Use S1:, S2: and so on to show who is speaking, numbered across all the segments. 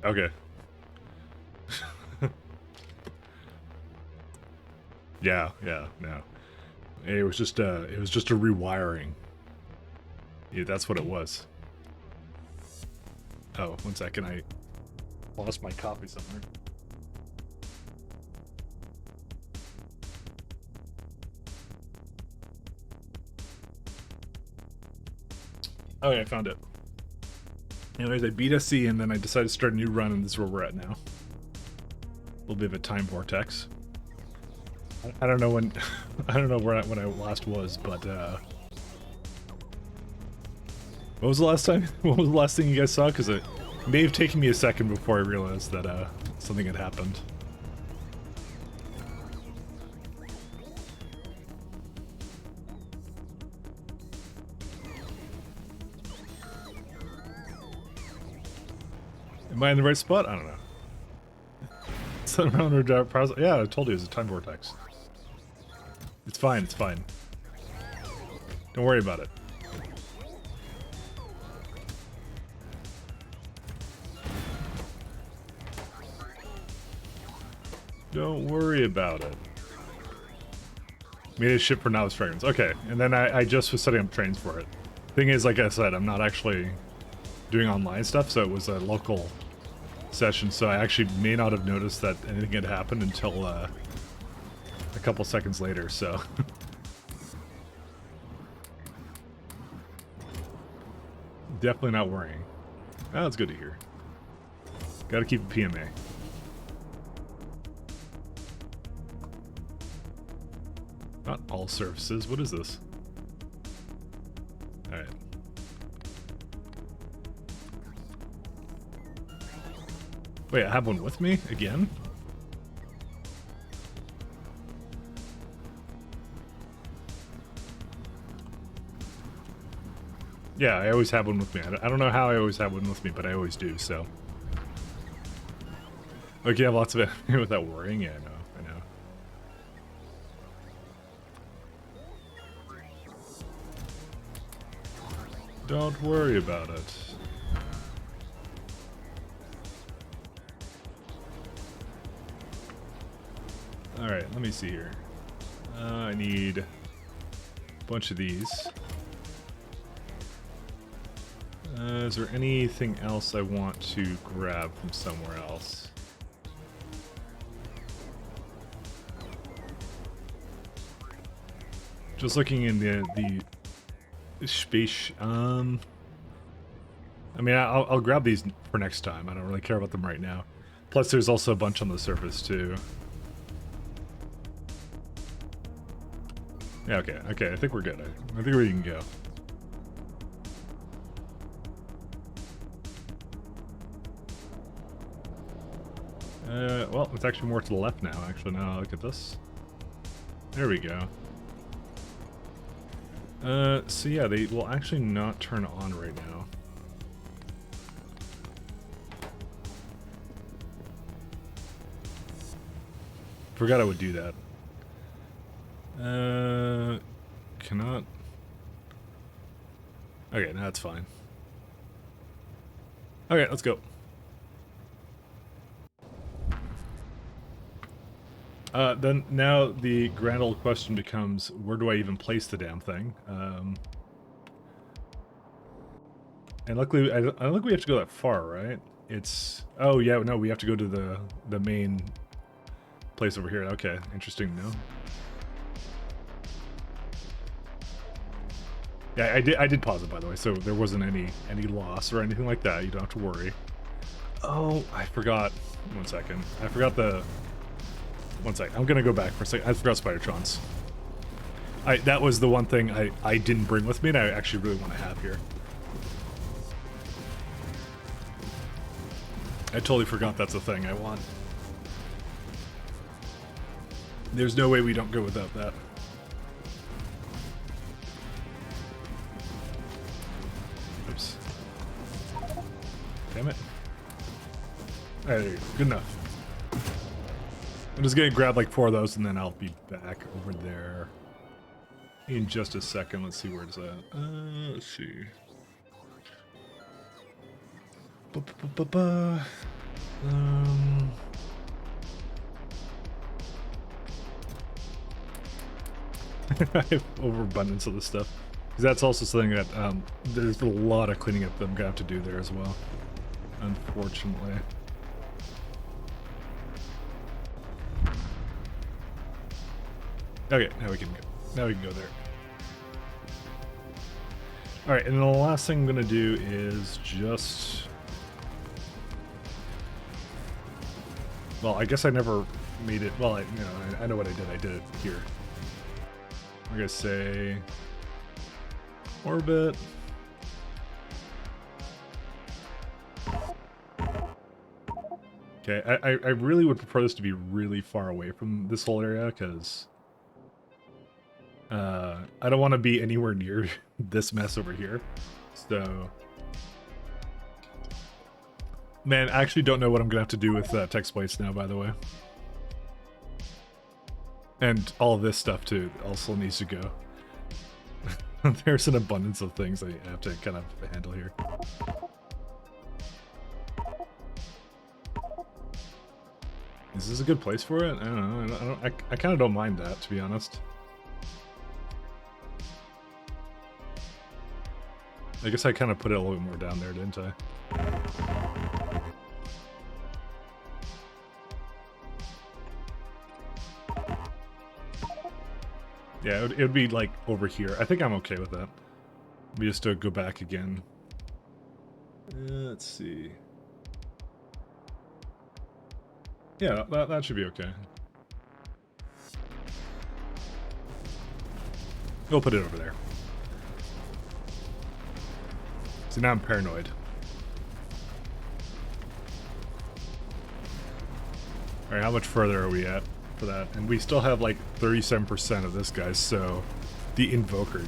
S1: Okay. Yeah, no. It was just a rewiring. Yeah, that's what it was. Oh, 1 second, I lost my copy somewhere. Okay, I found it. Anyways, I beat SC and then I decided to start a new run, and this is where we're at now. A little bit of a time vortex. I don't know when, I don't know where when I last was, but what was the last time? What was the last thing you guys saw? Because it may have taken me a second before I realized that something had happened. Am I in the right spot? I don't know. Yeah, I told you it was a time vortex. It's fine, it's fine. Don't worry about it. Don't worry about it. Made a ship for Novice Fragrance. Okay, and then I just was setting up trains for it. Thing is, like I said, I'm not actually doing online stuff, so it was a local session, so I actually may not have noticed that anything had happened until a couple seconds later, so... Definitely not worrying. Oh, that's good to hear. Gotta keep a PMA. Not all surfaces. What is this? Alright. Wait, I have one with me? Again? Yeah, I always have one with me. I don't know how I always have one with me, but I always do, so... Like, you have lots of it without worrying? Yeah, I know. Don't worry about it. Alright, let me see here. I need a bunch of these. Is there anything else I want to grab from somewhere else? Just looking in the space. I mean, I'll grab these for next time. I don't really care about them right now. Plus, there's also a bunch on the surface too. Yeah, okay. I think we're good. I think we can go. Well, it's actually more to the left now. Actually, now look at this. There we go. So yeah, they will actually not turn on right now. Forgot I would do that. Cannot. Okay, now it's fine. Okay, let's go. Then now the grand old question becomes, where do I even place the damn thing? And luckily, I don't think we have to go that far, right? It's... Oh, yeah, no, we have to go to the main place over here. Okay, interesting, no? Yeah, I did pause it, by the way, so there wasn't any loss or anything like that. You don't have to worry. Oh, I forgot. 1 second. I forgot the... 1 second. I'm gonna go back for a second. I forgot Spidertrons. That was the one thing I didn't bring with me, and I actually really want to have here. I totally forgot that's a thing I want. There's no way we don't go without that. Oops. Damn it. Alright, there you go. Good enough. I'm just gonna grab like 4 of those and then I'll be back over there in just a second. Let's see where it's at. Let's see. I have overabundance of this stuff. Because that's also something that there's a lot of cleaning up that I'm gonna have to do there as well. Unfortunately. Okay, now we can go there. All right, and then the last thing I'm gonna do is just. Well, I guess I never made it. Well, I know what I did. I did it here. I'm gonna say orbit. Okay, I really would prefer this to be really far away from this whole area because I don't want to be anywhere near this mess over here. So, man, I actually don't know what I'm gonna have to do with text plates now, by the way. And all of this stuff too also needs to go. There's an abundance of things I have to kind of handle here. Is this a good place for it? I don't know. I kind of don't mind that, to be honest. I guess I kind of put it a little bit more down there, didn't I? Yeah, it would be like over here. I think I'm okay with that. We just go back again. Let's see. Yeah, that should be okay. We'll put it over there. See, now I'm paranoid. Alright, how much further are we at for that? And we still have like 37% of this, guys, so the Invoker now.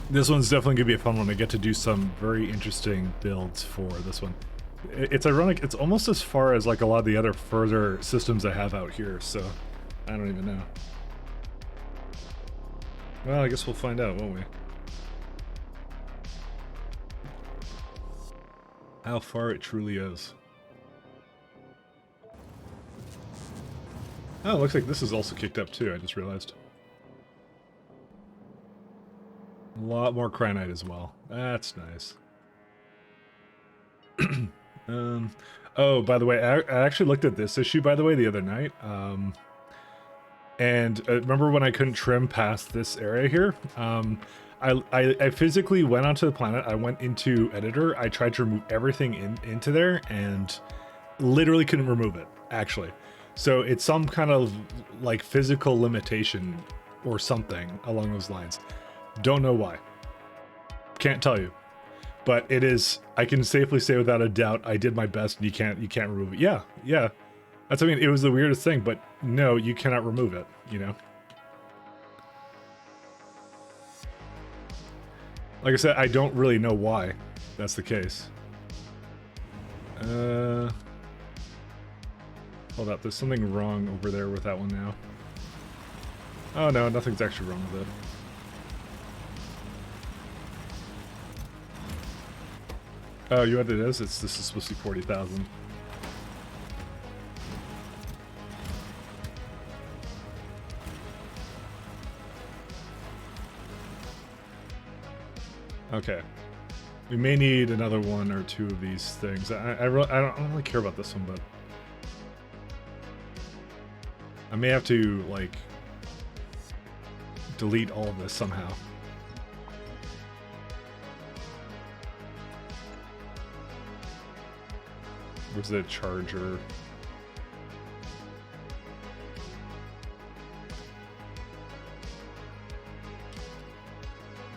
S1: This one's definitely gonna be a fun one. I get to do some very interesting builds for this one. It's ironic, it's almost as far as like a lot of the other further systems I have out here, so I don't even know. Well, I guess we'll find out, won't we? How far it truly is. Oh, it looks like this is also kicked up too, I just realized. A lot more cyanide as well. That's nice. Oh, by the way, I actually looked at this issue, by the way, the other night. And remember when I couldn't trim past this area here? I physically went onto the planet. I went into editor. I tried to remove everything into there and literally couldn't remove it, actually. So it's some kind of like physical limitation or something along those lines. Don't know why. Can't tell you. But it is, I can safely say without a doubt, I did my best and you can't remove it. Yeah. That's, I mean, it was the weirdest thing, but no, you cannot remove it, you know? Like I said, I don't really know why that's the case. Hold up, there's something wrong over there with that one now. Oh no, nothing's actually wrong with it. Oh, you know what it is? This is supposed to be 40,000. Okay. We may need another one or two of these things. I don't really care about this one, but I may have to, like, delete all of this somehow. Where's the charger?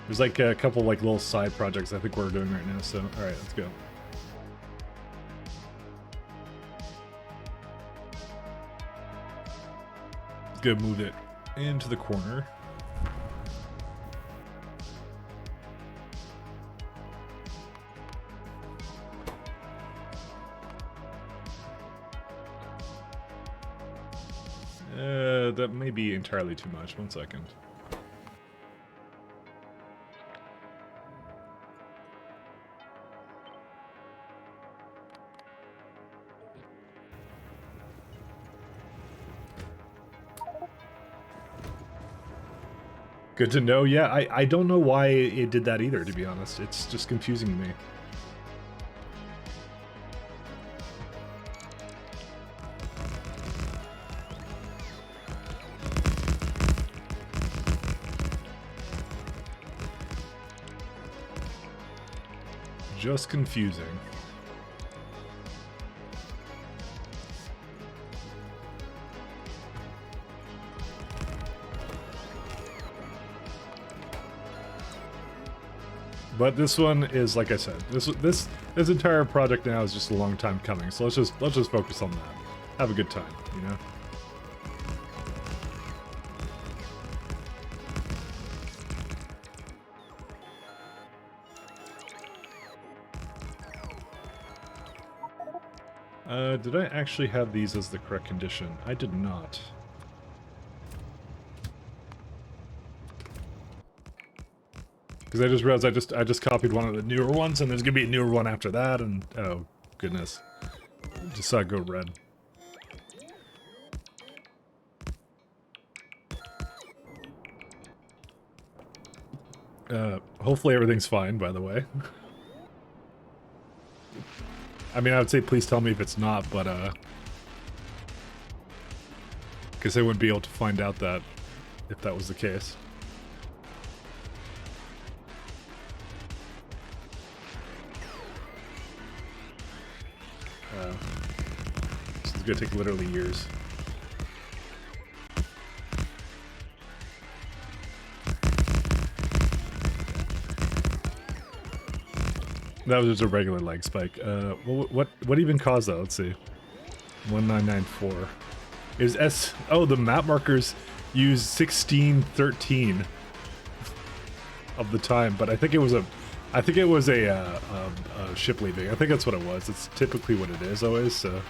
S1: There's like a couple like little side projects I think we're doing right now, so alright, let's go. Let's go move it into the corner. That may be entirely too much. 1 second. Good to know. Yeah, I don't know why it did that either, to be honest. It's just confusing to me. Just confusing. But this one is, like I said, this entire project now is just a long time coming. So let's just focus on that. Have a good time, you know. Did I actually have these as the correct condition? I did not. Because I just realized I just copied one of the newer ones, and there's gonna be a newer one after that, and oh goodness, just saw it go red. Hopefully everything's fine, by the way. I mean, I would say please tell me if it's not, but because I wouldn't be able to find out that if that was the case. This is gonna take literally years. That was just a regular leg spike. What even caused that? Let's see. 1994. Is S? Oh, the map markers use 1613 of the time, but I think it was a ship leaving. I think that's what it was. It's typically what it is always. So.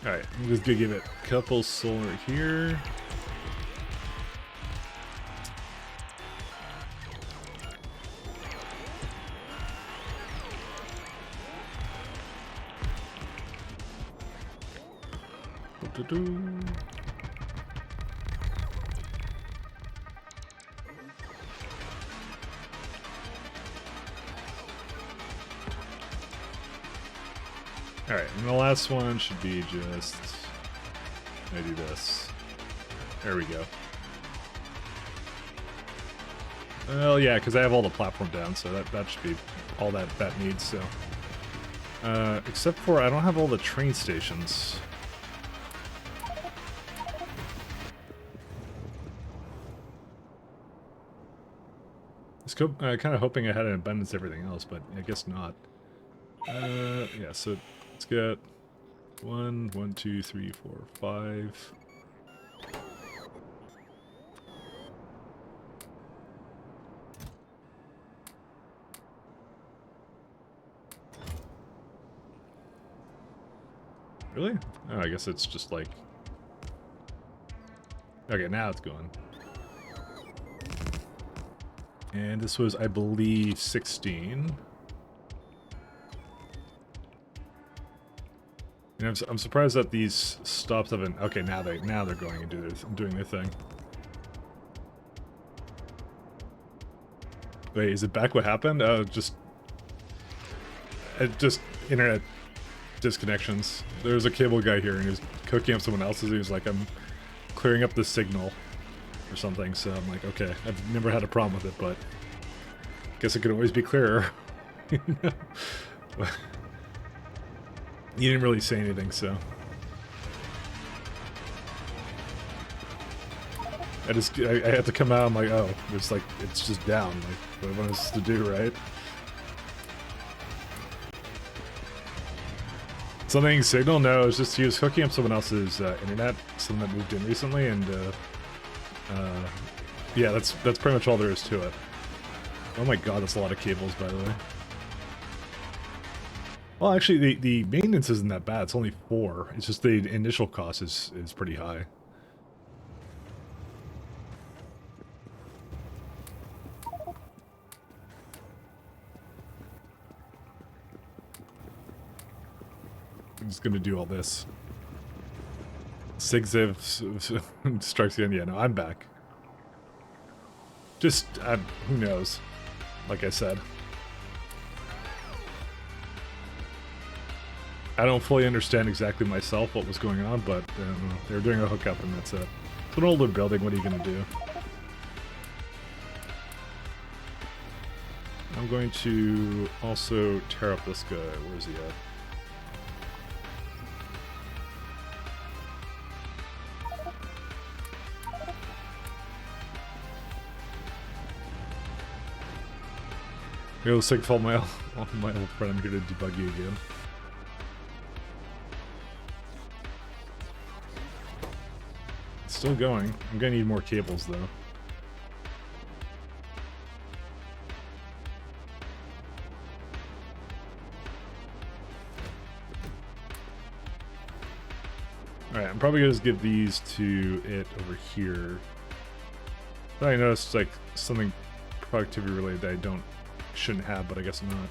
S1: Alright, I'm just gonna give it a couple solar here. Alright, and the last one should be just... I do this. There we go. Well, yeah, because I have all the platform down, so that should be all that needs, so... except for I don't have all the train stations. I was kind of hoping I had an abundance of everything else, but I guess not. Yeah, so let's get 1, 2, 3, 4, 5. Really? Oh, I guess it's just like... Okay, now it's going. And this was, I believe, 16. And I'm surprised that these stops haven't... Okay, now they're going and doing their thing. Wait, is it back what happened? Just internet disconnections. There's a cable guy here and he was cooking up someone else's. He was like, I'm clearing up the signal or something. So I'm like, okay, I've never had a problem with it, but guess it could always be clearer. You know? You didn't really say anything, so I had to come out. I'm like, oh, it's just down. Like, what do I want us to do, right? Something signal? No, it's just he was hooking up someone else's internet, someone that moved in recently, and yeah, that's pretty much all there is to it. Oh my god, that's a lot of cables, by the way. Well, actually, the maintenance isn't that bad. It's only 4. It's just the initial cost is pretty high. I'm just gonna do all this. Sigziv strikes again. Yeah, no, I'm back. Just, who knows? Like I said. I don't fully understand exactly myself what was going on, but they were doing a hookup and that's it. It's an older building, what are you gonna do? I'm going to also tear up this guy. Where's he at? Yo, Sigfall, my old friend, I'm here to debug you again. It's still going. I'm gonna need more cables, though. Alright, I'm probably gonna just give these to it over here. But I noticed, like, something productivity related that I shouldn't have, but I guess I'm not.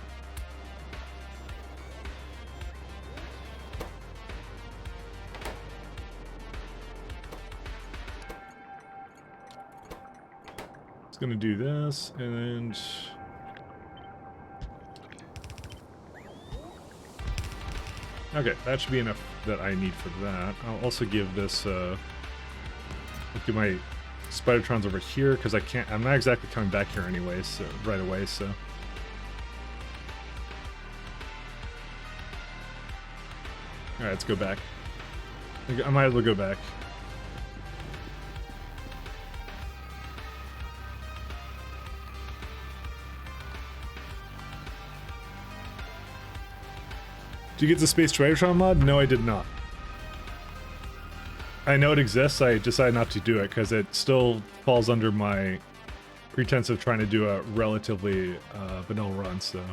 S1: It's gonna do this, and okay, that should be enough that I need for that. I'll also give this, look at my Spidertrons over here, because I'm not exactly coming back here anyway, so, right away, so. Alright, let's go back. I might as well go back. Did you get the Space Spidertron mod? No, I did not. I know it exists, I decided not to do it because it still falls under my pretense of trying to do a relatively vanilla run, so.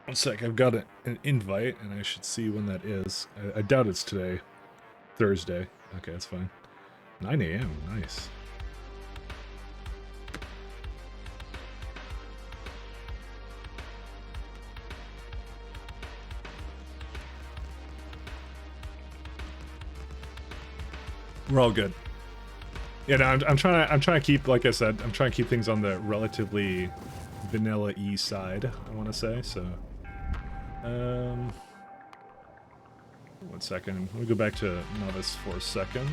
S1: One sec, I've got an invite, and I should see when that is. I doubt it's today. Thursday. Okay, that's fine. 9 a.m., nice. We're all good. Yeah, no, I'm trying to keep, like I said, I'm trying to keep things on the relatively vanilla-y side, I want to say, so. One second. Let me go back to Novice for a second.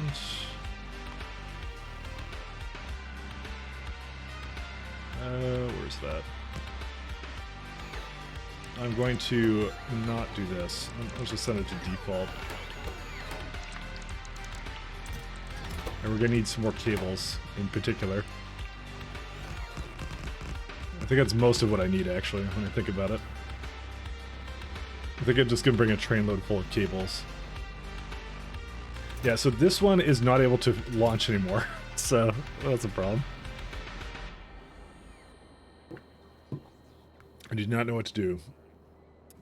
S1: Where's that? I'm going to not do this. I'll just send it to default. And we're gonna need some more cables in particular. I think that's most of what I need, actually, when I think about it. I think I'm just gonna bring a train load full of cables. Yeah, so this one is not able to launch anymore, so that's a problem. I do not know what to do.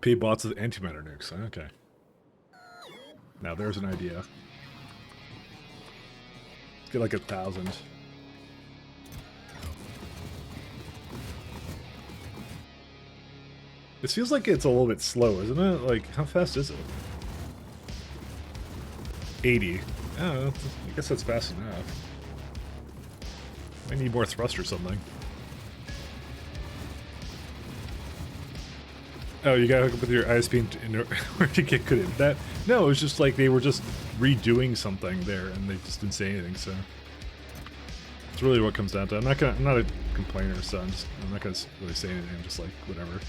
S1: Pay bots with antimatter nukes. Okay. Now there's an idea. Get like 1,000. This feels like it's a little bit slow, isn't it? Like, how fast is it? 80. Oh, I guess that's fast enough. I need more thrust or something. Oh, you gotta hook up with your ISP in order to get good at that? No, it was just like they were just redoing something there and they just didn't say anything, so. It's really what it comes down to. I'm not a complainer, so I'm not gonna really say anything, I'm just like, whatever.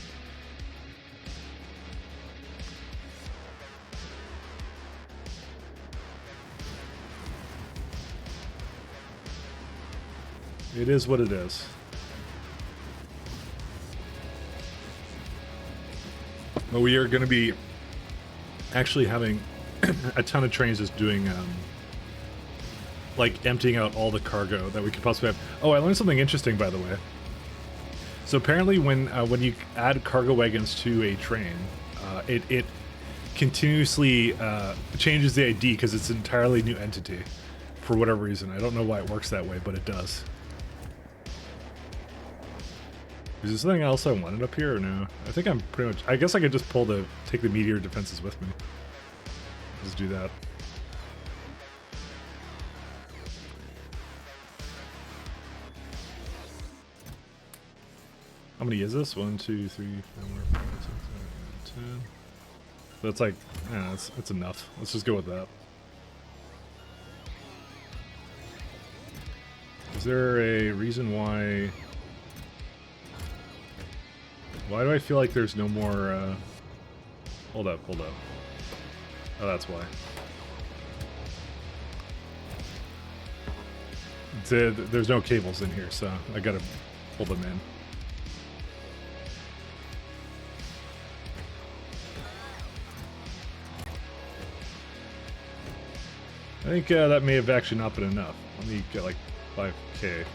S1: It is what it is. But we are going to be actually having a ton of trains just doing, like, emptying out all the cargo that we could possibly have. Oh, I learned something interesting, by the way. So apparently when you add cargo wagons to a train, it continuously changes the ID because it's an entirely new entity for whatever reason. I don't know why it works that way, but it does. Is there something else I wanted up here or no? I think I'm pretty much... I guess I could just take the meteor defenses with me. Just do that. How many is this? 1, 2, 3, 4, 5, 6, 7, 10. That's like, yeah, that's enough. Let's just go with that. Is there a reason why... Why do I feel like there's no more, Hold up. Oh, that's why. There's no cables in here, so I gotta pull them in. I think that may have actually not been enough. Let me get like 5K.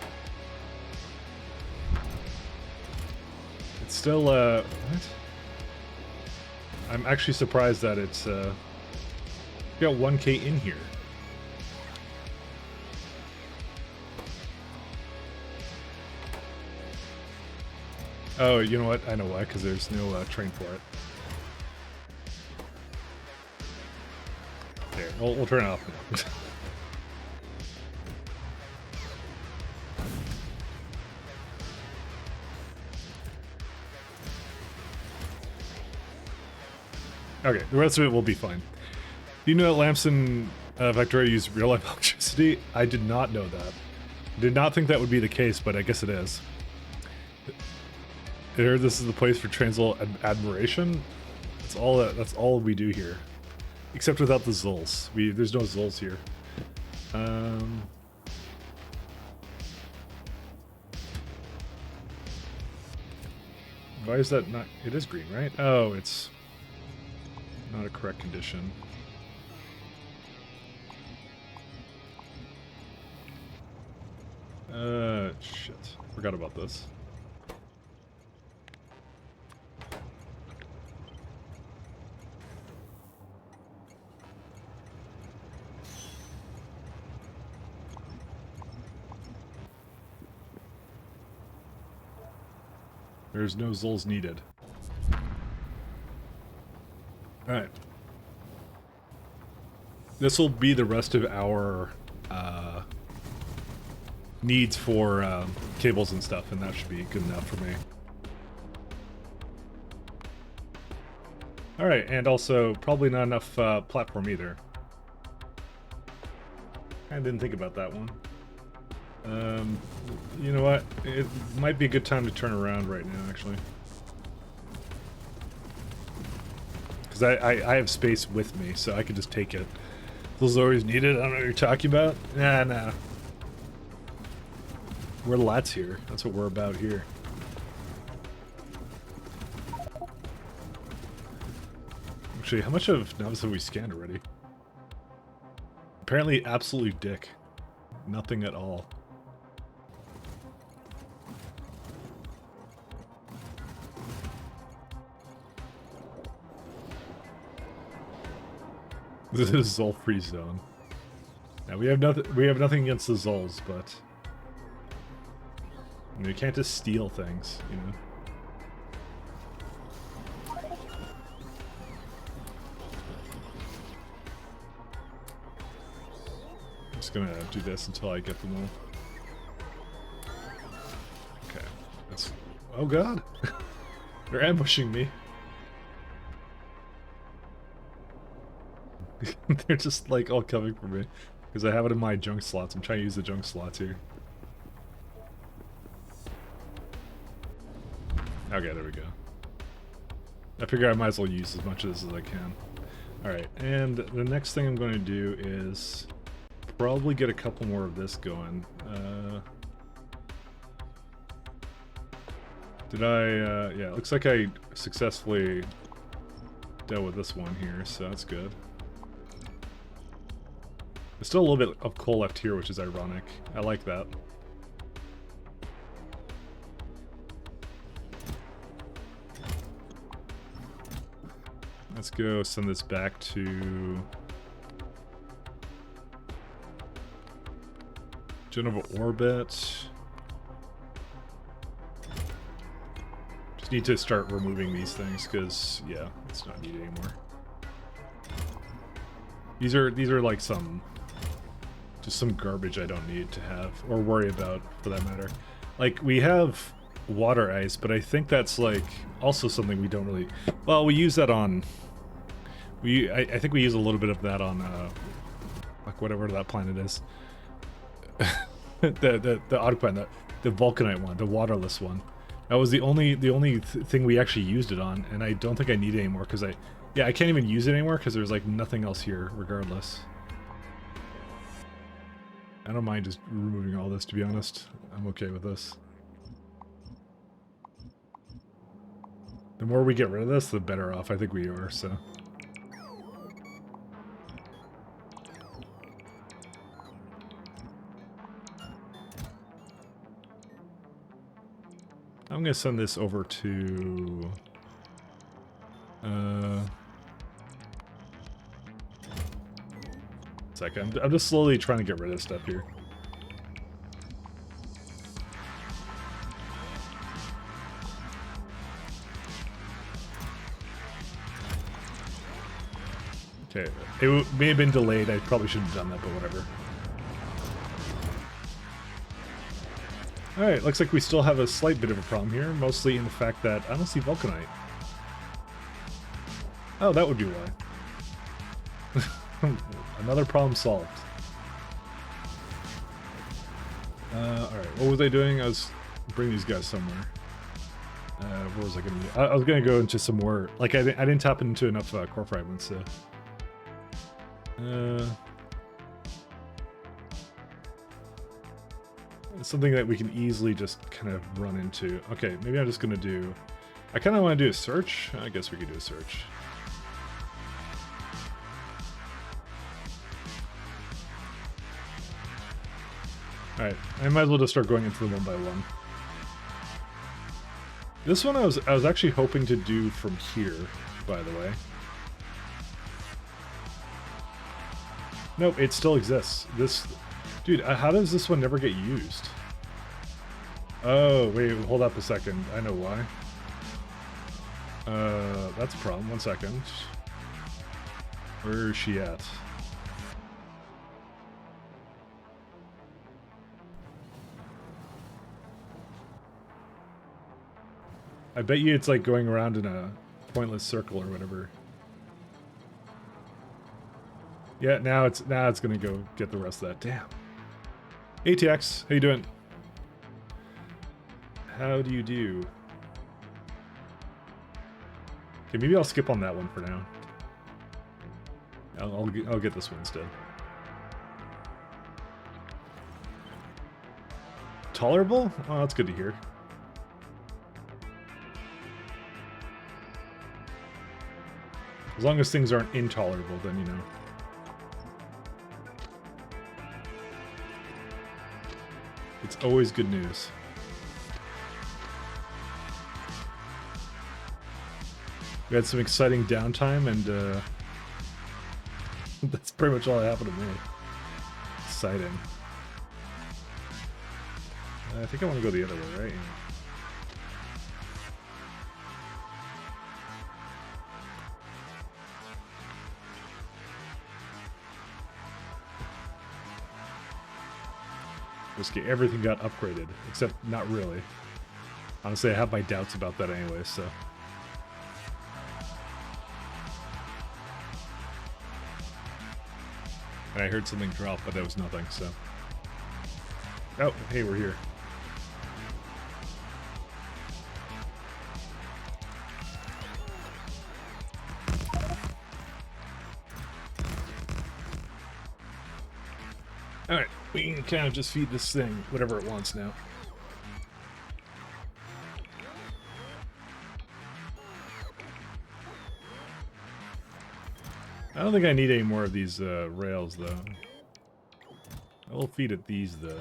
S1: It's still, what? I'm actually surprised that it's, got 1K in here. Oh, you know what? I know why, because there's no train for it. There, we'll turn it off now. Okay, the rest of it will be fine. Do you know that lamps in Factorio use real-life electricity? I did not know that. Did not think that would be the case, but I guess it is. I heard this is the place for transl admiration. That's all we do here, except without the Zulls. There's no Zulls here. Why is that not? It is green, right? Oh, it's not a correct condition. Shit. Forgot about this. There's no Zulls needed. Alright. This will be the rest of our needs for cables and stuff, and that should be good enough for me. Alright, and also probably not enough platform either. I didn't think about that one. You know what? It might be a good time to turn around right now, actually. Because I have space with me, so I can just take it. Those are always needed. I don't know what you're talking about. Nah. We're lats here. That's what we're about here. Actually, how much of Novice have we scanned already? Apparently, absolutely dick. Nothing at all. This is Zol free zone. Now we have nothing. We have nothing against the Zols, but you can't just steal things, you know. I'm just gonna do this until I get them all. Okay. That's. Oh God! They're ambushing me. They're just like all coming for me because I have it in my junk slots. I'm trying to use the junk slots here. Okay, there we go. I figure I might as well use as much of this as I can. Alright, and the next thing I'm going to do is probably get a couple more of this going. Yeah, it looks like I successfully out with this one here, so that's good. There's still a little bit of coal left here, which is ironic. I like that. Let's go send this back to general orbit. Just need to start removing these things because, yeah, it's not needed anymore. These are like just some garbage I don't need to have or worry about, for that matter. Like, we have water ice, but I think that's like also something we don't really. Well, we use that on. I think we use a little bit of that on like whatever that planet is. the odd planet, the vulcanite one, the waterless one. That was the only thing we actually used it on, and I don't think I need it anymore because I can't even use it anymore because there's like nothing else here regardless. I don't mind just removing all this, to be honest. I'm okay with this. The more we get rid of this, the better off I think we are, so. I'm gonna send this over to second. I'm just slowly trying to get rid of stuff here. Okay, it may have been delayed. I probably shouldn't have done that, but whatever. Alright, looks like we still have a slight bit of a problem here, mostly in the fact that I don't see vulcanite. Oh, that would be why. Another problem solved. Alright, what was I doing? I was bringing these guys somewhere. What was I gonna do? I was gonna go into some more, like I didn't tap into enough core fragments, so. Something that we can easily just kind of run into. Okay, maybe I'm just gonna do... I kind of want to do a search. I guess we could do a search. Alright, I might as well just start going into them one by one. This one I was actually hoping to do from here, by the way. Nope, it still exists. This... Dude, how does this one never get used? Oh, wait, hold up a second. I know why. That's a problem. 1 second. Where is she at? I bet you it's like going around in a pointless circle or whatever. Yeah, now it's gonna go get the rest of that. Damn. ATX, how you doing? How do you do? Okay, maybe I'll skip on that one for now. I'll get this one instead. Tolerable? Oh, that's good to hear. As long as things aren't intolerable, then you know. It's always good news. We had some exciting downtime, and that's pretty much all that happened to me. Exciting. I think I want to go the other way, right? Everything got upgraded, except not really. Honestly, I have my doubts about that anyway, so. And I heard something drop, but that was nothing, so. Oh, hey, we're here. Alright, we can kind of just feed this thing whatever it wants now. I don't think I need any more of these rails, though. I will feed it these, though.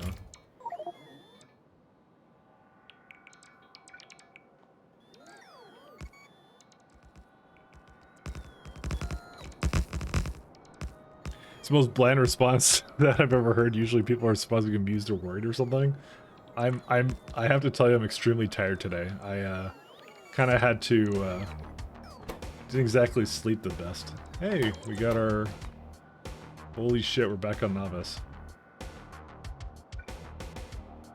S1: It's the most bland response that I've ever heard. Usually people are supposed to be amused or worried or something. I have to tell you I'm extremely tired today. I kind of had to didn't exactly sleep the best. Hey, we got our... Holy shit, we're back on Novice.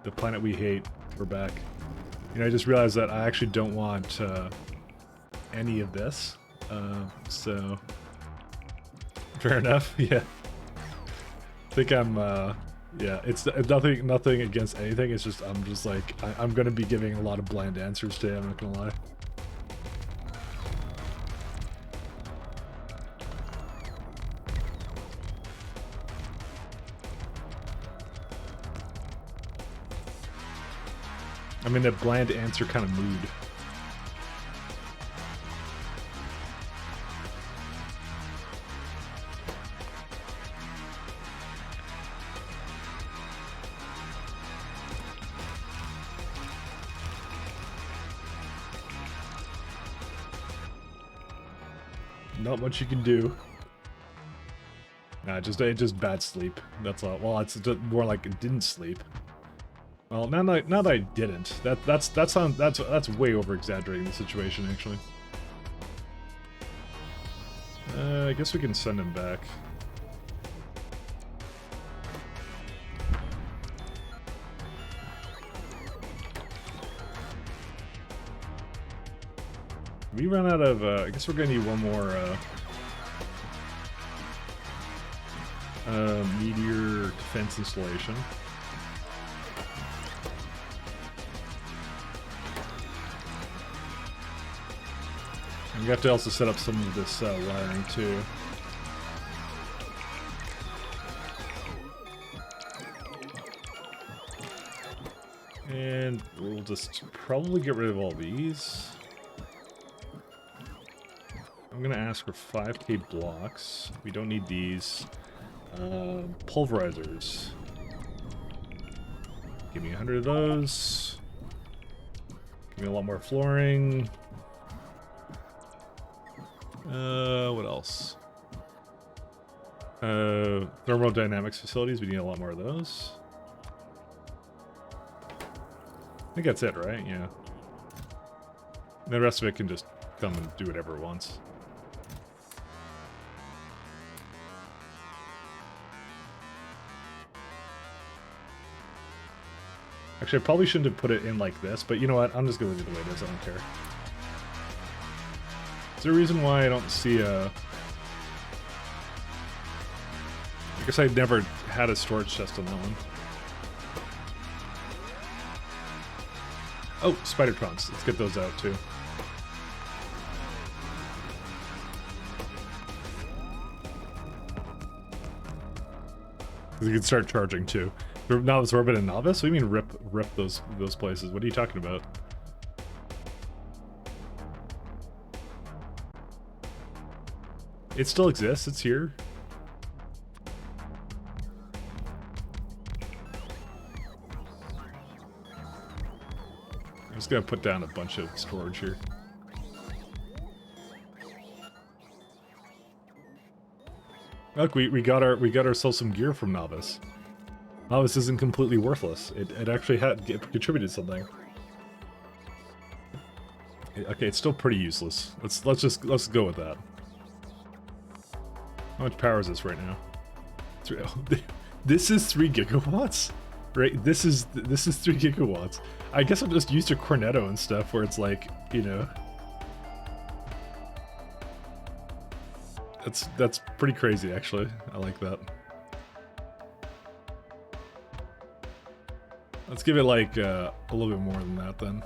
S1: The planet we hate, we're back. You know, I just realized that I actually don't want any of this. So... Fair enough, yeah. I think I'm, yeah, it's nothing against anything, it's just, I'm just like, I'm gonna be giving a lot of bland answers today, I'm not gonna lie. I'm in a bland answer kind of mood. Not much you can do. Nah, just bad sleep. That's all. Well, it's more like it didn't sleep. Well, now that I didn't, that's way over exaggerating the situation actually. I guess we can send him back. We run out of, I guess we're gonna need one more, meteor defense installation. And we have to also set up some of this, wiring too. And we'll just probably get rid of all these. I'm gonna ask for 5k blocks. We don't need these. Pulverizers. Give me 100 of those. Give me a lot more flooring. What else? Thermodynamics facilities. We need a lot more of those. I think that's it, right? Yeah. And the rest of it can just come and do whatever it wants. Actually, I probably shouldn't have put it in like this, but you know what? I'm just going to leave it the way it is. I don't care. Is there a reason why I don't see a... I guess I never had a storage chest on that one. Oh, Spidertrons. Let's get those out, too. Because you can start charging, too. Novice, Orbit, and Novice? What do you mean rip those places? What are you talking about? It still exists. It's here. I'm just gonna put down a bunch of storage here. Look, we got ourselves some gear from Novice. Novice isn't completely worthless. It actually contributed something. Okay, it's still pretty useless. Let's go with that. How much power is this right now? This is 3 gigawatts, right? This is 3 gigawatts. I guess I'm just used to Cornetto and stuff, where it's like, you know, that's pretty crazy actually. I like that. Let's give it like a little bit more than that then.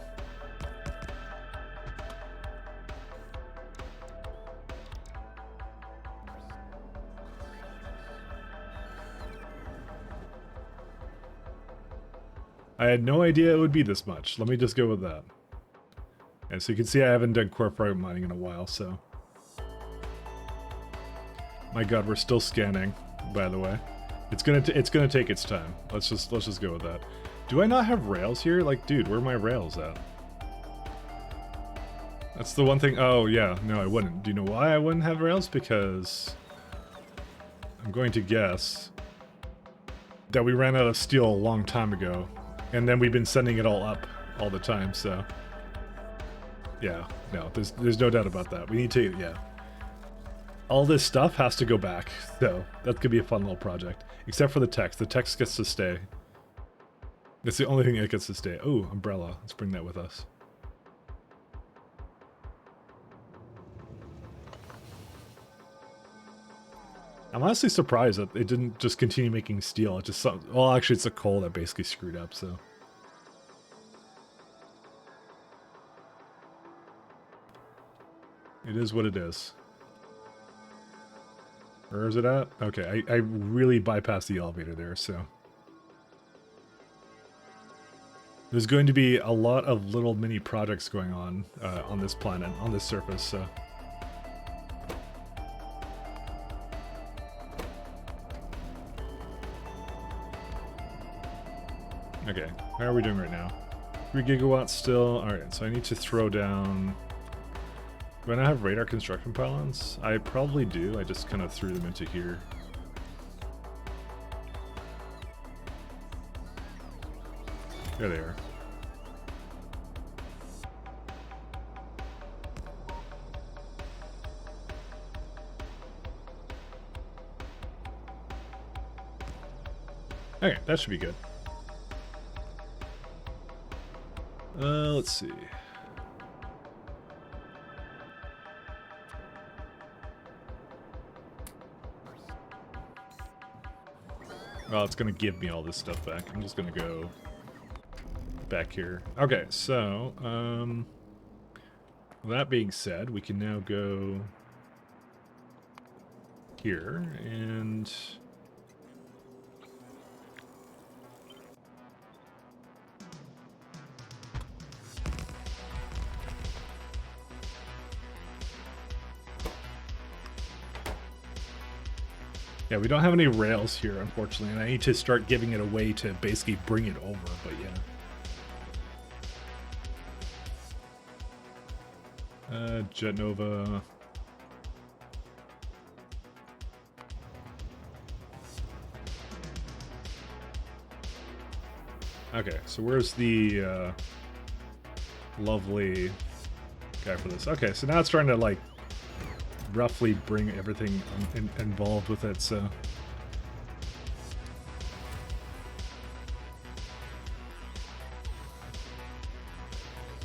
S1: I had no idea it would be this much. Let me just go with that. And so you can see I haven't done core fragment mining in a while, so. My God, we're still scanning. By the way, it's gonna take its time. Let's just go with that. Do I not have rails here? Like, dude, where are my rails at? That's the one thing. Oh yeah, no, I wouldn't. Do you know why I wouldn't have rails? Because I'm going to guess that we ran out of steel a long time ago, and then we've been sending it all up all the time. So yeah, no, there's no doubt about that. We need to, yeah. All this stuff has to go back, so that could be a fun little project. Except for the text. The text gets to stay. That's the only thing that gets to stay. Oh, umbrella. Let's bring that with us. I'm honestly surprised that it didn't just continue making steel. It just, well, actually, it's the coal that basically screwed up, so. It is what it is. Where is it at? Okay, I really bypassed the elevator there, so. There's going to be a lot of little mini projects going on this planet, on this surface, so. Okay, how are we doing right now? 3 gigawatts still. Alright, so I need to throw down... Do I not have radar construction pylons? I probably do, I just kind of threw them into here. There they are. Okay, that should be good. Let's see. Well, it's gonna give me all this stuff back. I'm just gonna go back here. Okay, so, that being said, we can now go here, and... Yeah, we don't have any rails here, unfortunately, and I need to start giving it away to basically bring it over, but yeah. Jet Nova. Okay, so where's the lovely guy for this? Okay, so now it's trying to, like, roughly bring everything involved with it, so...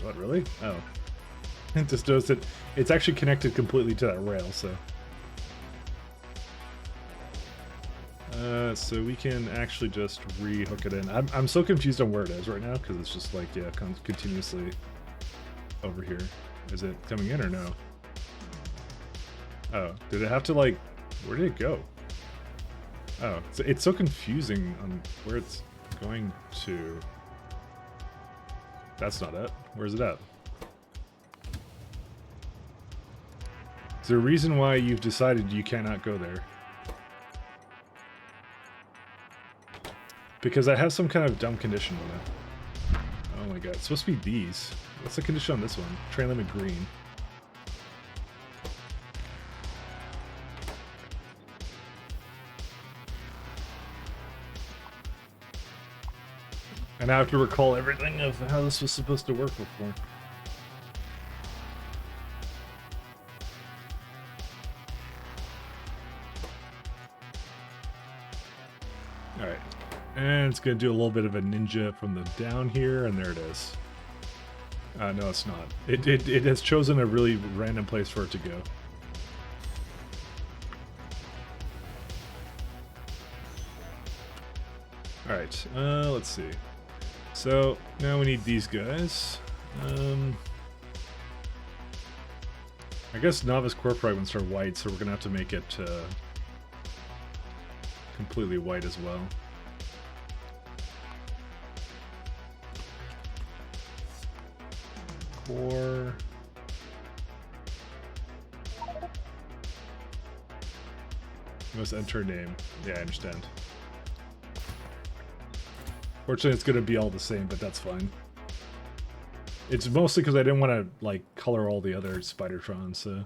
S1: What, really? Oh. It just knows that it's actually connected completely to that rail, so... So we can actually just re-hook it in. I'm so confused on where it is right now, because it's just like, yeah, comes continuously over here. Is it coming in or no? Oh, did it have to, like, where did it go? Oh, it's so confusing on where it's going to. That's not it. Where's it at? Is there a reason why you've decided you cannot go there? Because I have some kind of dumb condition on it. Oh my god, it's supposed to be these. What's the condition on this one? Train limit green. And I have to recall everything of how this was supposed to work before. Alright. And it's going to do a little bit of a ninja from the down here, and there it is. No, it's not. It has chosen a really random place for it to go. Alright, let's see. So, now we need these guys. I guess novice core fragments are white, so we're going to have to make it completely white as well. Core. You must enter a name. Yeah, I understand. Fortunately, it's going to be all the same, but that's fine. It's mostly because I didn't want to, like, color all the other Spidertrons, so...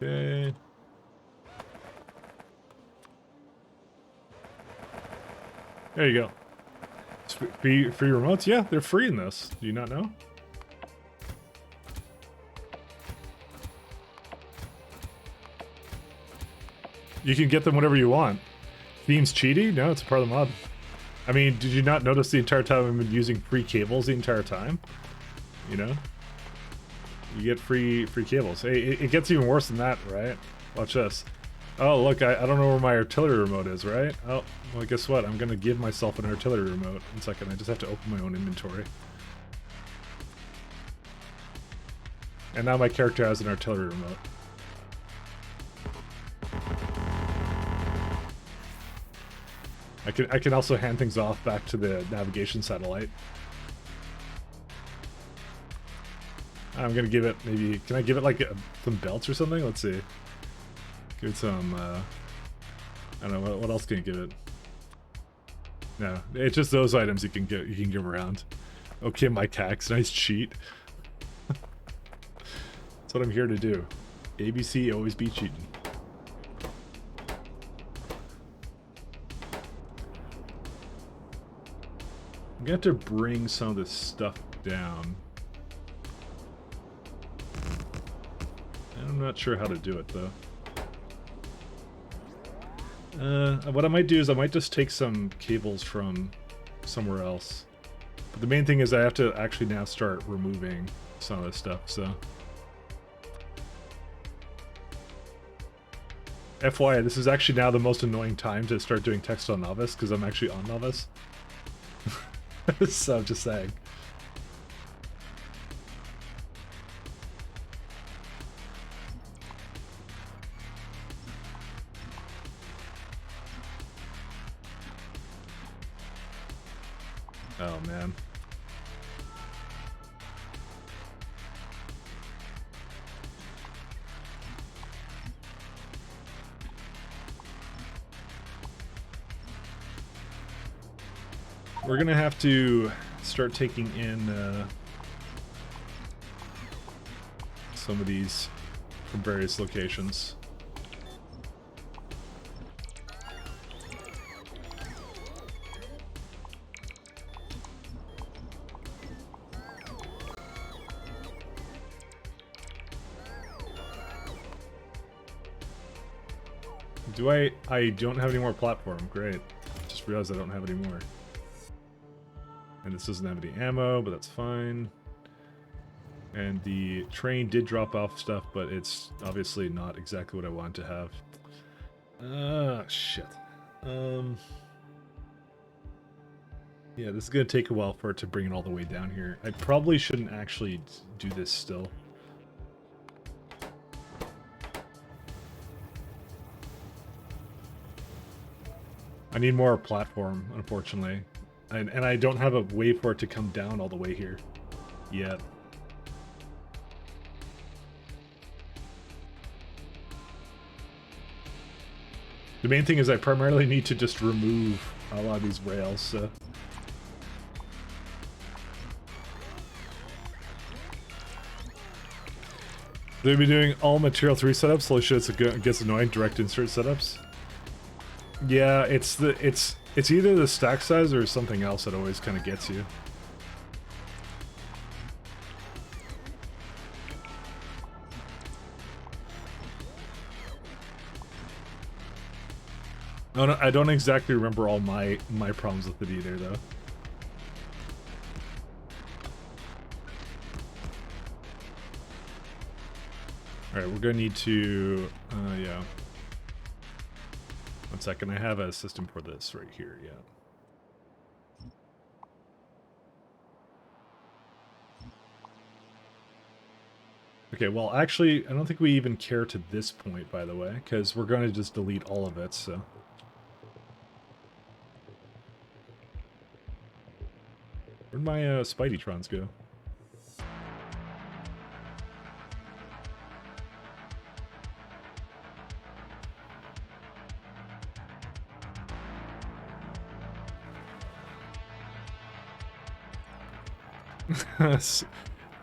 S1: Okay. There you go. Free remotes? Yeah, they're free in this. Do you not know? You can get them whenever you want. Theme's cheaty? No, it's a part of the mod. I mean, did you not notice the entire time I've been using free cables the entire time? You know? You get free cables. Hey, it gets even worse than that, right? Watch this. Oh, look, I don't know where my artillery remote is, right? Oh, well, guess what? I'm gonna give myself an artillery remote. 1 second, I just have to open my own inventory. And now my character has an artillery remote. I can also hand things off back to the navigation satellite. I'm gonna give it maybe... Can I give it like some belts or something? Let's see. Give it some... I don't know, what else can you give it? No, it's just those items you can give around. Okay, my cax, nice cheat. That's what I'm here to do. ABC always be cheating. I'm gonna have to bring some of this stuff down. I'm not sure how to do it though. What I might do is I might just take some cables from somewhere else. But the main thing is I have to actually now start removing some of this stuff, so. FYI, this is actually now the most annoying time to start doing text on Novice, because I'm actually on Novice. So I'm just saying. Oh man. We're gonna have to start taking in some of these from various locations. Do I don't have any more platform. Great. Just realized I don't have any more. And this doesn't have any ammo, but that's fine. And the train did drop off stuff, but it's obviously not exactly what I want to have. Shit. Yeah, this is gonna take a while for it to bring it all the way down here. I probably shouldn't actually do this still. I need more platform, unfortunately. And I don't have a way for it to come down all the way here yet. The main thing is I primarily need to just remove a lot of these rails, so... They'll be doing all material 3 setups, so it gets annoying, direct insert setups. Yeah, it's either the stack size or something else that always kind of gets you. Oh, no, I don't exactly remember all my problems with it either, though. Alright, we're gonna need to, yeah. 1 second, I have a system for this right here, yeah. Okay, well, actually, I don't think we even care to this point, by the way, because we're going to just delete all of it, so... Where'd my Spideytrons go?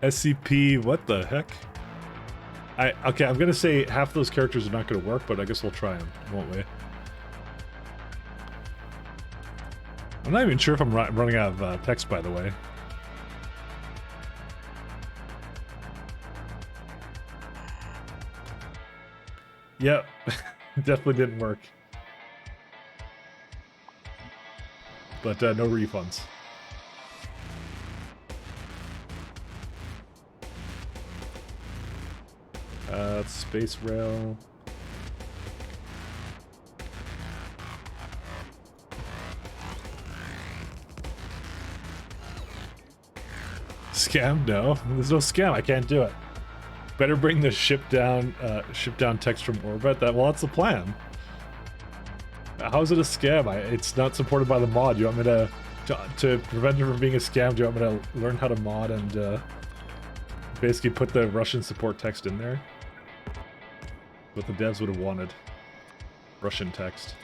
S1: SCP, what the heck? Okay, I'm gonna say half those characters are not gonna work, but I guess we'll try them, won't we? I'm not even sure if I'm running out of text, by the way. Yep, definitely didn't work. But no refunds. Space rail. Scam? No, there's no scam. I can't do it. Better bring the ship down text from orbit. Well, that's the plan. How is it a scam? It's not supported by the mod. You want me to prevent it from being a scam? Do you want me to learn how to mod and basically put the Russian support text in there? What the devs would have wanted. Russian text.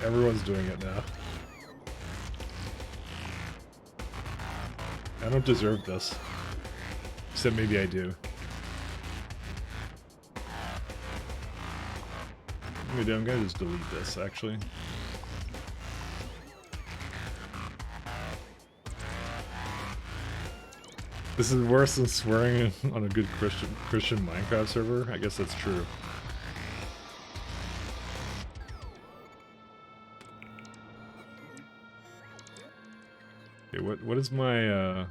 S1: Everyone's doing it now. I don't deserve this. Except maybe I do. I'm gonna just delete this, actually. This is worse than swearing on a good Christian Minecraft server? I guess that's true. Okay, what is my,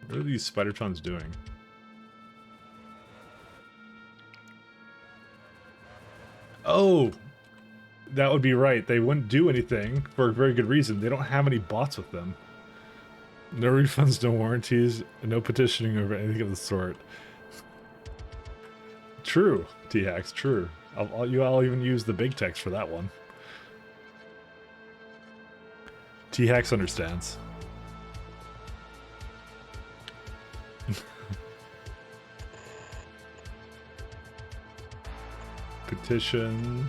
S1: what are these Spidertrons doing? Oh! That would be right. They wouldn't do anything for a very good reason. They don't have any bots with them. No refunds, no warranties, no petitioning or anything of the sort. True, T-Hacks, true. I'll even use the big text for that one. T-Hacks understands. Petitioning?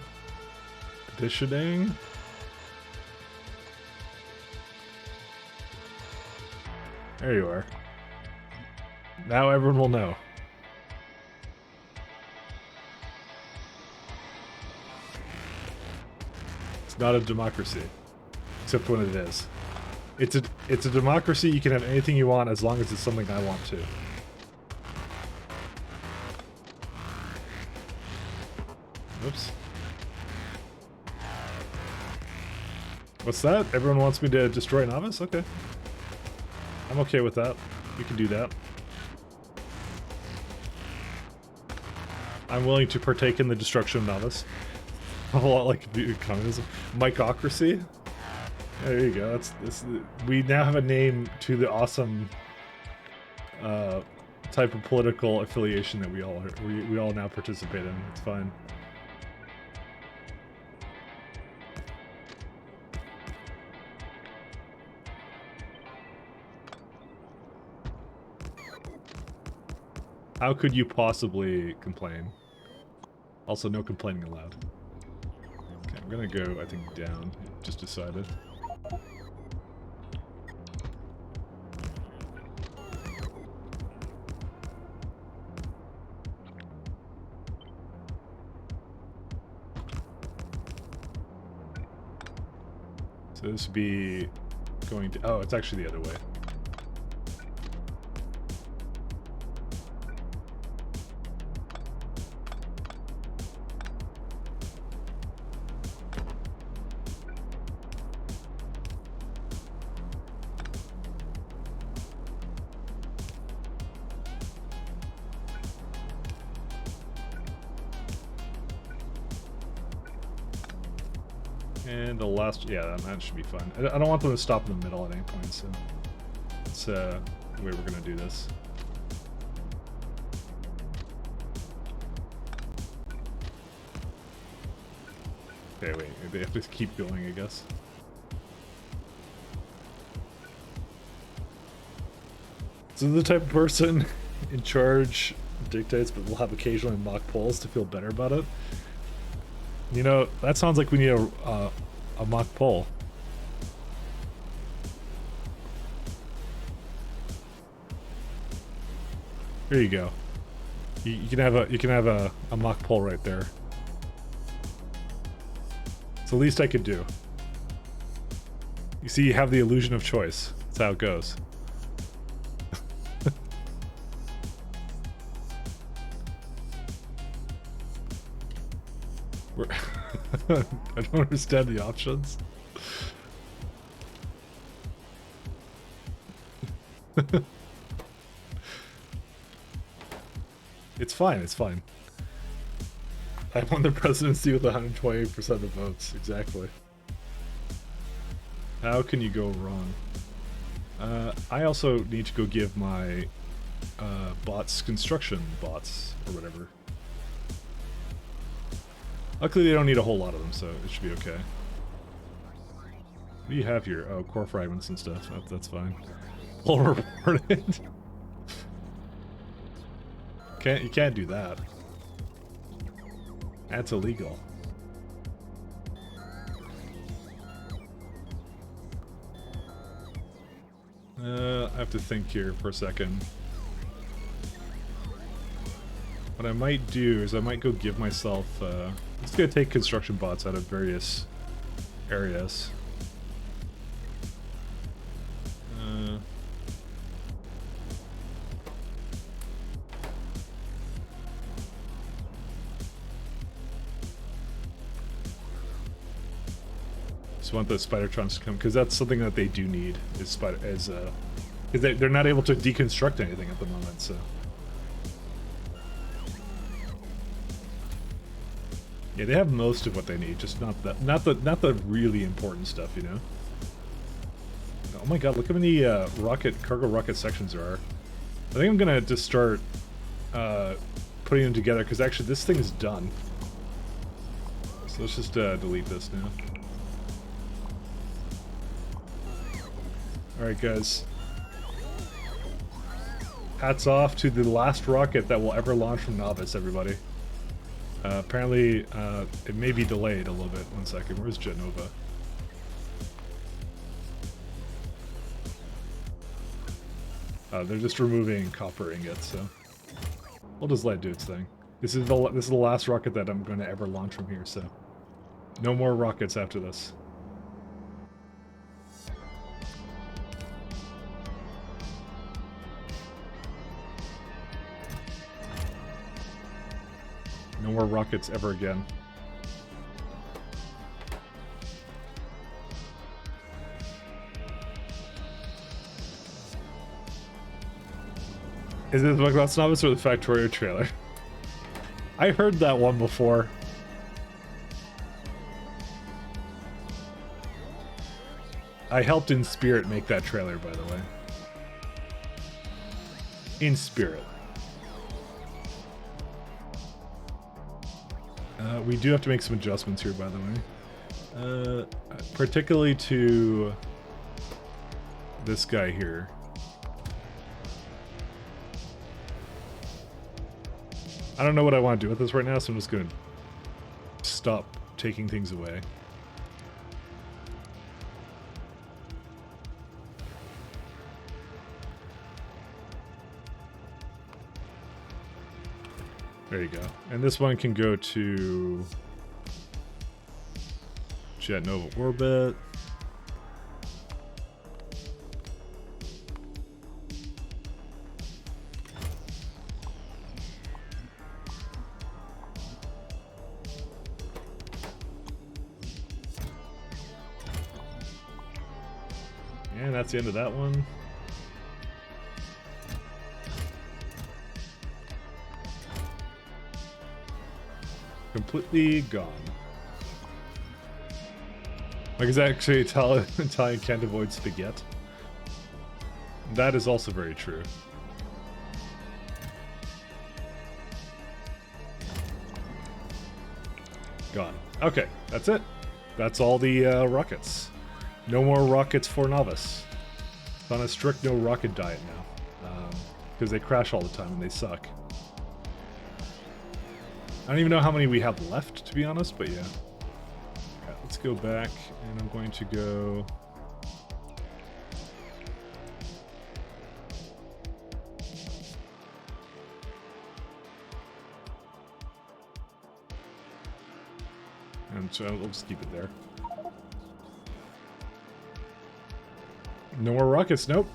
S1: There you are. Now everyone will know. It's not a democracy. Except when it is. It's a democracy. You can have anything you want as long as it's something I want to. Oops. What's that? Everyone wants me to destroy Novice? Okay. I'm okay with that. We can do that. I'm willing to partake in the destruction of Novice. A lot like communism. Micocracy? There you go. We now have a name to the awesome type of political affiliation that we all now participate in. It's fine. How could you possibly complain? Also, no complaining allowed. Okay, I'm gonna go, I think, down. Just decided. So this would be going to... Oh, it's actually the other way. And the last, yeah, that should be fine. I don't want them to stop in the middle at any point, so that's the way we're gonna do this. Okay, wait, they have to keep going, I guess. So the type of person in charge dictates, but we'll have occasionally mock polls to feel better about it. You know, that sounds like we need a mock poll. Here you go. You can have a mock poll right there. It's the least I could do. You see, you have the illusion of choice. That's how it goes. I don't understand the options. It's fine, it's fine. I won the presidency with 128% of votes, exactly. How can you go wrong? I also need to go give my bots construction bots, or whatever. Luckily they don't need a whole lot of them, so it should be okay. What do you have here? Oh, core fragments and stuff. That's fine. All reported. You can't do that. That's illegal. I have to think here for a second. What I might do is I might go give myself, it's gonna take construction bots out of various areas. Just want the Spidertrons to come, because that's something that they do need, is because they're not able to deconstruct anything at the moment, so. Yeah, they have most of what they need, just not the really important stuff, you know. Oh my god, look how many cargo rocket sections there are. I think I'm gonna just start putting them together, because actually this thing is done. So let's just delete this now. Alright guys. Hats off to the last rocket that will ever launch from Novice, everybody. Apparently, it may be delayed a little bit. One second, where's Genova? They're just removing copper ingots, so we'll just let it do its thing. This is the last rocket that I'm going to ever launch from here, so no more rockets after this. No more rockets ever again. Is it the Bucklots Novice or the Factorio trailer? I heard that one before. I helped in spirit make that trailer, by the way. In spirit. We do have to make some adjustments here, by the way. Particularly to this guy here. I don't know what I want to do with this right now, so I'm just going to stop taking things away. There you go. And this one can go to Jet Nova orbit. And that's the end of that one. Completely gone. Like, is that actually Italian can't avoid spaghetti? That is also very true. Gone. Okay, that's it. That's all the rockets. No more rockets for novice. It's on a strict no rocket diet now. Because they crash all the time and they suck. I don't even know how many we have left, to be honest, but yeah. Okay, let's go back, and I'm going to go... And so we'll just keep it there. No more rockets, nope.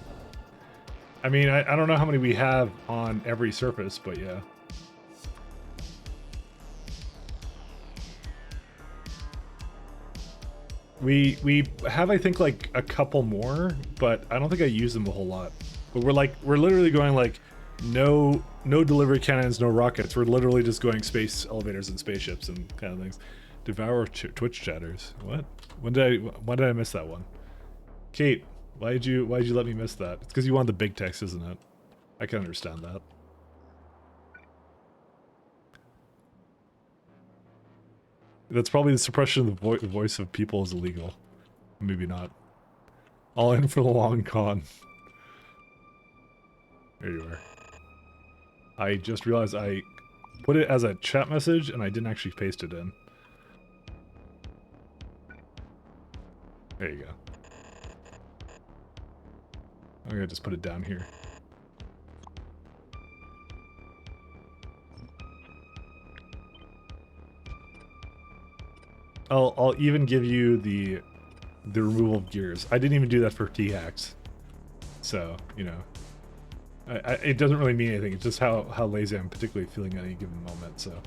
S1: I mean, I don't know how many we have on every surface, but yeah. We have, I think, like a couple more, but I don't think I use them a whole lot. But we're literally going like no delivery cannons, no rockets. We're literally just going space elevators and spaceships and kind of things. Devour Twitch chatters. What? When did I miss that one? Kate, why did you let me miss that? It's because you want the big text, isn't it? I can understand that. That's probably the suppression of the voice of people is illegal. Maybe not. All in for the long con. There you are. I just realized I put it as a chat message and I didn't actually paste it in. There you go. I'm gonna just put it down here. I'll even give you the removal of gears. I didn't even do that for T-hacks. So, you know. It doesn't really mean anything. It's just how lazy I'm particularly feeling at any given moment, so.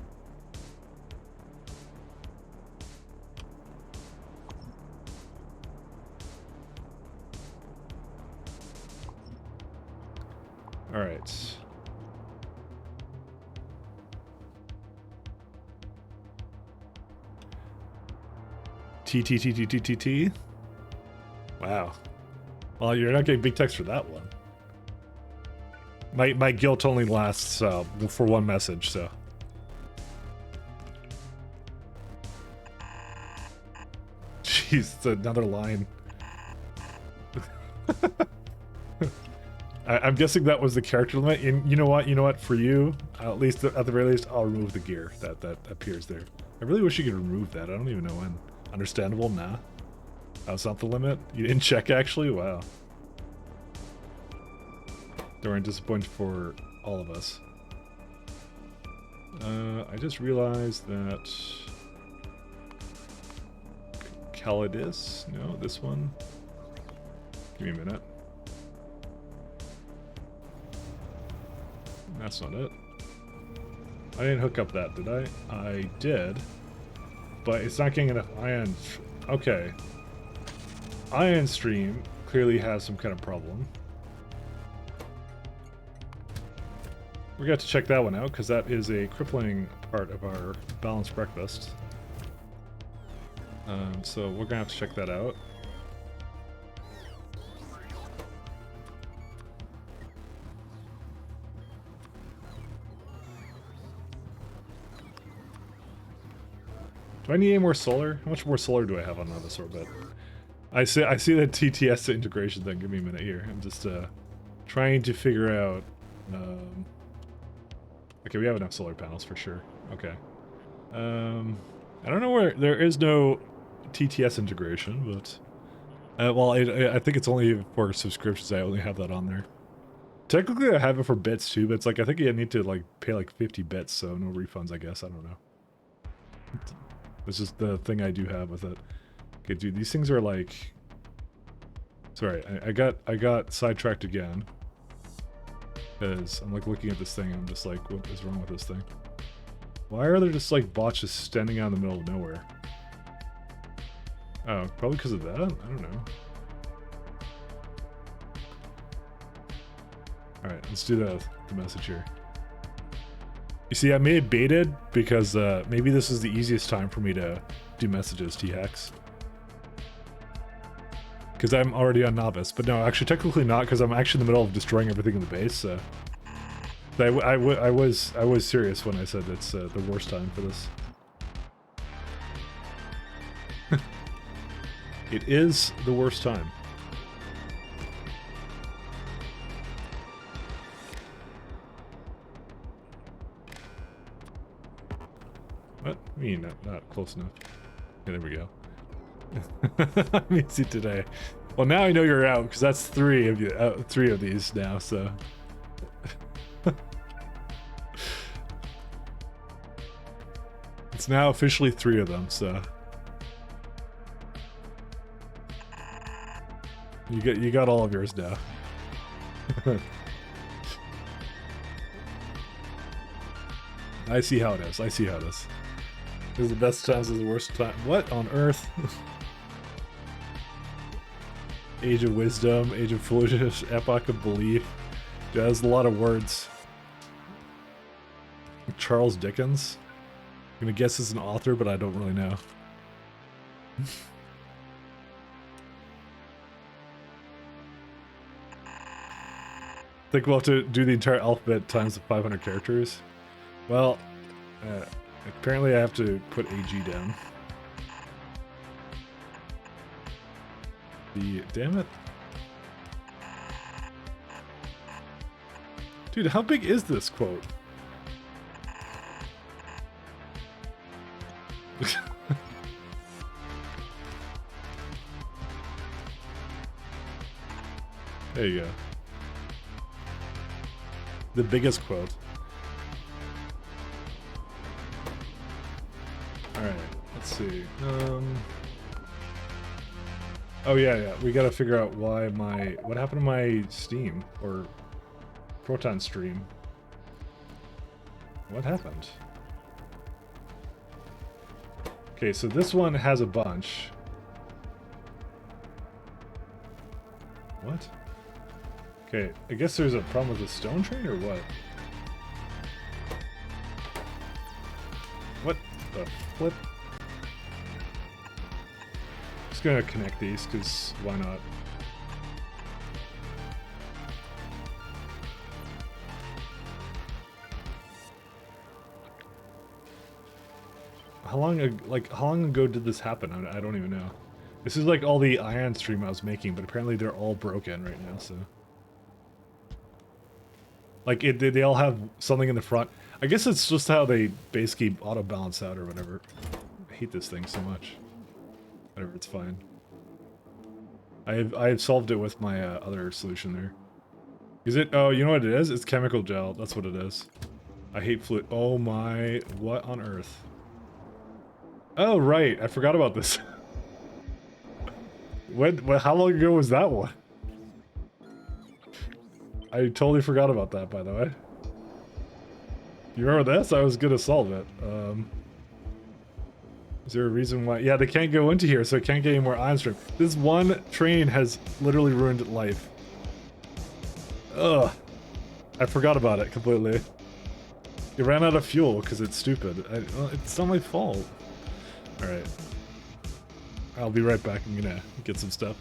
S1: Alright. T. Wow. Well, you're not getting big text for that one. My guilt only lasts for one message, so. Jeez, it's another line. I'm guessing that was the character limit. And you know what? For you, at least at the very least, I'll remove the gear that appears there. I really wish you could remove that. I don't even know when. Understandable? Nah. That's not the limit? You didn't check, actually? Wow. Darn disappointed for all of us. I just realized that... Calidus? No, this one? Give me a minute. That's not it. I didn't hook up that, did I? I did. But it's not getting enough ion. Okay. Ion stream clearly has some kind of problem. We're going to check that one out because that is a crippling part of our balanced breakfast. So we're going to have to check that out. Do I need any more solar? How much more solar do I have on this orbit? I see the TTS integration thing. Give me a minute here. I'm just trying to figure out. Okay, we have enough solar panels for sure. Okay. I don't know where there is no TTS integration, but well, I think it's only for subscriptions. I only have that on there. Technically, I have it for bits too, but it's like I think you need to like pay like 50 bits, so no refunds. I guess I don't know. It's just the thing I do have with it. Okay, dude, these things are like... Sorry, I got sidetracked again. Because I'm like looking at this thing and I'm just like, what is wrong with this thing? Why are there just like bots just standing out in the middle of nowhere? Oh, probably because of that? I don't know. Alright, let's do the message here. You see, I made it baited because maybe this is the easiest time for me to do messages, T-hacks. because I'm already on novice. But no, actually, technically not, because I'm actually in the middle of destroying everything in the base. So I was serious when I said it's the worst time for this. It is the worst time. What? I mean, not close enough. Okay, there we go. I'm easy today. Well, now I know you're out, because that's 3 of you, 3 of these now, so. It's now officially 3 of them, so. You got all of yours now. I see how it is. I see how it is. This is the best times, is the worst time. What on earth? Age of wisdom, age of foolishness, epoch of belief. Dude, that's a lot of words. Charles Dickens. I'm gonna guess it's an author, but I don't really know. I think we'll have to do the entire alphabet times the 500 characters. Well, apparently I have to put AG down. Damn it. Dude, how big is this quote? There you go. The biggest quote. Alright, let's see. Oh yeah, we gotta figure out why what happened to my Steam, or Proton stream? What happened? Okay, so this one has a bunch. What? Okay, I guess there's a problem with the stone train, or what? What the flip? Just gonna connect these, because why not? How long ago did this happen? I don't even know. This is like all the ion stream I was making, but apparently they're all broken right now, so. Like, they all have something in the front. I guess it's just how they basically auto-balance out or whatever. I hate this thing so much. Whatever, it's fine. I have solved it with my other solution there. Is it? Oh, you know what it is? It's chemical gel. That's what it is. I hate fluid. Oh my, what on earth? Oh, right. I forgot about this. How long ago was that one? I totally forgot about that, by the way. You remember this? I was gonna solve it. Is there a reason why? Yeah, they can't go into here, so it can't get any more ion stream. This one train has literally ruined life. Ugh. I forgot about it completely. It ran out of fuel because it's stupid. It's not my fault. Alright. I'll be right back. I'm gonna get some stuff.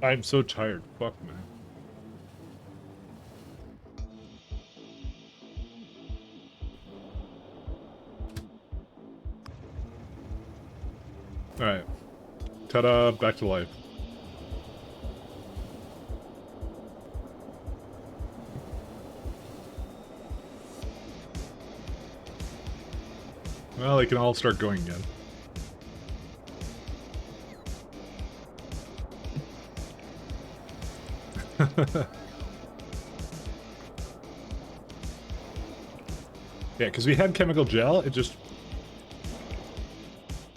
S1: I'm so tired. Fuck, man. Alright. Ta-da, back to life. Well, they can all start going again. Yeah, because we had chemical gel, it just...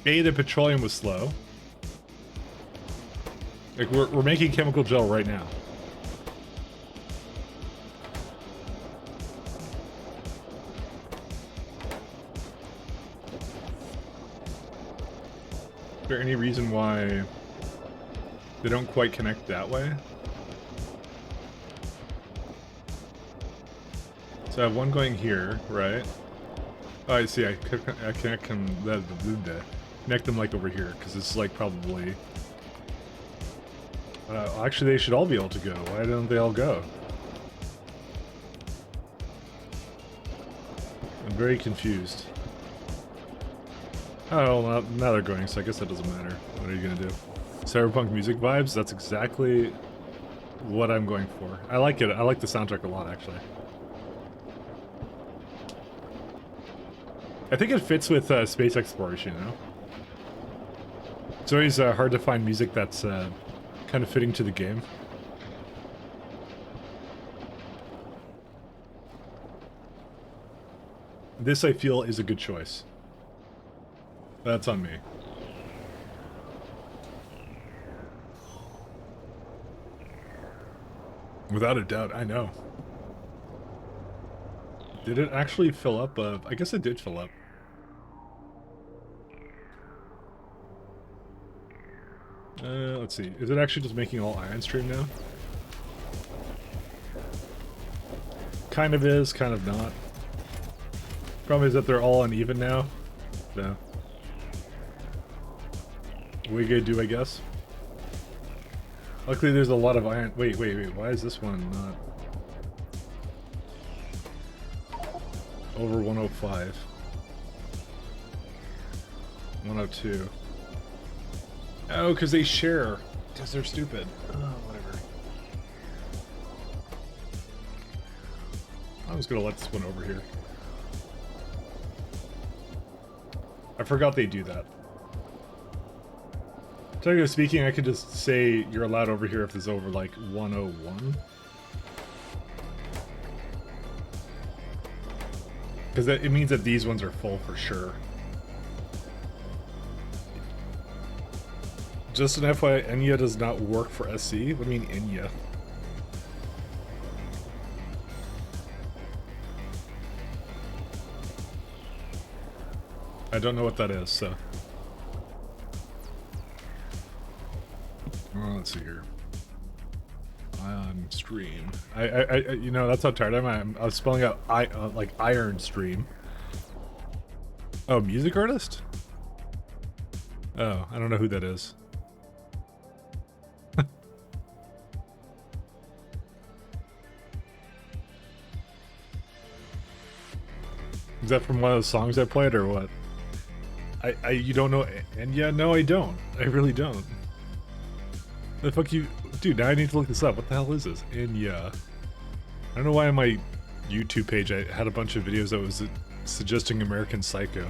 S1: the petroleum was slow. Like, we're making chemical gel right now. Is there any reason why they don't quite connect that way? So I have one going here, right? Oh, I see. I connect them, connect them like over here, because it's like probably. Actually, they should all be able to go. Why don't they all go? I'm very confused. Oh, well, now they're going, so I guess that doesn't matter. What are you gonna do? Cyberpunk music vibes? That's exactly what I'm going for. I like it. I like the soundtrack a lot, actually. I think it fits with space exploration, you know? It's always hard to find music that's kind of fitting to the game. This, I feel, is a good choice. That's on me. Without a doubt, I know. Did it actually fill up? I guess it did fill up. Let's see. Is it actually just making all ion stream now? Kind of is, kind of not. Problem is that they're all uneven now. So. What are you gonna do, I guess? Luckily there's a lot of iron. Wait. Why is this one not? Over 105. 102. Oh, because they share. Because they're stupid. Oh, whatever. I was gonna let this one over here. I forgot they do that. Technically speaking, I could just say you're allowed over here if it's over like 101. Because it means that these ones are full for sure. Just an FYI, Enya does not work for SC. What do you mean Enya? I don't know what that is, so. Oh, let's see here. Ion stream. You know, that's how tired I am. I was spelling out like iron stream. Oh, music artist? Oh, I don't know who that is. Is that from one of the songs I played or what? You don't know? And yeah, no, I don't. I really don't. The fuck you, dude? Now I need to look this up. What the hell is this? And yeah, I don't know why on my YouTube page I had a bunch of videos that was suggesting American Psycho.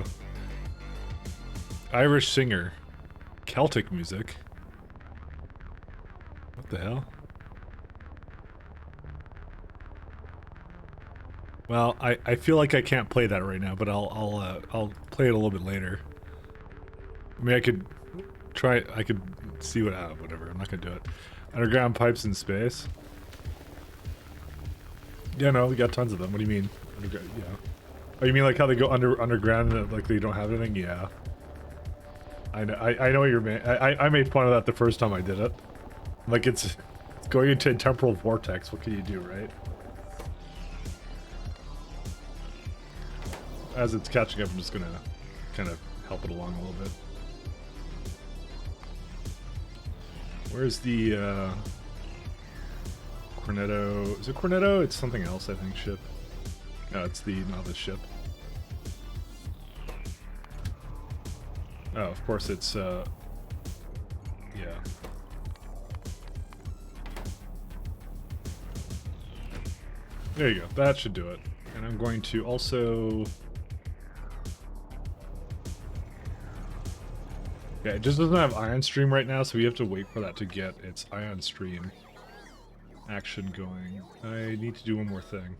S1: Irish singer, Celtic music. What the hell? Well, I feel like I can't play that right now, but I'll play it a little bit later. I mean, I could try. I could see what. Whatever. I'm not gonna do it. Underground pipes in space. Yeah, no, we got tons of them. What do you mean? Underground? Yeah. Oh, you mean like how they go underground and like they don't have anything? Yeah. I know. I know what you're. I made fun of that the first time I did it. Like it's going into a temporal vortex. What can you do, right? As it's catching up, I'm just gonna kind of help it along a little bit. Where's the Cornetto? Is it Cornetto? It's something else, I think, ship. No, it's the novice ship. Oh, of course it's, yeah. There you go, that should do it. And I'm going to also... Yeah, it just doesn't have Ion Stream right now, so we have to wait for that to get its Ion Stream action going. I need to do one more thing.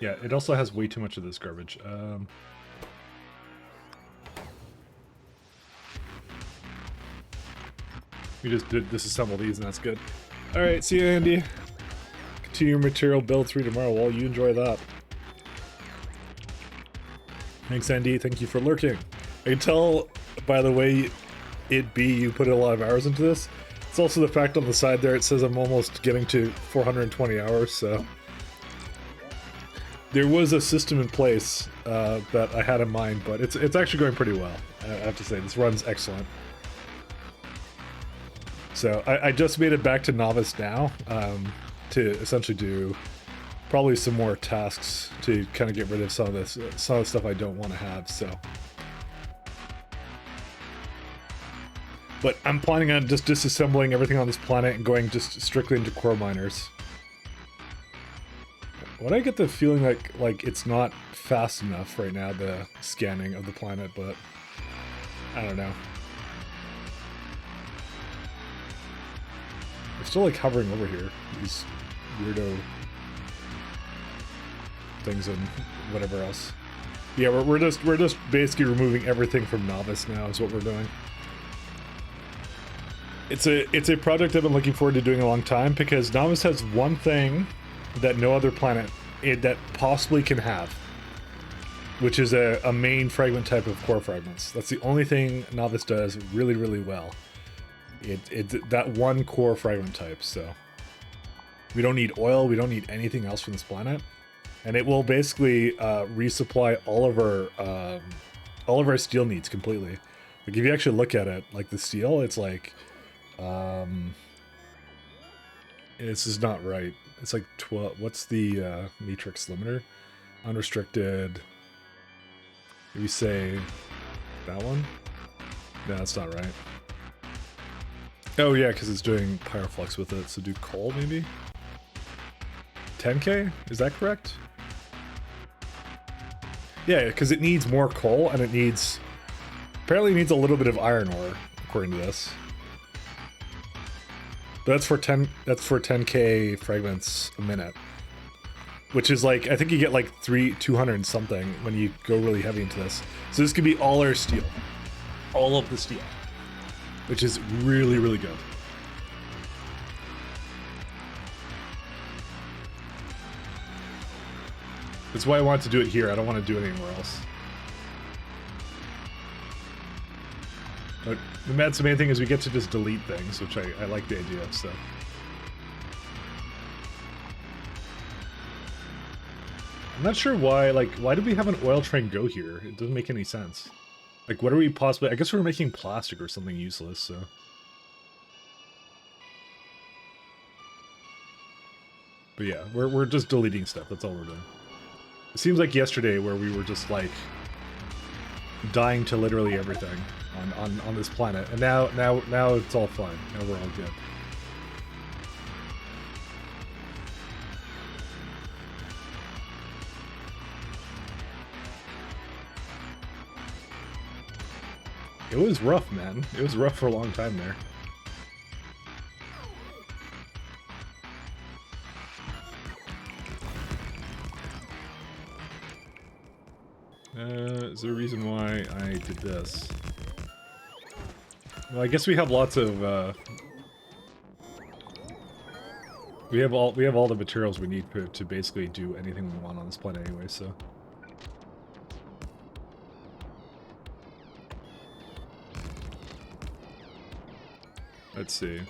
S1: Yeah, it also has way too much of this garbage. We just did disassemble these and that's good. Alright, see you, Andy. Continue your material build 3 tomorrow. Well, you enjoy that. Thanks, Andy. Thank you for lurking. I can tell by the way you put a lot of hours into this. It's also the fact on the side there it says I'm almost getting to 420 hours, so... There was a system in place that I had in mind, but it's actually going pretty well. I have to say, this runs excellent. So I just made it back to Novice now to essentially do probably some more tasks to kind of get rid of some of the stuff I don't want to have, so... But I'm planning on just disassembling everything on this planet and going just strictly into core miners. What I get the feeling like it's not fast enough right now, the scanning of the planet, but I don't know. They're still like hovering over here, these weirdo things and whatever else. Yeah, we're just basically removing everything from Novice now is what we're doing. It's a project I've been looking forward to doing a long time because Novice has one thing that no other planet that possibly can have, which is a main fragment type of core fragments. That's the only thing Novice does really, really well. It's that one core fragment type, so we don't need oil, we don't need anything else from this planet, and it will basically resupply all of our steel needs completely. Like if you actually look at it, like the steel, it's like this is not right. It's like 12. What's the matrix limiter? Unrestricted. Maybe say that one? No, that's not right. Oh yeah, because it's doing pyroflux with it. So do coal maybe? 10k? Is that correct? Yeah, because it needs more coal and it needs... Apparently it needs a little bit of iron ore, according to this. But that's for 10k fragments a minute. Which is like, I think you get like 200 and something when you go really heavy into this. So this could be all our steel. All of the steel. Which is really, really good. That's why I wanted to do it here. I don't want to do it anywhere else. But the main thing is we get to just delete things, which I like the idea of, so. I'm not sure why, why did we have an oil train go here? It doesn't make any sense. Like, what are we possibly... I guess we're making plastic or something useless, so... But yeah, we're just deleting stuff, that's all we're doing. It seems like yesterday where we were just, like, dying to literally everything on this planet. And now it's all fine. Now we're all good. It was rough, man. It was rough for a long time there. Is there a reason why I did this? Well, I guess we have lots of, we have all the materials we need to basically do anything we want on this planet anyway, so... Let's see.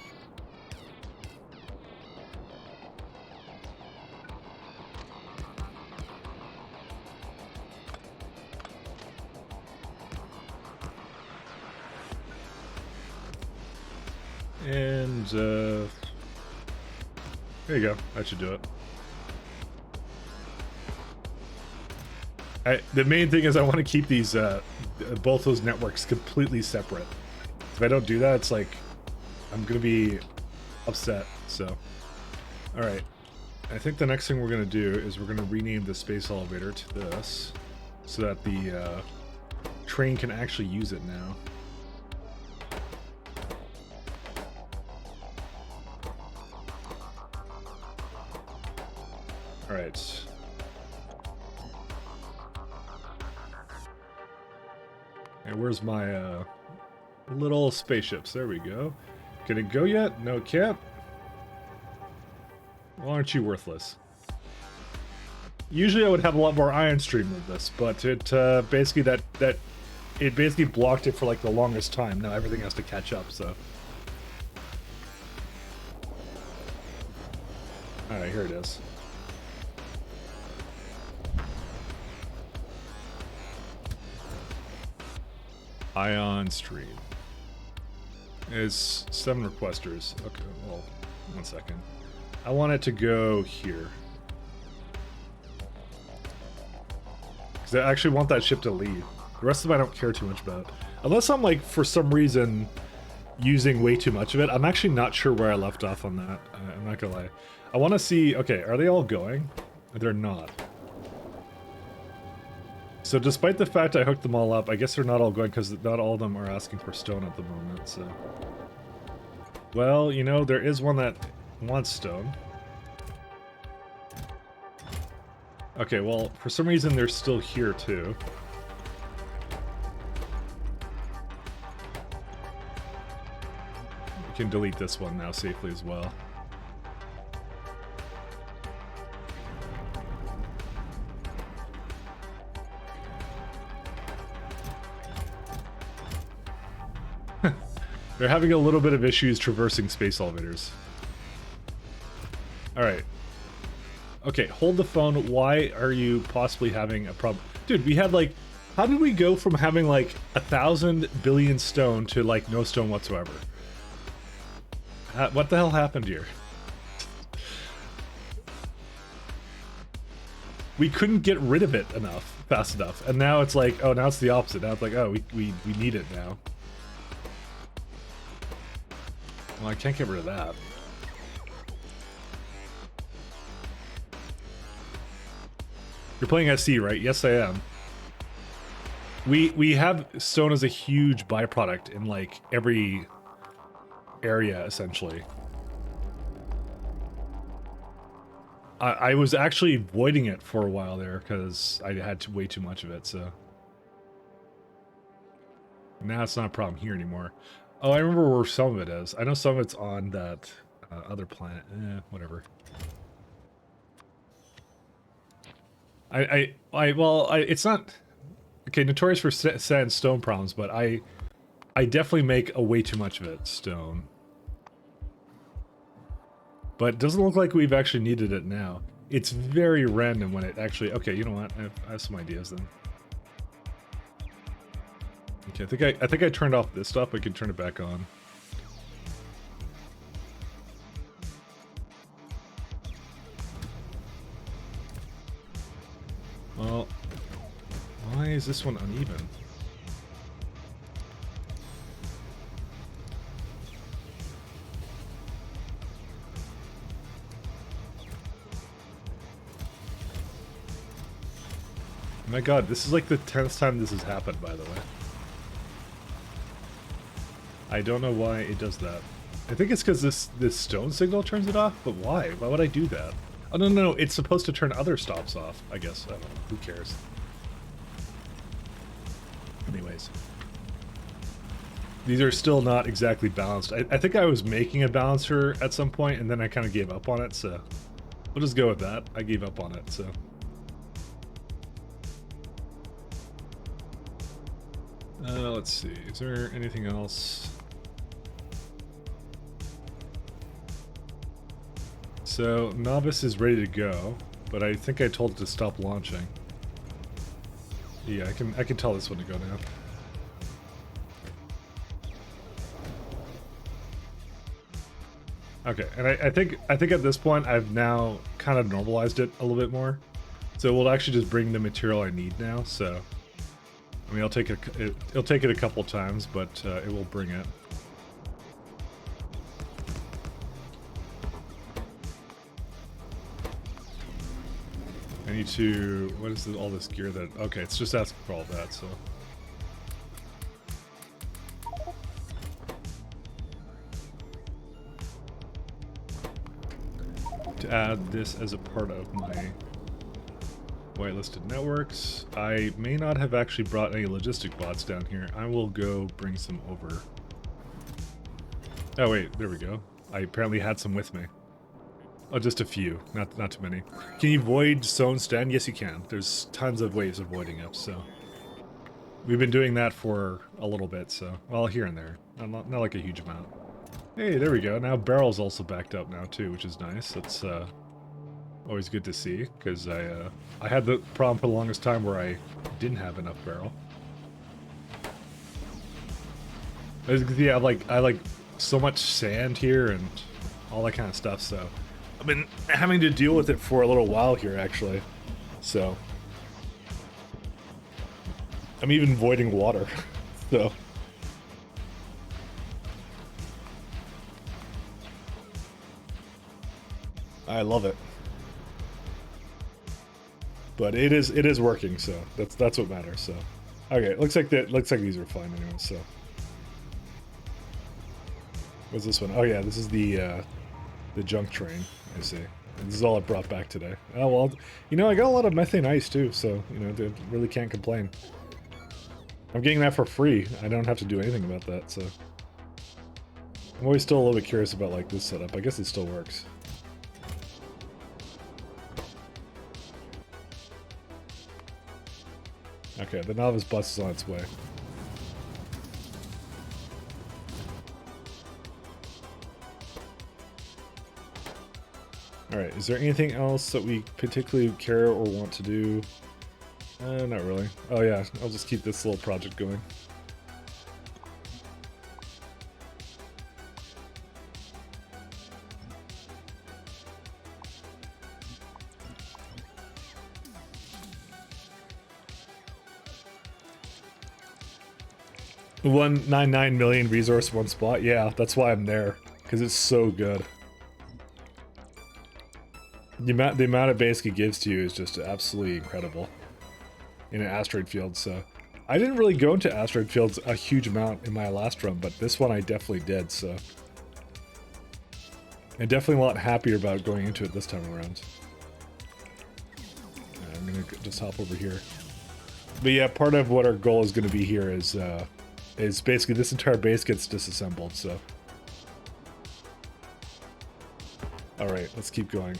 S1: And, there you go. That should do it. The main thing is I want to keep these, both those networks completely separate. If I don't do that, it's like, I'm going to be upset, so. Alright. I think the next thing we're going to do is we're going to rename the space elevator to this, so that the, train can actually use it now. Alright. And where's my little spaceships? There we go. Can it go yet? No, it can't. Well, aren't you worthless? Usually I would have a lot more ion stream with this, but it basically it basically blocked it for like the longest time. Now everything has to catch up, so. Alright, here it is. Ion stream. It's 7 requesters. Okay, well, 1 second. I want it to go here. Because I actually want that ship to leave. The rest of them I don't care too much about. Unless I'm like, for some reason, using way too much of it. I'm actually not sure where I left off on that. I'm not gonna lie. I want to see... Okay, are they all going? They're not. So despite the fact I hooked them all up, I guess they're not all going because not all of them are asking for stone at the moment, so... Well, you know, there is one that wants stone. Okay, well, for some reason they're still here too. We can delete this one now safely as well. They're having a little bit of issues traversing space elevators. Alright. Okay, hold the phone. Why are you possibly having a problem? Dude, we had like... How did we go from having like 1,000 billion stone to like no stone whatsoever? What the hell happened here? We couldn't get rid of it fast enough. And now it's like, oh, now it's the opposite. Now it's like, oh, we need it now. Well, I can't get rid of that. You're playing SC, right? Yes, I am. We have stone as a huge byproduct in like every area, essentially. I was actually avoiding it for a while there because I had way too much of it, so. Now it's not a problem here anymore. Oh, I remember where some of it is. I know some of it's on that other planet. Whatever. Well, it's not... Okay, notorious for sand and stone problems, but I definitely make a way too much of it, stone. But it doesn't look like we've actually needed it now. It's very random when it actually... Okay, you know what? I have some ideas then. Okay, I think I turned off this stuff. I can turn it back on. Well, why is this one uneven? Oh my god, this is like the 10th time this has happened, by the way. I don't know why it does that. I think it's because this stone signal turns it off, but why? Why would I do that? Oh, no, it's supposed to turn other stops off, I guess. I don't know. Who cares? Anyways. These are still not exactly balanced. I think I was making a balancer at some point, and then I kind of gave up on it, so... We'll just go with that. I gave up on it, so... Let's see. Is there anything else? So, Novice is ready to go, but I think I told it to stop launching. Yeah, I can tell this one to go now. Okay, and I think at this point I've now kind of normalized it a little bit more, so it will actually just bring the material I need now. So, I mean, it'll take it a couple times, but it will bring it. I need to. What is all this gear that? Okay, it's just asking for all that. So. To add this as a part of my whitelisted networks. I may not have actually brought any logistic bots down here. I will go bring some over. Oh wait, there we go. I apparently had some with me. Oh, just a few, not too many. Can you void zone stand? Yes, you can. There's tons of ways of voiding it, so. We've been doing that for a little bit, so. Well, here and there. Not like a huge amount. Hey, there we go. Now barrel's also backed up now too, which is nice. That's always good to see, because I had the problem for the longest time where I didn't have enough barrel. Yeah, I like so much sand here and all that kind of stuff, so I've been having to deal with it for a little while here, actually. So I'm even voiding water. So I love it. But it is working, so that's what matters. So okay, looks like these are fine anyway. So what's this one? Oh yeah, this is the junk train. I see. And this is all I brought back today. Oh well, you know, I got a lot of methane ice too, so you know, I really can't complain. I'm getting that for free. I don't have to do anything about that, so I'm always still a little bit curious about like this setup. I guess it still works. Okay, the novice bus is on its way. Alright, is there anything else that we particularly care or want to do? Not really. Oh yeah, I'll just keep this little project going. $199 million resource, one spot. Yeah, that's why I'm there, because it's so good. The amount it basically gives to you is just absolutely incredible in an asteroid field. So I didn't really go into asteroid fields a huge amount in my last run, but this one I definitely did. So I'm definitely a lot happier about going into it this time around. I'm gonna just hop over here. But yeah, part of what our goal is going to be here is basically this entire base gets disassembled. So all right, let's keep going.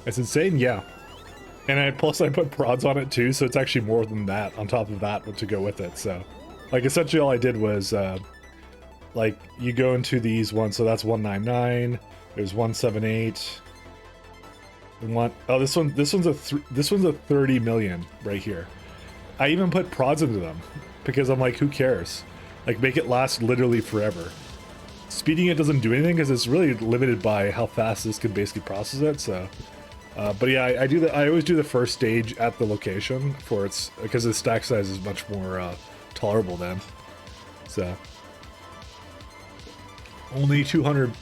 S1: It's insane, yeah. And plus I put prods on it too, so it's actually more than that on top of that to go with it. So, like, essentially all I did was, like, you go into these ones. So that's 199. There's 178. And this one's a 30 million right here. I even put prods into them because I'm like, who cares? Like, make it last literally forever. Speeding it doesn't do anything because it's really limited by how fast this can basically process it. So. But yeah, I always do the first stage at the location for its because the stack size is much more tolerable then. So only 200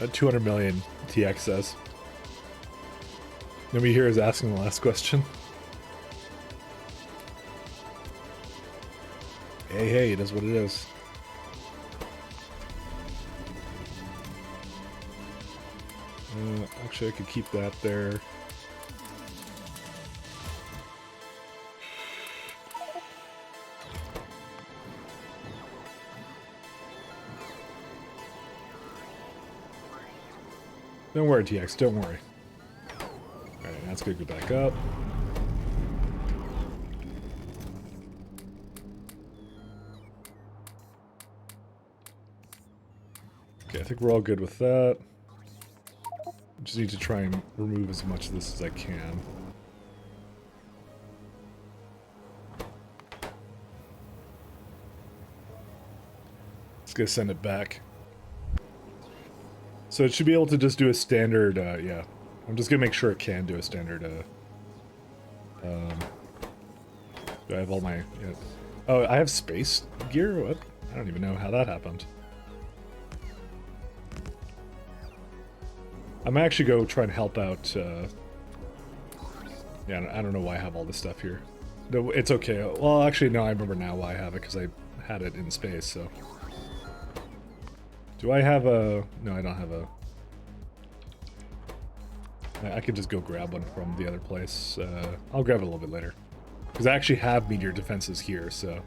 S1: million TX says. Nobody here is asking the last question. Hey, it is what it is. Actually, I could keep that there. Don't worry, TX, don't worry. Alright, that's gonna go back up. think we're all good with that. Just need to try and remove as much of this as I can. It's gonna send it back. So it should be able to just do a standard, yeah. I'm just gonna make sure it can do a standard, do I have all my, yeah. Oh, I have space gear? What? I don't even know how that happened. I might actually go try and help out, yeah, I don't know why I have all this stuff here. No, it's okay. Well, actually, no, I remember now why I have it, because I had it in space, so. Do I have a... No, I don't have a... I could just go grab one from the other place. I'll grab it a little bit later. Because I actually have meteor defenses here, so...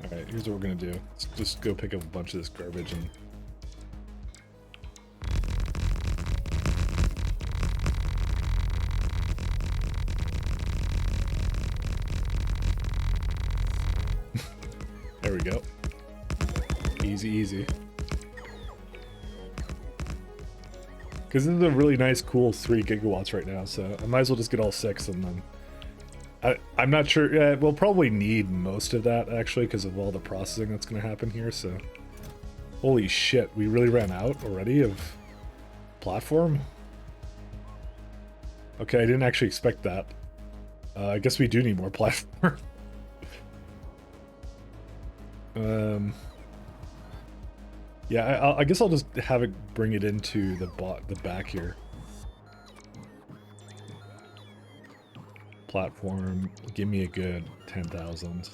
S1: Alright, here's what we're gonna do. Let's just go pick up a bunch of this garbage and... There we go. Easy, easy. Because this is a really nice, cool 3 gigawatts right now, so I might as well just get all 6 and then... I'm not sure... Yeah, we'll probably need most of that, actually, because of all the processing that's going to happen here, so... Holy shit, we really ran out already of platform? Okay, I didn't actually expect that. I guess we do need more platform. Yeah, I guess I'll just have it bring it into the back here. Platform, give me a good 10,000.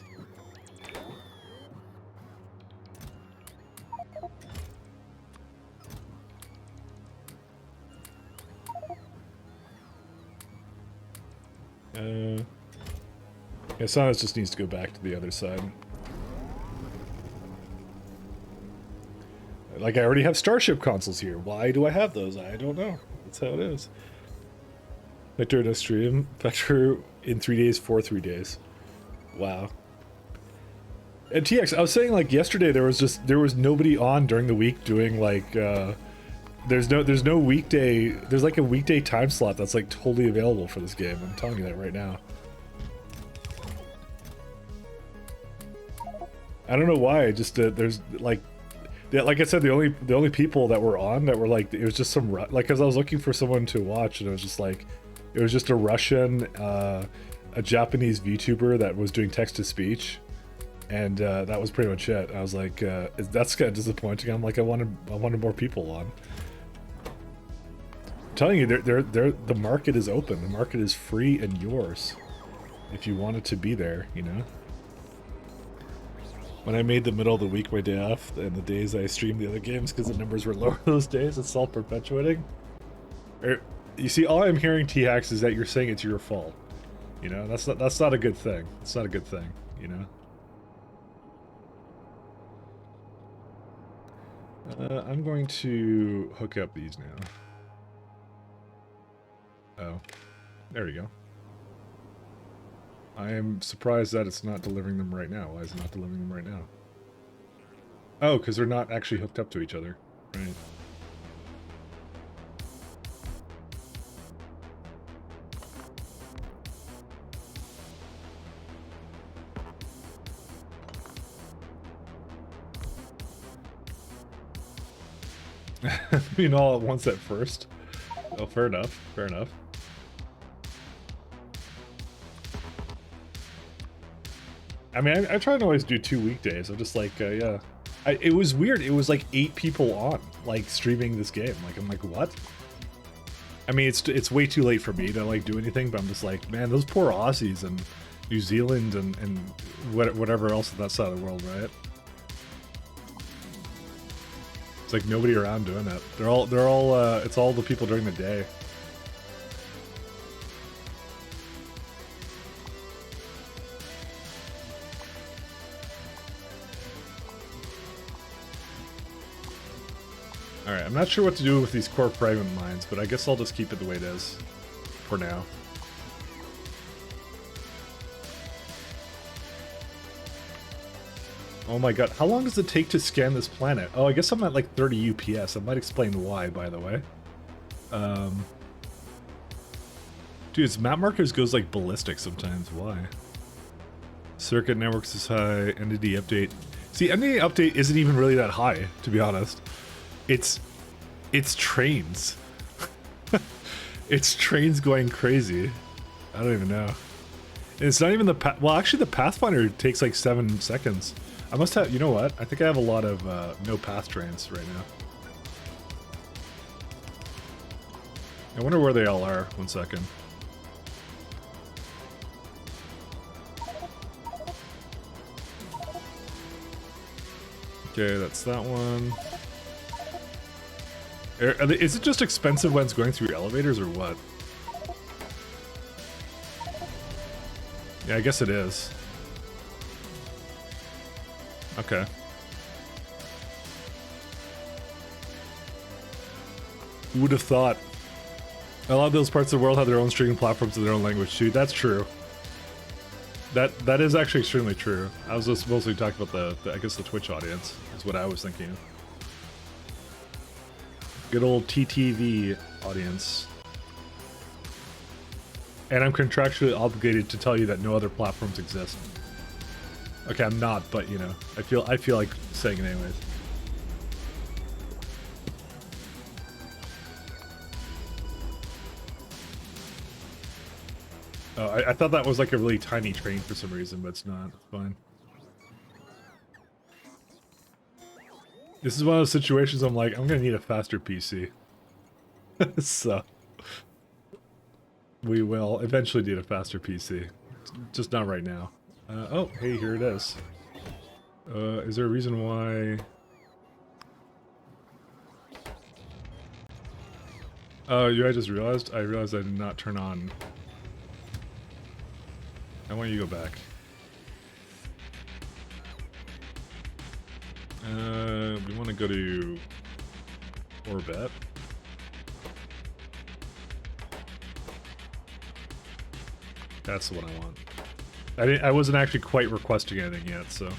S1: Yeah, Sanas just needs to go back to the other side. Like, I already have Starship consoles here. Why do I have those? I don't know. That's how it is. Factorio does stream. Factorio in 3 days for 3 days. Wow. And TX, I was saying, like, yesterday there was nobody on during the week doing, like, there's no weekday, there's like a weekday time slot that's, like, totally available for this game. I'm telling you that right now. I don't know why, just, there's, like, yeah, like I said, the only people that were on that were like, it was just some, like, because I was looking for someone to watch, and it was just like, it was just a Russian, a Japanese VTuber that was doing text-to-speech, and that was pretty much it. I was like, that's kind of disappointing. I'm like, I wanted more people on. I'm telling you, the market is open. The market is free and yours, if you want it to be there, you know. When I made the middle of the week my day off, and the days I streamed the other games because the numbers were lower those days, it's self-perpetuating. You see, all I'm hearing, T-Hacks, is that you're saying it's your fault. You know, that's not a good thing. It's not a good thing, you know? I'm going to hook up these now. Oh, there we go. I am surprised that it's not delivering them right now. Why is it not delivering them right now? Oh, because they're not actually hooked up to each other. Right. I mean, all at once at first. Oh, fair enough. Fair enough. I mean, I try to always do 2 weekdays. I'm just like, yeah. It was weird. It was like 8 people on, like, streaming this game. Like, I'm like, what? I mean, it's way too late for me to, like, do anything, but I'm just like, man, those poor Aussies and New Zealand and whatever else on that side of the world, right? It's like nobody around doing it. They're all, it's all the people during the day. Alright, I'm not sure what to do with these core fragment mines, but I guess I'll just keep it the way it is for now. Oh my god, how long does it take to scan this planet? Oh, I guess I'm at like 30 UPS. That might explain why, by the way. Dude, its map markers goes like ballistic sometimes. Why? Circuit networks is high. NDD update. See, NDD update isn't even really that high, to be honest. It's trains. It's trains going crazy. I don't even know. And it's not even the well, actually the Pathfinder takes like 7 seconds. I must have, you know what? I think I have a lot of no path trains right now. I wonder where they all are. 1 second. Okay, that's that one. Is it just expensive when it's going through elevators or what? Yeah, I guess it is. Okay. Who would have thought? A lot of those parts of the world have their own streaming platforms and their own language too. That's true. That is actually extremely true. I was just mostly talking about the I guess the Twitch audience is what I was thinking. Good old TTV audience. And I'm contractually obligated to tell you that no other platforms exist. Okay, I'm not, but you know, I feel like saying it anyways. Oh, I thought that was like a really tiny train for some reason, but it's not. It's fine. This is one of those situations I'm like, I'm gonna need a faster PC. So we will eventually need a faster PC. Just not right now. Oh, hey, here it is. Is there a reason why? Oh, I just realized? I realized I did not turn on. I want you to go back. We want to go to orbit. That's the one I want. I wasn't actually quite requesting anything yet, so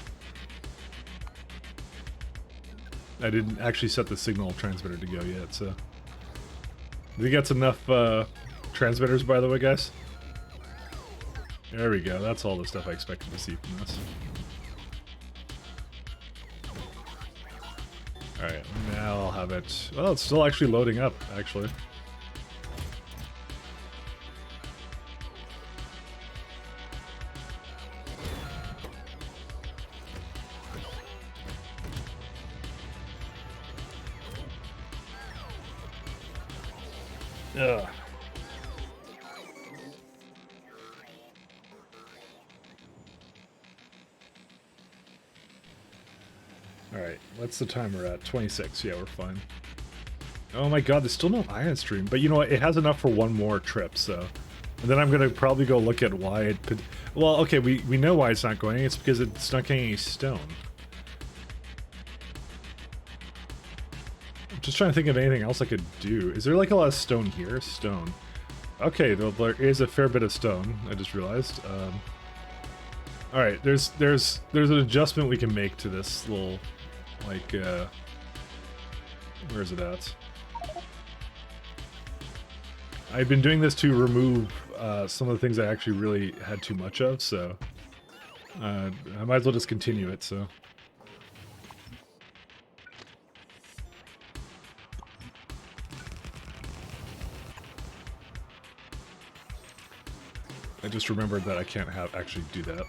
S1: I didn't actually set the signal transmitter to go yet. So, I think that's enough transmitters, by the way, guys. There we go. That's all the stuff I expected to see from this. Alright, now I'll have it. Well, it's still actually loading up, actually. Ugh. Alright, what's the time we're at? 26, yeah, we're fine. Oh my god, there's still no ion stream, but you know what, it has enough for one more trip, so... And then I'm gonna probably go look at why it could... Well, okay, we know why it's not going, it's because it's not getting any stone. I'm just trying to think of anything else I could do. Is there like a lot of stone here? Stone. Okay, there is a fair bit of stone, I just realized. Alright, there's an adjustment we can make to this little... Like, where is it at? I've been doing this to remove some of the things I actually really had too much of, so I might as well just continue it, so. I just remembered that I can't actually do that.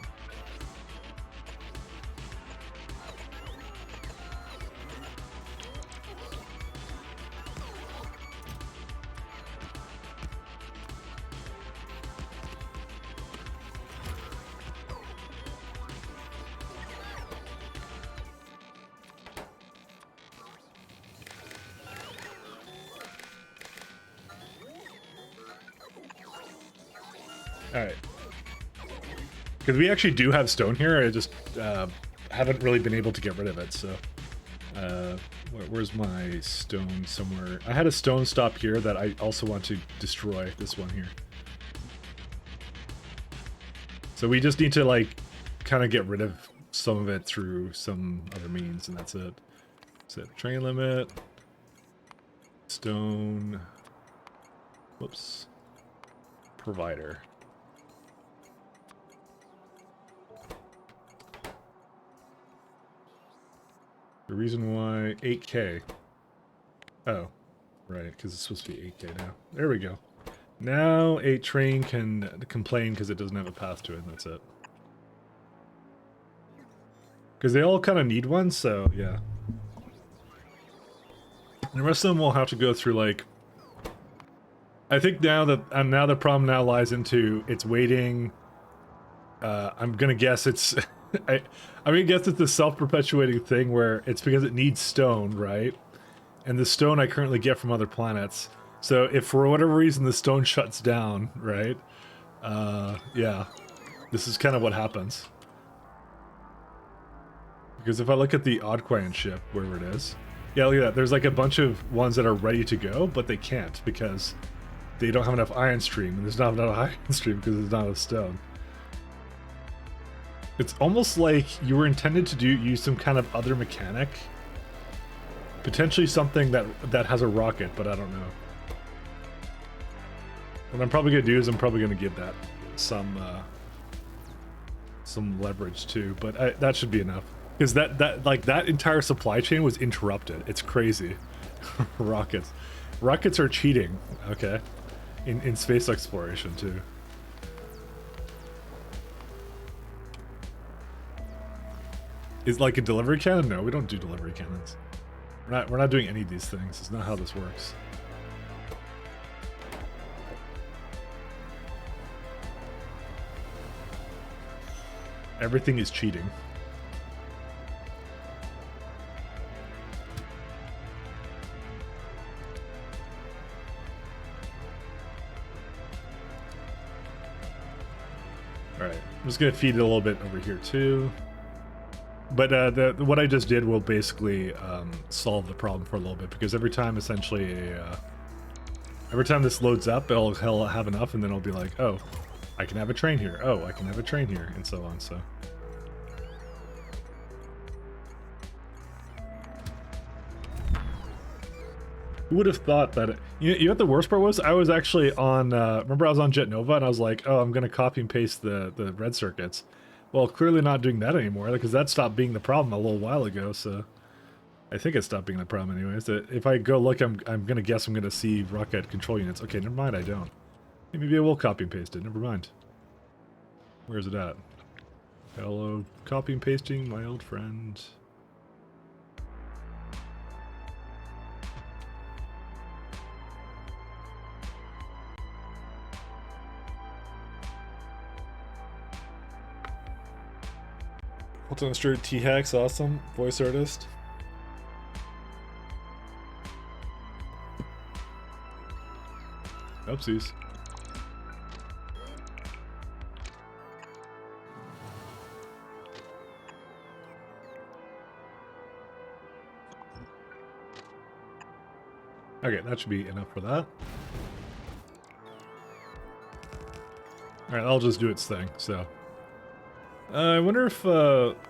S1: Alright. Because we actually do have stone here, I just haven't really been able to get rid of it, so... where's my stone somewhere? I had a stone stop here that I also want to destroy, this one here. So we just need to, like, kind of get rid of some of it through some other means, and that's it. Set train limit. Stone. Whoops. Provider. The reason why 8K. Oh, right, because it's supposed to be 8K now. There we go. Now a train can complain because it doesn't have a path to it, and that's it. Because they all kind of need one, so yeah. The rest of them will have to go through, like... I think now that now the problem now lies into it's waiting. I'm gonna guess it's I'm gonna guess it's the self-perpetuating thing where it's because it needs stone, right? And the stone I currently get from other planets. So if for whatever reason the stone shuts down, right? Yeah, this is kind of what happens. Because if I look at the Oddquian ship, wherever it is, yeah, look at that. There's like a bunch of ones that are ready to go, but they can't because they don't have enough iron stream, and there's not enough iron stream because there's not enough stone. It's almost like you were intended to use some kind of other mechanic. Potentially something that has a rocket, but I don't know. What I'm probably gonna do is I'm probably gonna give that some leverage too, but that should be enough. Because that entire supply chain was interrupted. It's crazy. Rockets. Rockets are cheating, okay? In space exploration too. Is like a delivery cannon? No, we don't do delivery cannons. We're not doing any of these things. It's not how this works. Everything is cheating. Alright, I'm just gonna feed it a little bit over here too. But what I just did will basically solve the problem for a little bit, because every time essentially every time this loads up, it'll have enough, and then it'll be like, oh, I can have a train here. Oh, I can have a train here, and so on. So. Who would have thought that? You know what the worst part was? I was actually on. Remember, I was on Jet Nova, and I was like, "Oh, I'm gonna copy and paste the red circuits." Well, clearly not doing that anymore, because that stopped being the problem a little while ago. So, I think it stopped being the problem, anyways. If I go look, I'm gonna guess I'm gonna see rocket control units. Okay, never mind. I don't. Maybe I will copy and paste it. Never mind. Where is it at? Hello, copy and pasting, my old friend. What's on the shirt? T-Hacks, awesome. Voice artist. Oopsies. Okay, that should be enough for that. Alright, I'll just do its thing, so. I wonder if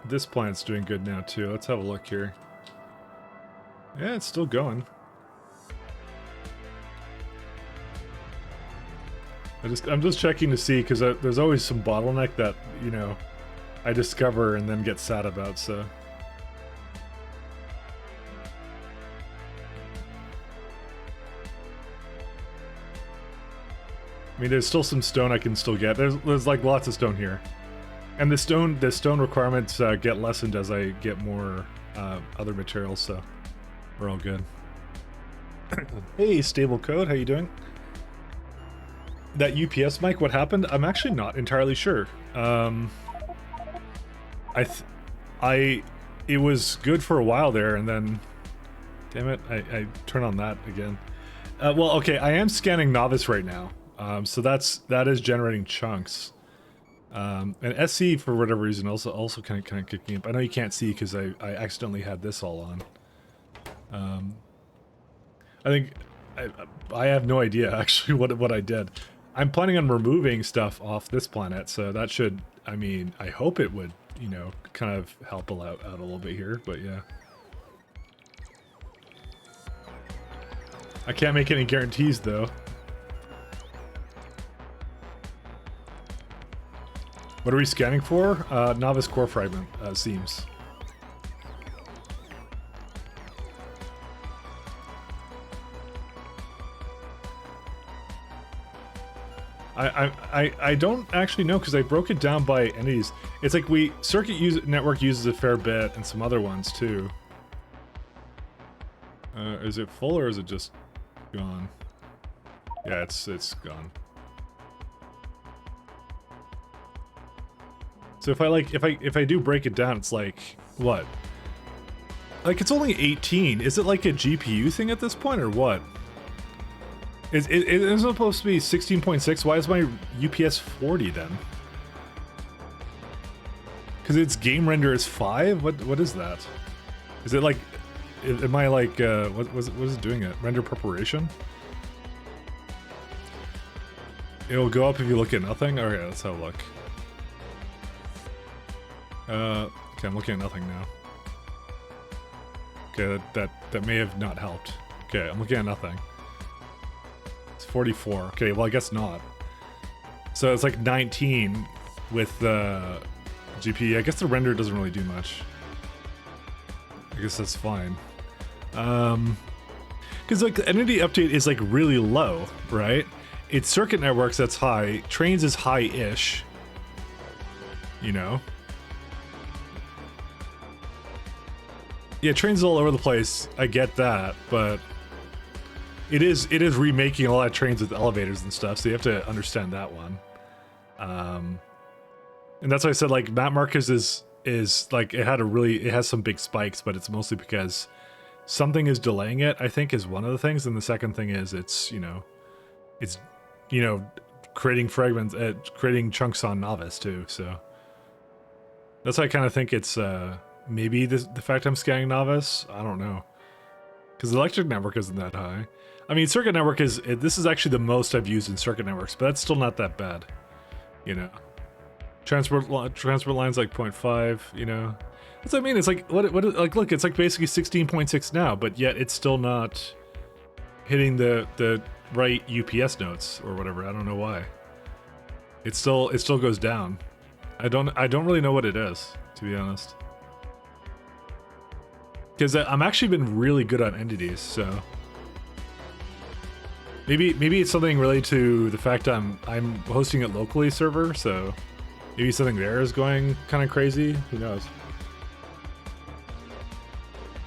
S1: this plant's doing good now too. Let's have a look here. Yeah, it's still going. I'm just checking to see, because there's always some bottleneck that, you know, I discover and then get sad about, so. I mean, there's still some stone I can still get. There's like lots of stone here. And the stone requirements get lessened as I get more other materials, so we're all good. Hey, Stable Code, how you doing? That UPS mic, what happened? I'm actually not entirely sure. It was good for a while there, and then, damn it, I turn on that again. Well, okay, I am scanning Novice right now, so that is generating chunks. And SC, for whatever reason, also kind of kicking up. I know you can't see because I accidentally had this all on. I think I have no idea actually what I did. I'm planning on removing stuff off this planet, so that should, I mean, I hope it would you know, kind of help out a little bit here, but yeah. I can't make any guarantees though. What are we scanning for? Novice core fragment, seems. I don't actually know because I broke it down by entities. It's like network uses a fair bit and some other ones too. Is it full or is it just gone? Yeah, it's gone. So if I do break it down, it's like what? Like it's only 18. Is it like a GPU thing at this point or what? It's supposed to be 16.6. Why is my UPS 40 then? Because its game render is 5? What is that? Is it like... Am I like... what is it doing it? Render preparation? It'll go up if you look at nothing? Okay, let's have a look. Okay, I'm looking at nothing now. Okay, that may have not helped. Okay, I'm looking at nothing. 44. Okay, well I guess not. So it's like 19 with the GP. I guess the render doesn't really do much. I guess that's fine. Because like the entity update is like really low, right? It's circuit networks that's high. Trains is high-ish. You know? Yeah, trains all over the place. I get that, but it is remaking a lot of trains with elevators and stuff, so you have to understand that one. And that's why I said like map markers is like it has some big spikes, but it's mostly because something is delaying it, I think, is one of the things, and the second thing is it's creating fragments, creating chunks on Novice too. So that's why I kind of think it's maybe the fact I'm scanning Novice. I don't know, because the electric network isn't that high. I mean, circuit network this is actually the most I've used in circuit networks, but that's still not that bad, you know. Transport lines like 0.5, you know. That's what I mean. It's like what like look, it's like basically 16.6 now, but yet it's still not hitting the right UPS notes or whatever. I don't know why. It still goes down. I don't really know what it is, to be honest. Because I'm actually been really good on entities, so maybe it's something related to the fact I'm hosting it locally server, so maybe something there is going kind of crazy. Who knows?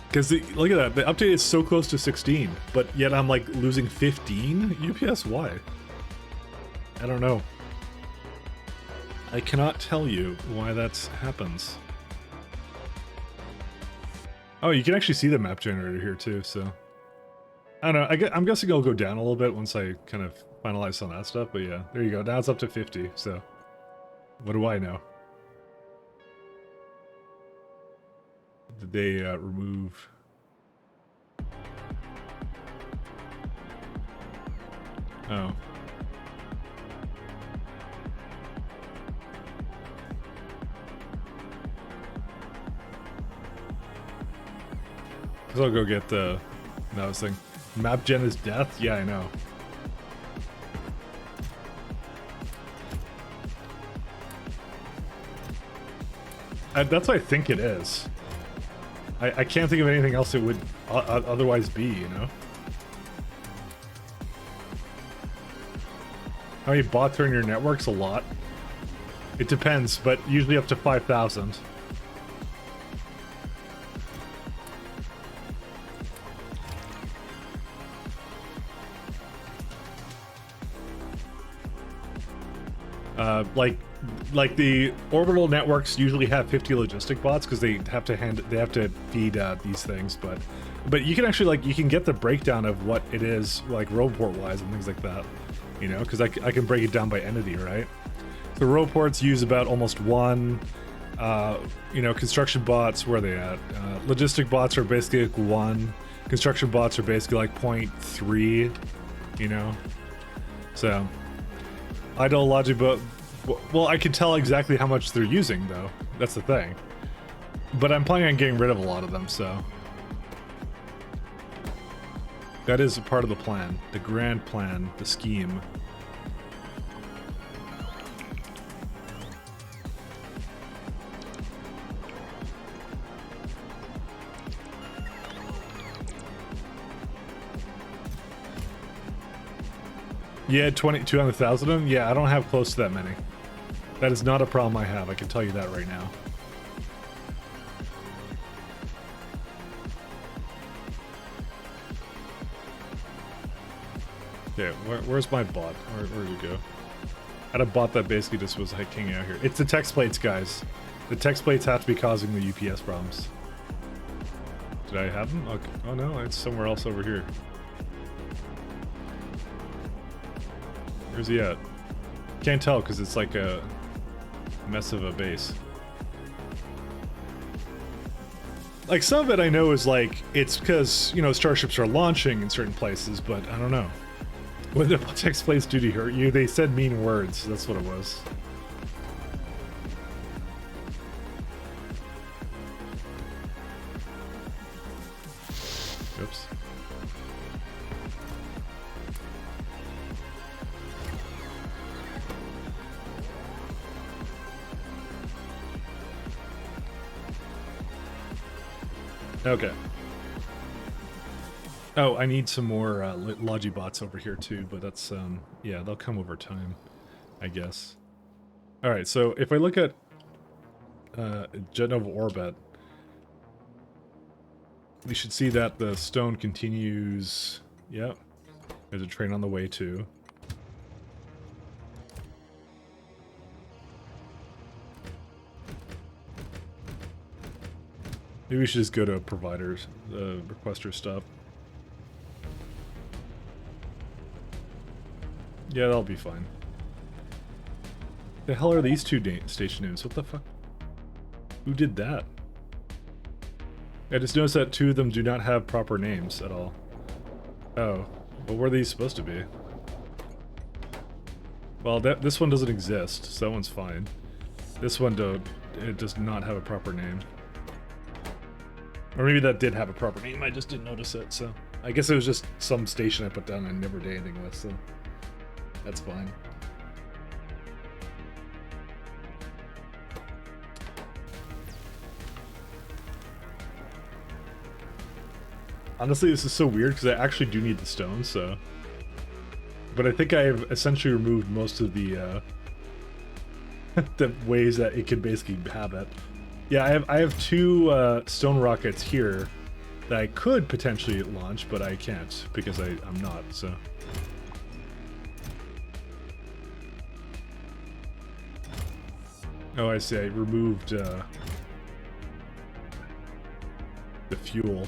S1: Because look at that, the update is so close to 16, but yet I'm like losing 15 UPS. Why? I don't know. I cannot tell you why that happens. Oh, you can actually see the map generator here too, so I don't know. I'm guessing it'll go down a little bit once I kind of finalize some of that stuff, but yeah, there you go. Now it's up to 50, so what do I know? Did they remove... Oh. I'll go get the... Novice thing. Map gen is death? Yeah, I know. That's what I think it is. I can't think of anything else it would otherwise be, you know? How many bots are in your networks? A lot. It depends, but usually up to 5,000. Like the orbital networks usually have 50 logistic bots because they have to feed these things, but you can actually you can get the breakdown of what it is like roadport wise and things like that, you know, because I can break it down by entity, right? The roadports use about almost 1. You know, construction bots, where are they at? Logistic bots are basically like 1. Construction bots are basically like 0.3, you know. So idle logic Well, I can tell exactly how much they're using, though. That's the thing. But I'm planning on getting rid of a lot of them, so... That is a part of the plan. The grand plan. The scheme. Yeah, 200,000 of them? Yeah, I don't have close to that many. That is not a problem I have, I can tell you that right now. Okay, where's my bot? Where did it go? I had a bot that basically just was hanging out here. It's the text plates, guys. The text plates have to be causing the UPS problems. Did I have them? Okay. Oh no, it's somewhere else over here. Where's he at? Can't tell because it's like a mess of a base. Like, some of it I know is like, it's because, you know, starships are launching in certain places, but I don't know. When the text plates do to hurt you, they said mean words. That's what it was. Oops. Okay. Oh, I need some more Logibots over here too, but that's, yeah, they'll come over time, I guess. Alright, so if I look at Genova Orbit, we should see that the stone continues. Yep. There's a train on the way too. Maybe we should just go to providers, requester stuff. Yeah, that'll be fine. The hell are these two station names? What the fuck? Who did that? I just noticed that two of them do not have proper names at all. Oh, but where are these supposed to be? Well, this one doesn't exist, so that one's fine. This one it does not have a proper name. Or maybe that did have a proper name, I just didn't notice it, so... I guess it was just some station I put down and I never did anything with, so... That's fine. Honestly, this is so weird because I actually do need the stone, so... But I think I have essentially removed most of the, the ways that it could basically have it. Yeah, I have two stone rockets here that I could potentially launch, but I can't because I'm not, so... Oh, I see. I removed the fuel.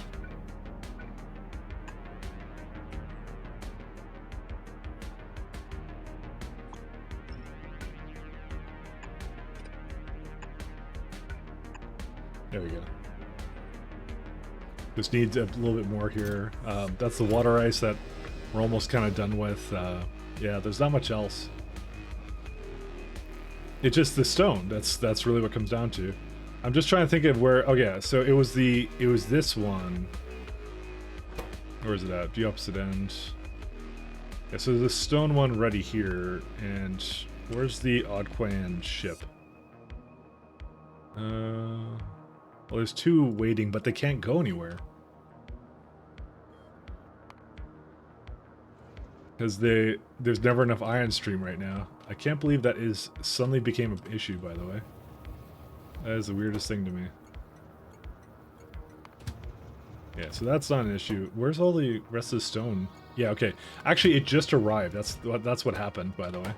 S1: There we go. Just needs a little bit more here. That's the water ice that we're almost kind of done with. Yeah, there's not much else. It's just the stone. That's really what comes down to. I'm just trying to think of where. Oh yeah, so it was this one. Where is it at? The opposite end. Yeah, so the stone one ready here, and where's the Oddquan ship? Well, there's two waiting, but they can't go anywhere. Because there's never enough ion stream right now. I can't believe that suddenly became an issue, by the way. That is the weirdest thing to me. Yeah, so that's not an issue. Where's all the rest of the stone? Yeah, okay. Actually, it just arrived. That's what happened, by the way.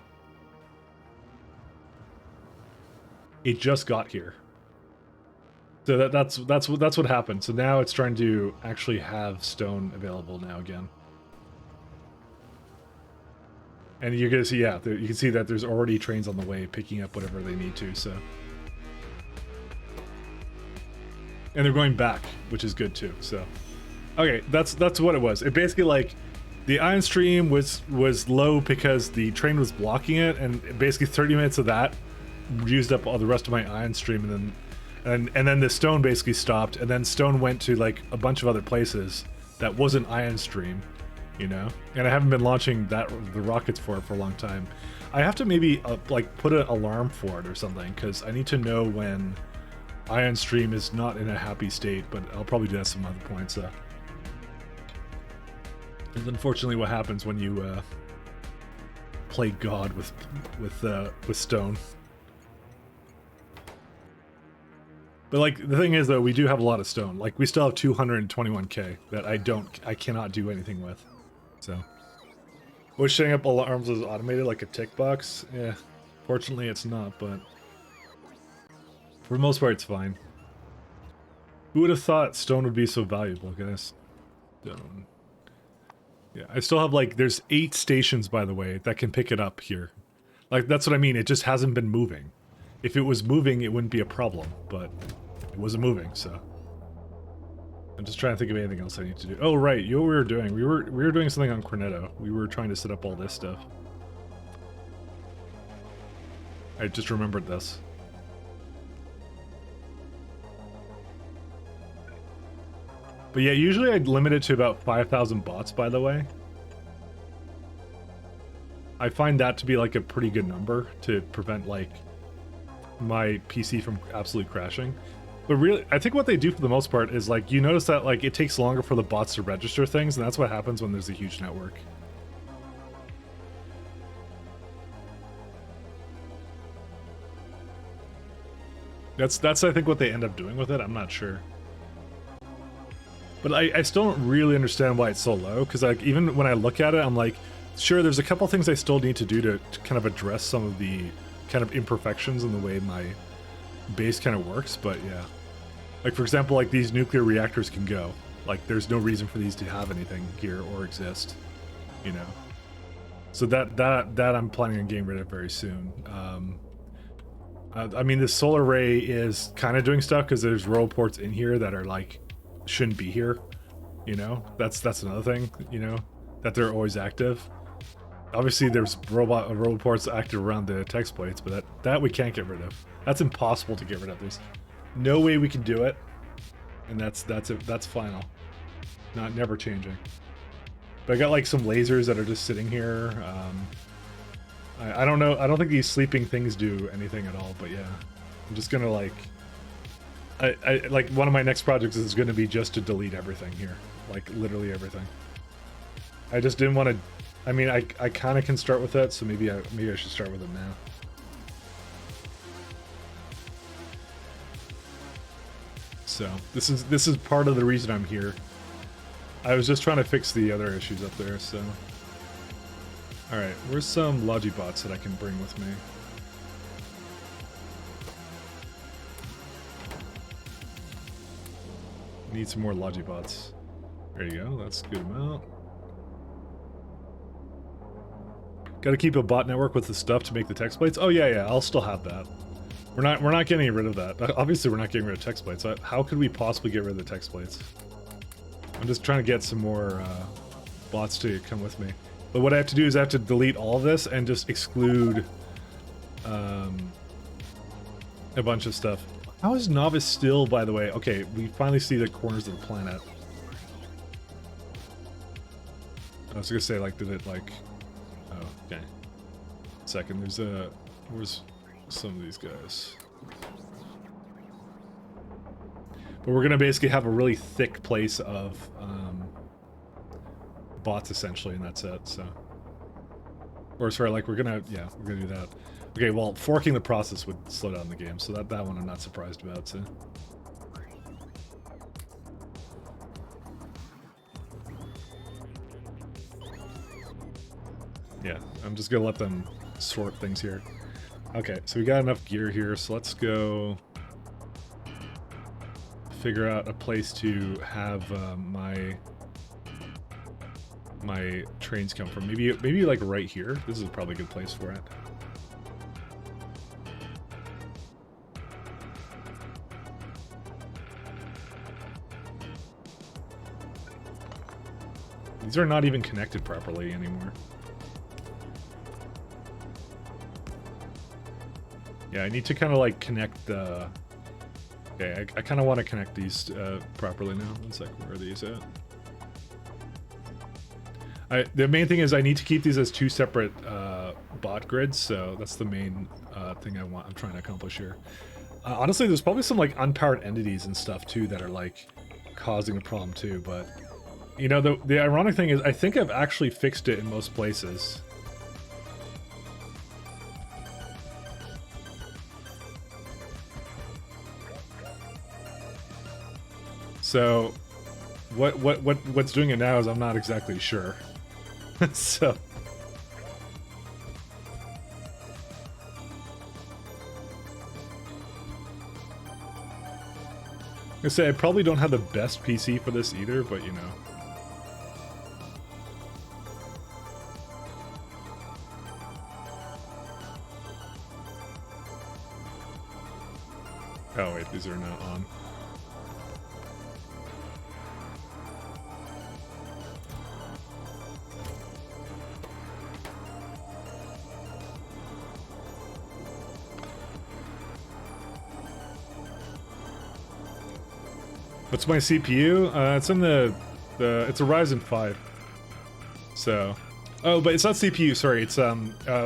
S1: It just got here. So that's what happened. So now it's trying to actually have stone available now again. And you're gonna see, yeah, you can see that there's already trains on the way picking up whatever they need to, so. And they're going back, which is good too, so. Okay, that's what it was. It basically, like, The ion stream was low because the train was blocking it, and basically 30 minutes of that used up all the rest of my ion stream, and then the stone basically stopped, and then stone went to like a bunch of other places that wasn't ion stream, you know. And I haven't been launching the rockets for it for a long time. I have to maybe like put an alarm for it or something, because I need to know when ion stream is not in a happy state. But I'll probably do that some other points. It's unfortunately what happens when you play God with stone. But like the thing is though, we do have a lot of stone. Like we still have 221k that I cannot do anything with. So, was setting up alarms is automated like a tick box? Yeah, fortunately it's not, but for the most part it's fine. Who would have thought stone would be so valuable, guys? Stone. Yeah, I still have like, there's 8 stations, by the way, that can pick it up here. Like, that's what I mean, it just hasn't been moving. If it was moving, it wouldn't be a problem, but it wasn't moving, so. I'm just trying to think of anything else I need to do. Oh, right, you know what we were doing? We were doing something on Cornetto. We were trying to set up all this stuff. I just remembered this. But yeah, usually I'd limit it to about 5,000 bots, by the way. I find that to be like a pretty good number to prevent like my PC from absolutely crashing. But really, I think what they do for the most part is like, you notice that like it takes longer for the bots to register things, and that's what happens when there's a huge network. That's I think what they end up doing with it. I'm not sure. But I still don't really understand why it's so low, because like even when I look at it, I'm like, sure, there's a couple things I still need to do to kind of address some of the kind of imperfections in the way my base kind of works, but yeah. Like for example, like these nuclear reactors can go. Like there's no reason for these to have anything here or exist, you know. So that I'm planning on getting rid of very soon. I mean, the solar array is kind of doing stuff because there's roboports in here that are like, shouldn't be here, you know. That's another thing, you know, that they're always active. Obviously there's roboports active around the text plates, but that we can't get rid of. That's impossible to get rid of. There's no way we can do it, and that's it. That's final, never changing. But I got like some lasers that are just sitting here. I don't know, I don't think these sleeping things do anything at all, but yeah, I'm just gonna like I like one of my next projects is going to be just to delete everything here, like literally everything. I just didn't want to. I mean, I kind of can start with that, so maybe I should start with it now. So this is part of the reason I'm here. I was just trying to fix the other issues up there. So, all right, where's some Logibots that I can bring with me? Need some more Logibots. There you go, that's a good amount. Gotta keep a bot network with the stuff to make the text plates. Oh yeah, I'll still have that. We're not getting rid of that. Obviously we're not getting rid of text plates. How could we possibly get rid of the text plates? I'm just trying to get some more bots to come with me. But what I have to do is I have to delete all of this and just exclude a bunch of stuff. How is Novice still, by the way? Okay, we finally see the corners of the planet. I was gonna say, like, did it, like... Oh, okay. Second, where's some of these guys? But we're gonna basically have a really thick place of, bots, essentially, and that's it, so... Or, sorry, like, we're gonna do that. Okay, well, forking the process would slow down the game, so that one I'm not surprised about, so... Yeah, I'm just gonna let them sort things here. Okay, so we got enough gear here, so let's go figure out a place to have my trains come from. Maybe like right here. This is probably a good place for it. These are not even connected properly anymore. Yeah, I need to kind of like connect the... Okay, I kind of want to connect these properly now. One sec, where are these at? The main thing is I need to keep these as two separate bot grids, so that's the main thing I'm trying to accomplish here. Honestly, there's probably some like unpowered entities and stuff too that are like causing a problem too, but you know, the ironic thing is I think I've actually fixed it in most places. So what's doing it now is I'm not exactly sure. So I say I probably don't have the best PC for this either, but you know. Oh wait, these are not on. What's my CPU? It's in it's a Ryzen 5. So, oh, but it's not CPU. Sorry, it's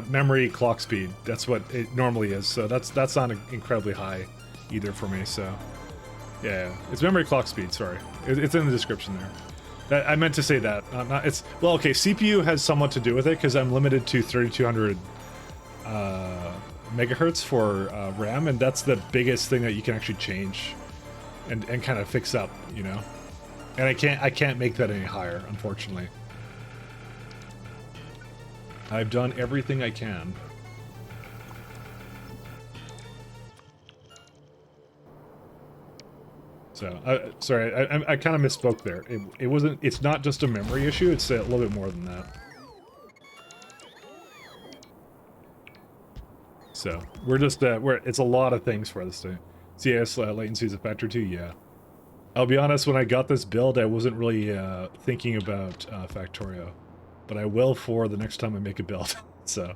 S1: memory clock speed. That's what it normally is. So that's not incredibly high either for me. So, yeah, it's memory clock speed. Sorry, it's in the description there. I meant to say that. It's well, okay. CPU has somewhat to do with it because I'm limited to 3200 megahertz for RAM, and that's the biggest thing that you can actually change. And kind of fix up, you know, and I can't make that any higher, unfortunately. I've done everything I can. So, sorry, I kind of misspoke there. It wasn't. It's not just a memory issue. It's a little bit more than that. So we're just it's a lot of things for this thing. CS latency is a factor too, yeah. I'll be honest, when I got this build, I wasn't really thinking about Factorio. But I will for the next time I make a build, so.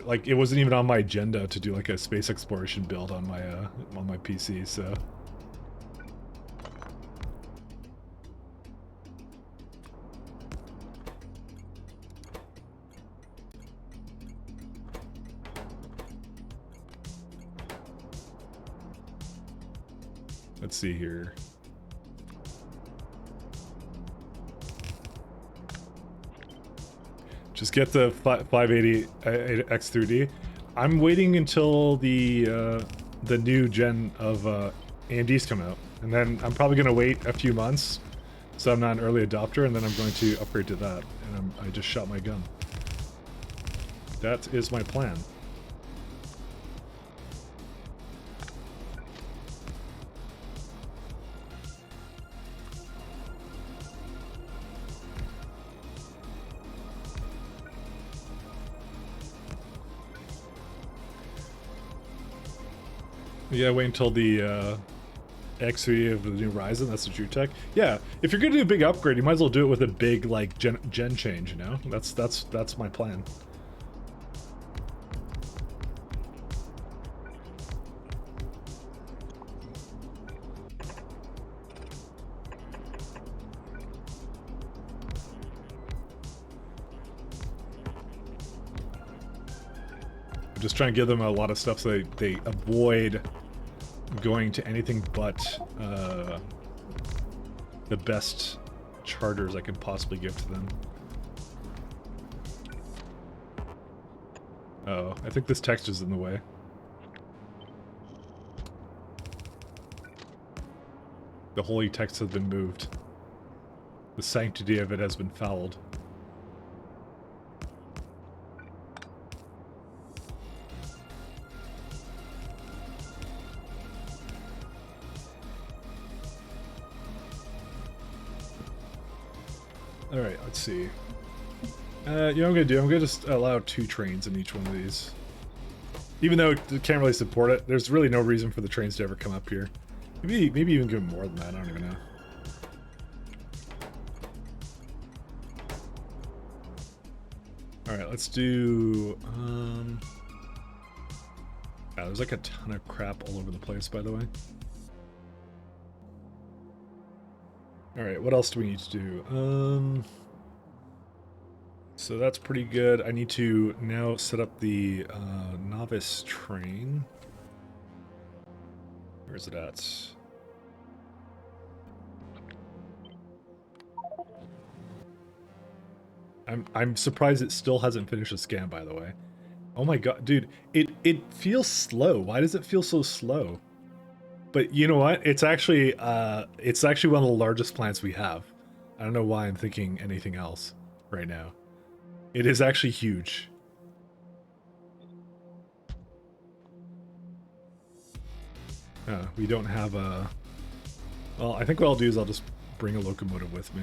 S1: Like, it wasn't even on my agenda to do like a space exploration build on my PC, so. Let's see here. Just get the 580 X3D. I'm waiting until the new gen of AMDs come out, and then I'm probably gonna wait a few months, so I'm not an early adopter, and then I'm going to upgrade to that. And I just shot my gun. That is my plan. Yeah, wait until the X3 of the new Ryzen. That's the true tech. Yeah, if you're gonna do a big upgrade, you might as well do it with a big like gen change. You know, that's my plan. I'm just trying to give them a lot of stuff so they avoid going to anything but the best charters I can possibly give to them. Oh, I think this text is in the way. The holy text has been moved. The sanctity of it has been fouled. Alright, let's see. You know what I'm gonna do? I'm gonna just allow 2 trains in each one of these. Even though it can't really support it, there's really no reason for the trains to ever come up here. Maybe even give more than that, I don't even know. Alright, let's do... Yeah, there's like a ton of crap all over the place, by the way. Alright, what else do we need to do? So that's pretty good. I need to now set up the novice train. Where is it at? I'm surprised it still hasn't finished a scan, by the way. Oh my god, dude, it feels slow. Why does it feel so slow? But you know what? It's actually one of the largest plants we have. I don't know why I'm thinking anything else right now. It is actually huge. We don't have a... Well, I think what I'll do is I'll just bring a locomotive with me.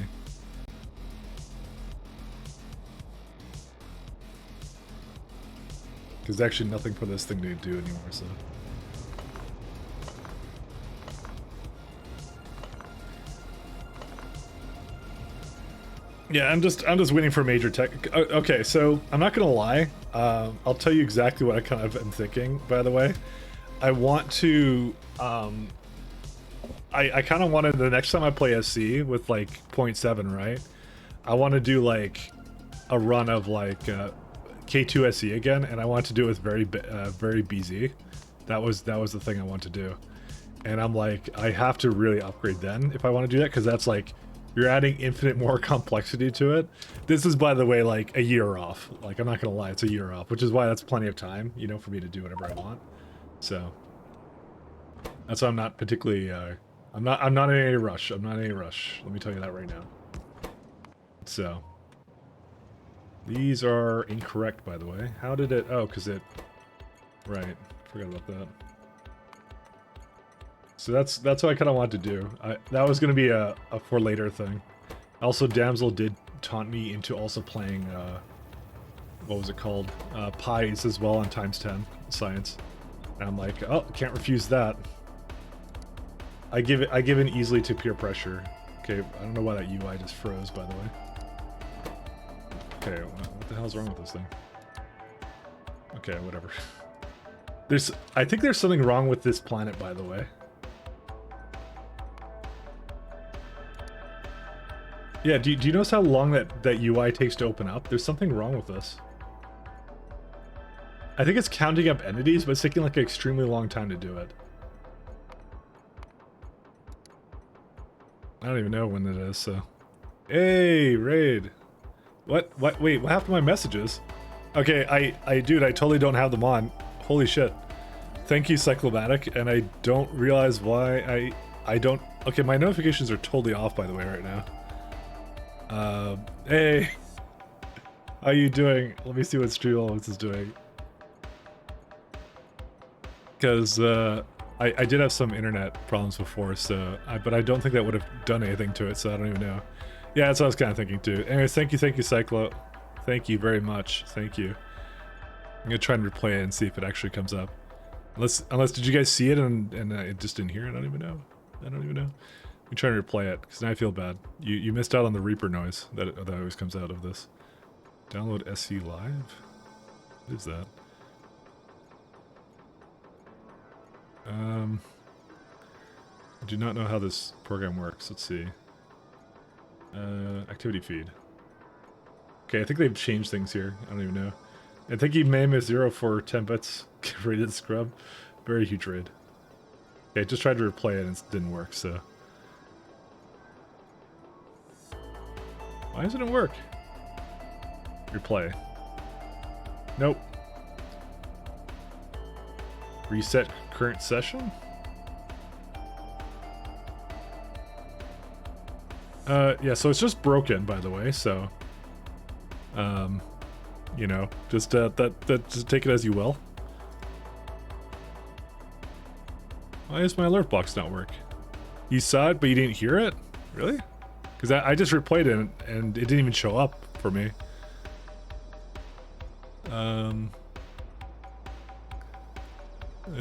S1: There's actually nothing for this thing to do anymore, so... Yeah, I'm just waiting for major tech. Okay, so I'm not gonna lie. I'll tell you exactly what I kind of am thinking, by the way. I want to... I kind of wanted, the next time I play SC with like 0.7, right? I want to do like a run of like K2 SE again, and I want to do it with very BZ. That was the thing I want to do. And I'm like, I have to really upgrade then if I want to do that, because that's like, you're adding infinite more complexity to it. This is, by the way, like a year off. Like, I'm not gonna lie, it's a year off, which is why that's plenty of time, you know, for me to do whatever I want. So that's why I'm not particularly I'm not in any rush. I'm not in any rush. Let me tell you that right now. So these are incorrect, by the way. How did it... Oh, because it... Right. Forgot about that. So that's what I kind of wanted to do. That was going to be a for later thing. Also, Damsel did taunt me into also playing... what was it called? Pies as well on ×10 science. And I'm like, oh, can't refuse that. I give in easily to peer pressure. Okay, I don't know why that UI just froze, by the way. Okay, what the hell's wrong with this thing? Okay, whatever. I think there's something wrong with this planet, by the way. Yeah, do you notice how long that UI takes to open up? There's something wrong with this. I think it's counting up entities, but it's taking like an extremely long time to do it. I don't even know when it is, so... Hey, Raid! What? Wait, what happened to my messages? Okay, dude, I totally don't have them on. Holy shit. Thank you, Cyclomatic, and I don't realize why I don't... Okay, my notifications are totally off, by the way, right now. Hey! How you doing? Let me see what Streamlabs is doing. Because, I did have some internet problems before, so... but I don't think that would have done anything to it, so I don't even know. Yeah, that's what I was kind of thinking too. Anyways, thank you, Cyclo. Thank you very much. Thank you. I'm gonna try and replay it and see if it actually comes up. Unless did you guys see it and it just didn't hear it? I don't even know. Let me try and replay it, because now I feel bad. You missed out on the Reaper noise that always comes out of this. Download SC Live? What is that? I do not know how this program works. Let's see. Activity feed. Okay, I think they've changed things here. I don't even know. I think he may miss 0 for 10 bits. Rated scrub. Very huge raid. Okay, I just tried to replay it and it didn't work, so... Why doesn't it work? Replay. Nope. Reset current session? Yeah, so it's just broken, by the way, so... you know, just, just take it as you will. Why does my alert box not work? You saw it, but you didn't hear it? Really? Because I just replayed it, and it didn't even show up for me. I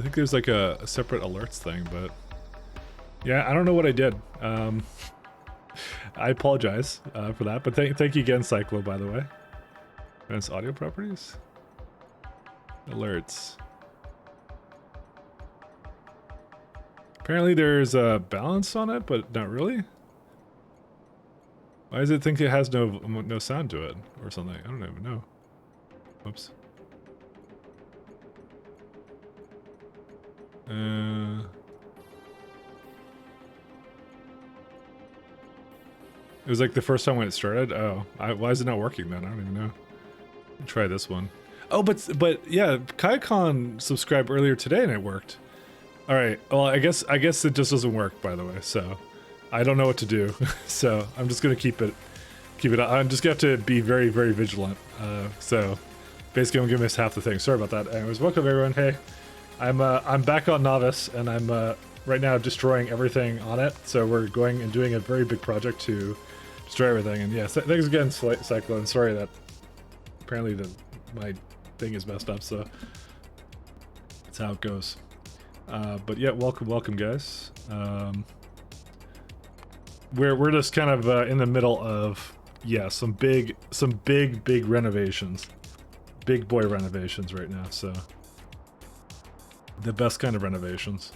S1: think there's like a separate alerts thing, but Yeah, I don't know what I did. I apologize for that, but thank you again, Cyclo, by the way. Advanced audio properties? Alerts. Apparently there's a balance on it, but not really. Why does it think it has no sound to it or something? I don't even know. Oops. It was like the first time when it started. Oh, why is it not working then? I don't even know. Try this one. Oh, but yeah, Kaikon subscribed earlier today and it worked. All right. Well, I guess it just doesn't work, by the way. So I don't know what to do. So I'm just gonna keep it. I'm just gonna have to be very, very vigilant. So basically, I'm gonna miss half the thing. Sorry about that. Anyways, welcome everyone. Hey, I'm back on Novice, and I'm right now destroying everything on it. So we're going and doing a very big project to destroy everything. And yeah, thanks again, Cyclone. Sorry that apparently my thing is messed up. So that's how it goes. But yeah, welcome guys. We're just kind of in the middle of some big renovations, big boy renovations right now. So the best kind of renovations.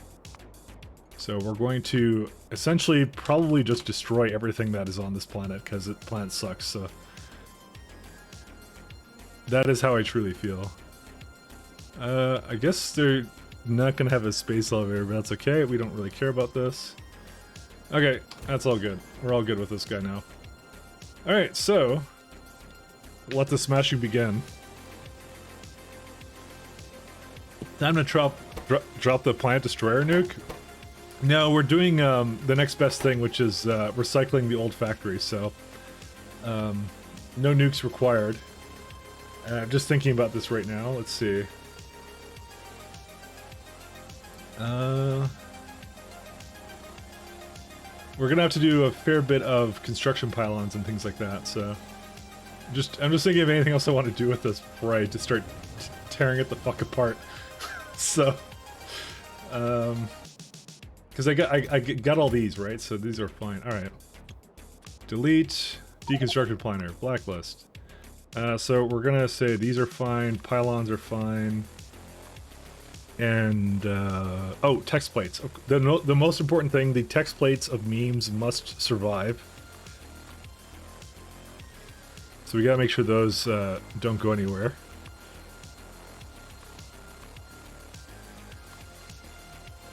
S1: So we're going to essentially probably just destroy everything that is on this planet because the planet sucks. So that is how I truly feel. I guess they're not gonna have a space elevator, but that's okay. We don't really care about this. Okay, that's all good. We're all good with this guy now. Alright, so let the smashing begin. Time to drop the planet destroyer nuke. No, we're doing the next best thing, which is recycling the old factory, so no nukes required. I'm just thinking about this right now. Let's see. We're gonna have to do a fair bit of construction pylons and things like that, so I'm just thinking of anything else I want to do with this before I just start tearing it the fuck apart. So because I got all these, right? So these are fine. All right. Delete deconstructed planar blacklist. So we're gonna say these are fine, pylons are fine. And oh, text plates. The most important thing, the text plates of memes must survive. So we gotta make sure those don't go anywhere.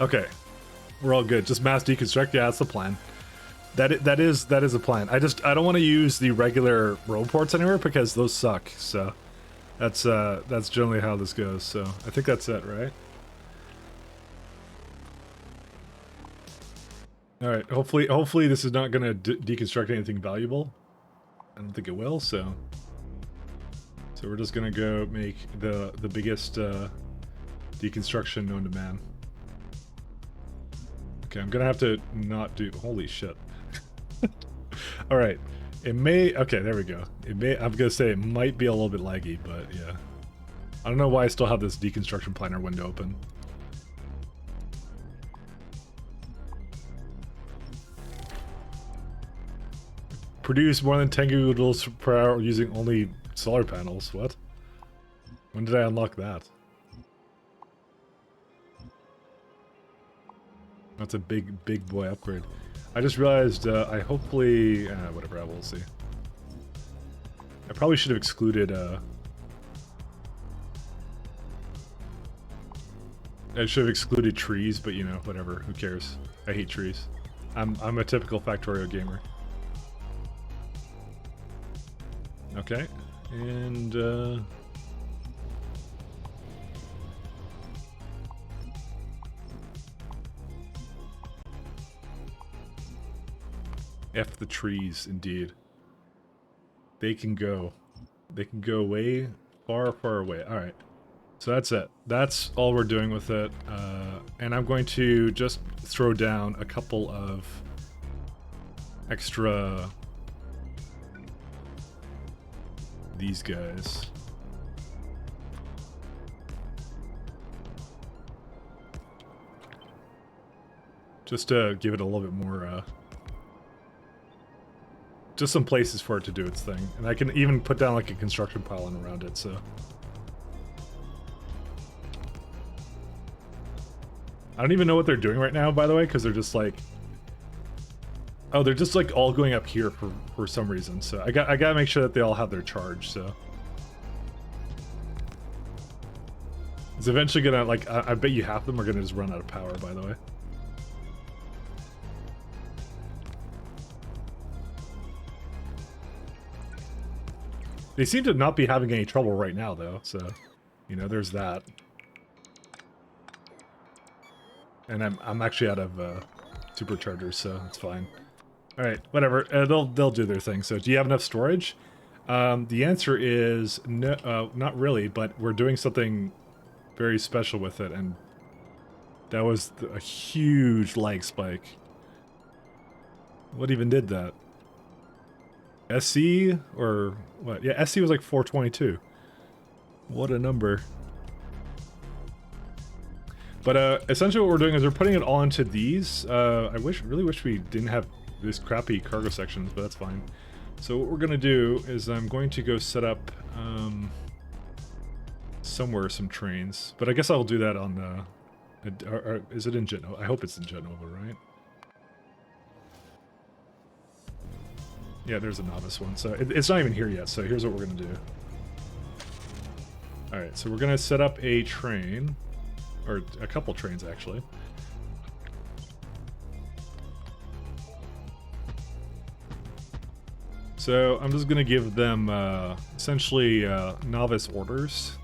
S1: Okay, we're all good. Just mass deconstruct. Yeah, that's the plan. That is a plan. I don't want to use the regular roll ports anywhere because those suck. So that's generally how this goes. So I think that's it, right? Alright, hopefully this is not gonna deconstruct anything valuable. I don't think it will, so we're just gonna go make the biggest deconstruction known to man. Okay, I'm gonna have to not do... Holy shit. Alright, it may... Okay, there we go. I'm gonna say it might be a little bit laggy, but yeah. I don't know why I still have this deconstruction planner window open. Produce more than 10 gigajoules per hour using only solar panels. What? When did I unlock that? That's a big boy upgrade. I just realized I hopefully... whatever, I will see. I probably should have excluded... I should have excluded trees, but you know, whatever. Who cares? I hate trees. I'm a typical Factorio gamer. Okay, and F the trees, indeed. They can go way far away. All right, so that's it. That's all we're doing with it. And I'm going to just throw down a couple of extra... these guys. Just to give it a little bit more, just some places for it to do its thing. And I can even put down like a construction pylon around it, so. I don't even know what they're doing right now, by the way, because they're just like... Oh, they're just like all going up here for some reason, so I gotta make sure that they all have their charge, so. It's eventually gonna, like, I bet you half of them are gonna just run out of power, by the way. They seem to not be having any trouble right now, though, so, you know, there's that. And I'm actually out of superchargers, so it's fine. All right, whatever. They'll do their thing. So, do you have enough storage? The answer is no, not really. But we're doing something very special with it, and that was a huge lag spike. What even did that? SC or what? Yeah, SC was like 422. What a number. But essentially what we're doing is we're putting it all into these. I really wish we didn't have this crappy cargo sections, but that's fine. So what we're gonna do is I'm going to go set up somewhere some trains. But I guess I'll do that on or is it in Genova? I hope it's in Genova, right? Yeah, there's a novice one. So it's not even here yet, so here's what we're gonna do. Alright, so we're gonna set up a train. Or a couple trains, actually. So I'm just gonna give them essentially novice orders,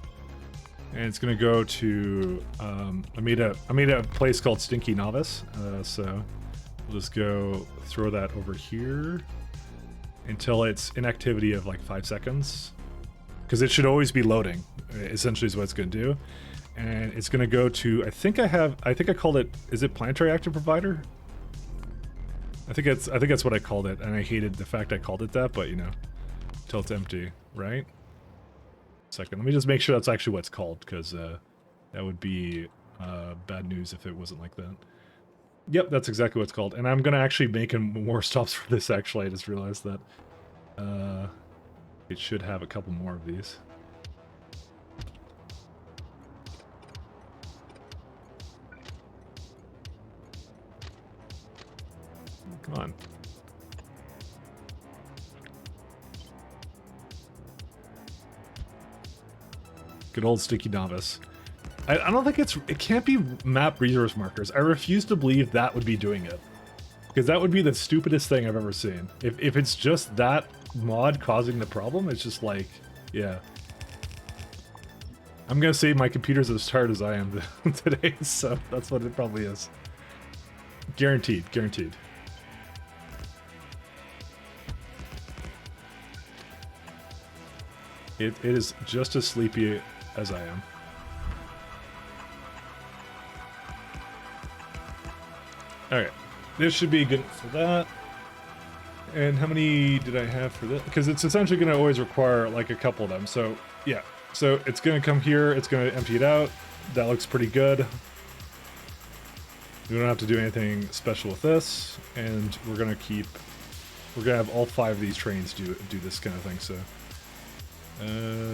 S1: and it's gonna go to I made a place called Stinky Novice, so we'll just go throw that over here until it's inactivity of like 5 seconds, because it should always be loading. Essentially, is what it's gonna do. And it's gonna go to, I think I called it, is it Planetary Active Provider? I think that's what I called it, and I hated the fact I called it that, but you know, until it's empty, right? Second, let me just make sure that's actually what it's called, because that would be bad news if it wasn't like that. Yep, that's exactly what it's called, and I'm gonna actually make more stops for this, actually. I just realized that it should have a couple more of these. Come on. Good old Sticky Novice. I don't think it can't be map resource markers. I refuse to believe that would be doing it. Because that would be the stupidest thing I've ever seen. If it's just that mod causing the problem, it's just like, yeah. I'm gonna say my computer's as tired as I am today, so that's what it probably is. Guaranteed, guaranteed. It is just as sleepy as I am. Alright, this should be good for that. And how many did I have for this? Because it's essentially going to always require like a couple of them. So, yeah. So it's going to come here, it's going to empty it out. That looks pretty good. We don't have to do anything special with this. And we're going to have all 5 of these trains do this kind of thing, so...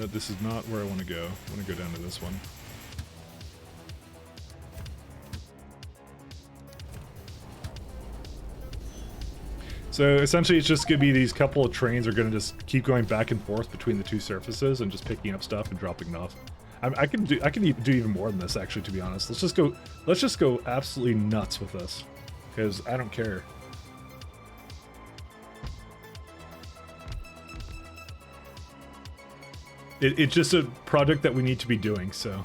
S1: this is not where I want to go. I want to go down to this one. So essentially it's just going to be these couple of trains are going to just keep going back and forth between the 2 surfaces and just picking up stuff and dropping it off. I can do even more than this, actually, to be honest. Let's just go absolutely nuts with this, because I don't care. It's just a project that we need to be doing, so.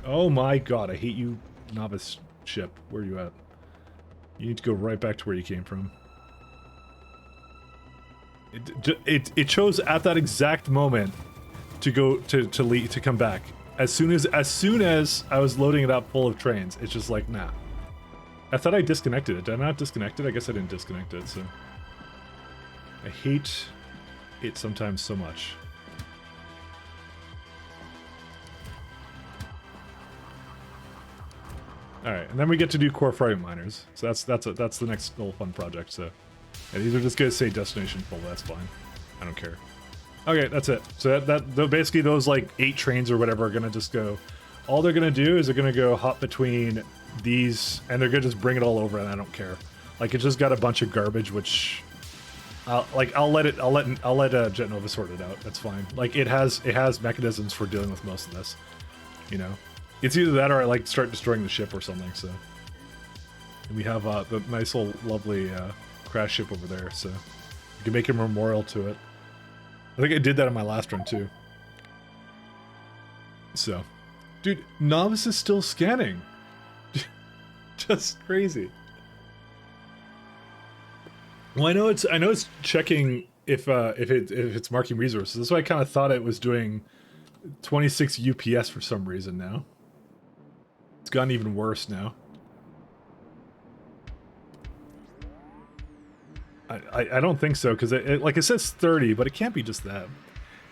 S1: Oh my god, I hate you, novice ship. Where are you at? You need to go right back to where you came from. It chose at that exact moment to go to come back. As soon as I was loading it up full of trains, it's just like, nah. I thought I disconnected it. Did I not disconnect it? I guess I didn't disconnect it, so. I hate it sometimes so much. All right, and then we get to do core fragment miners. So that's the next little fun project. So, yeah, these are just gonna say destination full. That's fine. I don't care. Okay, that's it. So basically those like 8 trains or whatever are gonna just go. All they're gonna do is they're gonna go hop between these, and they're gonna just bring it all over, and I don't care. Like it just got a bunch of garbage, which I'll let Jet Nova sort it out. That's fine. Like it has mechanisms for dealing with most of this. You know, it's either that or I like start destroying the ship or something. So and we have the nice little lovely crash ship over there, so you can make a memorial to it. I think I did that in my last run too. So, dude, Novice is still scanning. Just crazy. Well, I know it's checking if it's marking resources. That's why I kind of thought it was doing 26 UPS for some reason now. It's gotten even worse now. I don't think so, because like it says 30, but it can't be just that.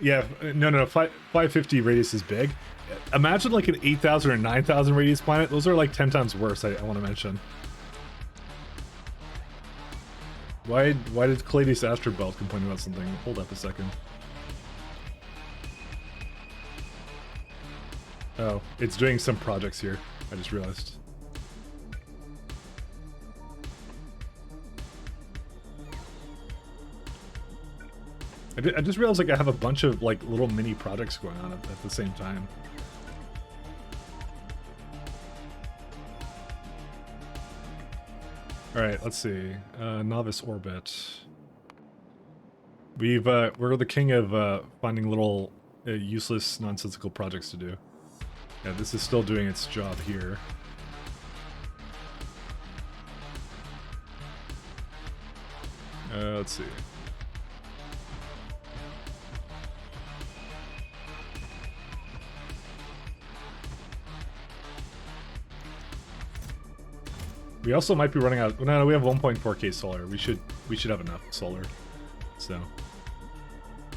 S1: Yeah, no, 550 radius is big. Imagine like an 8,000 or 9,000 radius planet. Those are like 10 times worse, I want to mention. Why did Caladius Astrobelt complain about something? Hold up a second. Oh, it's doing some projects here. I just realized. I just realized like I have a bunch of like little mini projects going on at the same time. All right, let's see. Novice orbit. We're the king of finding little useless, nonsensical projects to do. Yeah, this is still doing its job here. Let's see. We also might be running out. No, we have 1.4k solar. We should have enough solar. So,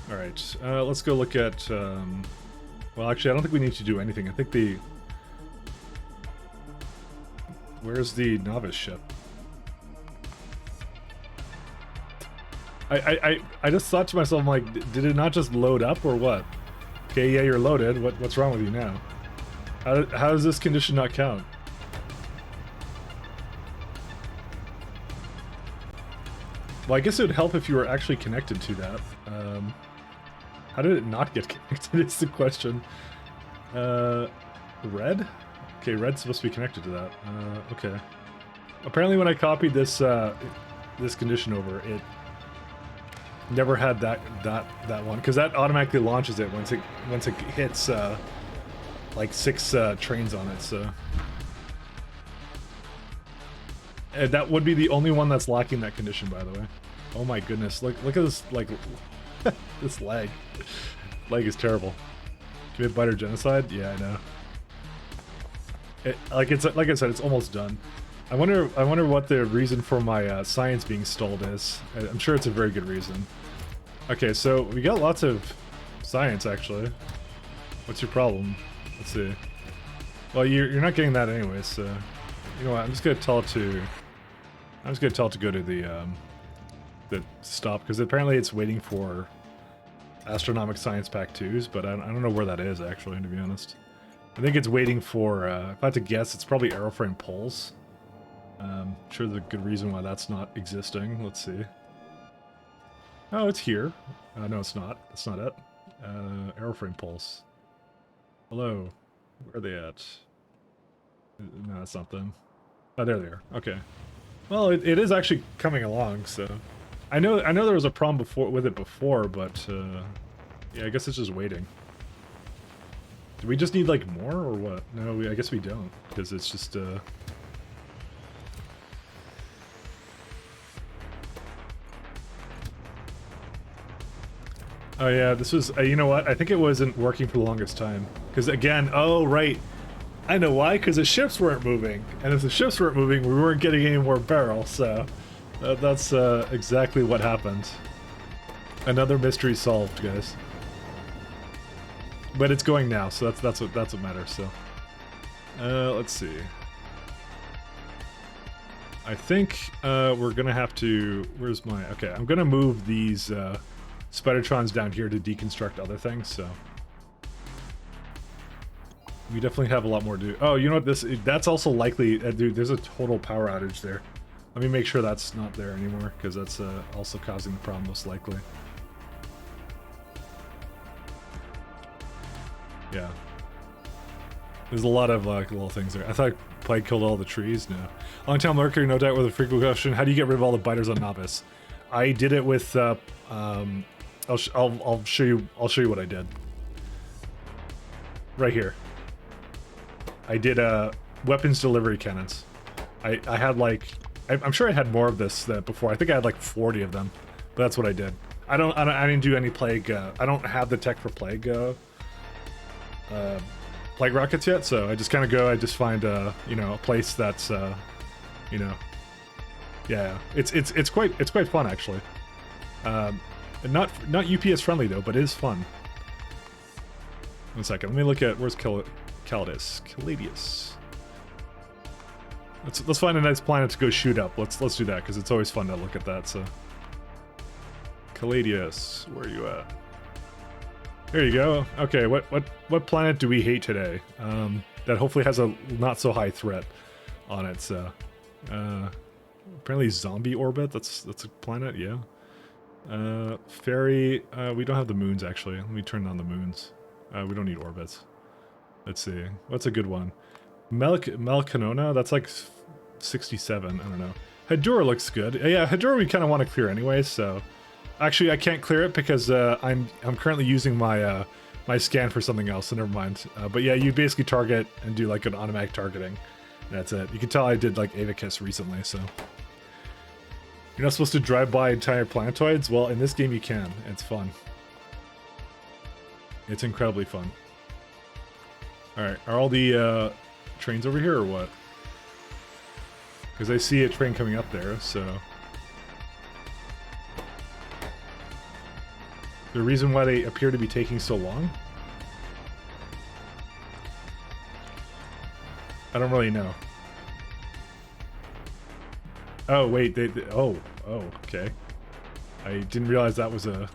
S1: all right. Let's go look at. Well, actually, I don't think we need to do anything. I think the. Where's the novice ship? I just thought to myself, I'm like, did it not just load up or what? Okay, yeah, you're loaded. What's wrong with you now? How does this condition not count? Well, I guess it would help if you were actually connected to that. How did it not get connected is the question. Red? Okay, red's supposed to be connected to that. Okay. Apparently when I copied this this condition over, it never had that one, because that automatically launches it once it hits like 6 trains on it, so. That would be the only one that's lacking that condition, by the way. Oh my goodness, look at this, like, this lag. Lag is terrible. Commit biter genocide? Yeah, I know. Like I said, it's almost done. I wonder what the reason for my science being stalled is. I'm sure it's a very good reason. Okay, so we got lots of science, actually. What's your problem? Let's see. Well, you're not getting that anyway, so you know what? I'm just gonna tell it to go to the stop, because apparently it's waiting for Astronomic Science Pack 2s, but I don't know where that is actually, to be honest. I think it's waiting for, if I had to guess, it's probably airframe pulls. I'm sure there's a good reason why that's not existing. Let's see. Oh, it's here. No, it's not. That's not it. Airframe pulse. Hello. Where are they at? No, that's not them. Oh, there they are. Okay. Well, it is actually coming along, so I know there was a problem with it before, but yeah, I guess it's just waiting. Do we just need like more or what? No, I guess we don't, because it's just Oh yeah, this was you know what? I think it wasn't working for the longest time, because again, oh right. I know why, because the ships weren't moving, and if the ships weren't moving, we weren't getting any more barrels, so that's exactly what happened. Another mystery solved, guys. But it's going now, so that's what matters. So, let's see. I think we're gonna have to. Where's my? Okay, I'm gonna move these Spidertrons down here to deconstruct other things. So we definitely have a lot more to do. Oh, you know what? That's also likely. Dude, there's a total power outage there. Let me make sure that's not there anymore, because that's also causing the problem most likely. Yeah. There's a lot of little things there. I thought plague killed all the trees. No. Long-time lurker, no doubt with a frequent question. How do you get rid of all the biters on Novice? I did it with. I'll show you. I'll show you what I did. Right here. I did weapons delivery cannons. I had like. I'm sure I had more of this before. I think I had like 40 of them, but that's what I did. I didn't do any plague. I don't have the tech for plague rockets yet, so I just kind of go. I just find you know, a place that's you know, yeah. It's quite fun actually. Not UPS friendly though, but it is fun. 1 second. Let me look at where's Caladius. Let's find a nice planet to go shoot up. Let's do that, because it's always fun to look at that. So, Caladius, where are you at? There you go. Okay, what planet do we hate today? That hopefully has a not so high threat on it. So, apparently zombie orbit. That's a planet. Yeah. Fairy. We don't have the moons actually. Let me turn on the moons. We don't need orbits. Let's see. What's a good one? Melcanona. That's like 67. I don't know. Hedora looks good. Yeah, Hedora we kind of want to clear anyway. So, actually, I can't clear it because I'm currently using my my scan for something else. So never mind. But yeah, you basically target and do like an automatic targeting. That's it. You can tell I did like Avicus recently. So you're not supposed to drive by entire planetoids. Well, in this game you can. It's fun. It's incredibly fun. All right, are all the trains over here or what? Because I see a train coming up there, so... The reason why they appear to be taking so long? I don't really know. Oh, wait, oh, okay. I didn't realize that was a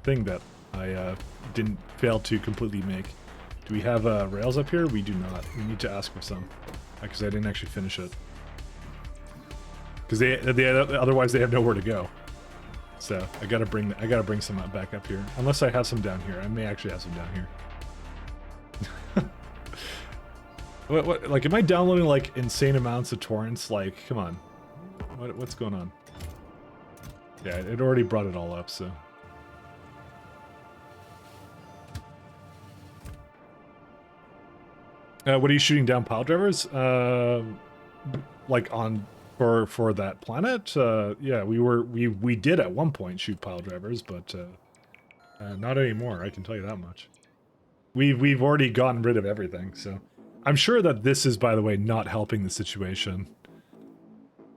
S1: thing that I didn't fail to completely make. Do we have rails up here? We do not. We need to ask for some, because I didn't actually finish it. Because they otherwise they have nowhere to go. So I gotta bring some back up here. Unless I have some down here. I may actually have some down here. What? Like, am I downloading like insane amounts of torrents? Like, come on. What's going on? Yeah, it already brought it all up. So. What are you shooting down, pile drivers? Like on for that planet? Yeah, we did at one point shoot pile drivers, but not anymore. I can tell you that much. We've already gotten rid of everything. So I'm sure that this is, by the way, not helping the situation.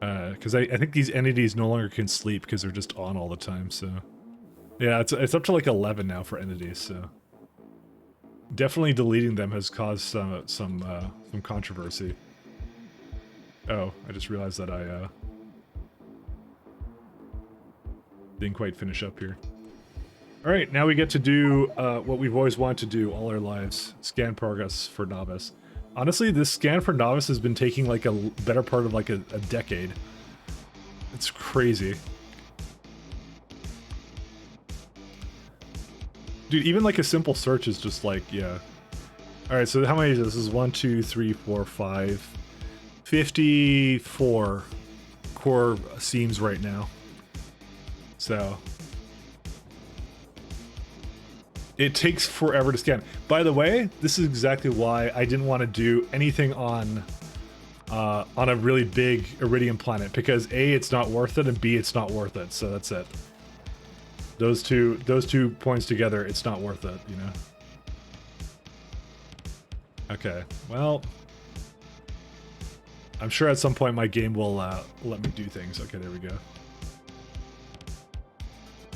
S1: Because I think these entities no longer can sleep because they're just on all the time. So yeah, it's up to like 11 now for entities. So. Definitely deleting them has caused some controversy. Oh, I just realized that I didn't quite finish up here. All right, now we get to do what we've always wanted to do all our lives: scan progress for Novice. Honestly, this scan for Novice has been taking like a better part of like a decade. It's crazy. Dude, even like a simple search is just like, yeah. Alright, so how many is this? This is 1, 2, 3, 4, 5. 54 core seams right now. So. It takes forever to scan. By the way, this is exactly why I didn't want to do anything on a really big Iridium planet. Because A, it's not worth it, and B, it's not worth it. So that's it. Those two points together, it's not worth it, you know? Okay, well... I'm sure at some point my game will let me do things. Okay, there we go.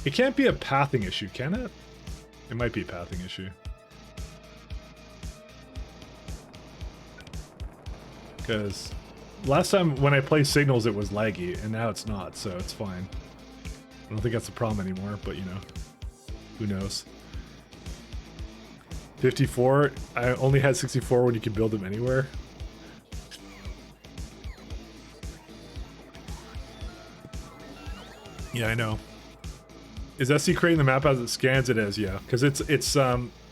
S1: It can't be a pathing issue, can it? It might be a pathing issue. Because last time when I play Signals, it was laggy, and now it's not, so it's fine. I don't think that's a problem anymore, but you know, who knows? 54. I only had 64 when you could build them anywhere. Yeah, I know. Is SC creating the map as it scans? It is, yeah, because it's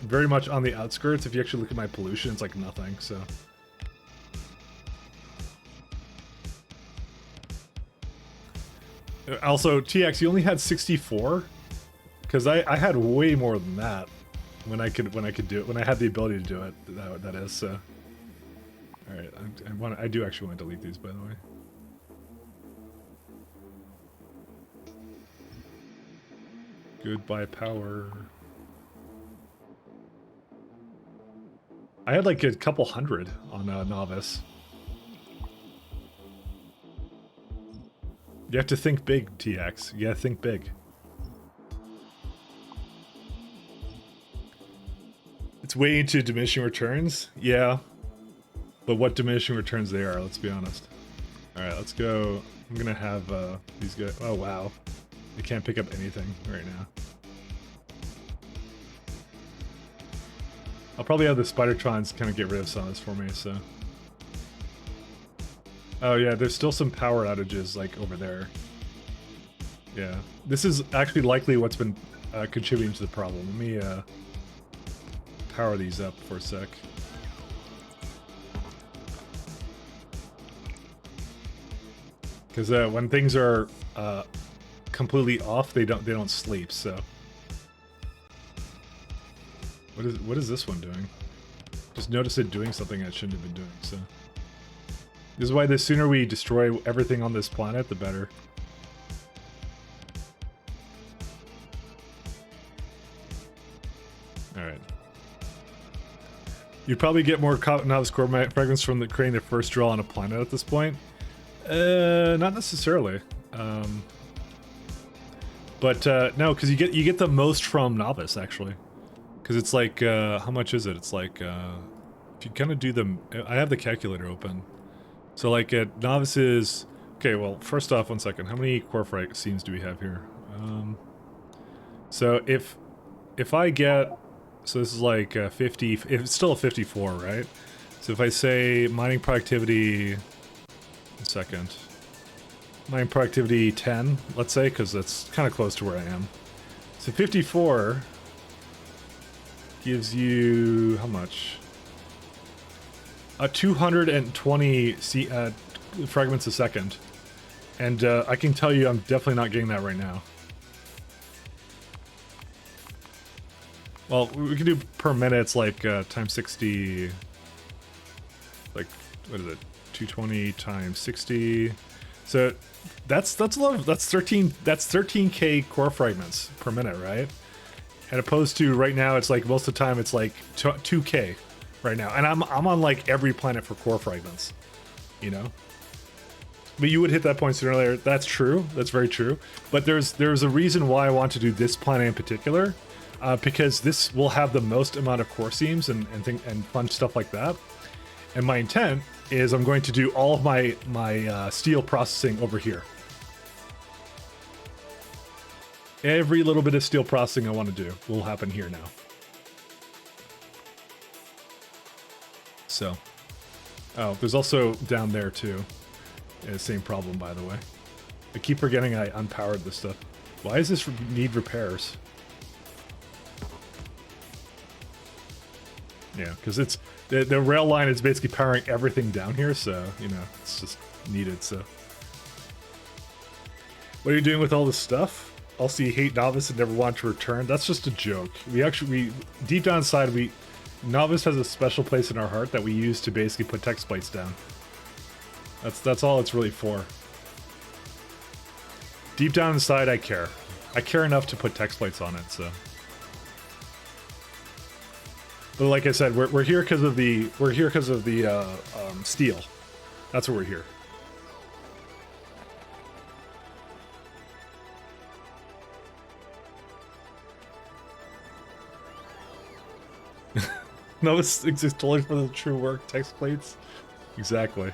S1: very much on the outskirts. If you actually look at my pollution, it's like nothing. So. Also, TX, you only had 64, because I had way more than that when I could do it, when I had the ability to do it. That is so. All right, I do actually want to delete these, by the way. Goodbye power. I had like a couple hundred on Novice. You have to think big, TX. You gotta think big. It's way into diminishing returns? Yeah. But what diminishing returns they are, let's be honest. Alright, let's go. I'm gonna have these guys. Oh, wow. They can't pick up anything right now. I'll probably have the Spidertrons kind of get rid of some of this for me, so. Oh yeah, there's still some power outages, like, over there. Yeah. This is actually likely what's been contributing to the problem. Let me power these up for a sec. Because when things are completely off, they don't sleep, so. What is this one doing? Just notice it doing something it shouldn't have been doing, so. This is why the sooner we destroy everything on this planet, the better. Alright. You'd probably get more novice core fragments from creating the first drill on a planet at this point. Not necessarily. But no, because you get the most from novice, actually. Because it's like, how much is it? It's like, if you kind of do them, I have the calculator open. So like at novices, okay, well, first off, 1 second. How many core frag seams do we have here? So if I get, so this is like 50, it's still a 54, right? So if I say mining productivity, 1 second. Mining productivity 10, let's say, because that's kind of close to where I am. So 54 gives you, how much? 220 fragments a second. And I can tell you I'm definitely not getting that right now. Well, we can do per minute, it's like times 60, like, what is it? 220 times 60. So that's a lot of, that's 13k core fragments per minute, right? And opposed to right now, it's like most of the time it's like 2k right now, and I'm on like every planet for core fragments, you know. But you would hit that point sooner or later. That's true. That's very true. But there's a reason why I want to do this planet in particular, because this will have the most amount of core seams and fun stuff like that. And my intent is I'm going to do all of my steel processing over here. Every little bit of steel processing I want to do will happen here now. So, oh, there's also down there too. Same problem, by the way. I keep forgetting I unpowered this stuff. Why does this need repairs? Yeah, because it's the rail line is basically powering everything down here, so you know it's just needed. So, what are you doing with all this stuff? Also, you hate Novice and never want to return. That's just a joke. We deep down inside, Novice has a special place in our heart that we use to basically put text plates down. That's all it's really for. Deep down inside, I care. I care enough to put text plates on it. So, but like I said, we're here because of the steel. That's what we're here. No, it's totally for the true work text plates. Exactly.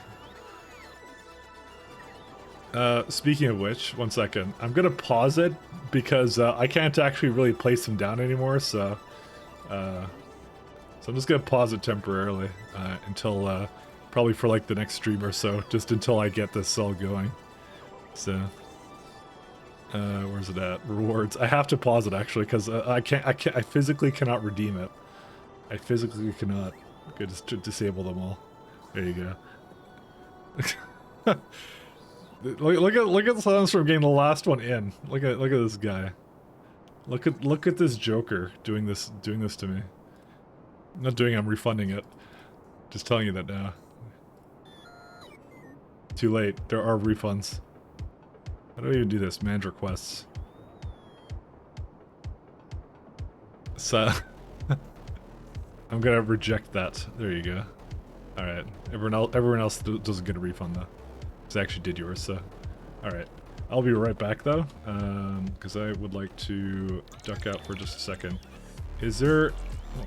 S1: Speaking of which, one second. I'm gonna pause it because I can't actually really place them down anymore, so I'm just gonna pause it temporarily until probably for like the next stream or so, just until I get this all going. So, where's it at? Rewards. I have to pause it actually because I physically cannot redeem it. I physically cannot. Okay, just to disable them all. There you go. Look at the silence from getting the last one in. Look at this guy. Look at this Joker doing this to me. I'm not doing it, I'm refunding it. Just telling you that now. Too late. There are refunds. How do I even do this? Manage requests. So I'm gonna reject that. There you go. Alright. Everyone else doesn't get a refund though. Because I actually did yours, so. Alright. I'll be right back though. Because I would like to duck out for just a second. Is there...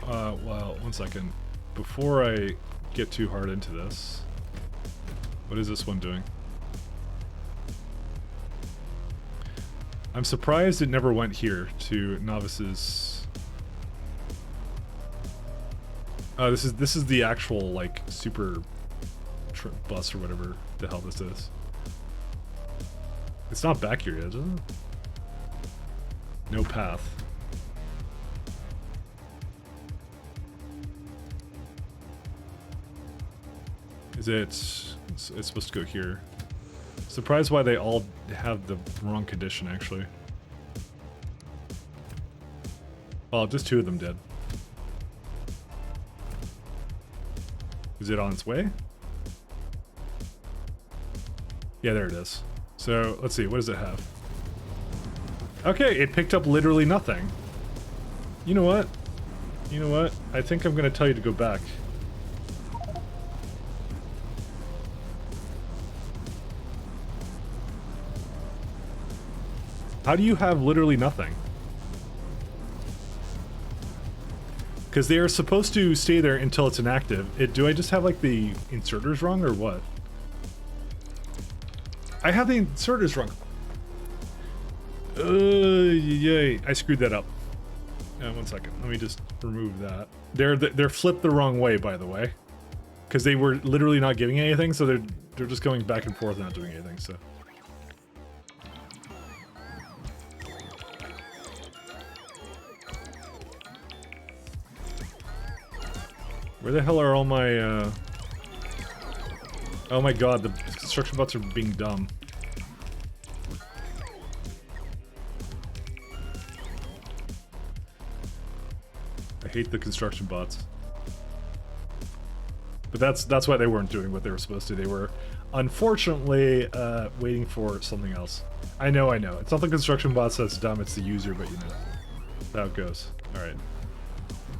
S1: well, one second. Before I get too hard into this... What is this one doing? I'm surprised it never went here to novices. This is the actual like super bus or whatever the hell this is. It's not back here yet, is it? No path. Is it? It's supposed to go here. Surprised why they all have the wrong condition, actually. Well, just two of them did. Is it on its way? Yeah, there it is. So, let's see, what does it have? Okay, it picked up literally nothing. You know what? You know what? I think I'm gonna tell you to go back. How do you have literally nothing? Because they are supposed to stay there until it's inactive. Do I just have like the inserters wrong or what? I have the inserters wrong. Yay! I screwed that up. One second. Let me just remove that. They're flipped the wrong way, by the way, because they were literally not giving anything. So they're just going back and forth, not doing anything. So. Where the hell are all my, Oh my god, the construction bots are being dumb. I hate the construction bots. But that's why they weren't doing what they were supposed to. They were, unfortunately, waiting for something else. I know. It's not the construction bots that's dumb, it's the user, but you know. That's how it goes. Alright.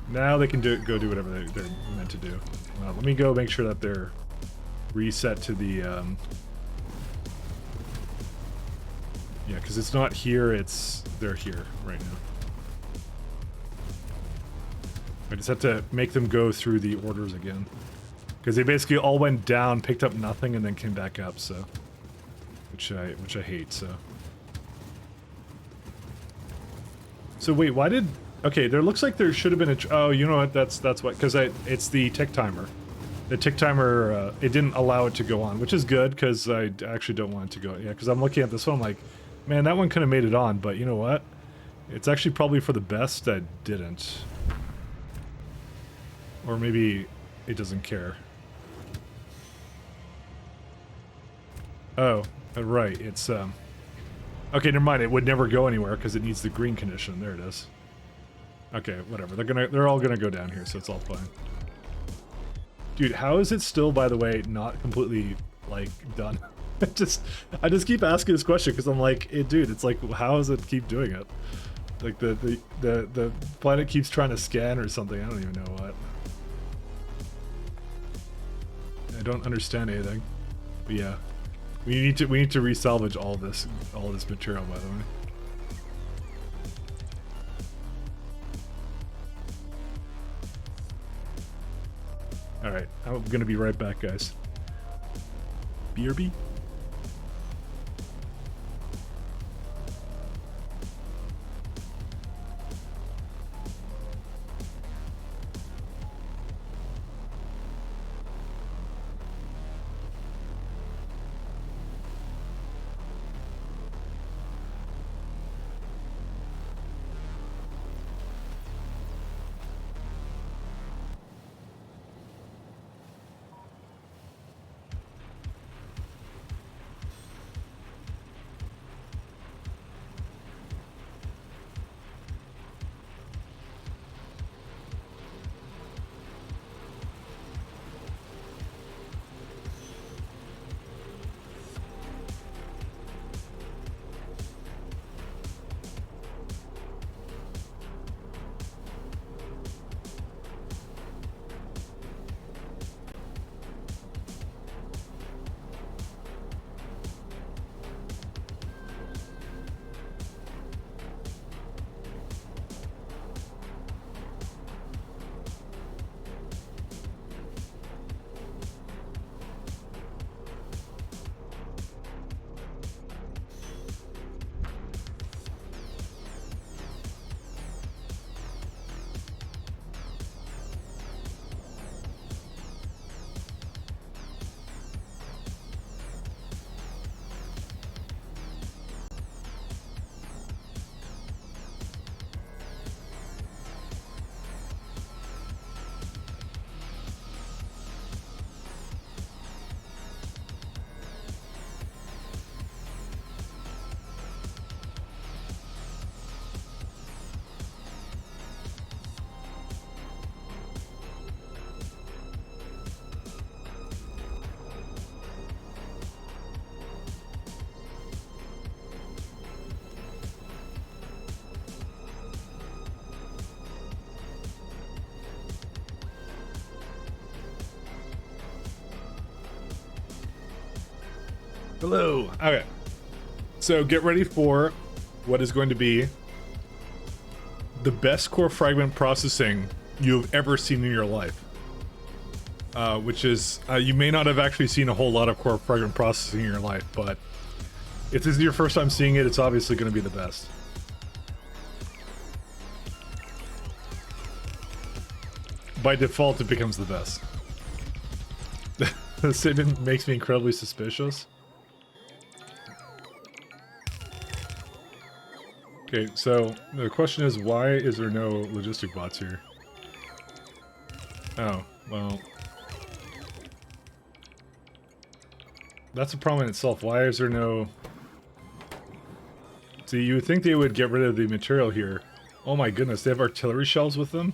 S1: Now they can go do whatever they're meant to do. Let me go make sure that they're reset to the, yeah, because it's not here, they're here right now. I just have to make them go through the orders again. Because they basically all went down, picked up nothing, and then came back up, so. Which I hate, so. So wait, why did... Okay, there looks like there should have been a... Oh, you know what? That's what... Because it's the tick timer. The tick timer, it didn't allow it to go on, which is good, because I actually don't want it to go... Yeah, because I'm looking at this one, I'm like, man, that one could have made it on, but you know what? It's actually probably for the best that didn't. Or maybe it doesn't care. Oh, right, it's... Okay, never mind, it would never go anywhere, because it needs the green condition. There it is. Okay, whatever. They're all gonna go down here, so it's all fine. Dude, how is it still, by the way, not completely like done? I just keep asking this question because I'm like, dude, it's like, how does it keep doing it? Like the planet keeps trying to scan or something. I don't even know what. I don't understand anything. But yeah, we need to resalvage all this material, by the way. Alright, I'm gonna be right back, guys. BRB? Hello. Okay. So get ready for what is going to be the best core fragment processing you've ever seen in your life. Which is, you may not have actually seen a whole lot of core fragment processing in your life, but if this is your first time seeing it, it's obviously going to be the best. By default, it becomes the best. The statement makes me incredibly suspicious. Okay, so the question is, why is there no logistic bots here? Oh, well... that's a problem in itself. Why is there no... See, you would think they would get rid of the material here. Oh my goodness, they have artillery shells with them?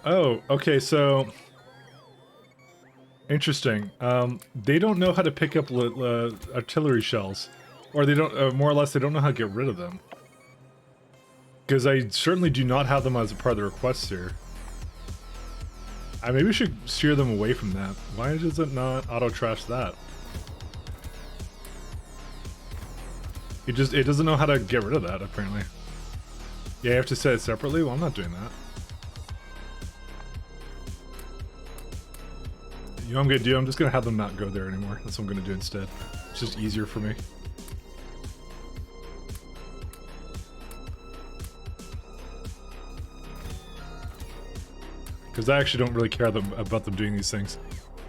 S1: Oh, okay, so... interesting. They don't know how to pick up artillery shells. Or they don't, more or less, they don't know how to get rid of them. Because I certainly do not have them as a part of the request here. Maybe we should steer them away from that. Why does it not auto-trash that? It doesn't know how to get rid of that, apparently. Yeah, you have to set it separately? Well, I'm not doing that. You know what I'm gonna do? I'm just gonna have them not go there anymore. That's what I'm gonna do instead. It's just easier for me. Because I actually don't really care about them doing these things.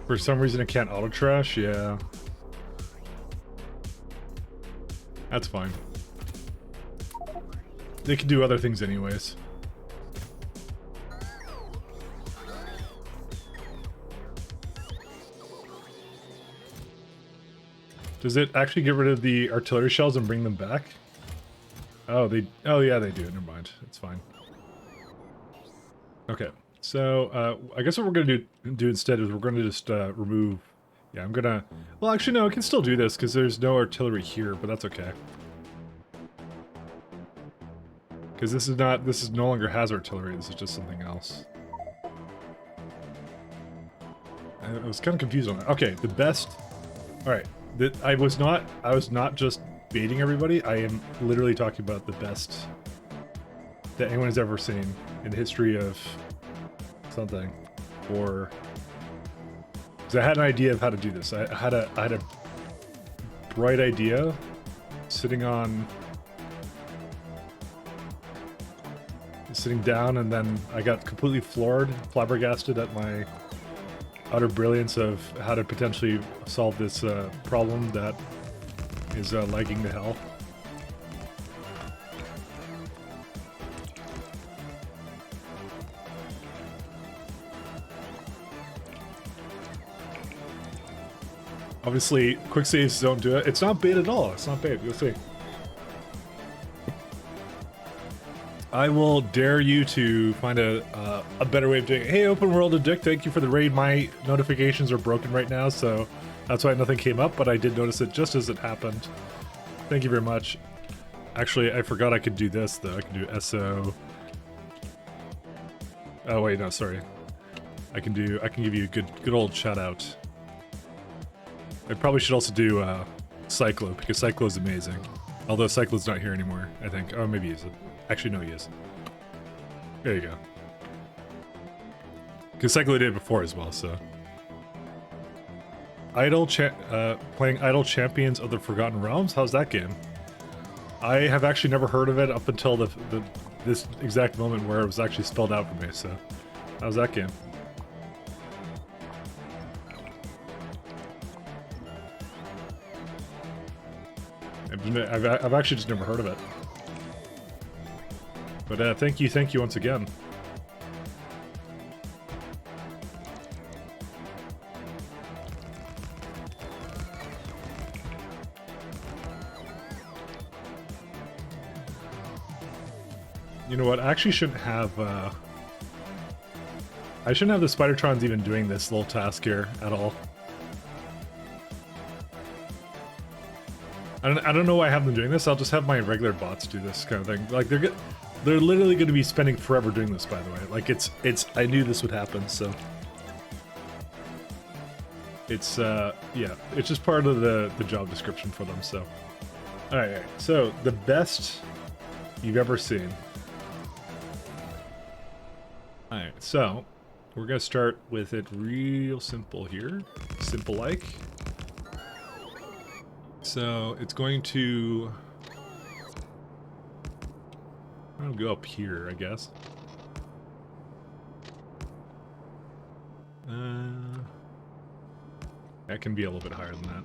S1: For some reason it can't auto-trash? Yeah. That's fine. They can do other things anyways. Does it actually get rid of the artillery shells and bring them back? Oh, yeah, they do. Never mind. It's fine. Okay. So, I guess what we're going to do instead is we're going to just remove... Yeah, I'm going to... Well, actually, no, I can still do this because there's no artillery here, but that's okay. Because this is no longer has artillery, this is just something else. I was kind of confused on that. Okay, the best... Alright, I was not just baiting everybody, I am literally talking about the best that anyone has ever seen in the history of something. Or... because I had an idea of how to do this. I had a bright idea sitting down, and then I got completely flabbergasted at my utter brilliance of how to potentially solve this problem that is lagging to hell. Obviously, quick saves don't do it. It's not bait at all. It's not bait. You'll see. I will dare you to find a better way of doing it. Hey, Open World of Dick, thank you for the raid. My notifications are broken right now, so that's why nothing came up, but I did notice it just as it happened. Thank you very much. Actually, I forgot I could do this, though. I can do SO. Oh, wait, no, sorry. I can give you a good old shout out. I probably should also do Cyclo, because Cyclo is amazing. Although Cyclo's not here anymore, I think. Oh, maybe he is. Actually, no, he is. There you go. Because Cyclo did it before as well, so. Playing Idle Champions of the Forgotten Realms? How's that game? I have actually never heard of it up until this exact moment where it was actually spelled out for me, so. How's that game? I've actually just never heard of it. But thank you once again. You know what? I actually shouldn't have. I shouldn't have the Spidertrons even doing this little task here at all. I don't know why I have them doing this. I'll just have my regular bots do this kind of thing. Like they're literally going to be spending forever doing this. By the way, like it's. I knew this would happen. So It's yeah, it's just part of the job description for them. So, all right. So the best you've ever seen. All right. So we're gonna start with it real simple here, simple like. So it's going to. I'll go up here, I guess. That can be a little bit higher than that.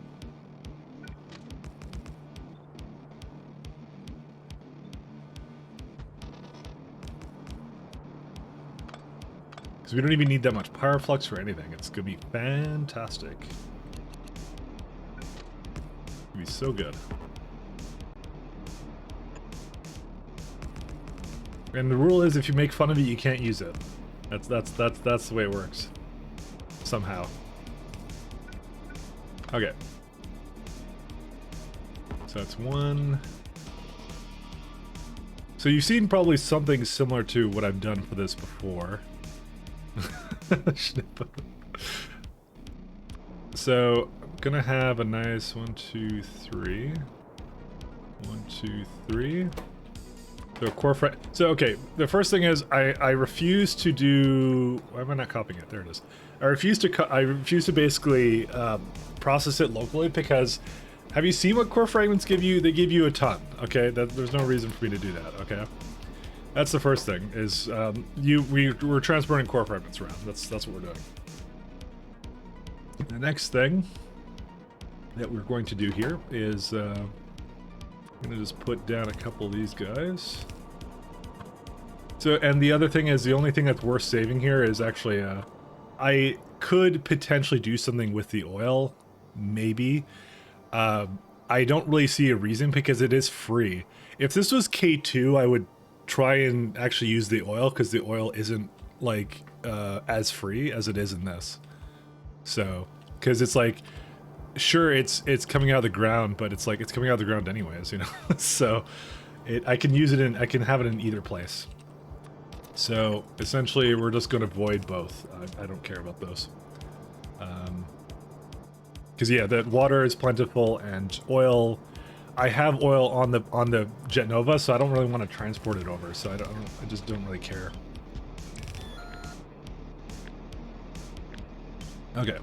S1: Because we don't even need that much power flux or anything. It's going to be fantastic. It's going to be so good. And the rule is if you make fun of it, you can't use it. That's the way it works. Somehow. Okay. So that's one. So you've seen probably something similar to what I've done for this before. So I'm gonna have a nice 1, 2, 3. 1, 2, 3. So core frame. So okay, the first thing is I refuse to do. Why am I not copying it? There it is. I refuse to basically process it locally because have you seen what core fragments give you? They give you a ton. Okay, there's no reason for me to do that. Okay, that's the first thing. Is we're transporting core fragments around. That's what we're doing. The next thing that we're going to do here is. I'm gonna just put down a couple of these guys. So, and the other thing is, the only thing that's worth saving here is actually, I could potentially do something with the oil, maybe. I don't really see a reason because it is free. If this was K2, I would try and actually use the oil because the oil isn't like as free as it is in this. So, because it's like, sure, it's coming out of the ground, but it's like it's coming out of the ground anyways, you know. So, I can use it in, I can have it in either place. So essentially, we're just going to void both. I don't care about those. Because yeah, the water is plentiful and oil. I have oil on the Jet Nova, so I don't really want to transport it over. So I just don't really care. Okay.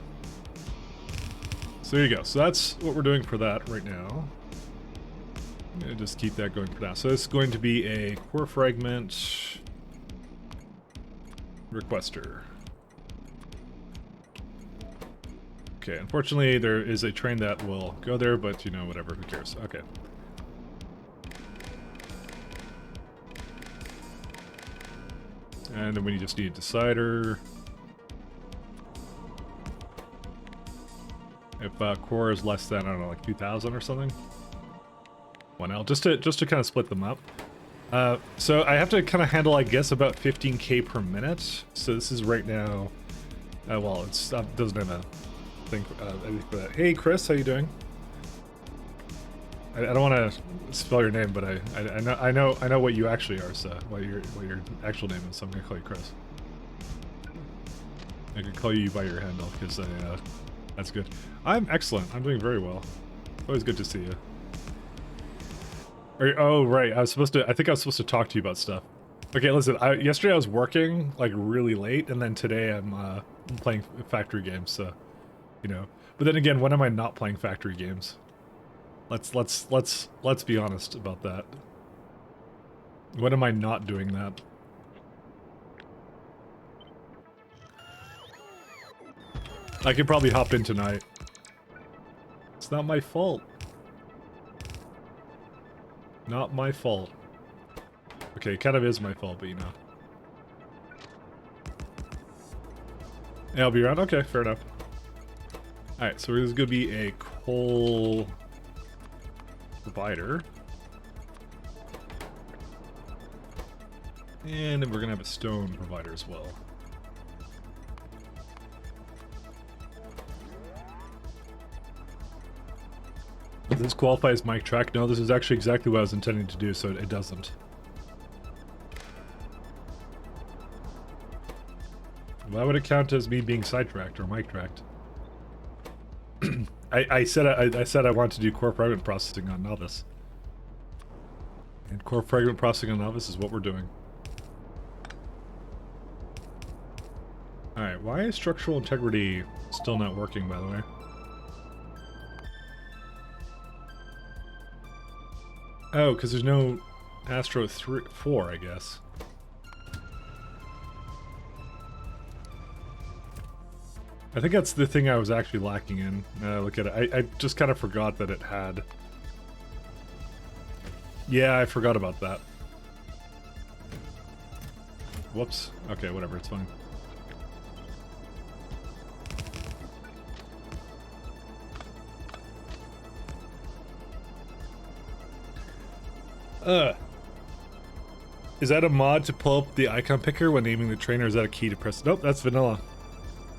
S1: So there you go. So that's what we're doing for that right now. I'm gonna just keep that going for now. So this is going to be a core fragment requester. Okay, unfortunately there is a train that will go there, but you know, whatever, who cares? Okay. And then we just need a decider. If core is less than, I don't know, like 2,000 or something. 1L, just to kind of split them up. So I have to kind of handle, I guess, about 15k per minute. So this is right now. Well, it's doesn't have a thing for that. Hey, Chris, how you doing? I don't want to spell your name, but I know what you actually are. So what your actual name is. So I'm gonna call you Chris. I could call you by your handle because that's good. I'm excellent. I'm doing very well. Always good to see you. Oh, right. I think I was supposed to talk to you about stuff. Okay, listen. Yesterday I was working like really late, and then today I'm playing factory games. So, you know. But then again, when am I not playing factory games? Let's be honest about that. When am I not doing that? I could probably hop in tonight. It's not my fault. Not my fault. Okay, it kind of is my fault, but you know. Yeah, I'll be around? Okay, fair enough. Alright, so there's gonna be a coal provider. And then we're gonna have a stone provider as well. Does this qualify as mic track? No, this is actually exactly what I was intending to do, so it doesn't. Why would it count as me being sidetracked or mic tracked? I said I wanted to do core fragment processing on Novice. And core fragment processing on Novice is what we're doing. Alright, why is structural integrity still not working, by the way? Oh, because there's no Astro 4, I guess. I think that's the thing I was actually lacking in. Look at it. I just kind of forgot that it had... Yeah, I forgot about that. Whoops. Okay, whatever, it's fine. Is that a mod to pull up the icon picker when naming the train, or is that a key to press? Nope, that's vanilla.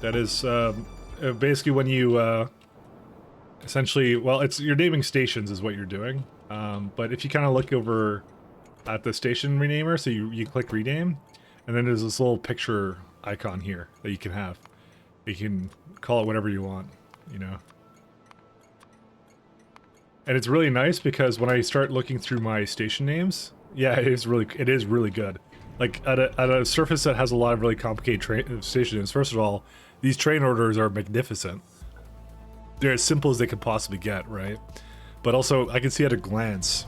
S1: That is basically when you essentially, well, it's you're naming stations is what you're doing. But if you kind of look over at the station renamer, so you click rename, and then there's this little picture icon here that you can have. You can call it whatever you want, you know. And it's really nice because when I start looking through my station names, yeah, it is really good. Like at a surface that has a lot of really complicated station names. First of all, these train orders are magnificent. They're as simple as they could possibly get, right? But also, I can see at a glance,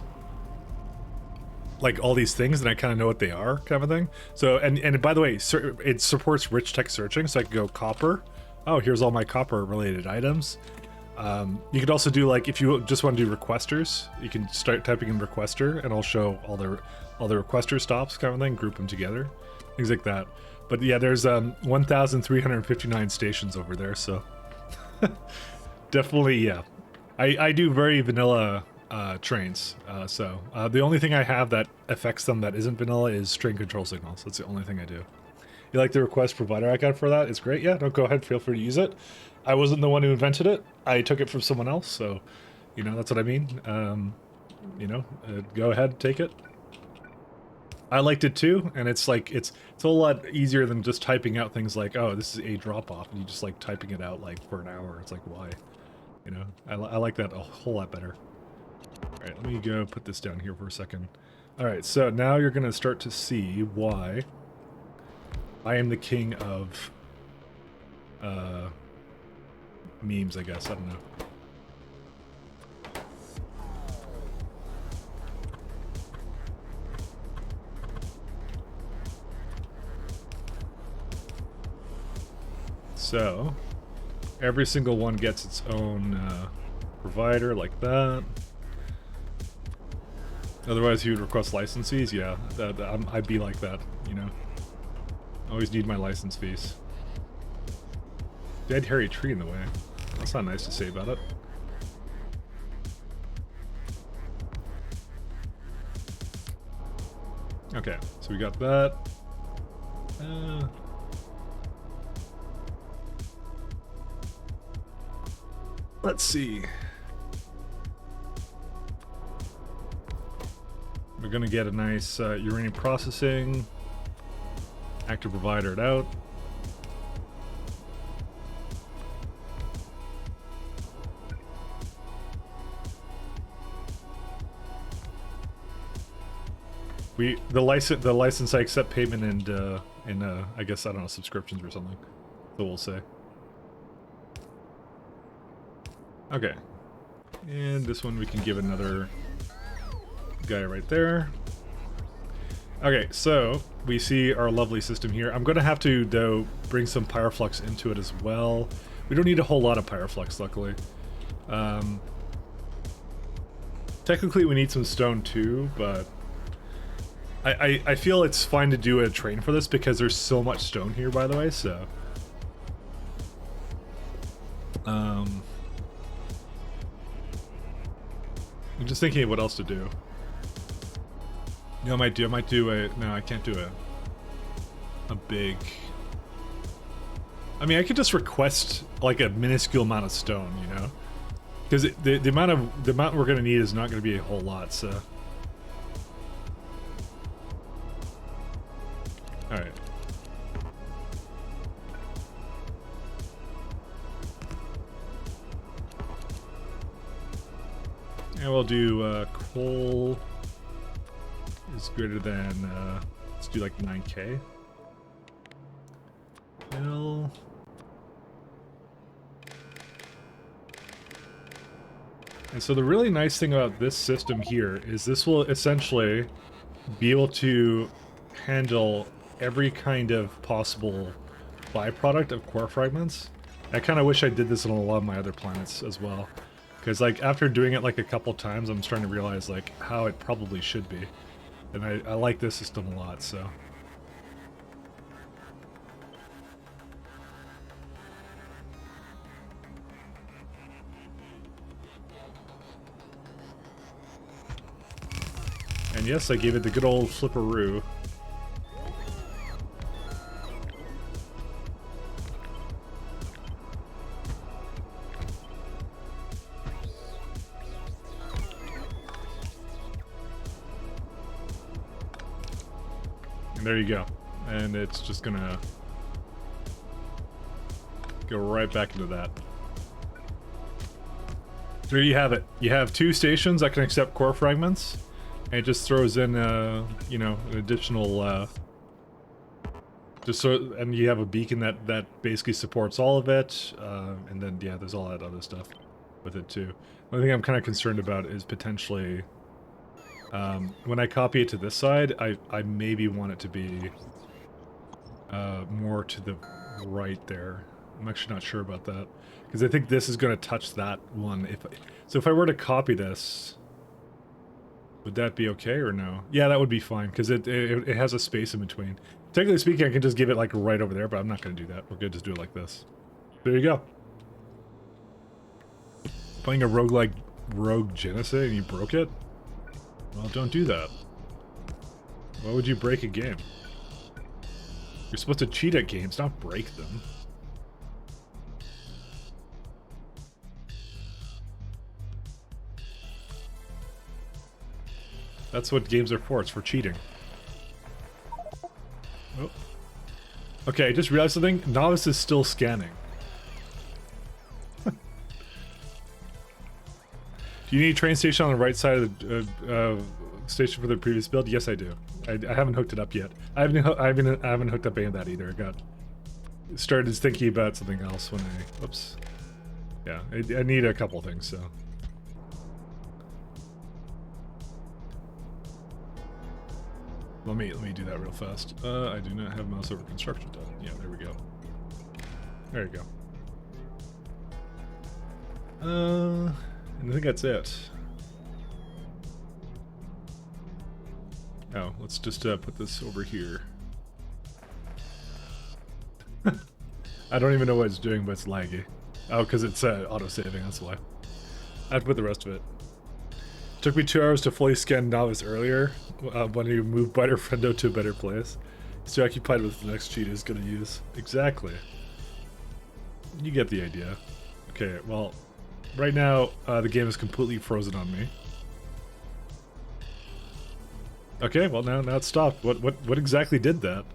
S1: like all these things, and I kind of know what they are, kind of a thing. So, and by the way, it supports rich text searching, so I can go copper. Oh, here's all my copper related items. You could also do, like, if you just want to do requesters, you can start typing in requester, and I'll show all the requester stops, kind of thing, group them together, things like that. But yeah, there's 1,359 stations over there, so definitely, yeah. I do very vanilla trains, so the only thing I have that affects them that isn't vanilla is string control signals. That's the only thing I do. You like the request provider icon for that? It's great. Yeah, no, go ahead, feel free to use it. I wasn't the one who invented it. I took it from someone else, so, you know, that's what I mean. You know, go ahead, take it. I liked it too, and it's like, it's a whole lot easier than just typing out things like, oh, this is a drop-off, and you just like typing it out like for an hour. It's like, why? You know, I like that a whole lot better. Alright, let me go put this down here for a second. Alright, so now you're going to start to see why I am the king of memes, I guess. I don't know. So, every single one gets its own provider like that. Otherwise, he would request license fees. Yeah, I'd be like that, you know. Always need my license fees. Dead hairy tree in the way. That's not nice to say about it. Okay, so we got that. Let's see. We're gonna get a nice uranium processing. Active provider it out. The license I accept payment and I guess, I don't know, subscriptions or something. So we'll say. Okay. And this one we can give another guy right there. Okay, so we see our lovely system here. I'm gonna have to, though, bring some pyroflux into it as well. We don't need a whole lot of pyroflux, luckily. Technically we need some stone too, but I feel it's fine to do a train for this because there's so much stone here, by the way, so... I'm just thinking of what else to do. You know, I might do a... No, I can't do a big... I mean, I could just request, like, a minuscule amount of stone, you know? Because the amount we're gonna need is not gonna be a whole lot, so... Alright. And we'll do coal is greater than, let's do like 9K. Mill. And so the really nice thing about this system here is this will essentially be able to handle every kind of possible byproduct of core fragments. I kind of wish I did this on a lot of my other planets as well. Because like after doing it like a couple times, I'm starting to realize like how it probably should be. And I like this system a lot, so. And yes, I gave it the good old flipperoo. There you go. And it's just gonna go right back into that. There you have it. You have 2 stations that can accept core fragments, and it just throws in, you know, an additional, just so, and you have a beacon that basically supports all of it, and then, yeah, there's all that other stuff with it too. One thing I'm kind of concerned about is potentially, when I copy it to this side, I maybe want it to be more to the right there. I'm actually not sure about that, because I think this is going to touch that one. So if I were to copy this, would that be okay or no? Yeah, that would be fine, because it has a space in between. Technically speaking, I can just give it like right over there, but I'm not going to do that. We're going to just do it like this. There you go. Playing a roguelike Rogue Genesee and you broke it? Well, don't do that. Why would you break a game? You're supposed to cheat at games, not break them. That's what games are for, it's for cheating. Oh. Okay, I just realized something. Novice is still scanning. Do you need a train station on the right side of the station for the previous build? Yes, I do. I haven't hooked it up yet. I haven't hooked up any of that either. I got started thinking about something else when I... Whoops. Yeah, I need a couple things, so... Let me do that real fast. I do not have mouse over construction done. Yeah, there we go. There you go. And I think that's it. Oh, let's just put this over here. I don't even know what it's doing, but it's laggy. Oh, because it's auto-saving, that's why. I have to put the rest of it. Took me 2 hours to fully scan Novice earlier, when you moved Biter Friendo to a better place. He's too occupied with the next cheat he's gonna use. Exactly. You get the idea. Okay, well, right now, the game is completely frozen on me. Okay, well now it's stopped. What exactly did that?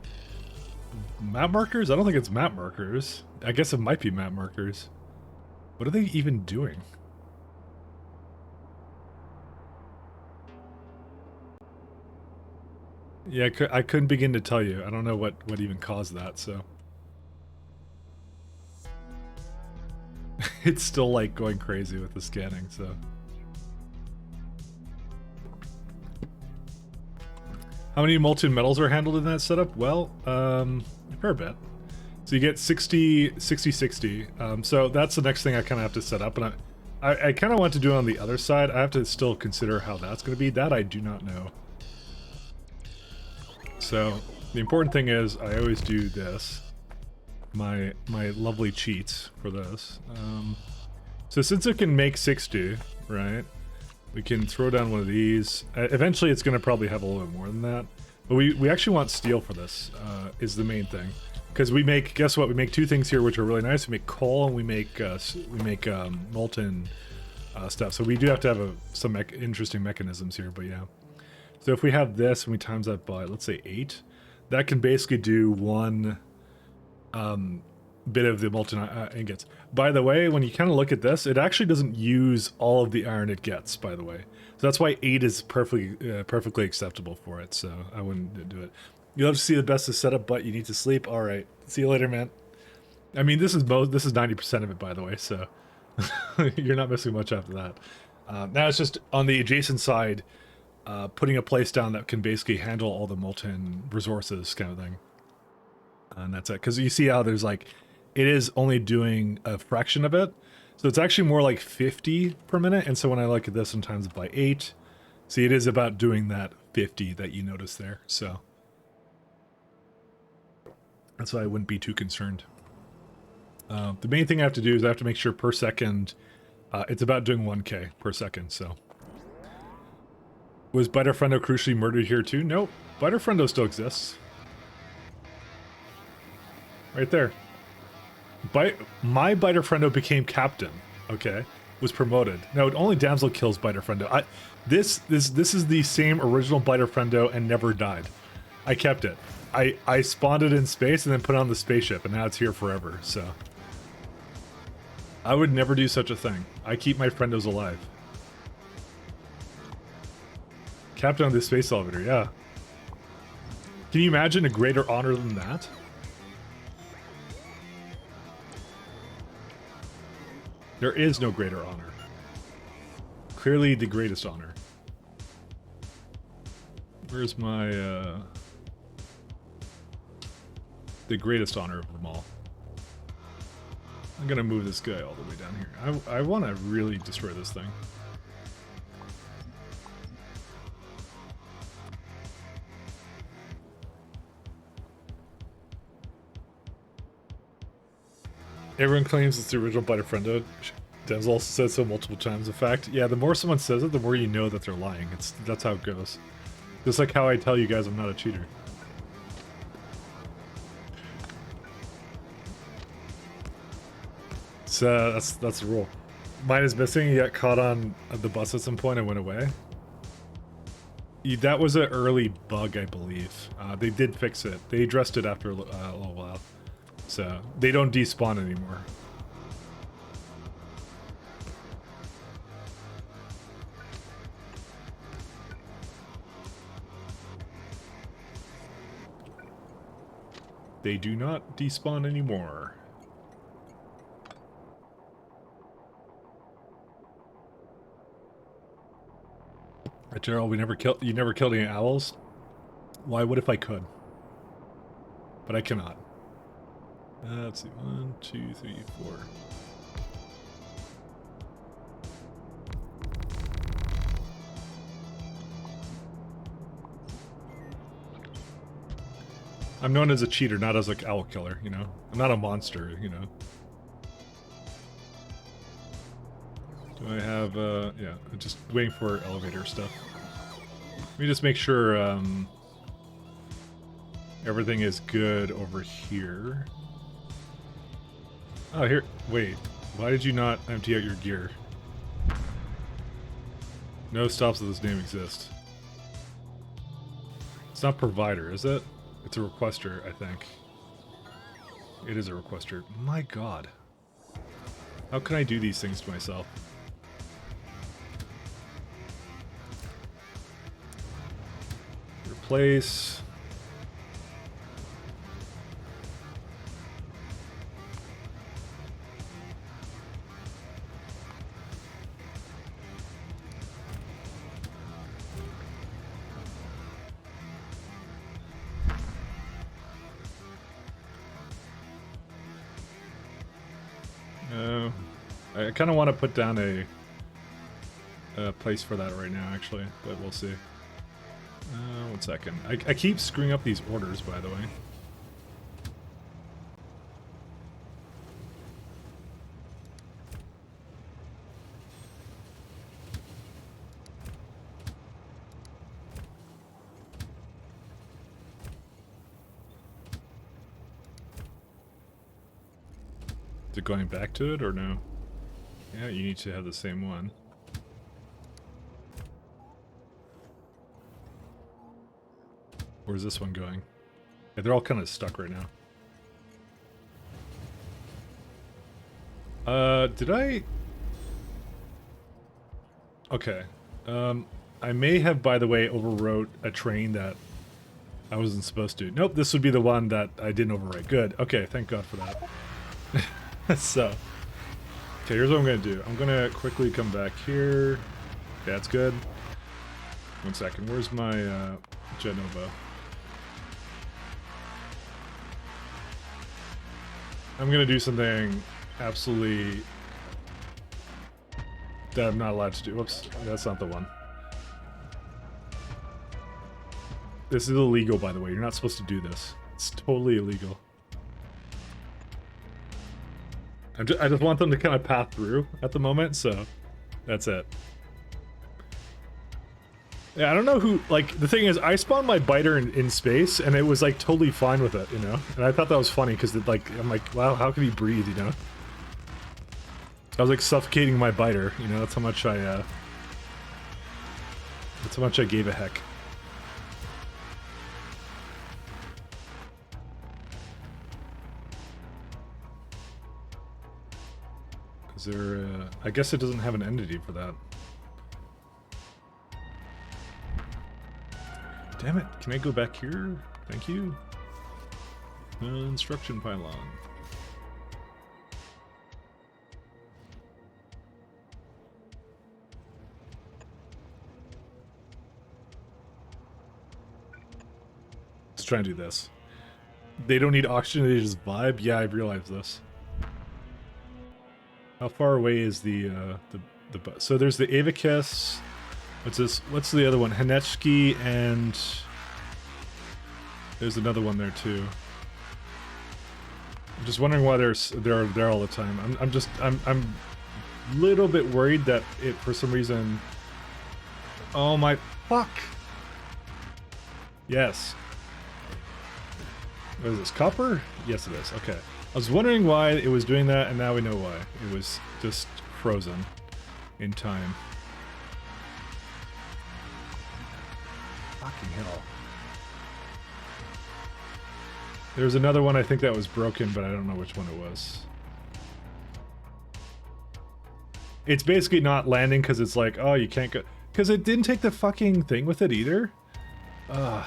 S1: Map markers? I don't think it's map markers. I guess it might be map markers. What are they even doing? Yeah, I couldn't begin to tell you. I don't know what even caused that, so... It's still, like, going crazy with the scanning, so... How many molten metals are handled in that setup? Well, a fair bit. So you get 60, 60, 60. So that's the next thing I kind of have to set up, and I kind of want to do it on the other side. I have to still consider how that's going to be. That I do not know. So the important thing is I always do this. My lovely cheats for this. So since it can make 60, right? We can throw down one of these. Eventually it's going to probably have a little bit more than that. But we actually want steel for this, is the main thing. Because we make, guess what? We make 2 things here which are really nice. We make coal and we make molten stuff. So we do have to have some interesting mechanisms here, but yeah. So if we have this and we times that by, let's say 8, that can basically do one bit of the molten ingots. By the way, when you kind of look at this, it actually doesn't use all of the iron it gets, by the way. So that's why 8 is perfectly acceptable for it, so I wouldn't do it. You'll have to see the best of setup, but you need to sleep. All right. See you later, man. I mean, this is 90% of it, by the way, so you're not missing much after that. Now it's just on the adjacent side, putting a place down that can basically handle all the molten resources kind of thing. And that's it. Because you see how there's like, it is only doing a fraction of it. So it's actually more like 50 per minute. And so when I look at this and times it by 8, see, it is about doing that 50 that you notice there. So that's why I wouldn't be too concerned. The main thing I have to do is I have to make sure per second, it's about doing 1K per second, so. Was Biterfriendo crucially murdered here too? Nope. Biterfriendo still exists. Right there. My Biterfriendo became captain, okay? Was promoted. No, only Damsel kills Biterfriendo. This is the same original Biterfriendo and never died. I kept it. I spawned it in space and then put it on the spaceship, and now it's here forever, so. I would never do such a thing. I keep my friendos alive. Captain on the space elevator, yeah. Can you imagine a greater honor than that? There is no greater honor. Clearly the greatest honor. Where's my, the greatest honor of them all? I'm gonna move this guy all the way down here. I want to really destroy this thing. Everyone claims it's the original Biterfriendo. Denzel also said so multiple times. In fact, yeah, the more someone says it, the more you know that they're lying. That's how it goes. Just like how I tell you guys I'm not a cheater. So that's the rule. Mine is missing. You got caught on the bus at some point and went away. That was an early bug, I believe. They did fix it. They addressed it after a little while. So they don't despawn anymore. They do not despawn anymore. Gerald, you never killed any owls? Why? What if I could? But I cannot. Let's see. 1, 2, 3, 4. I'm known as a cheater, not as like owl killer, you know? I'm not a monster, you know? Do I have, yeah, I'm just waiting for elevator stuff. Let me just make sure, everything is good over here. Oh, here, wait. Why did you not empty out your gear? No stops with this name exist. It's not provider, is it? It's a requester, I think. It is a requester. My god. How can I do these things to myself? Replace. I kind of want to put down a place for that right now, actually, but we'll see. 1 second. I keep screwing up these orders, by the way. Is it going back to it or no? Yeah, you need to have the same one. Where's this one going? Yeah, they're all kind of stuck right now. Did I? Okay. I may have, by the way, overwrote a train that I wasn't supposed to. Nope, this would be the one that I didn't overwrite. Good. Okay, thank God for that. So, okay, here's what I'm gonna do. I'm gonna quickly come back here. That's good. 1 second. Where's my Jet Nova? I'm gonna do something absolutely that I'm not allowed to do. Whoops, that's not the one. This is illegal, by the way. You're not supposed to do this. It's totally illegal. I just want them to kind of path through at the moment, so that's it. Yeah, I don't know who, like, the thing is, I spawned my biter in space, and it was, like, totally fine with it, you know? And I thought that was funny, because, like, I'm like, wow, how can he breathe, you know? I was, like, suffocating my biter, you know? That's how much I gave a heck. Is there, I guess it doesn't have an entity for that. Damn it, can I go back here? Thank you. Instruction pylon. Let's try and do this. They don't need oxygen, they just vibe? Yeah, I've realized this. How far away is the so there's the Avakis. What's this? What's the other one? Hanechki, and there's another one there too. I'm just wondering why they're there all the time. I'm a little bit worried that it, for some reason. Oh my fuck! Yes. What is this? Copper? Yes, it is. Okay. I was wondering why it was doing that, and now we know why. It was just frozen in time. Fucking hell. There's another one I think that was broken, but I don't know which one it was. It's basically not landing because it's like, oh, you can't go... Because it didn't take the fucking thing with it either. Ugh.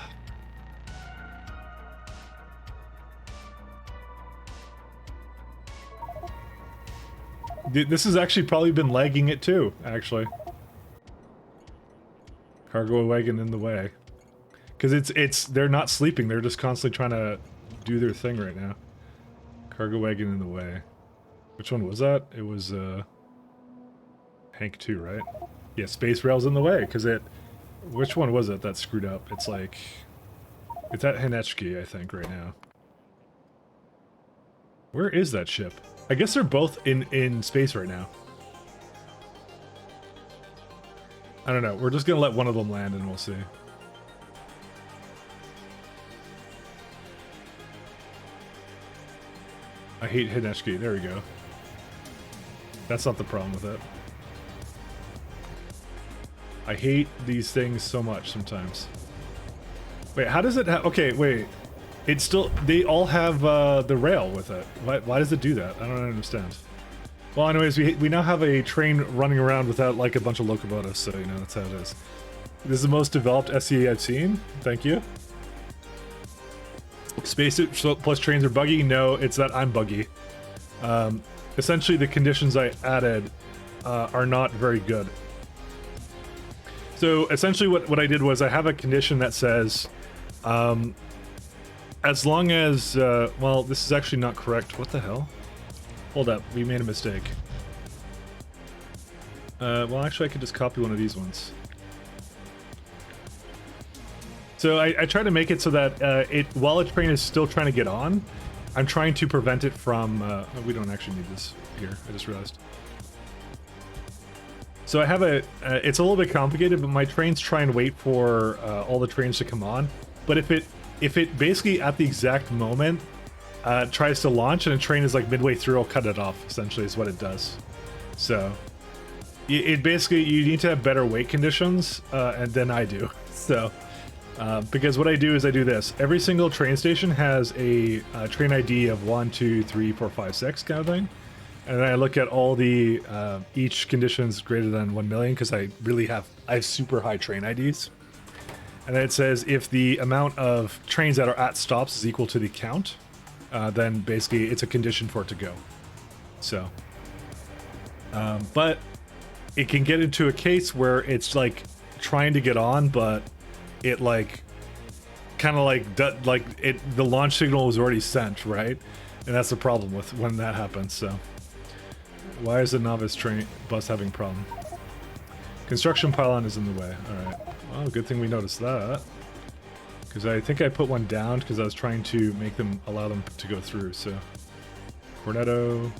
S1: This has actually probably been lagging it too, actually. Cargo wagon in the way. Because they're not sleeping, they're just constantly trying to do their thing right now. Cargo wagon in the way. Which one was that? It was, Hank 2, right? Yeah, space rail's in the way, because it... Which one was it that screwed up? It's like... It's at Hanechki, I think, right now. Where is that ship? I guess they're both in space right now. I don't know. We're just gonna let one of them land and we'll see. I hate Hanechki. There we go. That's not the problem with it. I hate these things so much sometimes. Wait, how does it okay, wait. It's still... They all have the rail with it. Why does it do that? I don't understand. Well, anyways, we now have a train running around without, like, a bunch of locomotives, so, you know, that's how it is. This is the most developed SE I've seen. Thank you. Spacesuit plus trains are buggy? No, it's that I'm buggy. Essentially, the conditions I added are not very good. So, essentially, what I did was I have a condition that says... as long as, well, this is actually not correct. What the hell? Hold up, we made a mistake. Well, actually, I could just copy one of these ones. So I try to make it so that while a train is still trying to get on, I'm trying to prevent it from, we don't actually need this here, I just realized. So I have it's a little bit complicated, but my trains try and wait for all the trains to come on. But if it basically at the exact moment tries to launch and a train is like midway through, I'll cut it off, essentially is what it does. So it basically, you need to have better wait conditions and than I do. So because what I do is I do this. Every single train station has a train ID of 1, 2, 3, 4, 5, 6 kind of thing. And then I look at all the each conditions greater than 1 million because I have super high train IDs. And then it says if the amount of trains that are at stops is equal to the count, then basically it's a condition for it to go. So, but it can get into a case where it's like trying to get on, but it like kind of like the launch signal was already sent, right? And that's the problem with when that happens. So, why is the novice train bus having problem? Construction pylon is in the way. All right. Well, good thing we noticed that. Because I think I put one down because I was trying to make them allow them to go through. So, Cornetto.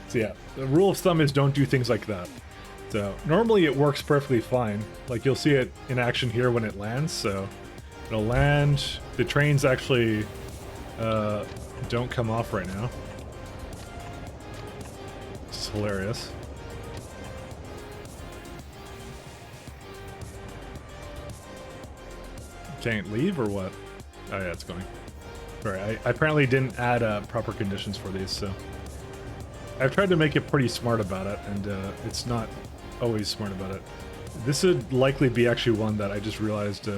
S1: So yeah, the rule of thumb is don't do things like that. So normally it works perfectly fine. Like you'll see it in action here when it lands. So it'll land. The trains actually don't come off right now. It's hilarious. Can't leave or what? Oh yeah, it's going. Alright, I apparently didn't add proper conditions for these, so... I've tried to make it pretty smart about it, and it's not always smart about it. This would likely be actually one that I just realized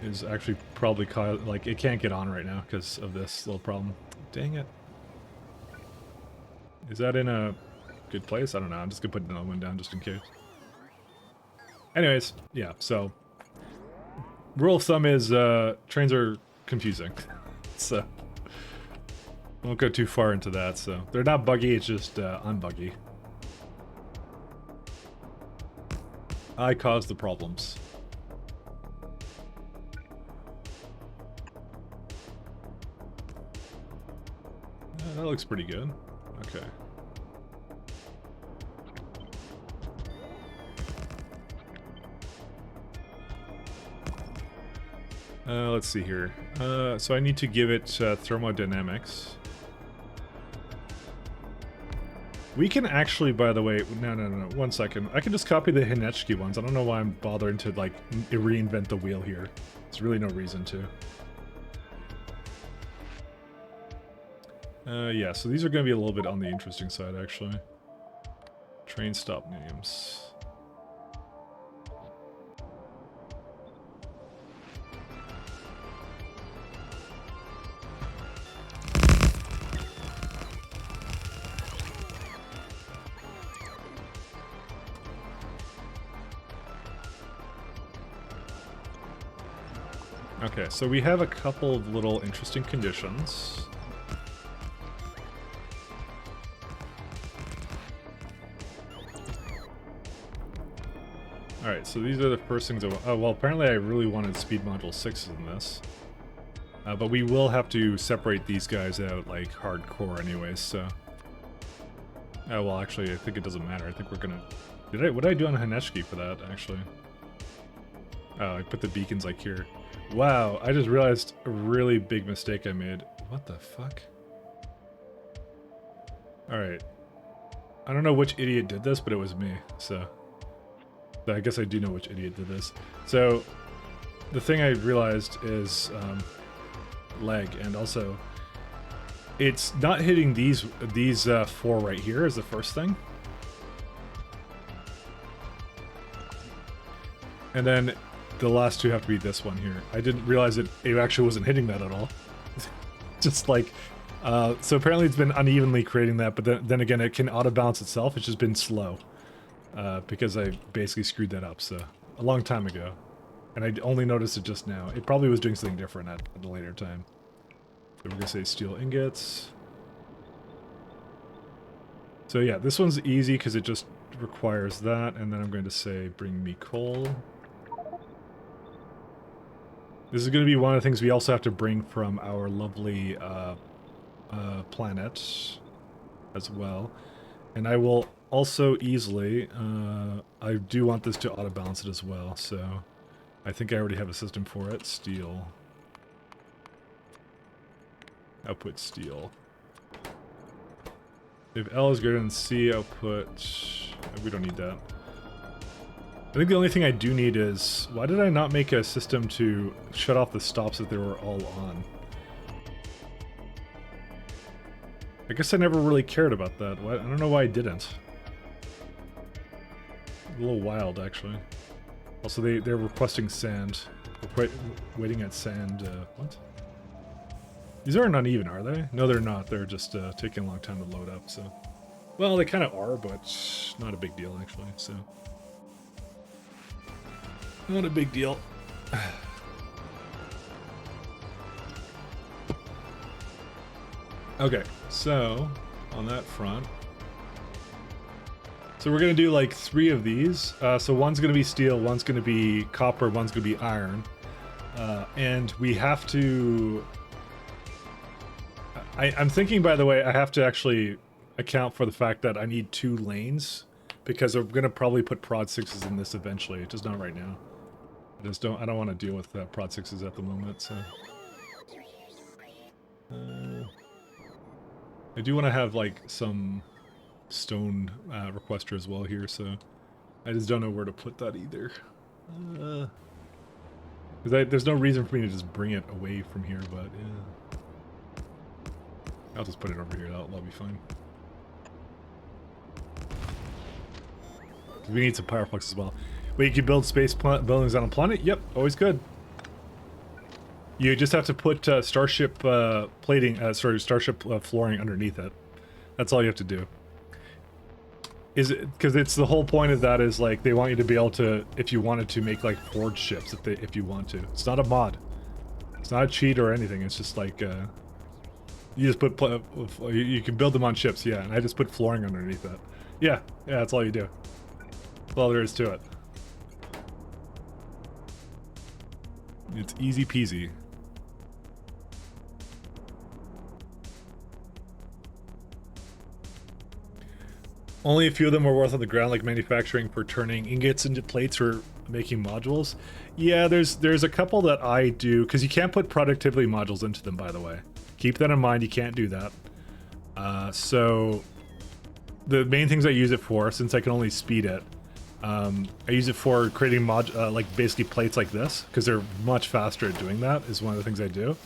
S1: is actually probably like it can't get on right now because of this little problem. Dang it. Is that in a good place? I don't know. I'm just gonna put another one down just in case. Anyways, yeah, so rule of thumb is trains are confusing. So won't go too far into that, so they're not buggy, it's just unbuggy. I caused the problems. That looks pretty good. Okay. Let's see here. So I need to give it thermodynamics. We can actually, by the way, no, 1 second. I can just copy the Hinechki ones. I don't know why I'm bothering to, like, reinvent the wheel here. There's really no reason to. Yeah, so these are going to be a little bit on the interesting side, actually. Train stop names. Okay, so we have a couple of little interesting conditions. Alright, so these are the first things oh, well, apparently I really wanted speed module 6 in this. But we will have to separate these guys out, like, hardcore anyways, so... Oh, well, actually, I think it doesn't matter. I think we're gonna... What did I do on Hinechki for that, actually? Oh, I put the beacons, like, here. Wow, I just realized a really big mistake I made. What the fuck? Alright. I don't know which idiot did this, but it was me, so... I guess I do know which idiot did this. So, the thing I realized is leg, and also it's not hitting these four right here is the first thing. And then the last two have to be this one here. I didn't realize it actually wasn't hitting that at all. Just like, so apparently it's been unevenly creating that, but then again, it can auto-balance itself. It's just been slow. Because I basically screwed that up, so a long time ago. And I only noticed it just now. It probably was doing something different at a later time. So we're gonna say steel ingots. So yeah, this one's easy because it just requires that, and then I'm going to say bring me coal. This is going to be one of the things we also have to bring from our lovely planet as well. And I will also easily, I do want this to auto-balance it as well, so I think I already have a system for it. Steel. Output steel. If L is greater than C, output... We don't need that. I think the only thing I do need is... Why did I not make a system to shut off the stops if they were all on? I guess I never really cared about that. I don't know why I didn't. A little wild, actually. Also, they're requesting sand. We're waiting at sand. What? These aren't uneven, are they? No, they're not. They're just taking a long time to load up, so... Well, they kind of are, but not a big deal, actually, so... Not a big deal. Okay, so, on that front... So we're going to do, like, 3 of these. So one's going to be steel, one's going to be copper, one's going to be iron. And we have to... I'm thinking, by the way, I have to actually account for the fact that I need 2 lanes, because I'm going to probably put prod 6s in this eventually, just not right now. I don't want to deal with prod 6s at the moment, so... I do want to have, like, some stone requester as well here, so... I just don't know where to put that either. Because there's no reason for me to just bring it away from here, but yeah. I'll just put it over here, that'll be fine. We need some Pyroflux as well. Wait, you can build space buildings on a planet? Yep, always good. You just have to put starship plating, starship flooring underneath it. That's all you have to do. Is it because it's the whole point of that is like they want you to be able to, if you wanted to, make like forged ships if you want to. It's not a mod. It's not a cheat or anything. It's just like you just put you can build them on ships, yeah. And I just put flooring underneath that. Yeah, that's all you do. That's all there is to it. It's easy peasy. Only a few of them were worth on the ground, like manufacturing for turning ingots into plates or making modules. Yeah, there's a couple that I do, because you can't put productivity modules into them, by the way. Keep that in mind, you can't do that. So, the main things I use it for, since I can only speed it, I use it for creating like basically plates like this, because they're much faster at doing that, is one of the things I do.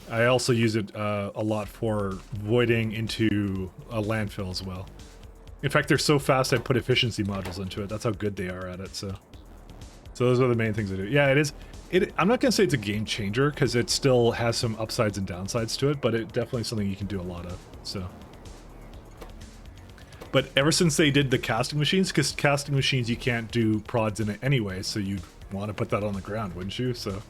S1: I also use it a lot for voiding into a landfill as well. In fact, they're so fast I put efficiency modules into it. That's how good they are at it, so those are the main things I do. Yeah, it is. I'm not going to say it's a game changer, because it still has some upsides and downsides to it, but it definitely is something you can do a lot of, so... But ever since they did the casting machines, because casting machines you can't do prods in it anyway, so you'd want to put that on the ground, wouldn't you? So...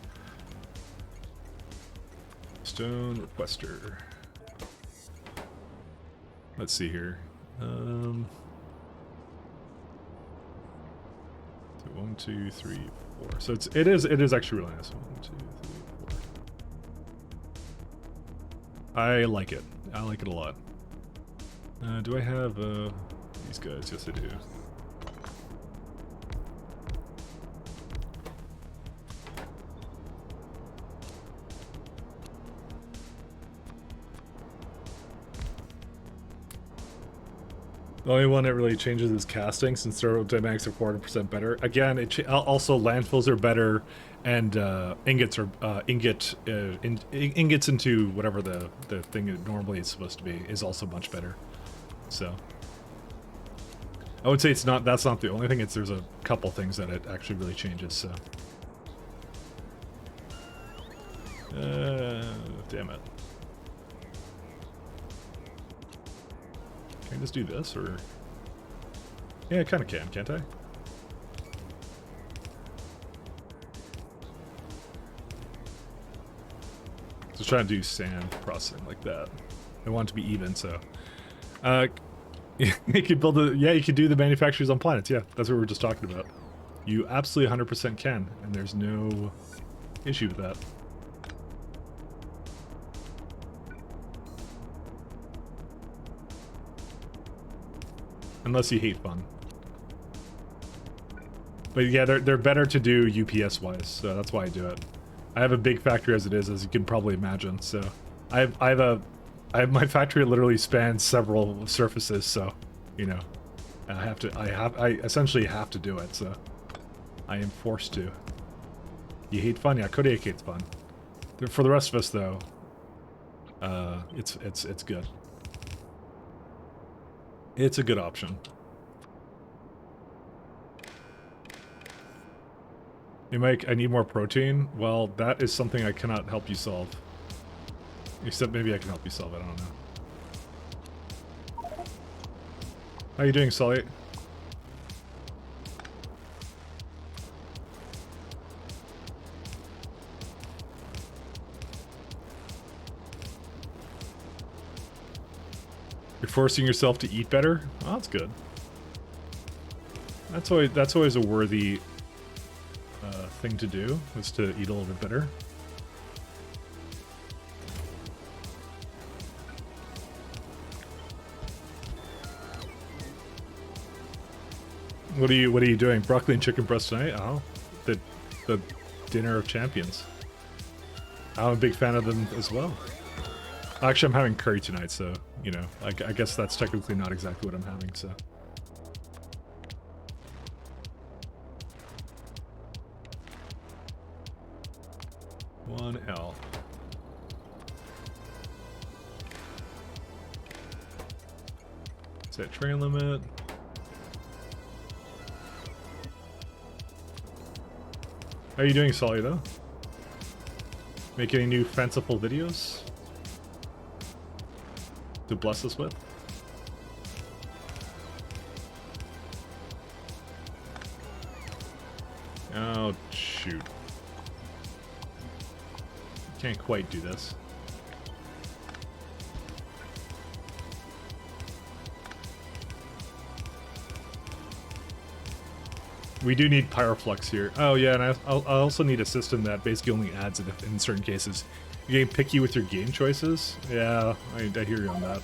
S1: Stone requester. Let's see here. So 1, 2, 3, 4. So it is actually really nice. 1, 2, 3, 4. I like it. I like it a lot. Do I have these guys? Yes, I do. The only one that really changes is casting, since aerodynamics are 400% better. Again, also landfills are better, and ingots are ingots into whatever the thing it normally is supposed to be is also much better. So I would say that's not the only thing. There's a couple things that it actually really changes. So damn it. Can I just do this, or... Yeah, I kind of can, can't I? Just trying to do sand processing like that. I want it to be even, so... you could build you could do the manufacturers on planets, yeah. That's what we were just talking about. You absolutely 100% can, and there's no issue with that. Unless you hate fun. But yeah, they're better to do UPS wise, so that's why I do it. I have a big factory as it is, as you can probably imagine. So I have my factory literally spans several surfaces, so you know, I essentially have to do it. So I am forced to. You hate fun, yeah. Kodiak hates fun. For the rest of us, though, it's good. It's a good option. Hey Mike, I need more protein. Well, that is something I cannot help you solve. Except maybe I can help you solve it, I don't know. How you doing, Sully? You're forcing yourself to eat better? Oh, that's good. That's always a worthy thing to do, is to eat a little bit better. What are you doing? Broccoli and chicken breast tonight? Oh, the dinner of champions. I'm a big fan of them as well. Actually, I'm having curry tonight, so you know, I guess that's technically not exactly what I'm having. So. One L. Set train limit. How are you doing, Solly, though? Make any new fanciful videos to bless us with? Oh, shoot. Can't quite do this. We do need Pyroflux here. Oh yeah, and I also need a system that basically only adds it in certain cases. You're getting picky with your game choices? Yeah, I hear you on that.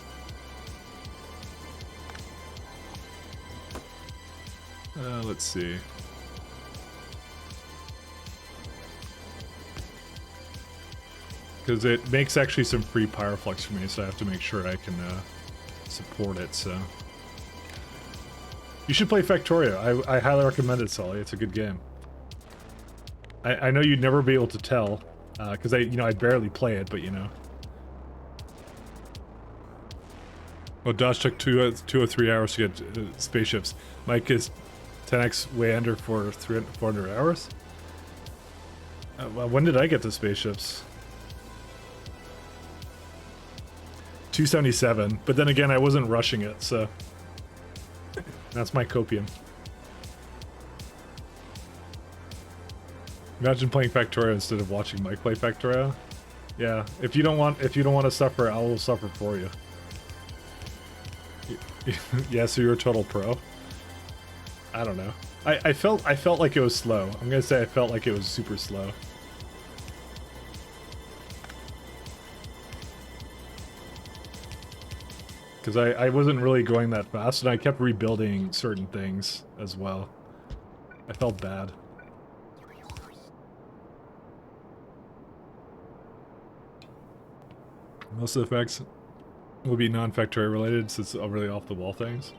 S1: Let's see. Because it makes actually some free Pyroflux for me, so I have to make sure I can support it, so... You should play Factorio. I highly recommend it, Sully. It's a good game. I know you'd never be able to tell, because I barely play it, but you know. Well, Dodge took 203 hours to get spaceships. Mike is 10x way under for 400 hours? Well, when did I get the spaceships? 277, but then again, I wasn't rushing it, so... That's my copium. Imagine playing Factorio instead of watching Mike play Factorio. Yeah, if you don't want to suffer, I will suffer for you. Yeah, so you're a total pro. I don't know. I felt like it was slow. I'm gonna say I felt like it was super slow. Because I wasn't really going that fast, and I kept rebuilding certain things as well. I felt bad. Most of the effects will be non-Factorio related, since it's really off-the-wall things.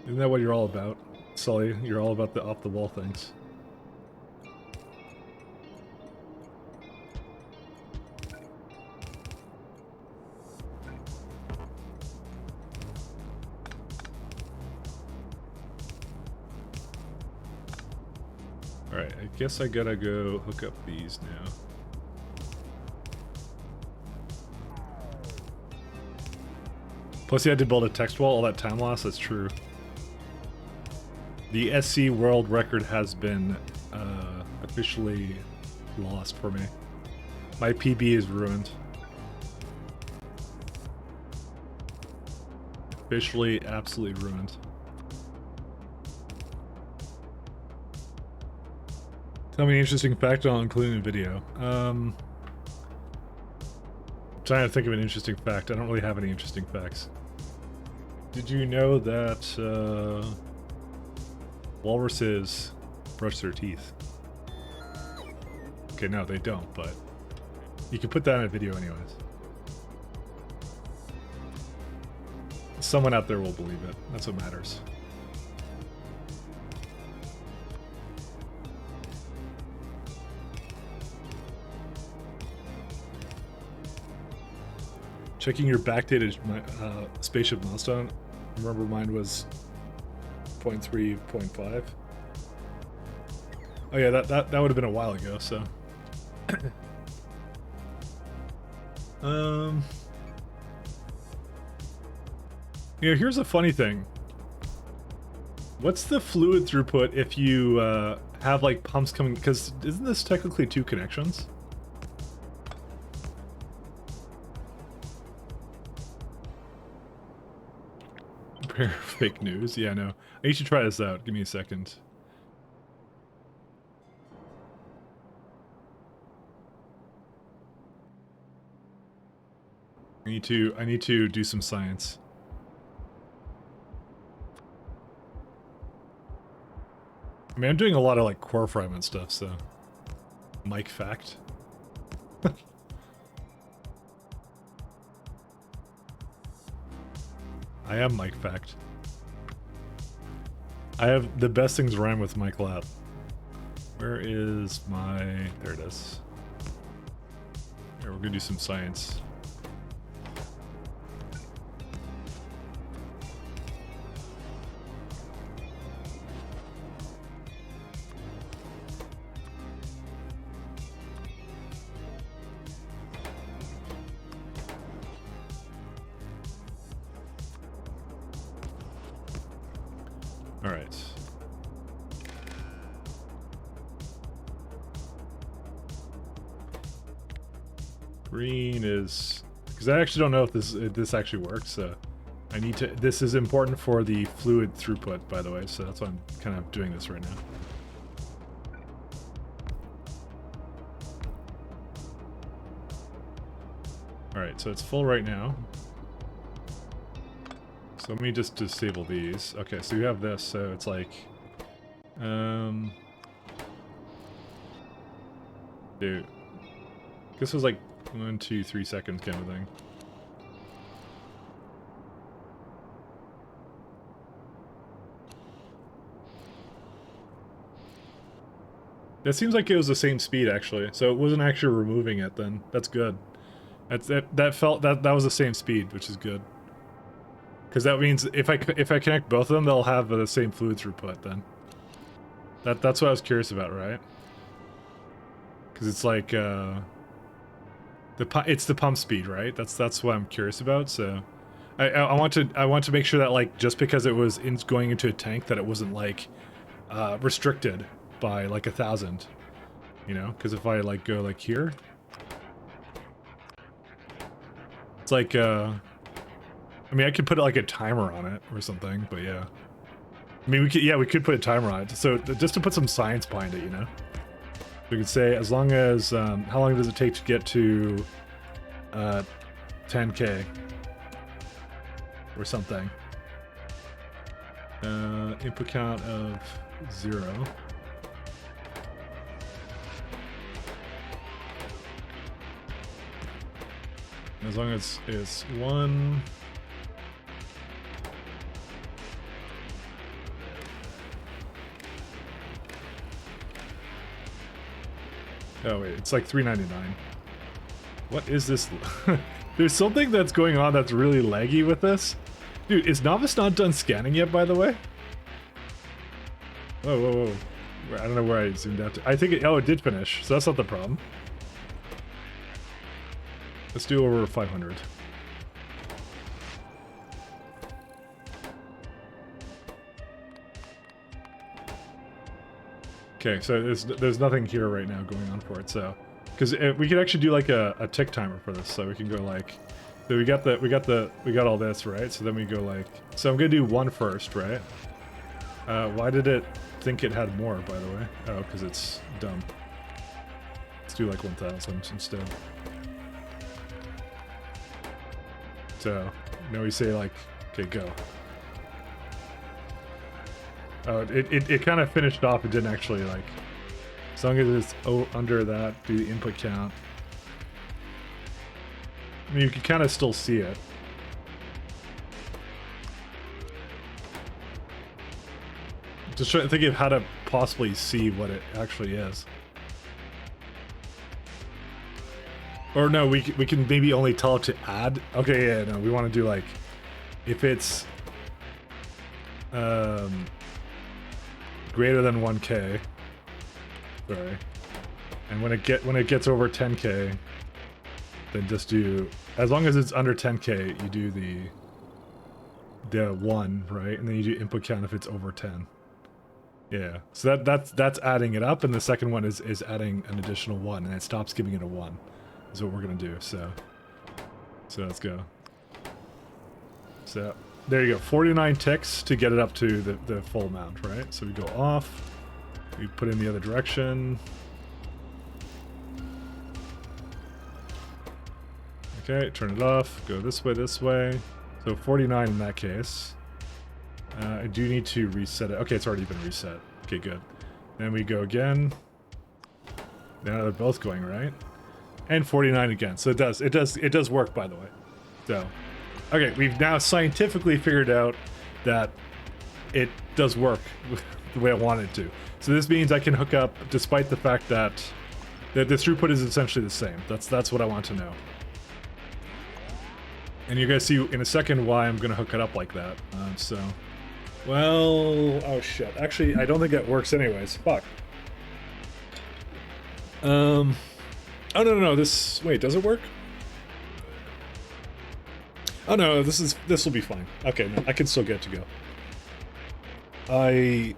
S1: Isn't that what you're all about, Sully? You're all about the off-the-wall things. Alright, I guess I gotta go hook up these now. Plus you had to build a text wall, all that time loss, that's true. The SC world record has been officially lost for me. My PB is ruined. Officially, absolutely ruined. Tell me an interesting fact, I'll include in a video. I'm trying to think of an interesting fact. I don't really have any interesting facts. Did you know that walruses brush their teeth? Okay, no, they don't, but you can put that in a video anyways. Someone out there will believe it. That's what matters. checking your backdated spaceship milestone. Remember mine was 0.3, 0.5. Oh yeah, that would have been a while ago, so. Yeah, here's a funny thing. What's the fluid throughput if you have like pumps coming? Because isn't this technically 2 connections? Fake news. Yeah, no. I need to try this out. Give me a second. I need to do some science. I mean, I'm doing a lot of like core fragment stuff, so Mike fact. I am Mike fact. I have the best things rhyme with Mike Lap. Where is my... There it is. Here, we're gonna do some science. Green is... Because I actually don't know if this actually works, so... I need to... This is important for the fluid throughput, by the way, so that's why I'm kind of doing this right now. Alright, so it's full right now. So let me just disable these. Okay, so you have this, so it's like... Dude. This was like 1, 2, 3 seconds kind of thing. That seems like it was the same speed actually, so it wasn't actually removing it then. That's good. That was the same speed, which is good. Because that means if I connect both of them, they'll have the same fluid throughput then. That's what I was curious about, right? Because it's like it's the pump speed, right? That's what I'm curious about. So I want to make sure that like just because it was going into a tank that it wasn't like restricted by like 1,000, you know? Because if I like go like here, it's like I mean I could put like a timer on it or something, but yeah. I mean we could put a timer on it. So just to put some science behind it, you know? We could say as long as how long does it take to get to 10K or something. Input count of 0. As long as it's 1. Oh wait, it's like $3.99. What is this? There's something that's going on that's really laggy with this. Dude, is Novice not done scanning yet, by the way? Whoa, whoa, whoa. I don't know where I zoomed out to. I think it did finish, so that's not the problem. Let's do over 500. Okay, so there's nothing here right now going on for it, so because we could actually do like a tick timer for this, so we can go like, so we got all this, right? So then we go like, so I'm gonna do 1 first, right? Why did it think it had more, by the way? Oh, because it's dumb. Let's do like 1,000 instead. So now we say like, okay, go. Oh, it kind of finished off. It didn't actually like. As long as it's under that, do the input count. I mean, you can kind of still see it. Just trying to think of how to possibly see what it actually is. Or no, we can maybe only tell it to add. Okay, yeah, no, we want to do like if it's greater than 1K. Sorry. And when it gets over 10K, then just do, as long as it's under 10K, you do the 1, right? And then you do input count if it's over 10. Yeah. So that's adding it up, and the second one is adding an additional 1, and it stops giving it a 1. Is what we're gonna do. So let's go. So there you go. 49 ticks to get it up to the full amount, right? So we go off. We put in the other direction. Okay, turn it off. Go this way, this way. So 49 in that case. I do need to reset it. Okay, it's already been reset. Okay, good. Then we go again. Now they're both going, right? And 49 again. So it does work, by the way. So, okay, we've now scientifically figured out that it does work the way I want it to. So this means I can hook up, despite the fact that the throughput is essentially the same. That's what I want to know. And you're gonna see in a second why I'm gonna hook it up like that. Well, oh shit. Actually, I don't think that works anyways. Fuck. Oh no, this, wait, does it work? Oh no, this will be fine. Okay, no, I can still get it to go. I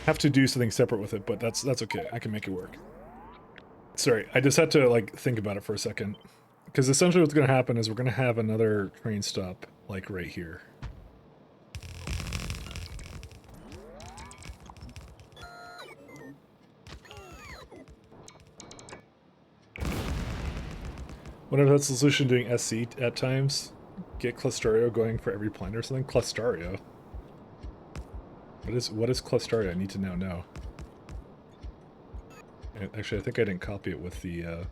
S1: have to do something separate with it, but that's okay. I can make it work. Sorry, I just had to like think about it for a second. Because essentially what's going to happen is we're going to have another train stop, like right here. Wonder if that's the solution, doing SC at times. Get Clustario going for every planet or something. Clustario? What is Clustario? I need to now know. Actually, I think I didn't copy it with the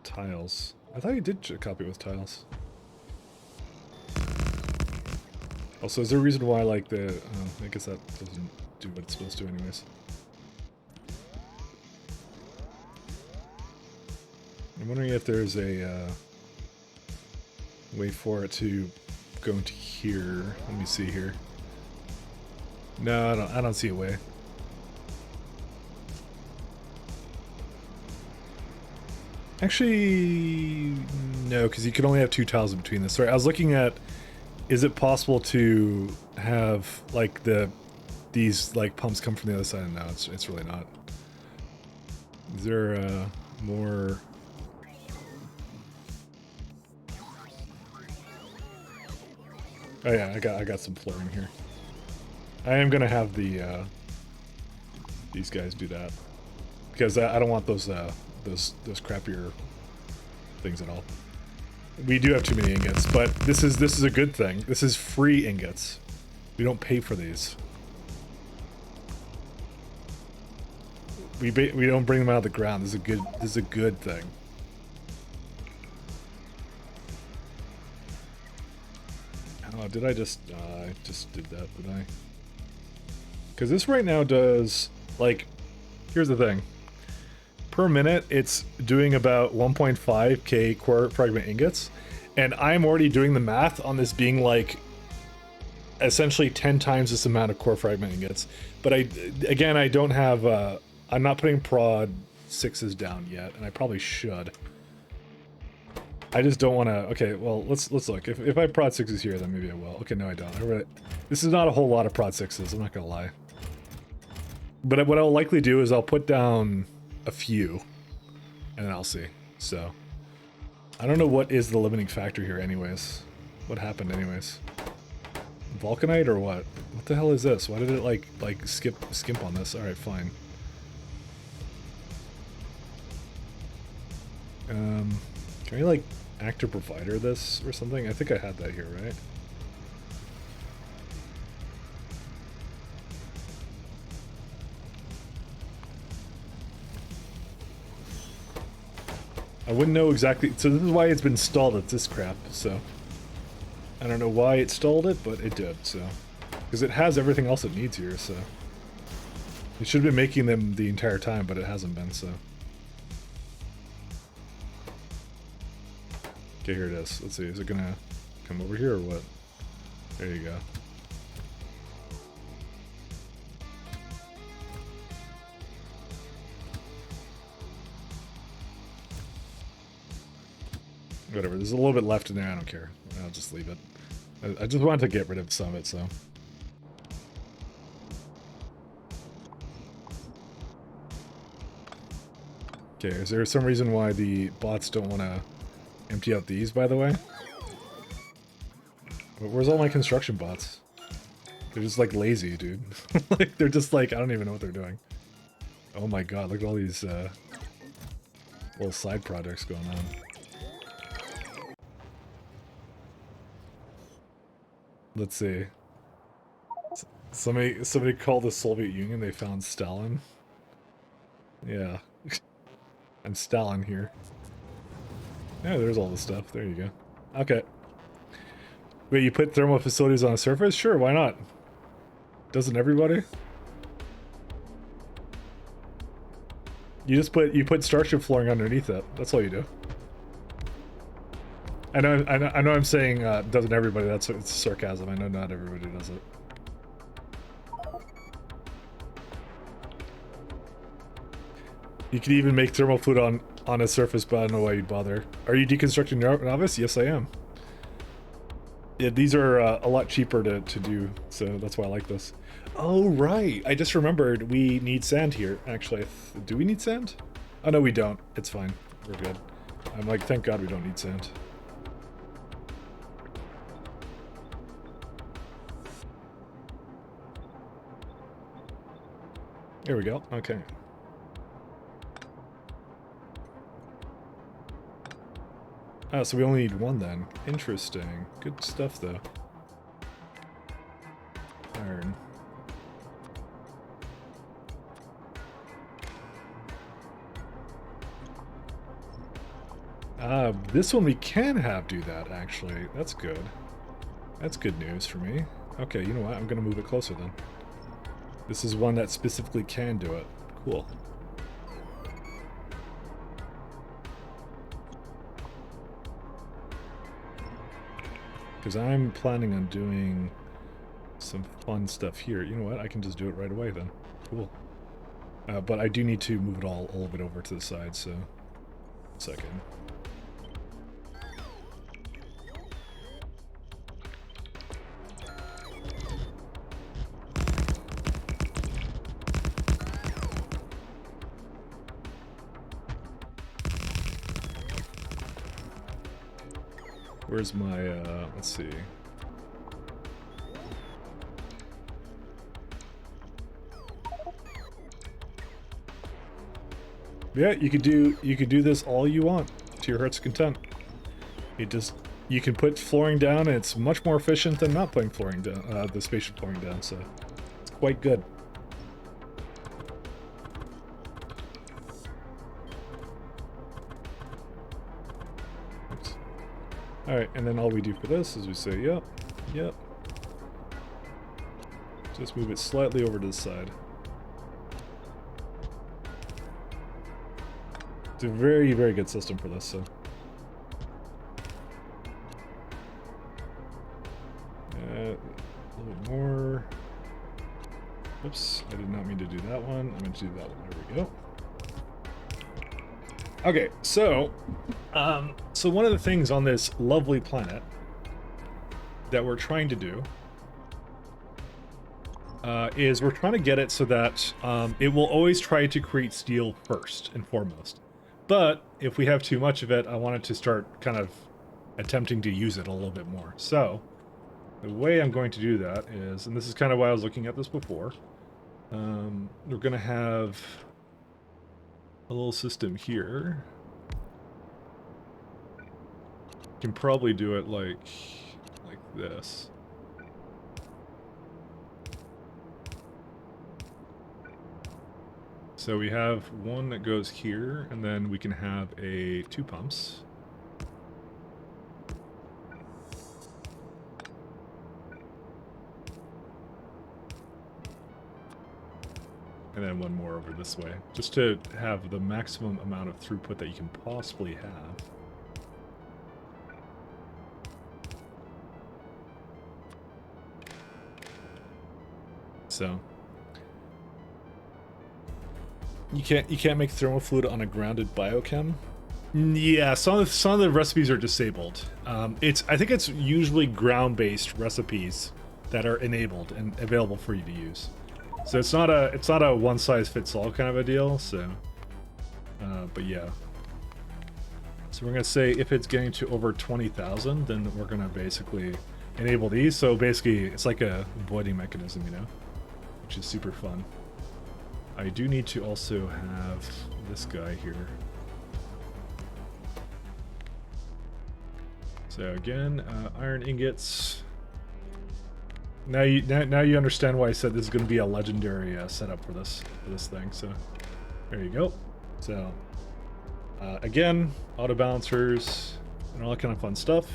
S1: tiles. I thought you did copy it with tiles. Also, is there a reason why, like, I guess that doesn't do what it's supposed to anyways. I'm wondering if there's a way for it to go into here. Let me see here. No, I don't see a way. Actually, no, because you can only have 2 tiles in between this. Sorry, I was looking at, is it possible to have, like, these, like, pumps come from the other side? No, it's really not. Is there, more... Oh yeah, I got some flooring here. I am gonna have the, these guys do that. Because I don't want those crappier things at all. We do have too many ingots, but this is a good thing. This is free ingots. We don't pay for these. We don't bring them out of the ground. This is a good thing. Oh, did I just did that, did I? Because this right now does, like, here's the thing. Per minute, it's doing about 1.5k core fragment ingots, and I'm already doing the math on this being like essentially 10 times this amount of core fragment ingots. But I don't have, I'm not putting prod 6s down yet, and I probably should. I just don't want to. Okay, well, let's look. If I prod 6s here, then maybe I will. Okay, no, I don't. This is not a whole lot of prod 6s. I'm not gonna lie. But what I'll likely do is I'll put down a few, and then I'll see. So I don't know what is the limiting factor here, anyways. What happened, anyways? Vulcanite or what? What the hell is this? Why did it like skimp on this? All right, fine. Can I like actor provider this or something? I think I had that here, right? I wouldn't know exactly. So this is why it's been stalled at this crap. So I don't know why it stalled it, but it did. So because it has everything else it needs here. So it should have been making them the entire time, but it hasn't been. So Okay, here it is. Let's see. Is it gonna come over here or what? There you go. Whatever. There's a little bit left in there. I don't care. I'll just leave it. I just wanted to get rid of some of it, so. Okay, is there some reason why the bots don't want to empty out these, by the way? Where's all my construction bots? They're just, like, lazy, dude. Like, they're just, like, I don't even know what they're doing. Oh my god, look at all these, little side projects going on. Let's see. Somebody called the Soviet Union, they found Stalin. Yeah. I'm Stalin here. Yeah, there's all the stuff. There you go. Okay. Wait, you put thermal facilities on a surface? Sure, why not? Doesn't everybody? You put starship flooring underneath it. That's all you do. I know I'm saying doesn't everybody, it's sarcasm. I know not everybody does it. You could even make thermal fluid on a surface, but I don't know why you'd bother. Are you deconstructing novice? Yes, I am. Yeah, these are a lot cheaper to do, so that's why I like this. Oh, right. I just remembered we need sand here, actually. Do we need sand? Oh, no, we don't. It's fine. We're good. I'm like, thank God we don't need sand. There we go. Okay. Oh, so we only need one then. Interesting. Good stuff, though. Iron. This one we can have do that, actually. That's good. That's good news for me. Okay, you know what? I'm gonna move it closer then. This is one that specifically can do it. Cool. Because I'm planning on doing some fun stuff here. You know what? I can just do it right away then. Cool. But I do need to move it all of it over to the side, so... Second. Where's my, let's see. Yeah, you could do this all you want to your heart's content. You can put flooring down, and it's much more efficient than not putting flooring down, the spatial flooring down, so it's quite good. Alright, and then all we do for this is we say, yep, yep. Just move it slightly over to the side. It's a very, very good system for this, so. A little bit more. Oops, I did not mean to do that one. I'm going to do that one. There we go. Okay, so one of the things on this lovely planet that we're trying to do is we're trying to get it so that it will always try to create steel first and foremost. But if we have too much of it, I want it to start kind of attempting to use it a little bit more. So the way I'm going to do that is, and this is kind of why I was looking at this before, we're going to have a little system here. Can probably do it like this. So we have one that goes here, and then we can have two pumps. And then one more over this way, just to have the maximum amount of throughput that you can possibly have. So you can't make thermal fluid on a grounded biochem. Yeah, some of the recipes are disabled. I think it's usually ground-based recipes that are enabled and available for you to use. So it's not a one-size-fits-all kind of a deal. So, but yeah. So we're gonna say if it's getting to over 20,000, then we're gonna basically enable these. So basically, it's like a voiding mechanism, you know, which is super fun. I do need to also have this guy here. So again, iron ingots. Now you understand why I said this is going to be a legendary setup for this thing. So there you go. So again, auto balancers and all that kind of fun stuff.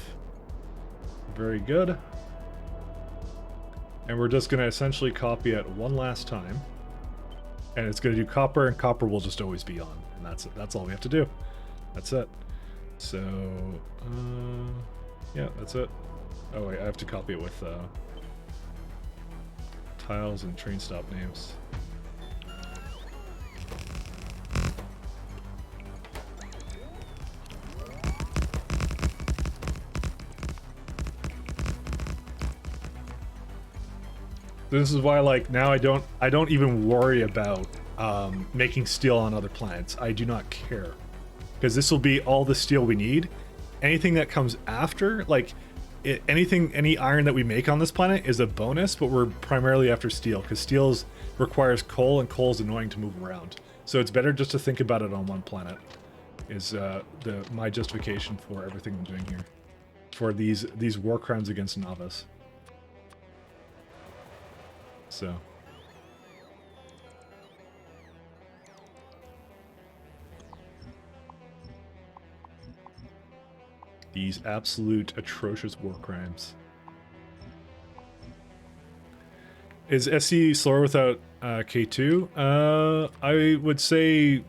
S1: Very good. And we're just going to essentially copy it one last time, and it's going to do copper, and copper will just always be on, and that's it. That's all we have to do. That's it. So yeah, that's it. Oh wait, I have to copy it with tiles and train stop names. This is why, like, now I don't even worry about making steel on other planets. I do not care, because this will be all the steel we need. Anything that comes after, like any iron that we make on this planet is a bonus, but we're primarily after steel, because steel requires coal, and coal is annoying to move around. So it's better just to think about it on one planet. Is my justification for everything I'm doing here, for these war crimes against Navas. So these absolute atrocious war crimes. Is SC slower without K2? I would say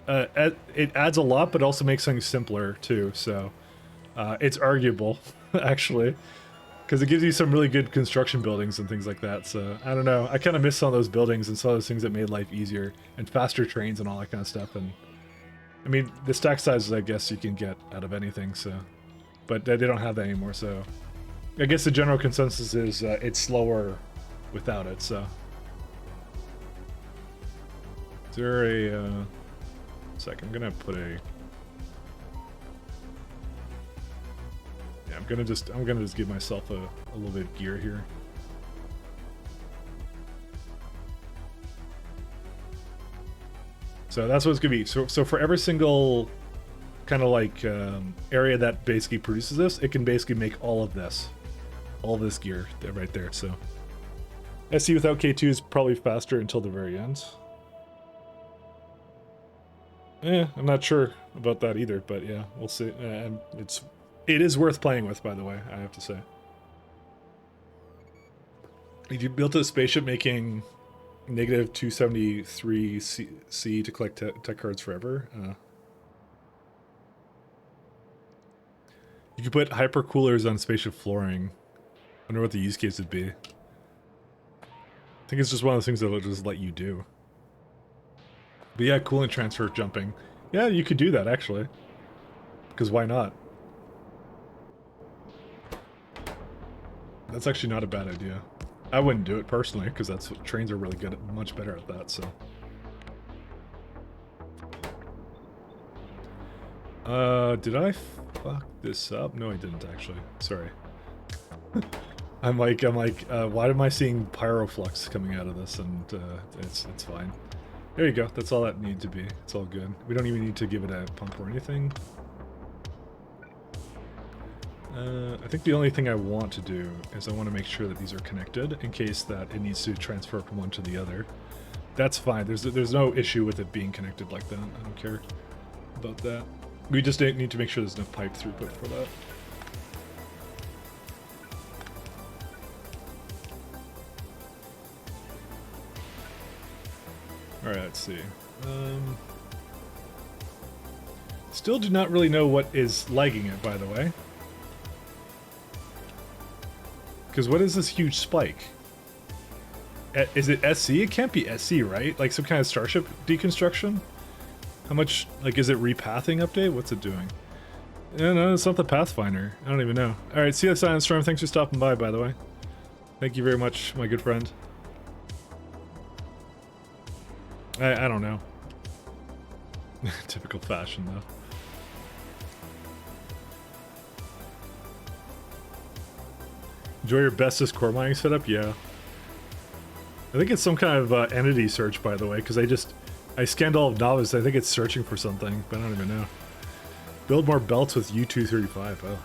S1: it adds a lot, but also makes things simpler too. So it's arguable, actually, because it gives you some really good construction buildings and things like that. So I don't know. I kind of miss some of those buildings and some of those things that made life easier, and faster trains and all that kind of stuff. And I mean, the stack sizes, I guess you can get out of anything. So, but they don't have that anymore. So I guess the general consensus is it's slower without it. So is there a sec? I'm gonna put a. Yeah, I'm gonna just give myself a little bit of gear here. So that's what it's gonna be. So for every single kind of like area that basically produces this, it can basically make all this gear right there. So SC without K2 is probably faster until the very end. I'm not sure about that either, but yeah, we'll see. And it is worth playing with, by the way, I have to say. If you built a spaceship making negative 273 C to collect tech cards forever, you could put hypercoolers on spaceship flooring. I wonder what the use case would be. I think it's just one of those things that will just let you do. But yeah, coolant transfer jumping. Yeah, you could do that, actually. Because why not? That's actually not a bad idea. I wouldn't do it personally, because trains are really good at, much better at that, so. Did I fuck this up? No, I didn't, actually. Sorry. I'm like, why am I seeing pyroflux coming out of this? And it's fine. There you go. That's all that needs to be. It's all good. We don't even need to give it a pump or anything. I think the only thing I want to do is I want to make sure that these are connected in case that it needs to transfer from one to the other. That's fine. There's no issue with it being connected like that. I don't care about that. We just need to make sure there's enough pipe throughput for that. Alright, let's see. Still do not really know what is lagging it, by the way. Because what is this huge spike? Is it SC? It can't be SC, right? Like some kind of Starship deconstruction? How much, like, is it repathing update? What's it doing? Yeah, no, it's not the Pathfinder. I don't even know. Alright, see you, Silent Storm. Thanks for stopping by the way. Thank you very much, my good friend. I don't know. Typical fashion, though. Enjoy your bestest core mining setup? Yeah. I think it's some kind of entity search, by the way, because I scanned all of Novice. I think it's searching for something, but I don't even know. Build more belts with U235. Oh.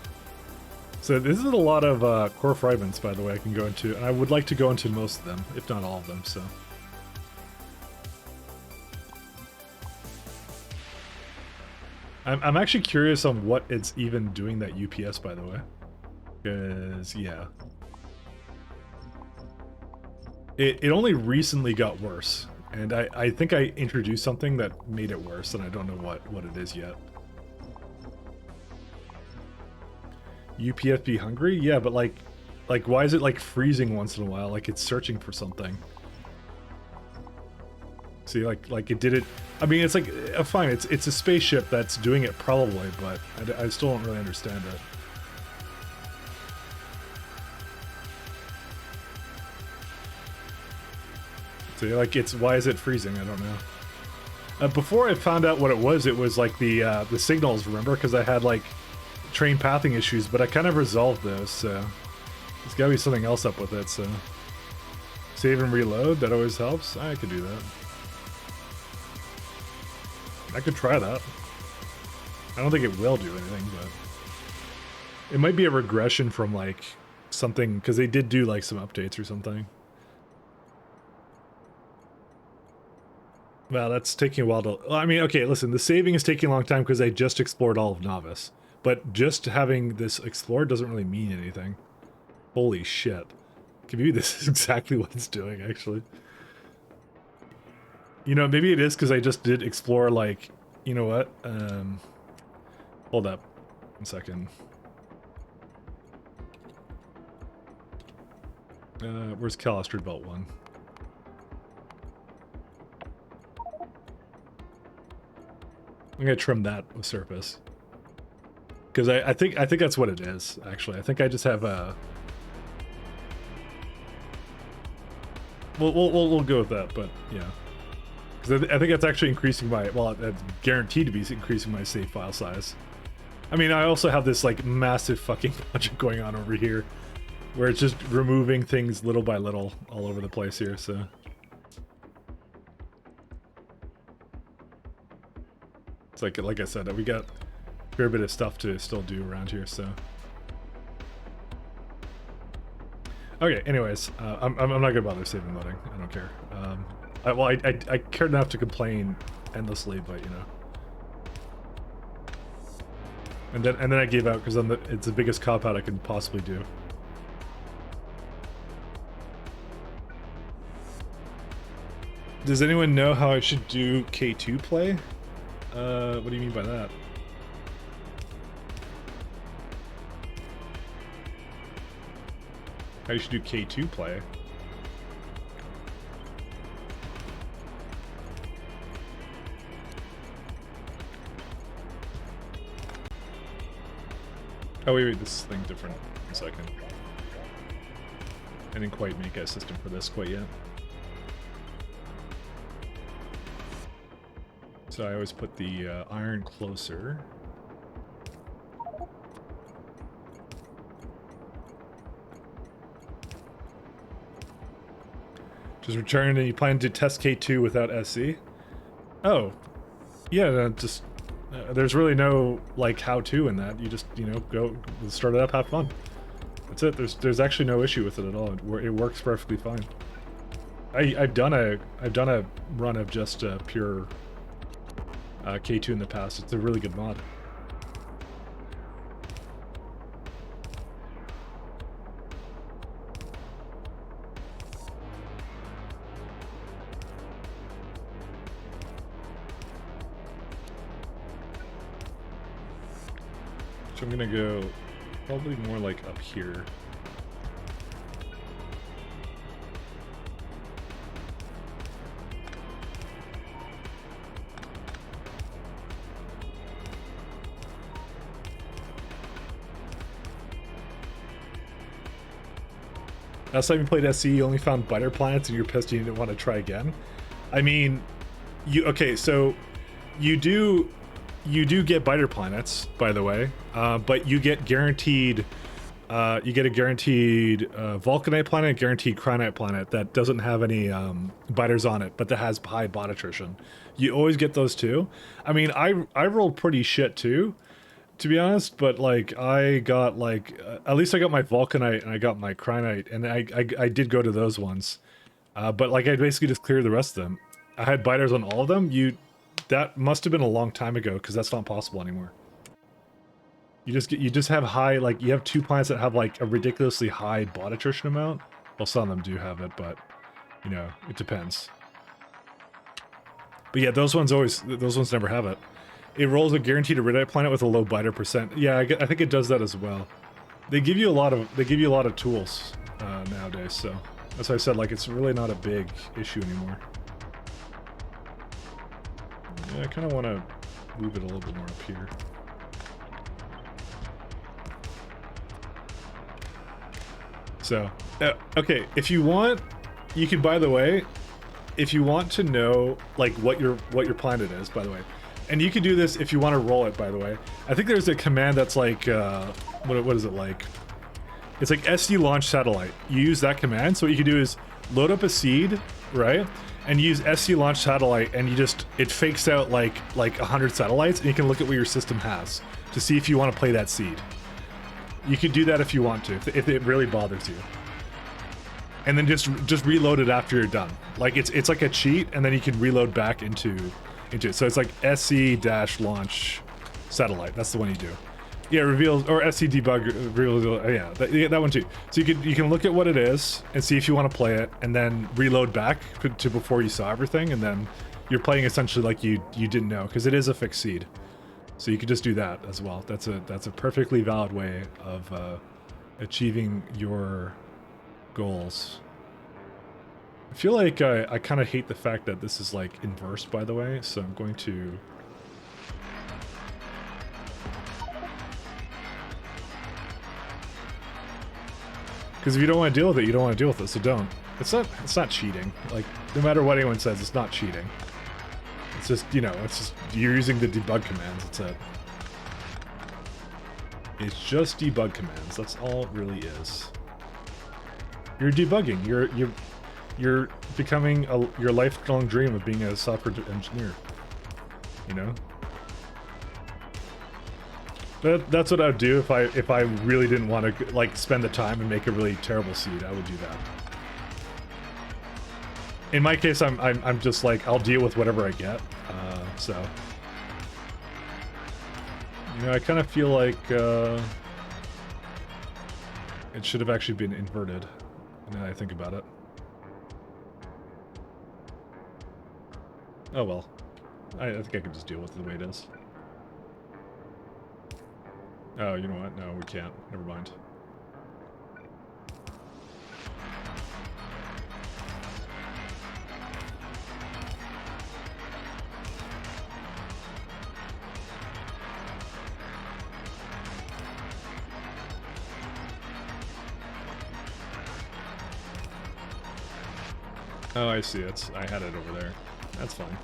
S1: So this is a lot of core fragments, by the way, I can go into. And I would like to go into most of them, if not all of them, so. I'm actually curious on what it's even doing that UPS, by the way. Because, yeah. It only recently got worse. And I think I introduced something that made it worse, and I don't know what it is yet. UPS be hungry? Yeah, but like why is it like freezing once in a while? Like it's searching for something. See, like it did it. I mean, it's like fine. It's a spaceship that's doing it probably, but I still don't really understand it. See, like why is it freezing? I don't know. Before I found out what it was like the signals. Remember, because I had like train pathing issues, but I kind of resolved those. So there's got to be something else up with it. So save and reload. That always helps. I could do that. I could try that. I don't think it will do anything, but it might be a regression from like something, because they did do like some updates or something. Well, that's taking a while to... I mean, okay, listen, the saving is taking a long time because I just explored all of Novice. But just having this explored doesn't really mean anything. Holy shit. Maybe this is exactly what it's doing, actually. You know, maybe it is because I just did explore, like... You know what? Hold up. 1 second. Where's Calistrid Belt 1? I'm gonna trim that with surface, because I think that's what it is. Actually, I think I just have a. We'll go with that, but yeah, because I think that's actually increasing my. Well, that's guaranteed to be increasing my save file size. I mean, I also have this like massive fucking project going on over here, where it's just removing things little by little all over the place here. So. Like I said, we got a fair bit of stuff to still do around here, so. Okay, anyways, I'm not gonna bother saving loading. I don't care. I cared enough to complain endlessly, but you know. And then I gave out because it's the biggest cop out I could possibly do. Does anyone know how I should do K2 play? What do you mean by that? How you should do K2 play? Oh wait, this thing different. 1 second. I didn't quite make a system for this quite yet. So I always put the iron closer. Just return, and you plan to test K2 without SC? Oh. Yeah, just... there's really no, like, how-to in that. You just, you know, go start it up, have fun. That's it. There's actually no issue with it at all. It works perfectly fine. I've done a run of just pure... K2 in the past. It's a really good mod. So I'm gonna go probably more like up here. Last time you played SC, you only found biter planets and you're pissed you didn't want to try again. I mean, okay, so you do get biter planets, by the way, but you get guaranteed. You get a guaranteed Vulcanite planet, guaranteed Cryonite planet that doesn't have any biters on it, but that has high bot attrition. You always get those too. I mean, I rolled pretty shit too, to be honest, but like I got like at least I got my Vulcanite and I got my Cryonite, and I did go to those ones, but like I basically just cleared the rest of them. I had biters on all of them. That must have been a long time ago because that's not possible anymore. You just have high, like you have 2 planets that have like a ridiculously high bot attrition amount. Well, some of them do have it, but you know, it depends. But yeah, those ones never have it. It rolls a guaranteed Iridite planet with a low biter percent. Yeah, I think it does that as well. They give you a lot of tools nowadays, so that's why I said like it's really not a big issue anymore. Yeah, I kind of want to move it a little bit more up here. So, okay, if you want, you can, by the way, if you want to know like what your planet is, by the way, and you can do this if you want to roll it, by the way. I think there's a command that's like, what is it like? It's like SD launch satellite. You use that command, so what you can do is load up a seed, right? And use SD launch satellite, and it fakes out like 100 satellites, and you can look at what your system has to see if you want to play that seed. You could do that if you want to, if it really bothers you. And then just reload it after you're done. Like it's like a cheat, and then you can reload back into it. So it's like SC-launch satellite. That's the one you do. Yeah, reveals, or SC debug reveals, yeah, that one too. So you can look at what it is and see if you want to play it, and then reload back to before you saw everything, and then you're playing essentially like you didn't know, because it is a fixed seed. So you could just do that as well. That's a perfectly valid way of achieving your goals. I feel like I kind of hate the fact that this is like inversed, by the way, so I'm going to... Because if you don't want to deal with it, you don't want to deal with it, so don't. It's not cheating. Like, no matter what anyone says, it's not cheating. It's just, you know, it's just, you're using the debug commands, that's it. It's just debug commands, that's all it really is. You're debugging, you're becoming your lifelong dream of being a software engineer. You know? That's what I'd do if I really didn't want to like spend the time and make a really terrible seed. I would do that. In my case, I'm just like, I'll deal with whatever I get. So you know, I kind of feel like it should have actually been inverted. Now that I think about it. Oh well, I think I can just deal with it the way it is. Oh, you know what? No, we can't. Never mind. Oh, I see. I had it over there. That's fine.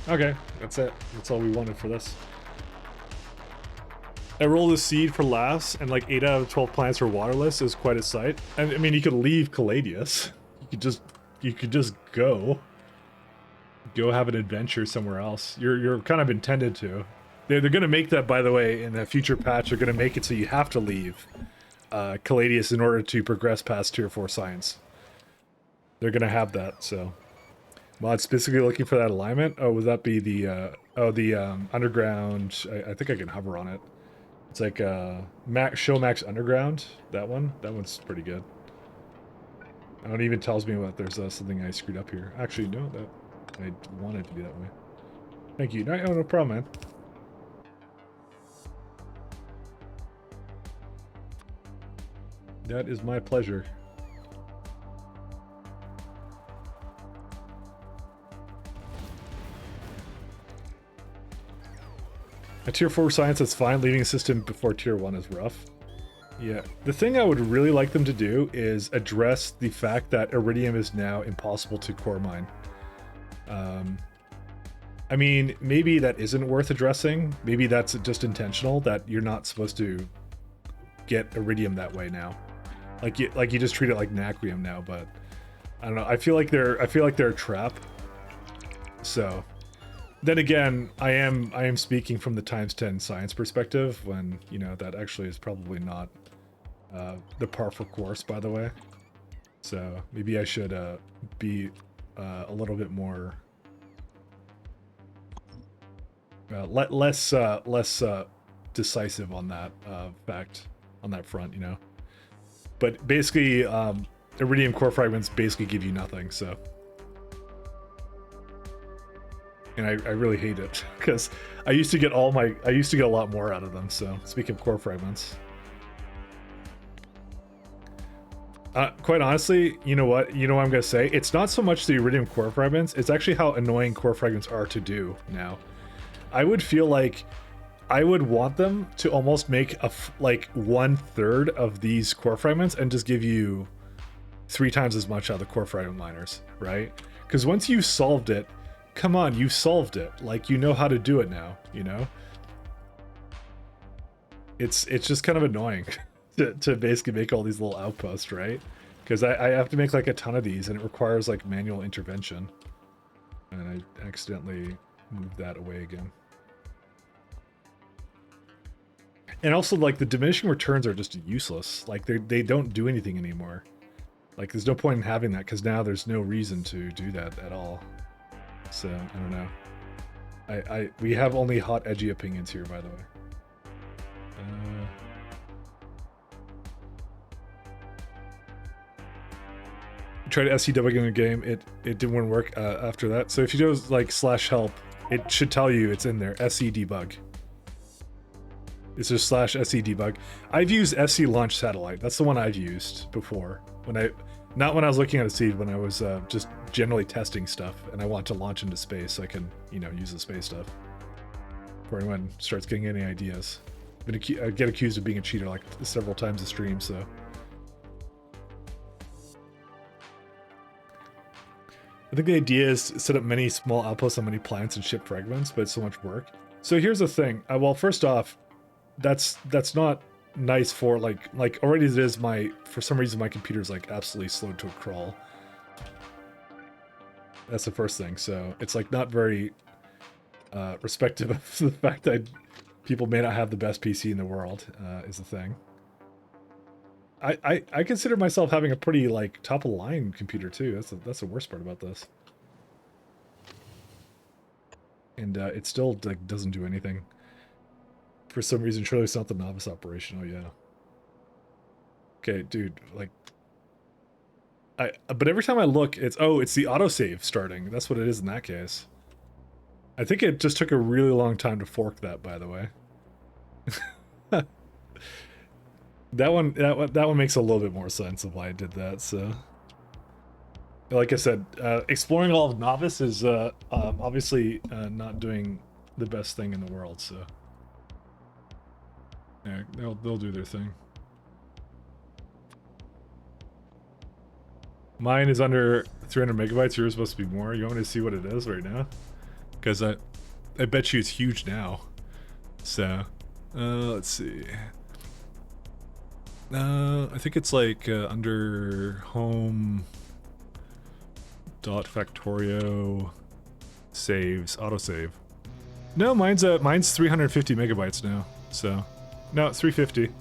S1: Okay, that's it. That's all we wanted for this. I rolled a seed for last, and like 8 out of 12 planets are waterless is quite a sight. And I mean, you could leave Caladius. You could just go have an adventure somewhere else. You're kind of intended to. They're gonna make that, by the way, in the future patch. They're gonna make it so you have to leave Caladius in order to progress past Tier 4 Science. They're gonna have that, so. Mod specifically looking for that alignment? Oh, would that be the, underground? I think I can hover on it. It's like, Show Max Underground. That one? That one's pretty good. It even tells me what there's something I screwed up here. Actually, no, that I wanted it to be that way. Thank you. No problem, man. That is my pleasure. A tier 4 science that's fine, leaving a system before tier 1 is rough. Yeah, the thing I would really like them to do is address the fact that iridium is now impossible to core mine. I mean, maybe that isn't worth addressing. Maybe that's just intentional, that you're not supposed to get iridium that way now. Like you just treat it like natrium now, but I don't know. I feel like they're a trap. So then again, I am speaking from the ×10 science perspective, when, you know, that actually is probably not the par for course, by the way. So maybe I should be a little bit more less decisive on that fact, on that front, you know. But basically, iridium core fragments basically give you nothing, so. And I really hate it, because I used to get a lot more out of them, so speaking of core fragments. Quite honestly, you know what I'm gonna say? It's not so much the iridium core fragments, it's actually how annoying core fragments are to do now. I would feel like I would want them to almost make like 1/3 of these core fragments and just give you 3 times as much out of the core fragment miners, right? Because once you solved it, come on, you solved it. Like, you know how to do it now, you know? It's just kind of annoying to basically make all these little outposts, right? Because I have to make like a ton of these, and it requires like manual intervention. And I accidentally moved that away again. And also, like, the diminishing returns are just useless. Like, they don't do anything anymore. Like, there's no point in having that, because now there's no reason to do that at all. So, I don't know. We have only hot, edgy opinions here, by the way. Try to SC debugging a game, it didn't want to work after that. So if you go like /help, it should tell you it's in there, SC debug. It's just /SC debug. I've used SC launch satellite. That's the one I've used before. Not when I was looking at a seed, when I was just generally testing stuff and I want to launch into space so I can, you know, use the space stuff. Before anyone starts getting any ideas. I get accused of being a cheater like several times a stream, so. I think the idea is to set up many small outposts on many planets and ship fragments, but it's so much work. So here's the thing. Well, first off, that's not nice for like already it is for some reason my computer's like absolutely slowed to a crawl. That's the first thing. So it's like not very respective of the fact that people may not have the best PC in the world is the thing. I consider myself having a pretty like top of the line computer too. That's the worst part about this. And it still like doesn't do anything. For some reason, surely it's not the novice operation. Oh yeah. Okay, dude. Like, but every time I look, it's the autosave starting. That's what it is in that case. I think it just took a really long time to fork that, by the way. That one makes a little bit more sense of why I did that. So, like I said, exploring all of novice is obviously not doing the best thing in the world. So, yeah, they'll do their thing. Mine is under 300 megabytes. Yours supposed to be more. You want me to see what it is right now? Because I bet you it's huge now. So, let's see. I think it's like under home .factorio saves autosave. No, mine's 350 megabytes now. So, no, it's 350.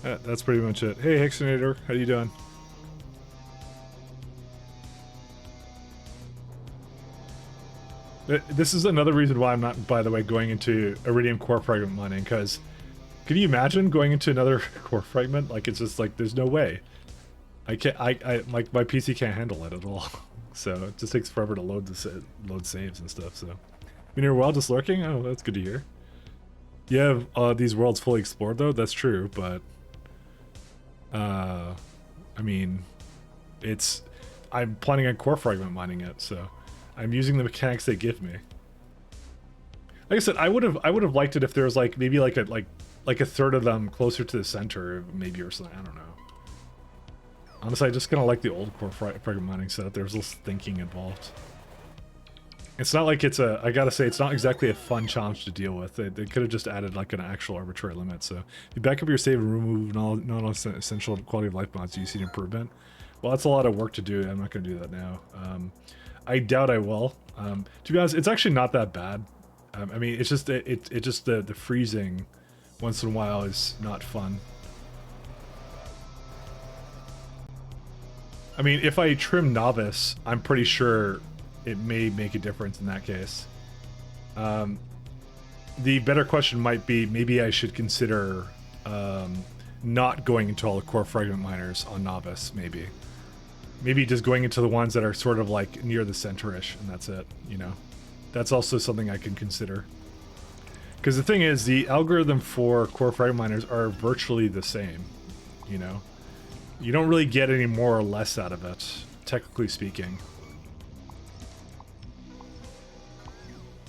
S1: That's pretty much it. Hey, Hexinator, how you doing? This is another reason why I'm not, by the way, going into iridium core fragment mining, because can you imagine going into another core fragment? Like, it's just like, there's no way. I can't, like, my PC can't handle it at all. So it just takes forever to load saves and stuff, so. You know, well, just lurking? Oh, that's good to hear. You have these worlds fully explored, though? That's true, but... I mean, I'm planning on core fragment mining it, so... I'm using the mechanics they give me. Like I said, I would have liked it if there was like maybe like a third of them closer to the center, maybe, or something. I don't know. Honestly, I just kind of like the old core fragment mining setup. There's less thinking involved. It's not like it's a, I gotta say, it's not exactly a fun challenge to deal with. They could have just added like an actual arbitrary limit. So you back up your save and remove non-essential quality of life mods, you see an improvement. Well, that's a lot of work to do. I'm not gonna do that now. I doubt I will. To be honest, it's actually not that bad. I mean, it's just it just the freezing once in a while is not fun. I mean, if I trim novice, I'm pretty sure it may make a difference in that case. The better question might be, maybe I should consider not going into all the core fragment miners on novice, maybe. Maybe just going into the ones that are sort of like near the center-ish, and that's it, you know? That's also something I can consider. Because the thing is, the algorithm for core fragment miners are virtually the same, you know? You don't really get any more or less out of it, technically speaking.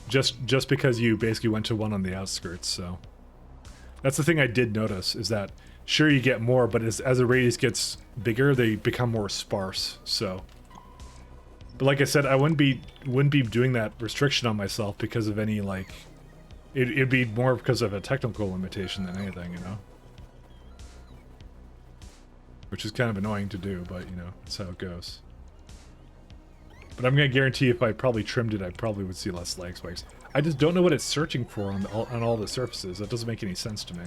S1: Just because you basically went to one on the outskirts, so. That's the thing I did notice, is that sure you get more, but as the radius gets bigger, they become more sparse, so. But like I said, I wouldn't be doing that restriction on myself because of any, like, it'd be more because of a technical limitation than anything, you know? Which is kind of annoying to do, but, you know, that's how it goes. But I'm going to guarantee if I probably trimmed it, I probably would see less lag spikes. I just don't know what it's searching for on all the surfaces. That doesn't make any sense to me.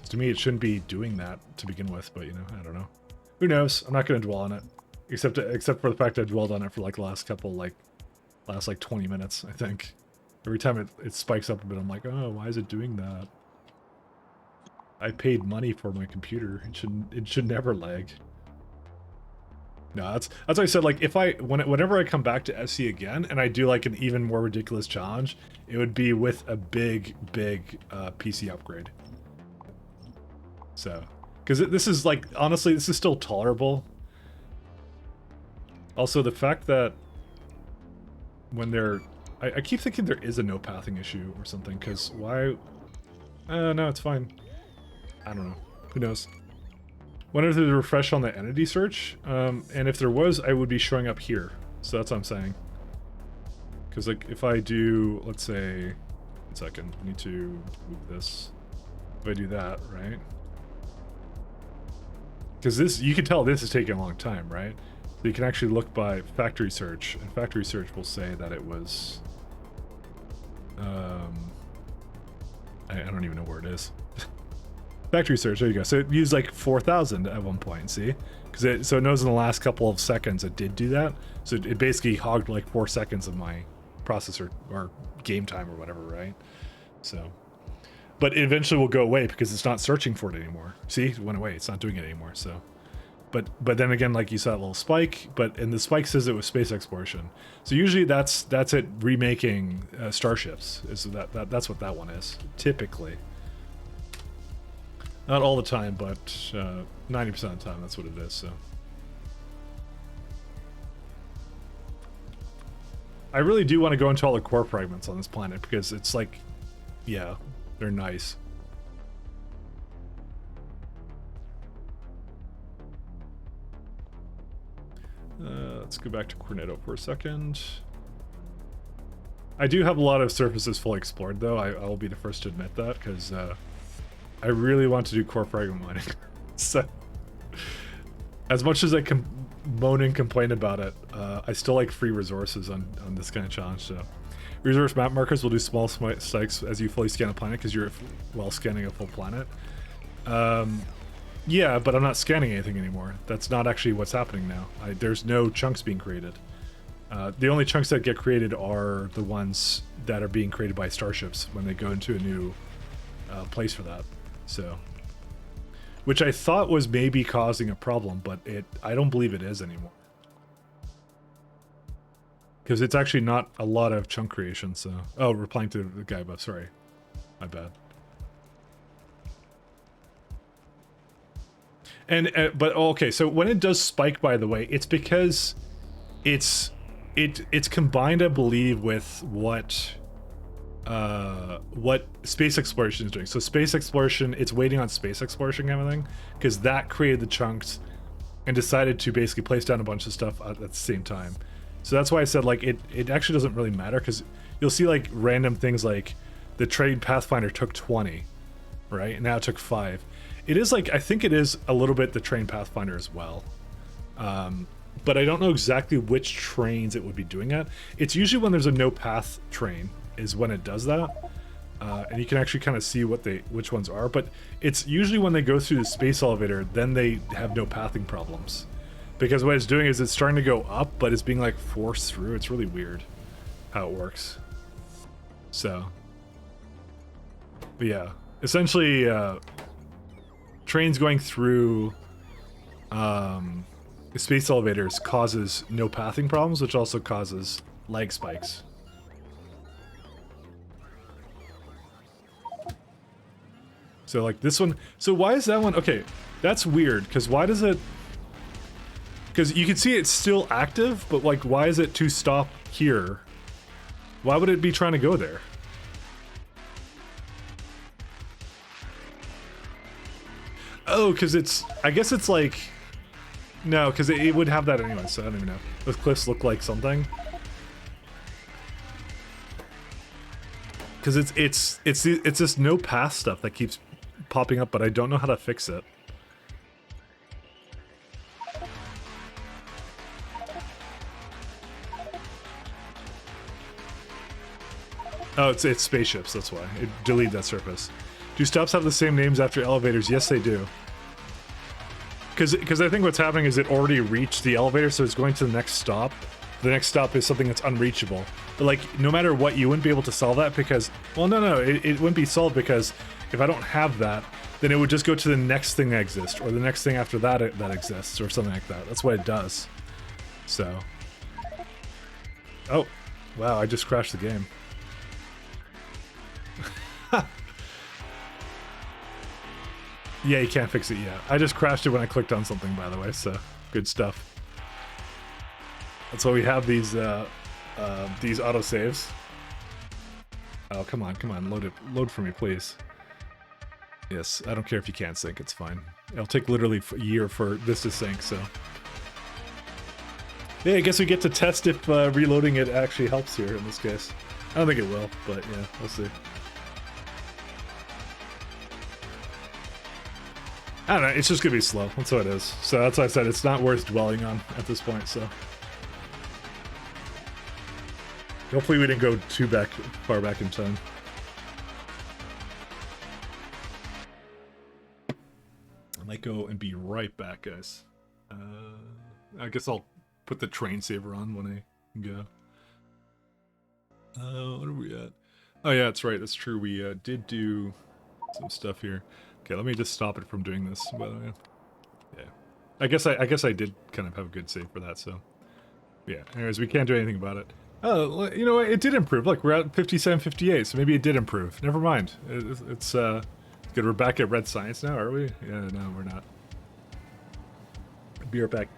S1: To me, it shouldn't be doing that to begin with, but, you know, I don't know. Who knows? I'm not going to dwell on it. Except for the fact I dwelled on it for, like, the last couple, like, last, like, 20 minutes, I think. Every time it spikes up a bit, I'm like, oh, why is it doing that? I paid money for my computer. It should never lag. No, that's why I said, like, if whenever I come back to SC again and I do like an even more ridiculous challenge, it would be with a big PC upgrade. So, because this is like, honestly, this is still tolerable. Also, the fact that when I keep thinking there is a no pathing issue or something, because why? No, it's fine. I don't know. Who knows? Wonder if there's a refresh on the entity search, and if there was, I would be showing up here. So that's what I'm saying. Because, like, if I do, let's say, 1 second, I need to move this. If I do that, right? Because this, you can tell this is taking a long time, right? So you can actually look by factory search, and factory search will say that it was, I don't even know where it is. Factory search, there you go. So it used like 4,000 at one point, see? Because so it knows in the last couple of seconds it did do that. So it basically hogged like 4 seconds of my processor or game time or whatever, right? So, but it eventually will go away because it's not searching for it anymore. See, it went away. It's not doing it anymore. So, but then again, like you saw that little spike, and the spike says it was space exploration. So usually that's it remaking starships. Is that's what that one is typically. Not all the time, but 90% of the time, that's what it is, so. I really do want to go into all the core fragments on this planet, because it's like, yeah, they're nice. Let's go back to Cornetto for a second. I do have a lot of surfaces fully explored, though. I will be the first to admit that, because I really want to do core fragment mining. So, as much as I can moan and complain about it, I still like free resources on this kind of challenge. So, resource map markers will do small spikes as you fully scan a planet because you're while scanning a full planet. Yeah, but I'm not scanning anything anymore. That's not actually what's happening now. There's no chunks being created. The only chunks that get created are the ones that are being created by starships when they go into a new place for that. So, which I thought was maybe causing a problem, but I don't believe it is anymore. Because it's actually not a lot of chunk creation, so. Oh, replying to the guy above, sorry. My bad. And, but okay, so when it does spike, by the way, it's because it's combined, I believe, with what what space exploration is doing. So space exploration, it's waiting on space exploration kind of thing, because that created the chunks and decided to basically place down a bunch of stuff at the same time. So that's why I said like it actually doesn't really matter, because you'll see like random things like the trade Pathfinder took 20, right? And now it took 5. It is like, I think it is a little bit the train Pathfinder as well. But I don't know exactly which trains it would be doing at. It's usually when there's a no path train is when it does that. And you can actually kind of see which ones are, but it's usually when they go through the space elevator, then they have no pathing problems. Because what it's doing is it's starting to go up, but it's being like forced through. It's really weird how it works. So, but yeah, essentially, trains going through space elevators causes no pathing problems, which also causes lag spikes. So like this one, so why is that one? Okay, that's weird, because why does it, because you can see it's still active, but like why is it to stop here? Why would it be trying to go there? Oh, because it's, I guess it's like, no, because it would have that anyway, so I don't even know. Those cliffs look like something. Because it's this no path stuff that keeps popping up, but I don't know how to fix it. Oh, it's spaceships, that's why. Delete that surface. Do stops have the same names after elevators? Yes, they do. Because I think what's happening is it already reached the elevator, so it's going to the next stop. The next stop is something that's unreachable. But like, no matter what, you wouldn't be able to solve that because... Well, no, it wouldn't be solved because if I don't have that, then it would just go to the next thing that exists, or the next thing after that that exists, or something like that. That's what it does. So... Oh, wow, I just crashed the game. Yeah, you can't fix it yet. I just crashed it when I clicked on something, by the way, so good stuff. That's why we have these autosaves. Oh, come on, load for me, please. Yes, I don't care if you can't sync, it's fine. It'll take literally a year for this to sync, so... Yeah, I guess we get to test if reloading it actually helps here in this case. I don't think it will, but yeah, we'll see. I don't know, it's just gonna be slow, that's what it is. So that's why I said it's not worth dwelling on at this point, so. Hopefully we didn't go too far back in time. I might go and be right back, guys. I guess I'll put the train saver on when I go. What are we at? Oh yeah, that's right, that's true. We did do some stuff here. Okay, let me just stop it from doing this, by the way. Yeah. I guess I did kind of have a good save for that, so. Yeah, anyways, we can't do anything about it. Oh, you know what, it did improve. Look, we're at 57, 58, so maybe it did improve. Never mind. It's good, we're back at Red Science now, are we? Yeah, no, we're not. Be right back.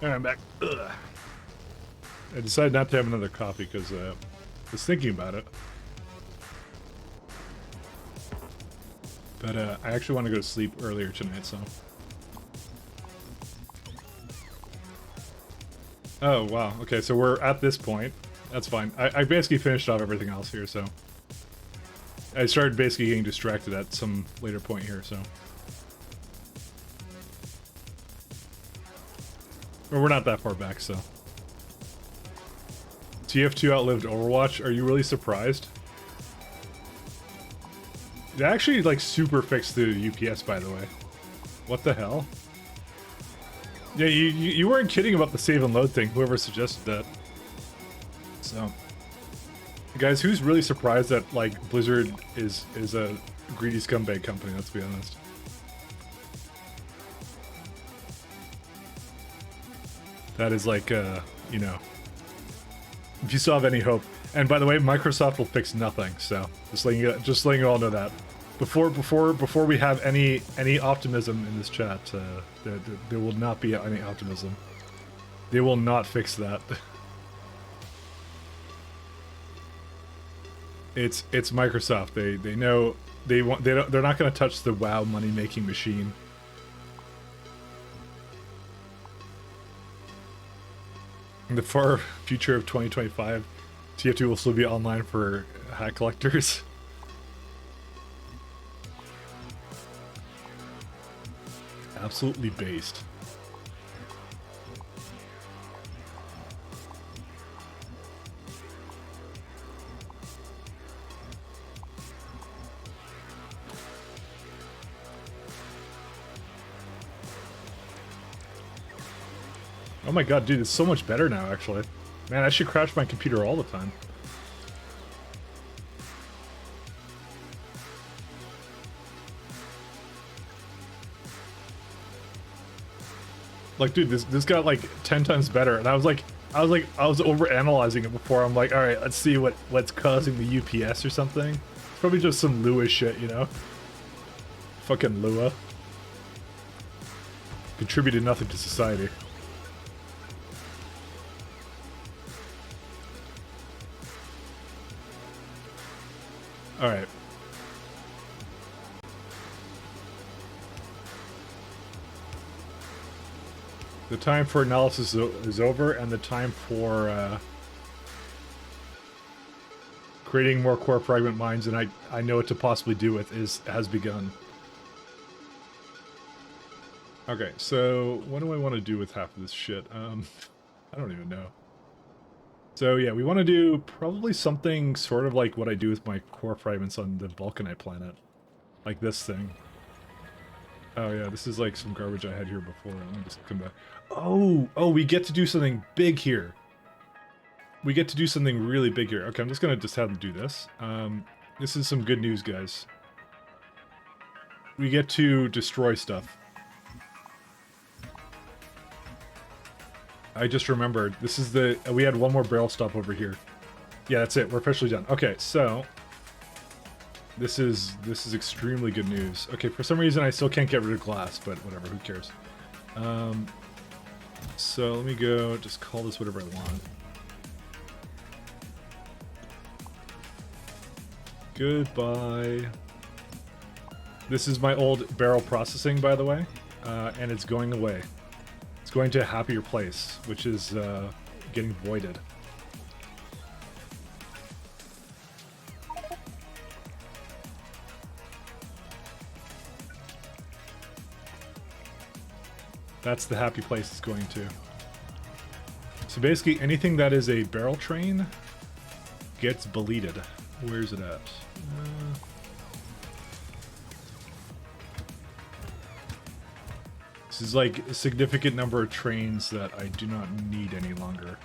S1: Alright, I'm back. Ugh. I decided not to have another coffee because was thinking about it. But I actually want to go to sleep earlier tonight, so. Oh, wow. Okay, so we're at this point. That's fine. I basically finished off everything else here, so. I started basically getting distracted at some later point here, so. Well, we're not that far back, so. TF2 outlived Overwatch. Are you really surprised? It actually, like, super fixed the UPS, by the way. What the hell? Yeah, you weren't kidding about the save and load thing, whoever suggested that. So. Guys, who's really surprised that, like, Blizzard is a greedy scumbag company, let's be honest. That is like, you know, if you still have any hope. And by the way, Microsoft will fix nothing, so just letting you all know that. Before we have any optimism in this chat, there will not be any optimism. They will not fix that. It's Microsoft. They know they're not going to touch the WoW money making machine. In the far future of 2025, TF2 will still be online for hat collectors. Absolutely based. Oh my god, dude, it's so much better now, actually. Man, I should crash my computer all the time. Like, dude, this got like 10 times better, and I was over analyzing it before. I'm like, all right, let's see what's causing the UPS or something. It's probably just some Lua shit, you know? Fucking Lua. Contributed nothing to society. All right. The time for analysis is over, and the time for creating more core fragment mines than I know what to possibly do with has begun. Okay, so what do I want to do with half of this shit? I don't even know. So yeah, we want to do probably something sort of like what I do with my core fragments on the Vulcanite planet. Like this thing. Oh yeah, this is like some garbage I had here before. Let me just come back. Oh, we get to do something big here. We get to do something really big here. Okay, I'm just gonna have them do this. This is some good news, guys. We get to destroy stuff. I just remembered. This is we had one more barrel stop over here. Yeah, that's it. We're officially done. Okay, so this is extremely good news. Okay, for some reason I still can't get rid of glass, but whatever, who cares? So let me go just call this whatever I want. Goodbye. This is my old barrel processing, by the way, and it's going away. It's going to a happier place, which is getting voided. That's the happy place it's going to. So basically, anything that is a barrel train gets bleeded. Where's it at? This is like a significant number of trains that I do not need any longer.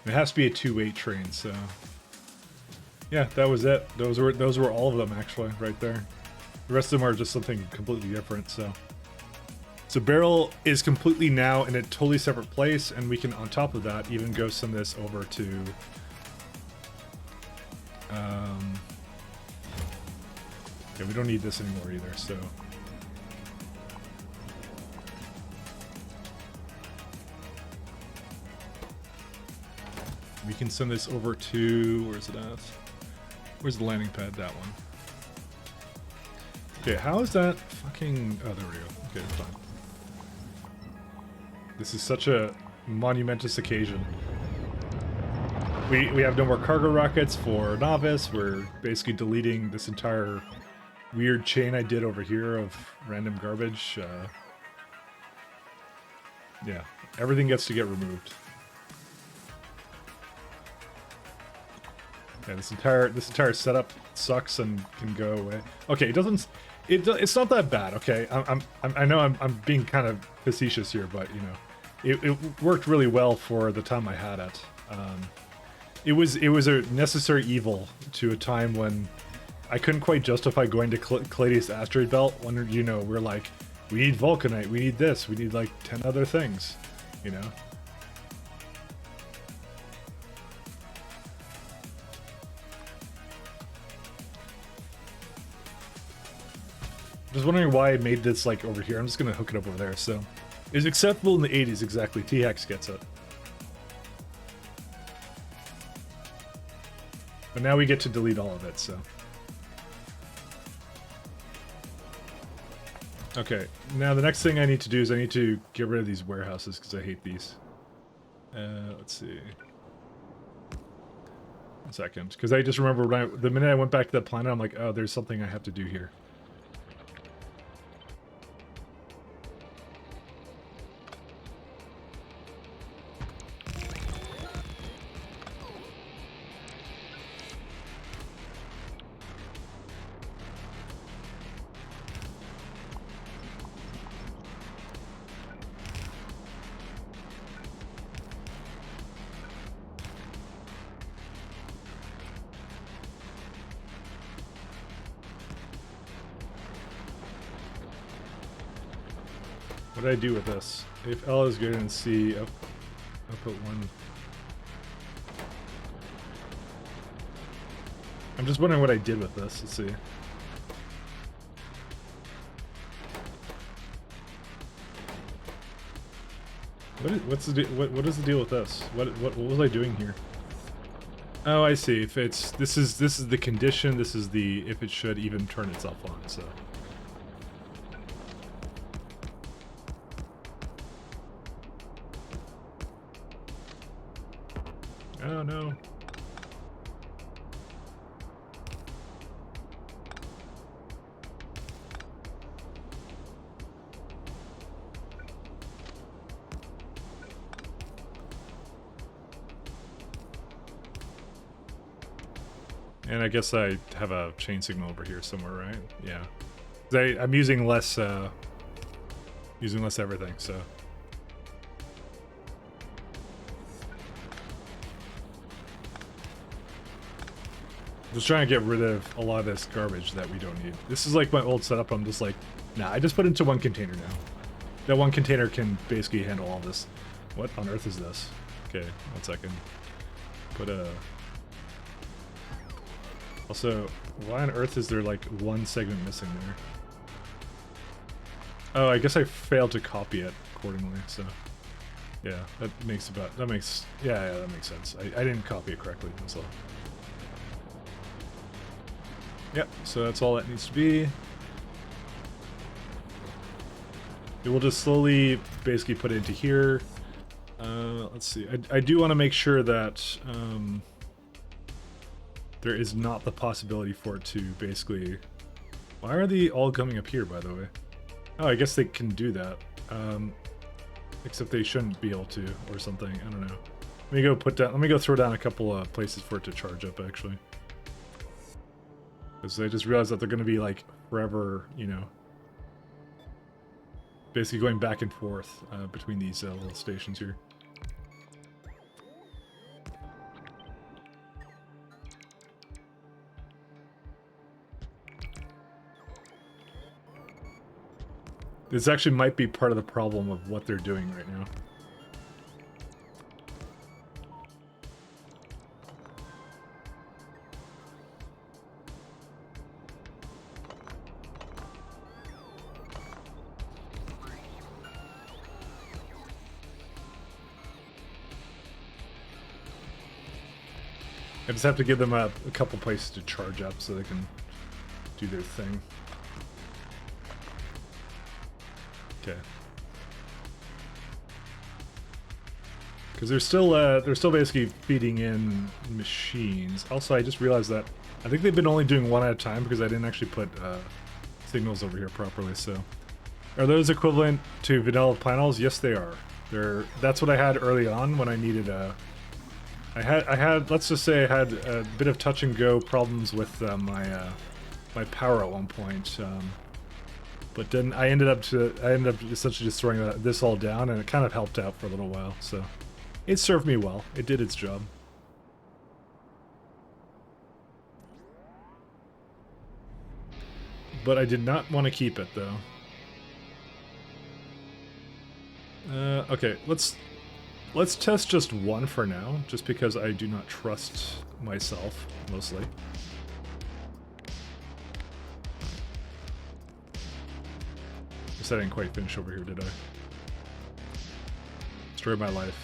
S1: It has to be a 2-8 train, so yeah, that was it. Those were all of them actually, right there. The rest of them are just something completely different. So barrel is completely now in a totally separate place, and we can, on top of that, even go send this over to yeah, we don't need this anymore either, so We can send this over to, where's it at? Where's the landing pad? That one. Okay, how is that fucking, oh, there we go. Okay, it's fine. This is such a monumentous occasion. We have no more cargo rockets for Novice. We're basically deleting this entire weird chain I did over here of random garbage. Yeah, everything gets to get removed. Yeah, this entire setup sucks and can go away. Okay, it's not that bad. Okay, I know I'm being kind of facetious here, but you know, it worked really well for the time I had it. It was a necessary evil to a time when I couldn't quite justify going to Caladius Asteroid Belt when, you know, we're like, we need Vulcanite, we need this, we need like 10 other things, you know? Just wondering why I made this like over here. I'm just gonna hook it up over there, so. It's acceptable in the 80s, exactly. T-Hex gets it. But now we get to delete all of it, so. Okay, now the next thing I need to do is I need to get rid of these warehouses because I hate these. Let's see. 1 second, because I just remember when the minute I went back to that planet, I'm like, oh, there's something I have to do here. What did I do with this? If L is greater than C, I'll put 1. I'm just wondering what I did with this. Let's see. What is the deal with this? What was I doing here? Oh, I see. If it's this is the condition. This is the if it should even turn itself on. So. Oh no. And I guess I have a chain signal over here somewhere, right? Yeah. I'm using less everything, so. Just trying to get rid of a lot of this garbage that we don't need. This is like my old setup. I'm just like, nah, I just put it into one container now. That one container can basically handle all this. What on earth is this? Okay, 1 second. Put a... Also, why on earth is there like one segment missing there? Oh, I guess I failed to copy it accordingly, so... Yeah, that makes that makes sense. I didn't copy it correctly, that's all. Yep, so that's all that needs to be. It will just slowly basically put it into here. Let's see. I do want to make sure that there is not the possibility for it to basically... Why are they all coming up here, by the way? Oh, I guess they can do that. Except they shouldn't be able to, or something. I don't know. Let me go throw down a couple of places for it to charge up, actually. Because I just realized that they're going to be like forever, you know, basically going back and forth between these little stations here. This actually might be part of the problem of what they're doing right now. I just have to give them a couple places to charge up so they can do their thing. Okay. Because they're still basically feeding in machines. Also, I just realized that I think they've been only doing one at a time because I didn't actually put signals over here properly. So, are those equivalent to vanilla panels? Yes, they are. That's what I had early on when I needed I had let's just say I had a bit of touch and go problems with my power at one point. But then I ended up essentially just throwing this all down, and it kind of helped out for a little while. So. It served me well. It did its job. But I did not want to keep it, though. Okay, let's test just one for now, just because I do not trust myself, mostly. Guess I didn't quite finish over here, did I? Destroyed my life.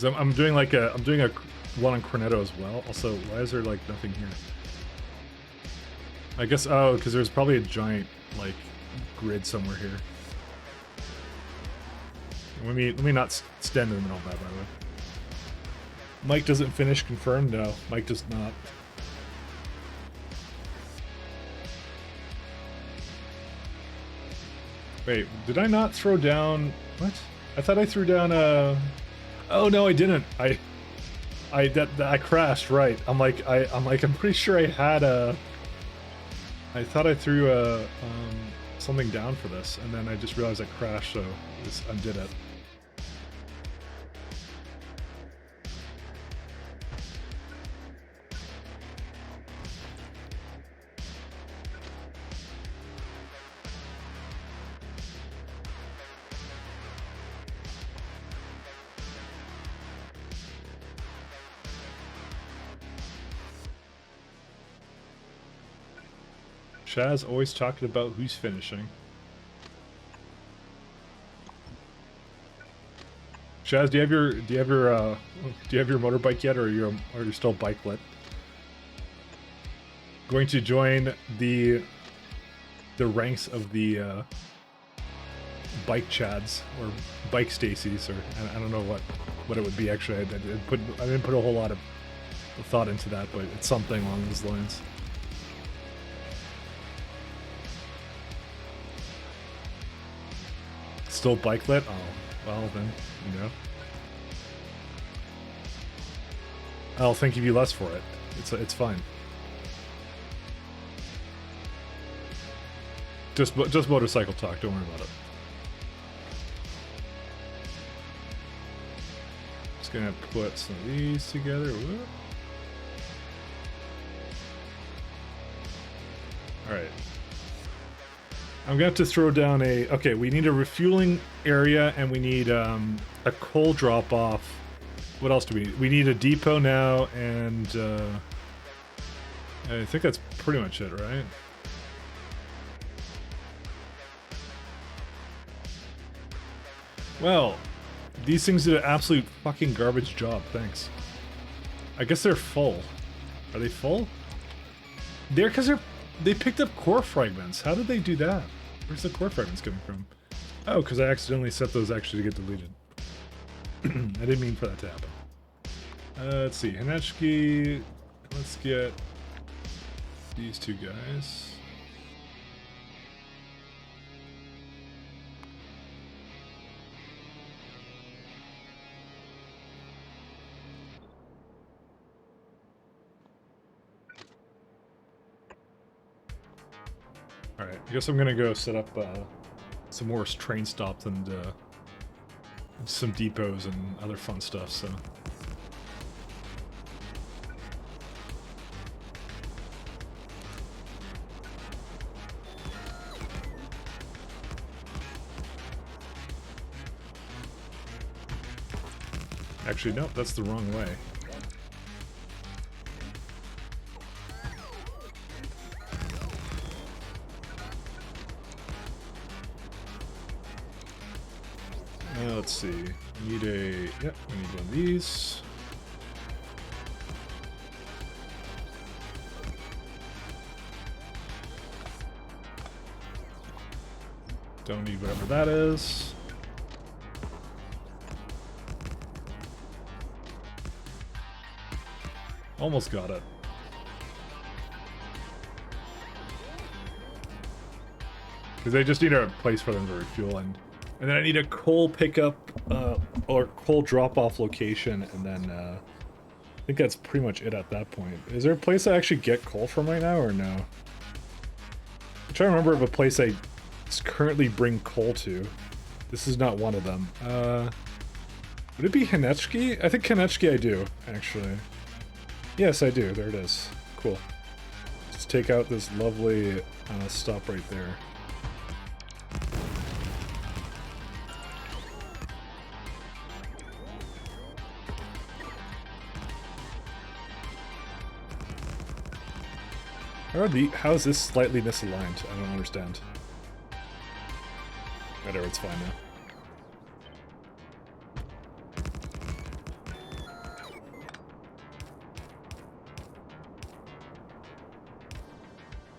S1: I'm doing like a one on Cornetto as well. Also, why is there like nothing here? I guess because there's probably a giant like grid somewhere here. Let me not stand in the middle of that, by the way. Mike doesn't finish, confirmed? No, Mike does not. Wait, did I not throw down what? I thought I threw down oh no, I didn't. I crashed. Right. I'm pretty sure I had I thought I threw something down for this, and then I just realized I crashed, so just undid it. Shaz always talking about who's finishing. Shaz, do you have your motorbike yet, or are you still bike lit? Going to join the ranks of the bike chads or bike Stacies, or I don't know what it would be actually. I didn't put a whole lot of thought into that, but it's something along those lines. Still bike lit? Oh, well then, you know. I'll think of you less for it. It's fine. Just motorcycle talk. Don't worry about it. Just gonna put some of these together. Whoop. All right. I'm gonna have to throw down okay, we need a refueling area, and we need a coal drop off. What else do we need? We need a depot now, and I think that's pretty much it, right? Well, these things did an absolute fucking garbage job, thanks. I guess they're full. Are they full? They picked up core fragments. How did they do that? Where's the core fragments coming from? Oh, because I accidentally set those actually to get deleted. I didn't mean for that to happen. Let's see. Hanechki. Let's get these two guys. Alright, I guess I'm gonna go set up some more train stops and some depots and other fun stuff, so. Actually, nope, that's the wrong way. let's see. We need we need one of these. Don't need whatever that is. Almost got it. Because I just need a place for them to refuel, and then I need a coal pickup or coal drop-off location, and then I think that's pretty much it at that point. Is there a place I actually get coal from right now, or no? I'm trying to remember of a place I currently bring coal to. This is not one of them. Would it be Hinechki? I think Hinechki I do, actually. Yes, I do. There it is. Cool. Just take out this lovely stop right there. How is this slightly misaligned? I don't understand. Whatever, it's fine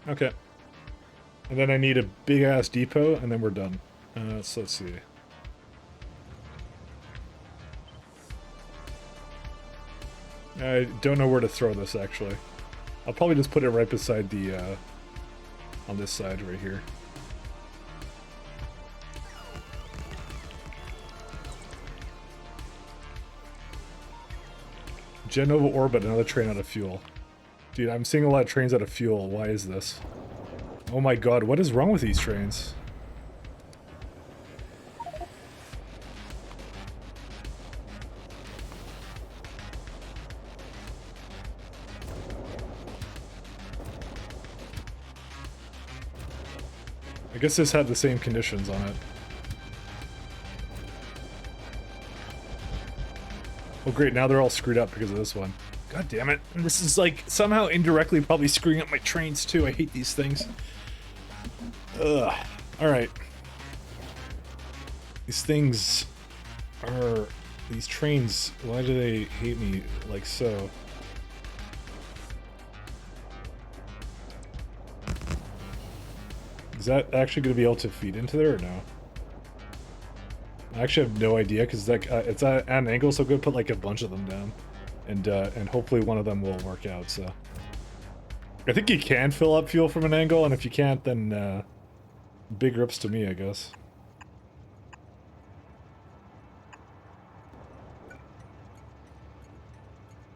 S1: now. Okay. And then I need a big-ass depot, and then we're done. So let's see. I don't know where to throw this, actually. I'll probably just put it right beside the, on this side right here. Genova Orbit, another train out of fuel. Dude, I'm seeing a lot of trains out of fuel. Why is this? Oh my god, what is wrong with these trains? I guess this had the same conditions on it. Oh great, now they're all screwed up because of this one. God damn it. And this is like somehow indirectly probably screwing up my trains too. I hate these things. Ugh. Alright. These things are... These trains, why do they hate me like so? Is that actually going to be able to feed into there or no? I actually have no idea because like it's at an angle, so I'm going to put like a bunch of them down, and hopefully one of them will work out. So I think you can fill up fuel from an angle, and if you can't, then big rips to me, I guess.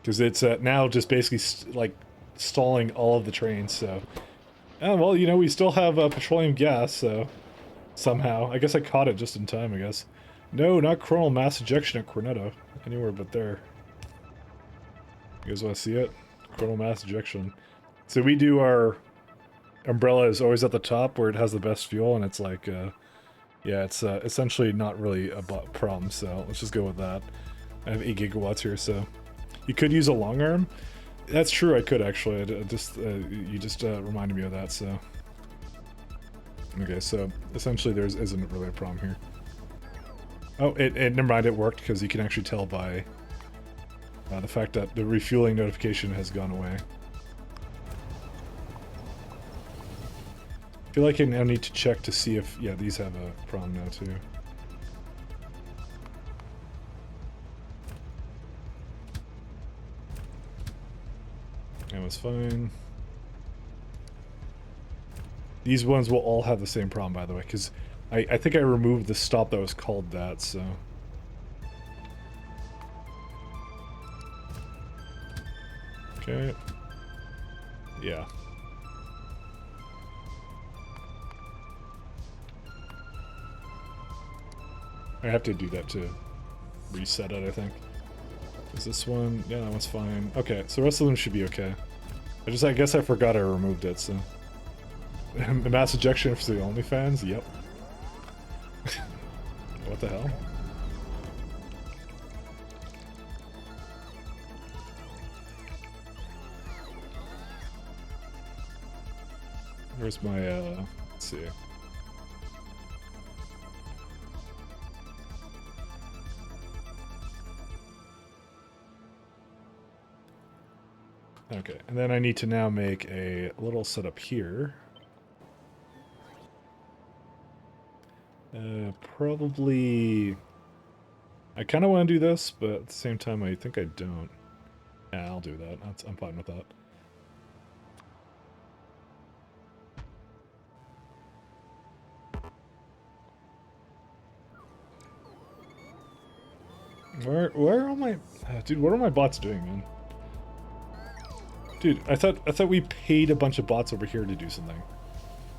S1: Because it's now just basically like stalling all of the trains. So, well, you know, we still have petroleum gas, so somehow I guess I caught it just in time. I guess. No, not coronal mass ejection at Cornetto. Anywhere but there. You guys want to see it? Coronal mass ejection. So we do our umbrella is always at the top where it has the best fuel, and it's like, yeah, it's essentially not really a problem, so let's just go with that. I have 8 gigawatts here, so you could use a long arm. That's true, I could actually. You just reminded me of that, so. Okay, so essentially there isn't really a problem here. Oh, never mind, it worked because you can actually tell by the fact that the refueling notification has gone away. I feel like I now need to check to see if, yeah, these have a problem now too. That was fine. These ones will all have the same problem, by the way, because I think I removed the stop that was called that, so... Okay. Yeah. I have to do that to reset it, I think. Is this one? Yeah, that one's fine. Okay, so the rest of them should be okay. I guess I forgot I removed it, so... The mass ejection for the OnlyFans? Yep. What the hell? Where's my, let's see. and then I need to now make a little setup here. Probably... I kind of want to do this, but at the same time, I think I don't. Yeah, I'll do that. I'm fine with that. Where are all my... dude, what are my bots doing, man? Dude, I thought we paid a bunch of bots over here to do something.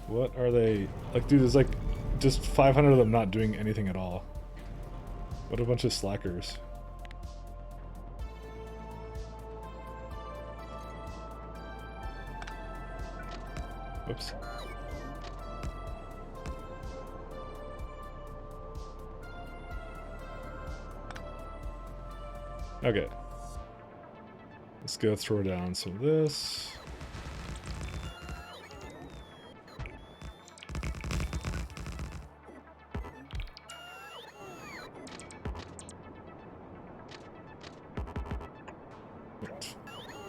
S1: What are they... Like, dude, there's like just 500 of them not doing anything at all. What a bunch of slackers. Whoops. Okay. Let's go throw down some of this.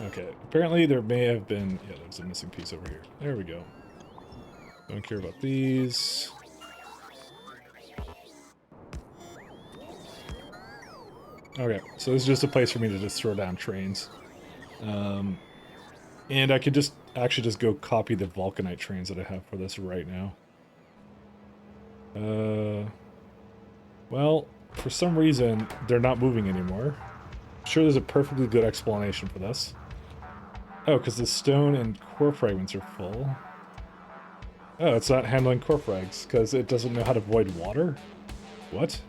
S1: Okay, apparently there may have been... Yeah, there's a missing piece over here. There we go. Don't care about these. Okay, so this is just a place for me to just throw down trains. And I could just actually just go copy the vulcanite trains that I have for this right now. Well, for some reason, they're not moving anymore. I'm sure there's a perfectly good explanation for this. Oh, because the stone and core fragments are full. Oh, it's not handling core frags, because it doesn't know how to void water? What?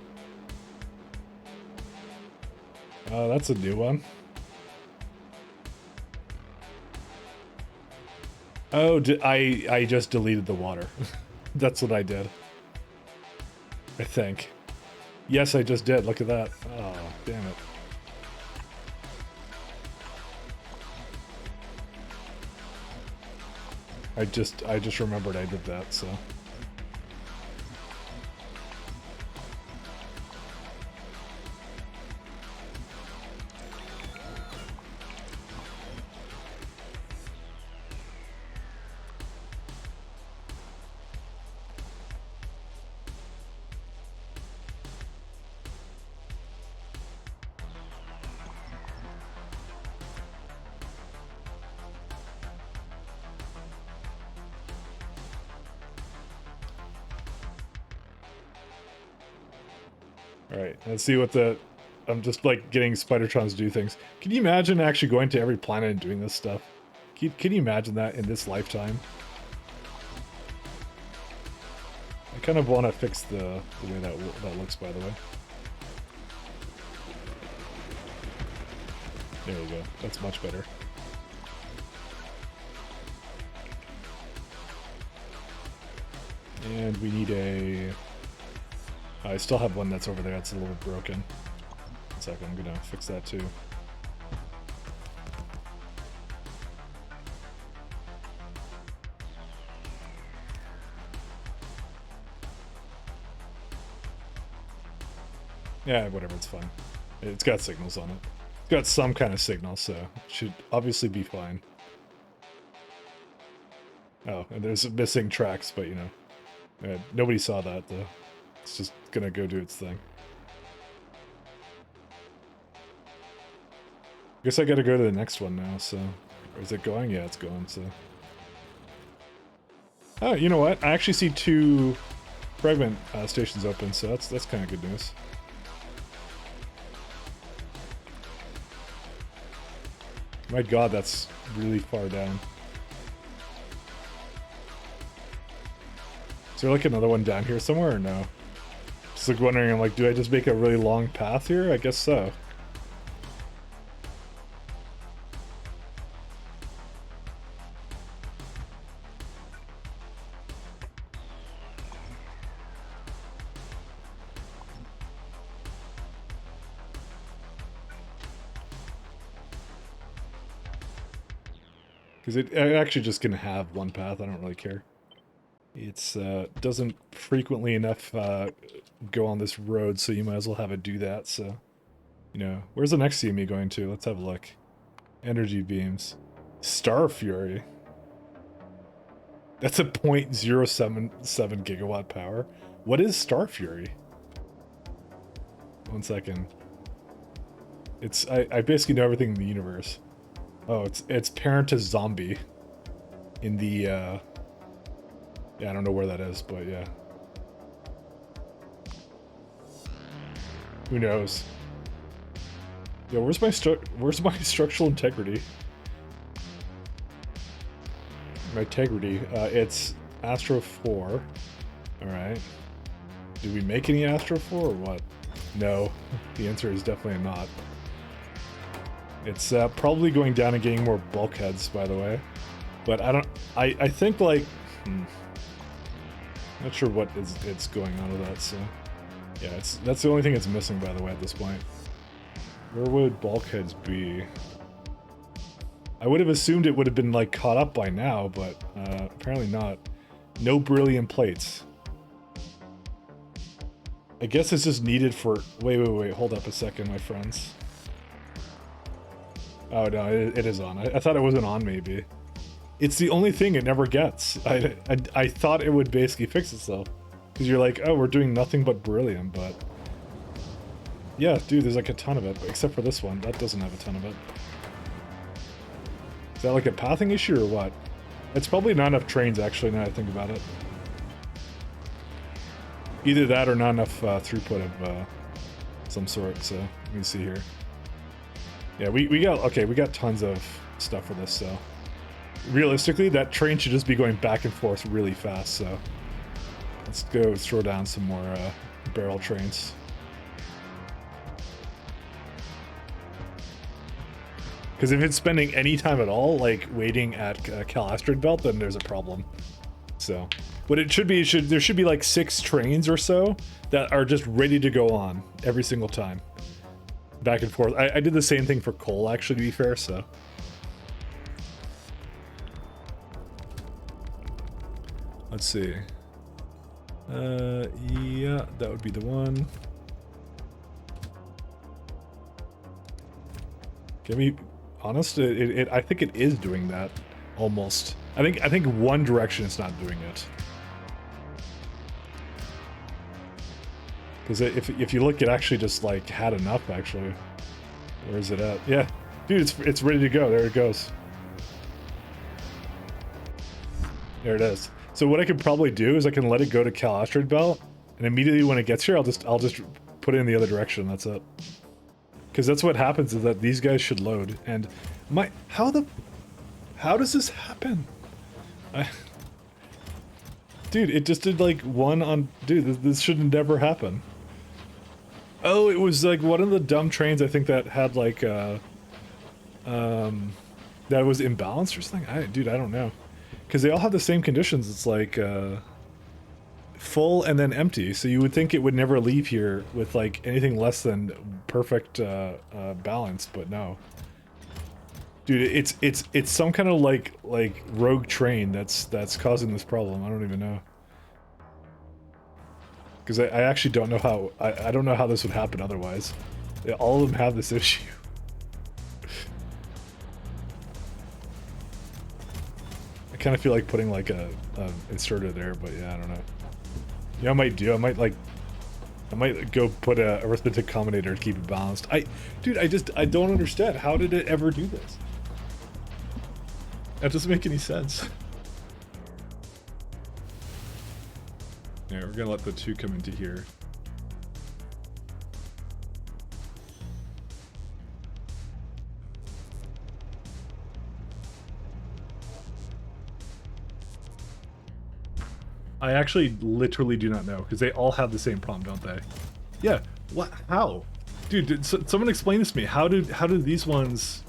S1: That's a new one. Oh, I just deleted the water. That's what I did. I think. Yes, I just did. Look at that. Oh, damn it. I just remembered I did that, so. Alright, let's see what the... I'm just, like, getting Spidertrons to do things. Can you imagine actually going to every planet and doing this stuff? Can you imagine that in this lifetime? I kind of want to fix the way that looks, by the way. There we go. That's much better. And we need a... I still have one that's over there that's a little broken. 1 second, I'm gonna fix that too. Yeah, whatever, it's fine. It's got signals on it. It's got some kind of signal, so it should obviously be fine. Oh, and there's missing tracks, but you know, nobody saw that though. It's just gonna go do its thing. Guess I gotta go to the next one now, so... Or is it going? Yeah, it's going, so... Oh, you know what? I actually see 2 fragment stations open, so that's kind of good news. My god, that's really far down. Is there like another one down here somewhere or no? Just like wondering, I'm like, do I just make a really long path here? I guess so. Because it actually just can have one path, I don't really care. It's doesn't frequently enough go on this road, so you might as well have it do that, so... You know, where's the next CME going to? Let's have a look. Energy beams. Star Fury. That's a 0.077 gigawatt power. What is Star Fury? 1 second. I basically know everything in the universe. Oh, it's parent to zombie. In the yeah, I don't know where that is, but yeah. Who knows? Yo, where's my structural integrity? My integrity. It's Astro 4. Alright. Did we make any Astro 4 or what? No. The answer is definitely not. It's probably going down and getting more bulkheads, by the way. But I think like... Not sure what it's going on with that, so... Yeah, that's the only thing it's missing, by the way, at this point. Where would bulkheads be? I would have assumed it would have been, like, caught up by now, but apparently not. No beryllium plates. I guess it's just needed for... Wait, hold up a second, my friends. Oh, no, it is on. I thought it wasn't on, maybe. It's the only thing it never gets. I thought it would basically fix itself. Because you're like, oh, we're doing nothing but beryllium, but... Yeah, dude, there's like a ton of it, except for this one. That doesn't have a ton of it. Is that like a pathing issue or what? It's probably not enough trains, actually, now I think about it. Either that or not enough throughput of some sort, so let me see here. Yeah, we got tons of stuff for this, so... Realistically, that train should just be going back and forth really fast, so... Let's go throw down some more barrel trains. Because if it's spending any time at all, like waiting at Cal Asteroid Belt, then there's a problem. So, what it should be, there should be like 6 trains or so that are just ready to go on every single time. Back and forth. I did the same thing for coal, actually, to be fair, so. Let's see. Yeah, that would be the one. Can we honest? I think it is doing that almost. I think one direction it's not doing it. Because if you look, it actually just like had enough. Actually, where is it at? Yeah, dude, it's ready to go. There it goes. There it is. So what I could probably do is I can let it go to Cal Asteroid Belt, and immediately when it gets here, I'll just put it in the other direction. That's it. Because that's what happens is that these guys should load. And how does this happen? Dude, it just did like one on. Dude, this should never happen. Oh, it was like one of the dumb trains I think that had like that was imbalanced or something. Dude, I don't know. Because they all have the same conditions. It's like full and then empty. So you would think it would never leave here with like anything less than perfect balance, but no. Dude, it's some kind of like rogue train that's causing this problem. I don't even know. Because I actually don't know how I don't know how this would happen otherwise. All of them have this issue. I kind of feel like putting like a inserter there, but yeah, I don't know. Yeah, I might go put a arithmetic combinator to keep it balanced. Dude, I don't understand. How did it ever do this? That doesn't make any sense. Yeah, we're gonna let the 2 come into here. I actually literally do not know, because they all have the same problem, don't they? Yeah, what? How? Dude, someone explain this to me. How do these ones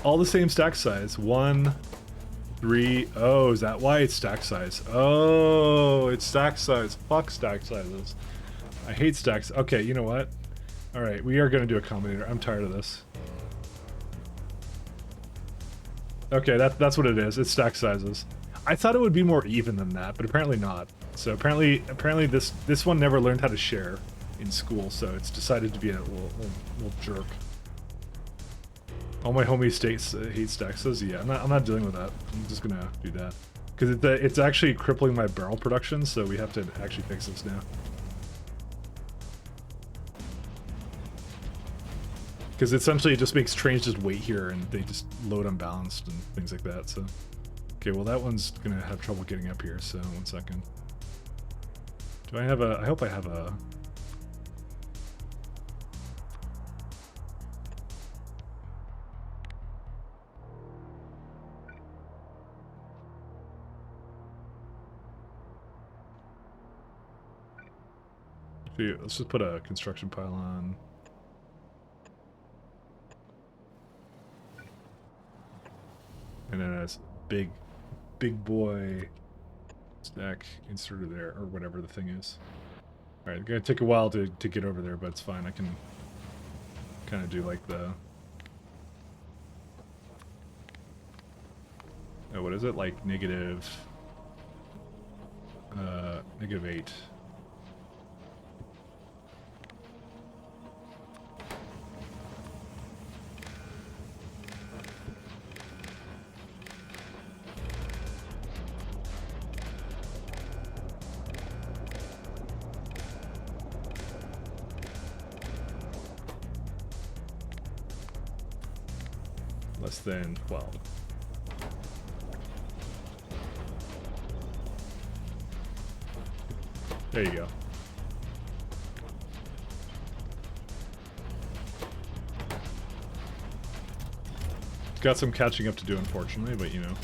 S1: all the same stack size? 1, 3. Oh, is that why it's stack size? Oh, it's stack size. Fuck stack sizes. I hate stacks. Okay, you know what? All right, we are gonna do a combinator. I'm tired of this. Okay, that's what it is. It's stack sizes. I thought it would be more even than that, but apparently not. So apparently this one never learned how to share in school, so it's decided to be a little jerk. All my homies hate stack says, yeah, I'm not dealing with that. I'm just gonna do that. Because it's actually crippling my barrel production, so we have to actually fix this now. Because essentially it just makes trains just wait here and they just load unbalanced and things like that, so. Okay, well that one's gonna have trouble getting up here, so 1 second. Do I have a, I hope I have a... Let's just put a construction pylon. And then a big boy stack inserted there, or whatever the thing is. Alright, it's gonna take a while to get over there, but it's fine. I can kind of do like the... Oh, what is it? Like -8. Less than 12. There you go. Got some catching up to do, unfortunately, but you know,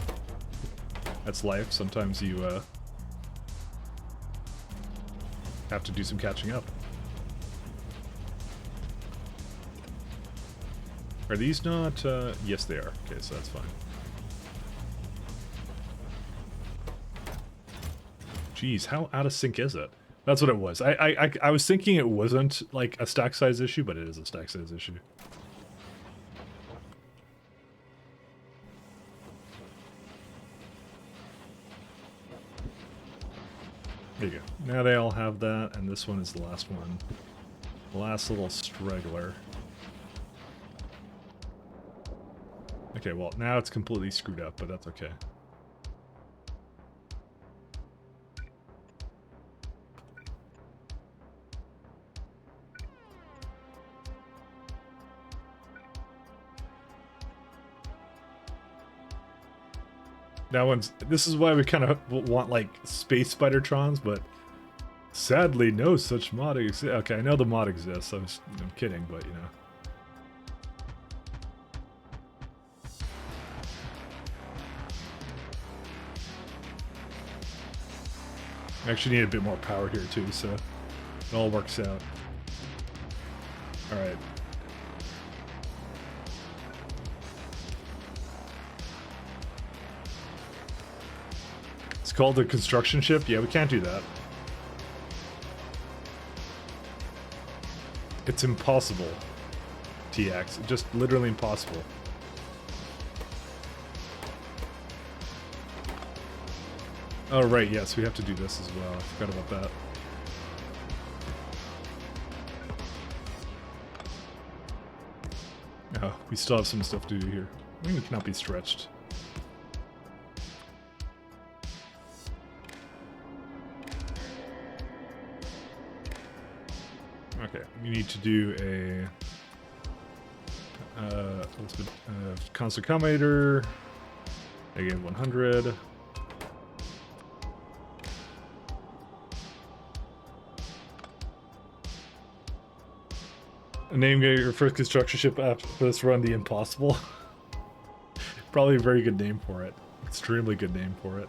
S1: that's life. Sometimes you have to do some catching up. Are these not, yes they are. Okay, so that's fine. Jeez, how out of sync is it? That's what it was. I was thinking it wasn't like a stack size issue, but it is a stack size issue. There you go. Now they all have that, and this one is the last one. The last little straggler. Okay, well, now it's completely screwed up, but that's okay. That one's... This is why we kind of want, like, space Spidertrons, but sadly, no such mod exists. Okay, I know the mod exists. I'm kidding, but, you know. I actually need a bit more power here too, so it all works out. Alright. It's called the construction ship? Yeah, we can't do that. It's impossible, TX. Just literally impossible. Oh, right, yes, we have to do this as well. I forgot about that. Oh, we still have some stuff to do here. I mean, we cannot be stretched. Okay, we need to do a constant combinator. Again, 100. Name your first construction ship after this run, the Impossible. Probably a very good name for it. Extremely good name for it.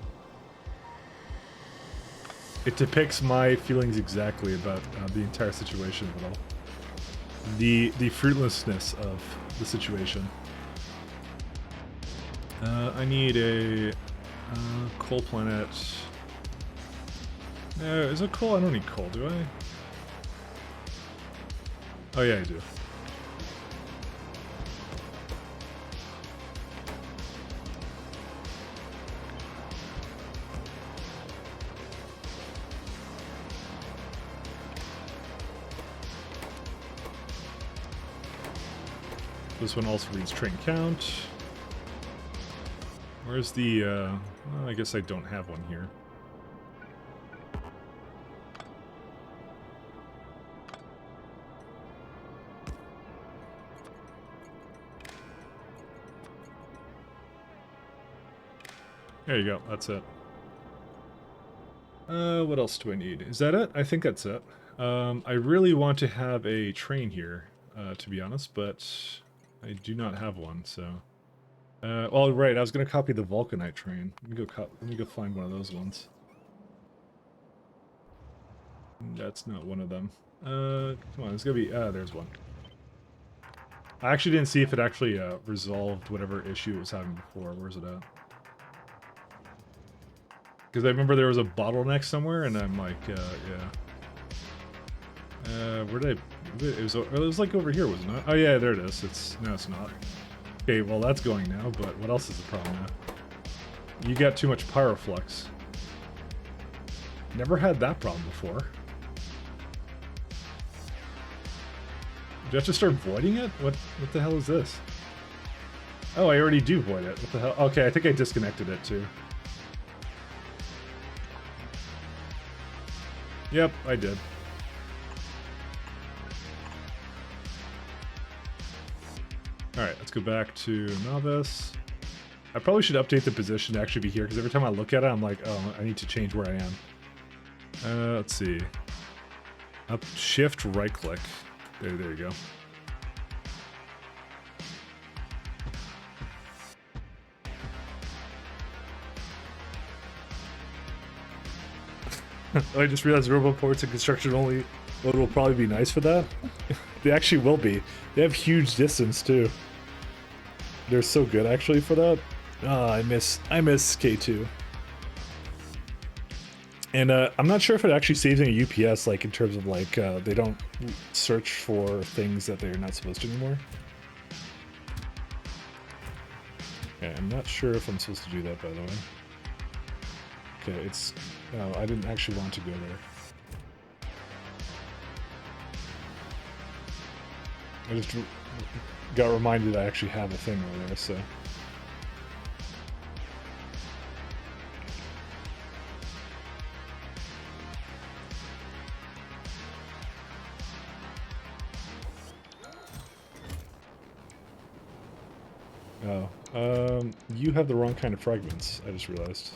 S1: It depicts my feelings exactly about the entire situation of it all. The fruitlessness of the situation. I need a coal planet. No, is it coal? I don't need coal, do I? Oh yeah, I do. this one also reads train count. Where's the, well, I guess I don't have one here. There you go, that's it. What else do I need? Is that it? I think that's it. I really want to have a train here, to be honest, but I do not have one, so... well, right, I was gonna copy the Vulcanite train. Let me go find one of those ones. That's not one of them. Come on, there's gotta be... there's one. I actually didn't see if it actually, resolved whatever issue it was having before. Where's it at? Because I remember there was a bottleneck somewhere, and I'm like, yeah. Where did I... It was like over here, wasn't it? Oh yeah, there it is. No, it's not. Okay, well that's going now, but what else is the problem now? You got too much pyroflux. Never had that problem before. Do I have to start voiding it? What the hell is this? Oh, I already do void it. What the hell? Okay, I think I disconnected it too. Yep, I did. Alright, let's go back to Novice. I probably should update the position to actually be here, because every time I look at it, I'm like, oh, I need to change where I am. Let's see. Up, shift, right click. There you go. I just realized roboports and construction only mode will probably be nice for that. They actually will be. They have huge distance too. They're so good actually for that. I miss K2. And I'm not sure if it actually saves any UPS, like in terms of like they don't search for things that they're not supposed to anymore. Okay, I'm not sure if I'm supposed to do that, by the way. Okay, it's... No, I didn't actually want to go there. I just got reminded I actually have a thing over there, so... Oh, you have the wrong kind of fragments, I just realized.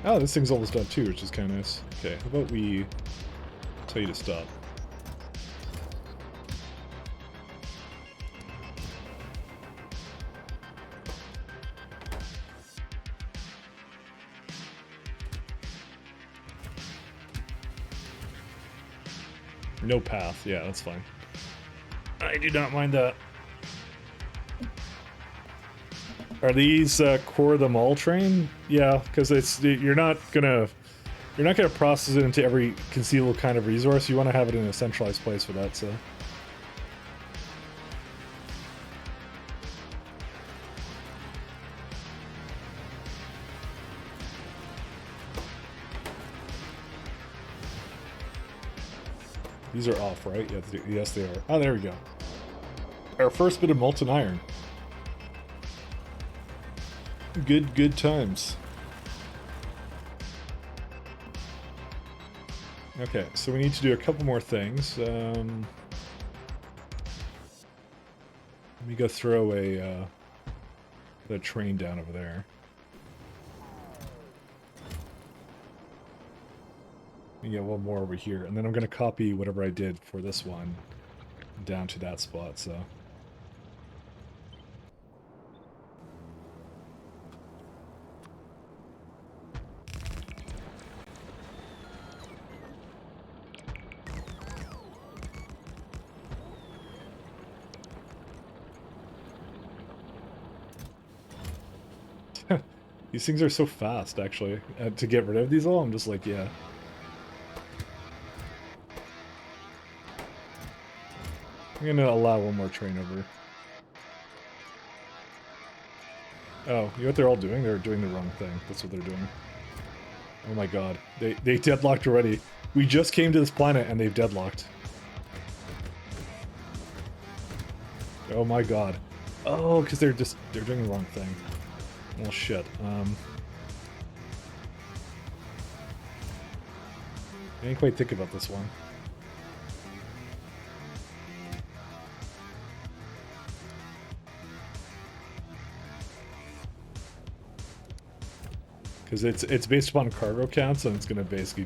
S1: Oh, this thing's almost done too, which is kind of nice. Okay, how about we tell you to stop? No path, yeah, that's fine. I do not mind that. Are these core them all train? Yeah, because you're not gonna process it into every conceivable kind of resource. You want to have it in a centralized place for that. So these are off, right? Yeah, yes, they are. Oh, there we go. Our first bit of molten iron. Good times. Okay, so we need to do a couple more things. Let me go throw the train down over there. And get one more over here, and then I'm gonna copy whatever I did for this one down to that spot, so. These things are so fast, actually. To get rid of these all, I'm just like, yeah. I'm gonna allow one more train over. Oh, you know what they're all doing? They're doing the wrong thing. That's what they're doing. Oh my god. They deadlocked already. We just came to this planet and they've deadlocked. Oh my god. Oh, because they're doing the wrong thing. Well, shit. I didn't quite think about this one. Because it's based upon cargo counts, and it's gonna basically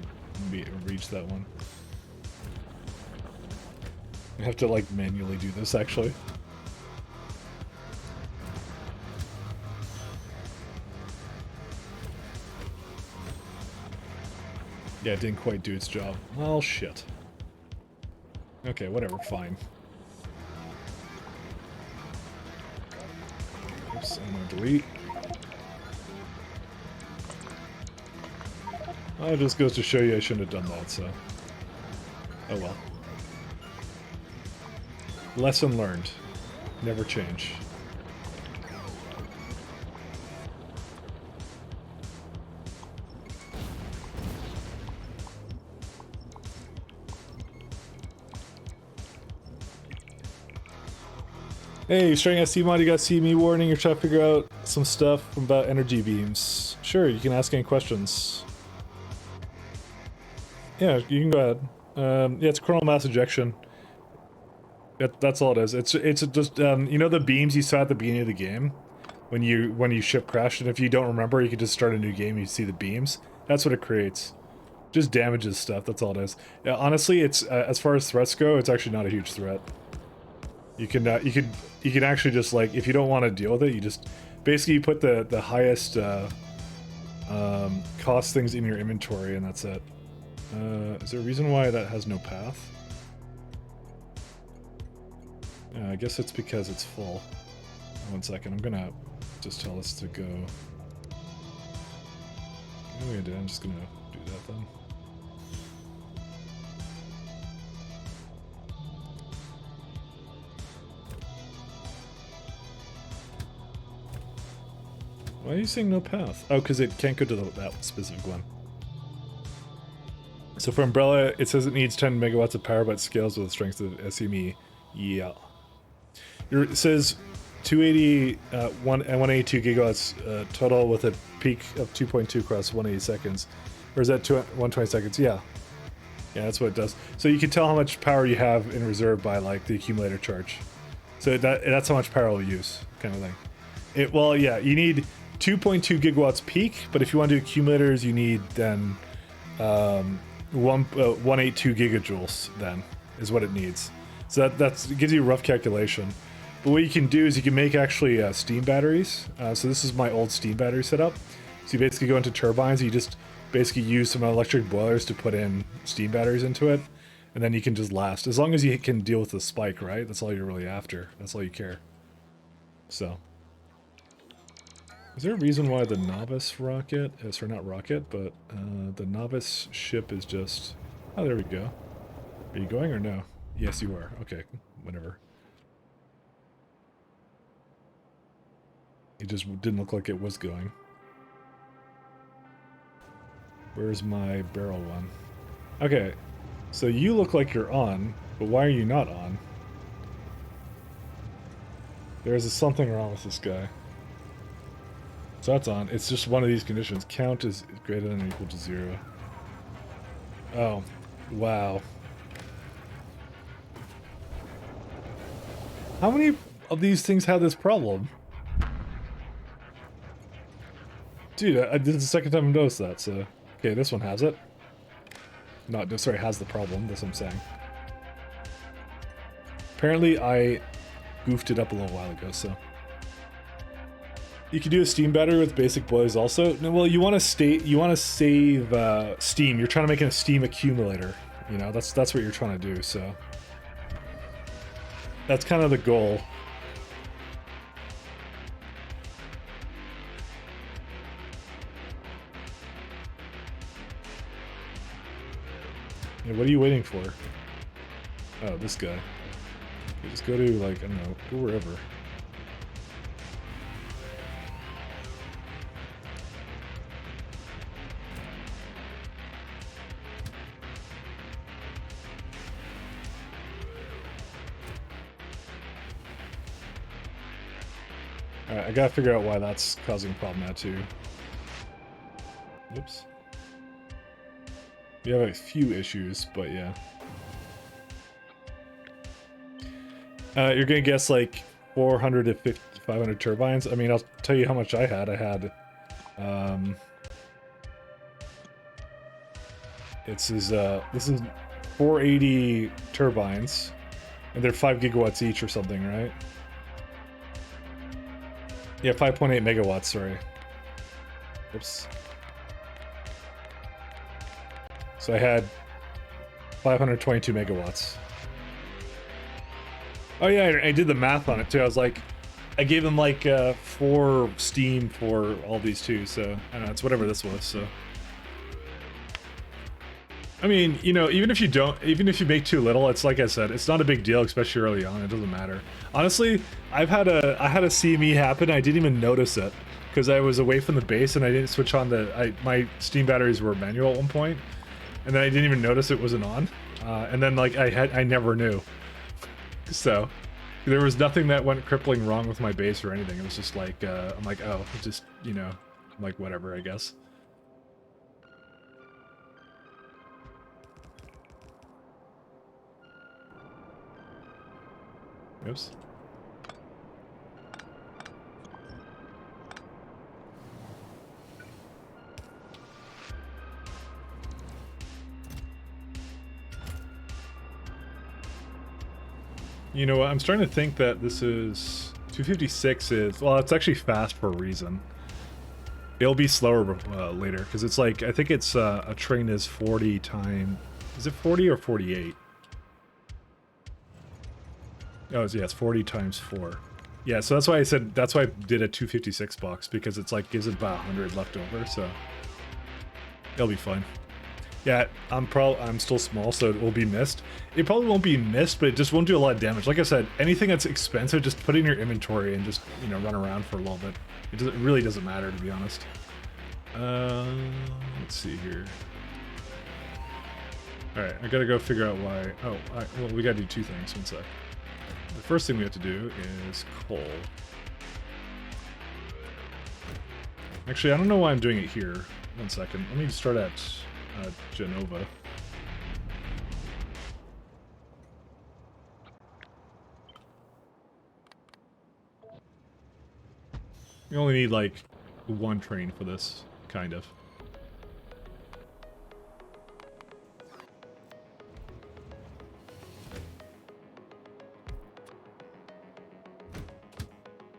S1: reach that one. I have to like manually do this actually. Yeah, it didn't quite do its job. Well, shit. Okay, whatever, fine. Oops, I'm gonna delete. Oh, it just goes to show you I shouldn't have done that, so... Oh well. Lesson learned. Never change. Hey, starting at CMod, you got CME warning, you're trying to figure out some stuff about energy beams. Sure, you can ask any questions. Yeah, you can go ahead. Yeah, it's coronal mass ejection. That's all it is. It's just, you know the beams you saw at the beginning of the game? When you ship crashed, and if you don't remember, you can just start a new game, you see the beams. That's what it creates. Just damages stuff, that's all it is. Yeah, honestly, it's, as far as threats go, it's actually not a huge threat. You can actually just, like, if you don't want to deal with it, you just basically put the highest cost things in your inventory, and that's it. Is there a reason why that has no path? I guess it's because it's full. 1 second, I'm gonna just tell this to go. I'm just gonna do that then. Why are you saying no path? Oh, because it can't go to that specific one. So for Umbrella, it says it needs 10 megawatts of power, but scales with the strength of SME. Yeah. It says 280, 182 gigawatts total with a peak of 2.2 across 180 seconds. Or is that 120 seconds? Yeah. Yeah, that's what it does. So you can tell how much power you have in reserve by, like, the accumulator charge. So that's how much power it'll use, kind of thing. Well, yeah, you need 2.2 gigawatts peak, but if you want to do accumulators, you need then 182 gigajoules then is what it needs. So that gives you a rough calculation. But what you can do is you can make actually steam batteries. So this is my old steam battery setup. So you basically go into turbines, you just basically use some electric boilers to put in steam batteries into it, and then you can just last. As long as you can deal with the spike, right? That's all you're really after. That's all you care. So. Is there a reason why the novice rocket, sorry, not rocket, but the novice ship is just... Oh, there we go. Are you going or no? Yes, you are. Okay, whatever. It just didn't look like it was going. Where's my barrel one? Okay, so you look like you're on, but why are you not on? There's something wrong with this guy. So that's on. It's just one of these conditions. Count is greater than or equal to 0. Oh, wow. How many of these things have this problem? Dude, this is the second time I've noticed that, so... Okay, this one has it. Not, sorry, has the problem, that's what I'm saying. Apparently, I goofed it up a little while ago, so... You can do a steam battery with basic boilers also. No, well, you want to save steam. You're trying to make a steam accumulator. You know, that's what you're trying to do. So that's kind of the goal. Yeah, what are you waiting for? Oh, this guy. You just go to, like, I don't know, go wherever. Alright, I gotta figure out why that's causing a problem now, too. Oops. We have a few issues, but yeah. You're gonna guess like 400 to 500 turbines. I mean, I'll tell you how much I had. I had, this is 480 turbines, and they're 5 gigawatts each or something, right? Yeah, 5.8 megawatts. Sorry. Oops. So I had 522 megawatts. Oh yeah, I did the math on it too. I was like, I gave them like 4 steam for all these too, so I don't know, it's whatever this was, so. I mean, you know, even if you make too little, it's like I said, it's not a big deal, especially early on, it doesn't matter. Honestly, I had a CME happen, I didn't even notice it, because I was away from the base and I didn't switch on my steam batteries were manual at one point, and then I didn't even notice it wasn't on, and then like I never knew. So, there was nothing that went crippling wrong with my base or anything. It was just like, I'm like, oh, just, you know, I'm like, whatever, I guess. Oops. You know what, I'm starting to think that this is... 256 is... Well, it's actually fast for a reason. It'll be slower later, because it's like, I think it's, a train is 40 times... Is it 40 or 48? Oh, yeah, it's 40 times 4. Yeah, so that's why I said, that's why I did a 256 box, because it's like, gives it about 100 left over, so... It'll be fun. Yeah, I'm still small, so it will be missed. It probably won't be missed, but it just won't do a lot of damage. Like I said, anything that's expensive, just put it in your inventory and just, you know, run around for a little bit. It really doesn't matter, to be honest. Let's see here. Alright, I gotta go figure out why... Oh, well, we gotta do 2 things. One sec. The first thing we have to do is coal. Actually, I don't know why I'm doing it here. One second. Let me start at... Genova. You only need like 1 train for this, kind of.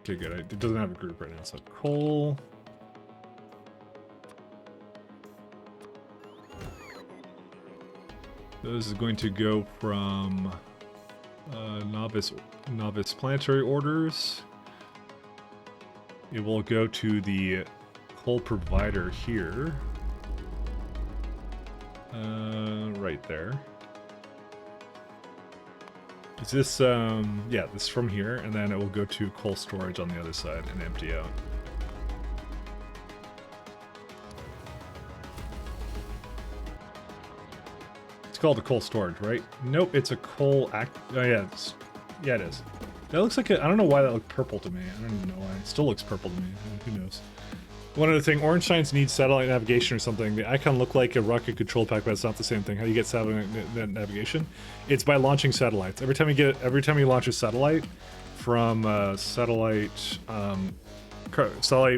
S1: Okay, good. It doesn't have a group right now, so coal. This is going to go from novice planetary orders. It will go to the coal provider here. Right there. Is this, yeah, this from here, and then it will go to coal storage on the other side and empty out. Called a coal storage, right? Nope, it's a coal act. Oh yeah, yeah, it is. That looks like a, I don't know why that looked purple to me. I don't even know why. It still looks purple to me. Who knows? One other thing, Orange Shines needs satellite navigation or something. The icon looked like a rocket control pack, but it's not the same thing. How do you get satellite navigation? It's by launching satellites. Every time you launch a satellite from satellite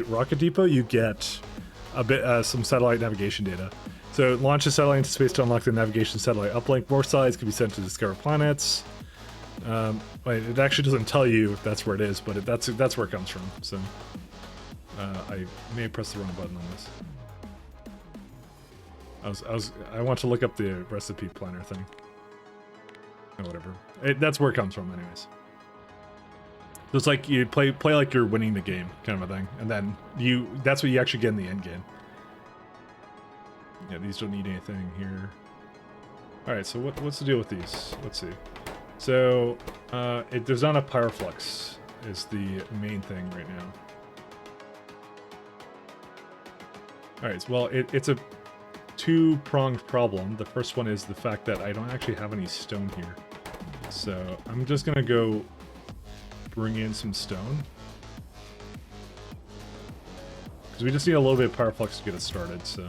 S1: rocket depot, you get a bit some satellite navigation data. So launch a satellite into space to unlock the navigation satellite uplink. More satellites can be sent to discover planets. It actually doesn't tell you if that's where it is, but that's where it comes from. So I may have pressed the wrong button on this. I want to look up the recipe planner thing. Oh, whatever. That's where it comes from, anyways. So it's like you play like you're winning the game, kind of a thing, and then that's what you actually get in the end game. Yeah, these don't need anything here. Alright, so what's the deal with these? Let's see. So, there's not a power flux is the main thing right now. Alright, well, it's a two-pronged problem. The first one is the fact that I don't actually have any stone here. So, I'm just gonna go bring in some stone. Because we just need a little bit of power flux to get us started, so...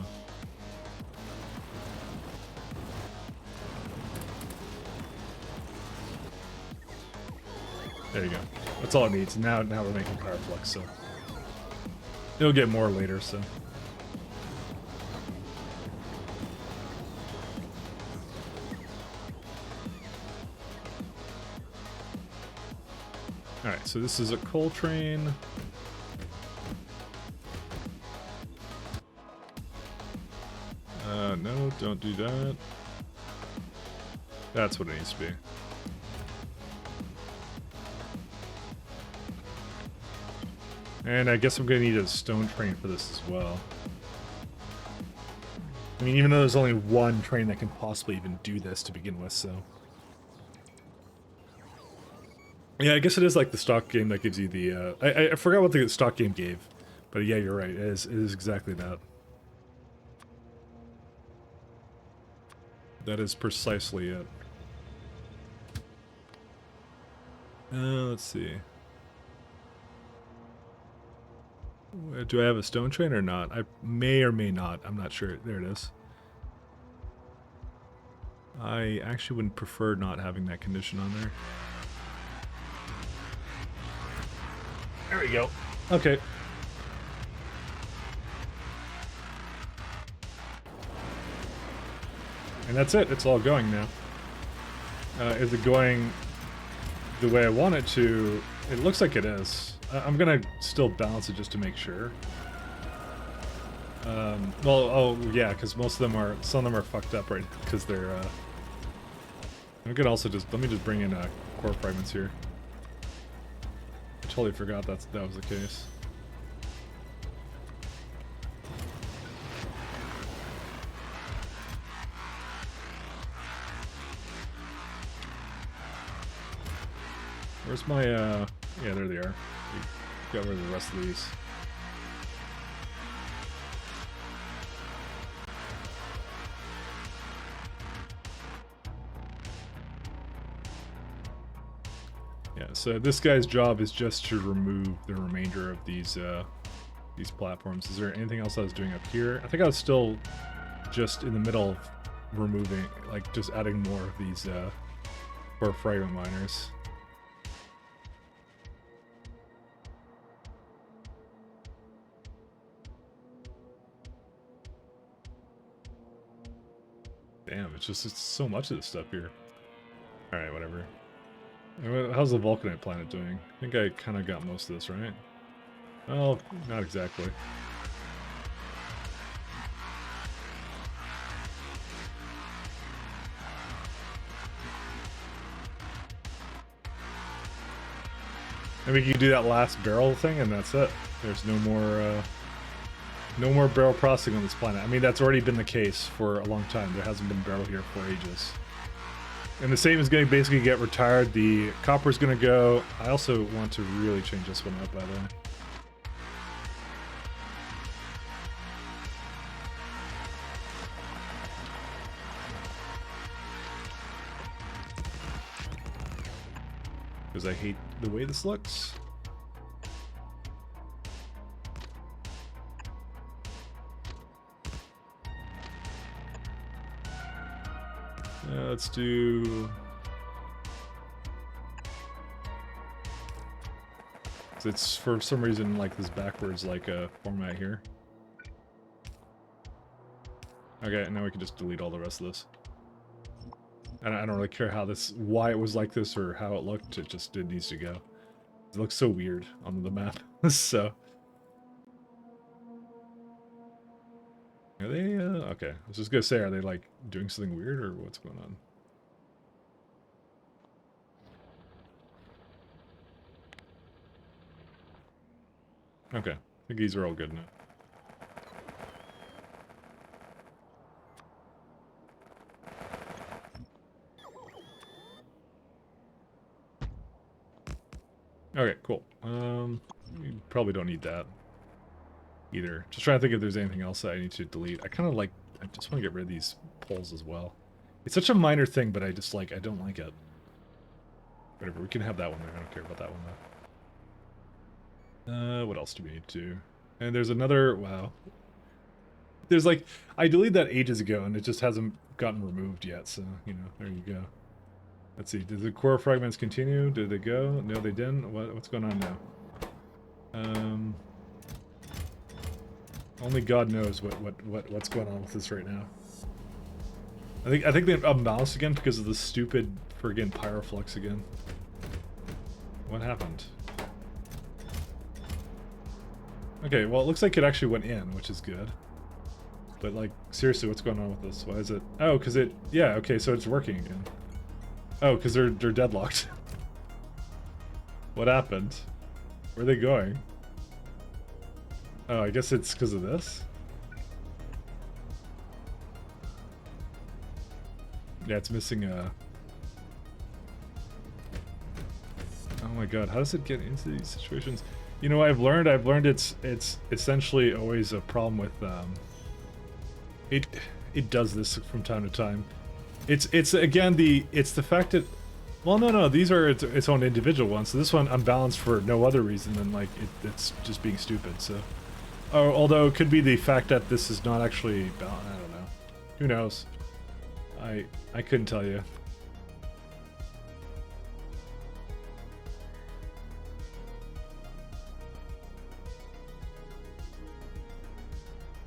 S1: There you go. That's all it needs. Now we're making power flux, so... It'll get more later, so... Alright, so this is a coal train. No, don't do that. That's what it needs to be. And I guess I'm gonna need a stone train for this as well. I mean, even though there's only one train that can possibly even do this to begin with, so... Yeah, I guess it is like the stock game that gives you the, I forgot what the stock game gave. But yeah, you're right, it is exactly that. That is precisely it. Let's see. Do I have a stone train or not? I may or may not. I'm not sure. There it is. I actually would prefer not having that condition on there. There we go. Okay. And that's it. It's all going now. Is it going the way I want it to? It looks like it is. I'm gonna still balance it just to make sure. Well, oh yeah, because most of them are, some of them are fucked up right because they're. I could also just let me just bring in core fragments here. I totally forgot that was the case. Where's my, yeah, there they are. Got rid of the rest of these. Yeah, so this guy's job is just to remove the remainder of these platforms. Is there anything else I was doing up here? I think I was still just in the middle of removing, like, just adding more of these, for fragment miners. Damn, it's so much of this stuff here. Alright, whatever. How's the Vulcanite planet doing? I think I kind of got most of this, right? Well, not exactly. I mean, you do that last barrel thing and that's it. There's no more barrel processing on this planet. I mean, that's already been the case for a long time. There hasn't been barrel here for ages. And the same is going to basically get retired. The copper's going to go. I also want to really change this one up, by the way. Because I hate the way this looks. Let's do... It's for some reason like this backwards like format here. Okay, now we can just delete all the rest of this. And I don't really care how this, why it was like this or how it looked. It needs to go. It looks so weird on the map. So. Are they, okay. I was just gonna say, are they like doing something weird or what's going on? Okay. I think these are all good now. Okay, cool. We probably don't need that either. Just trying to think if there's anything else that I need to delete. I kind of like, I just want to get rid of these poles as well. It's such a minor thing, but I don't like it. Whatever, we can have that one there. I don't care about that one though. What else do we need to do? And there's another, wow. There's like, I deleted that ages ago and it just hasn't gotten removed yet, so, you know, there you go. Let's see, did the core fragments continue? Did they go? No, they didn't. What's going on now? Only God knows what's going on with this right now. I think they unbalanced again because of the stupid friggin' pyroflux again. What happened? Okay, well it looks like it actually went in, which is good. But like, seriously, what's going on with this? Why is it? Oh, because it, yeah, okay, so it's working again. Oh, because they're deadlocked. What happened? Where are they going? Oh, I guess it's because of this? Yeah, it's missing a... Oh my god, how does it get into these situations? You know, I've learned it's essentially always a problem with, it does this from time to time. It's again it's the fact that, well, no, these are its own individual ones. So this one unbalanced for no other reason than like it's just being stupid. So, although it could be the fact that this is not actually balanced. I don't know. Who knows? I couldn't tell you.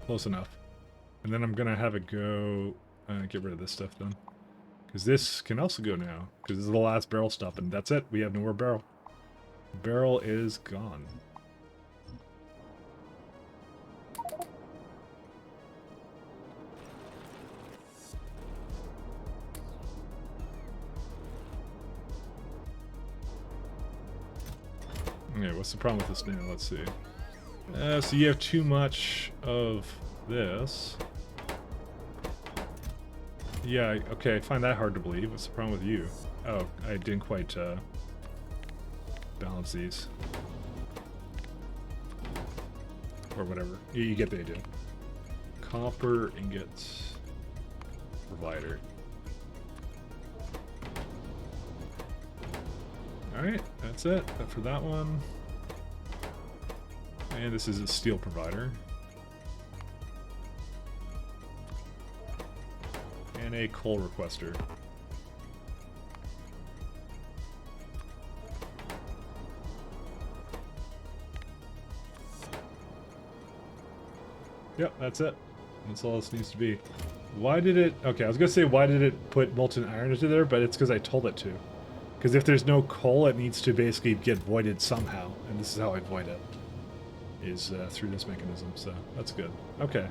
S1: Close enough. And then I'm gonna have it go, get rid of this stuff then. Because this can also go now. Because this is the last barrel stop, and that's it. We have no more barrel. The barrel is gone. Okay, what's the problem with this now? Let's see. So you have too much of this. Yeah, okay, I find that hard to believe. What's the problem with you? Oh, I didn't quite balance these. Or whatever. You get the idea. Copper ingots provider. Alright, that's it. That for that one. And this is a steel provider. And a coal requester. Yep, that's it. That's all this needs to be. Why did it... Okay, I was gonna say why did it put molten iron into there, but it's because I told it to. Because if there's no coal, it needs to basically get voided somehow. And this is how I void it. Is through this mechanism, so that's good. Okay.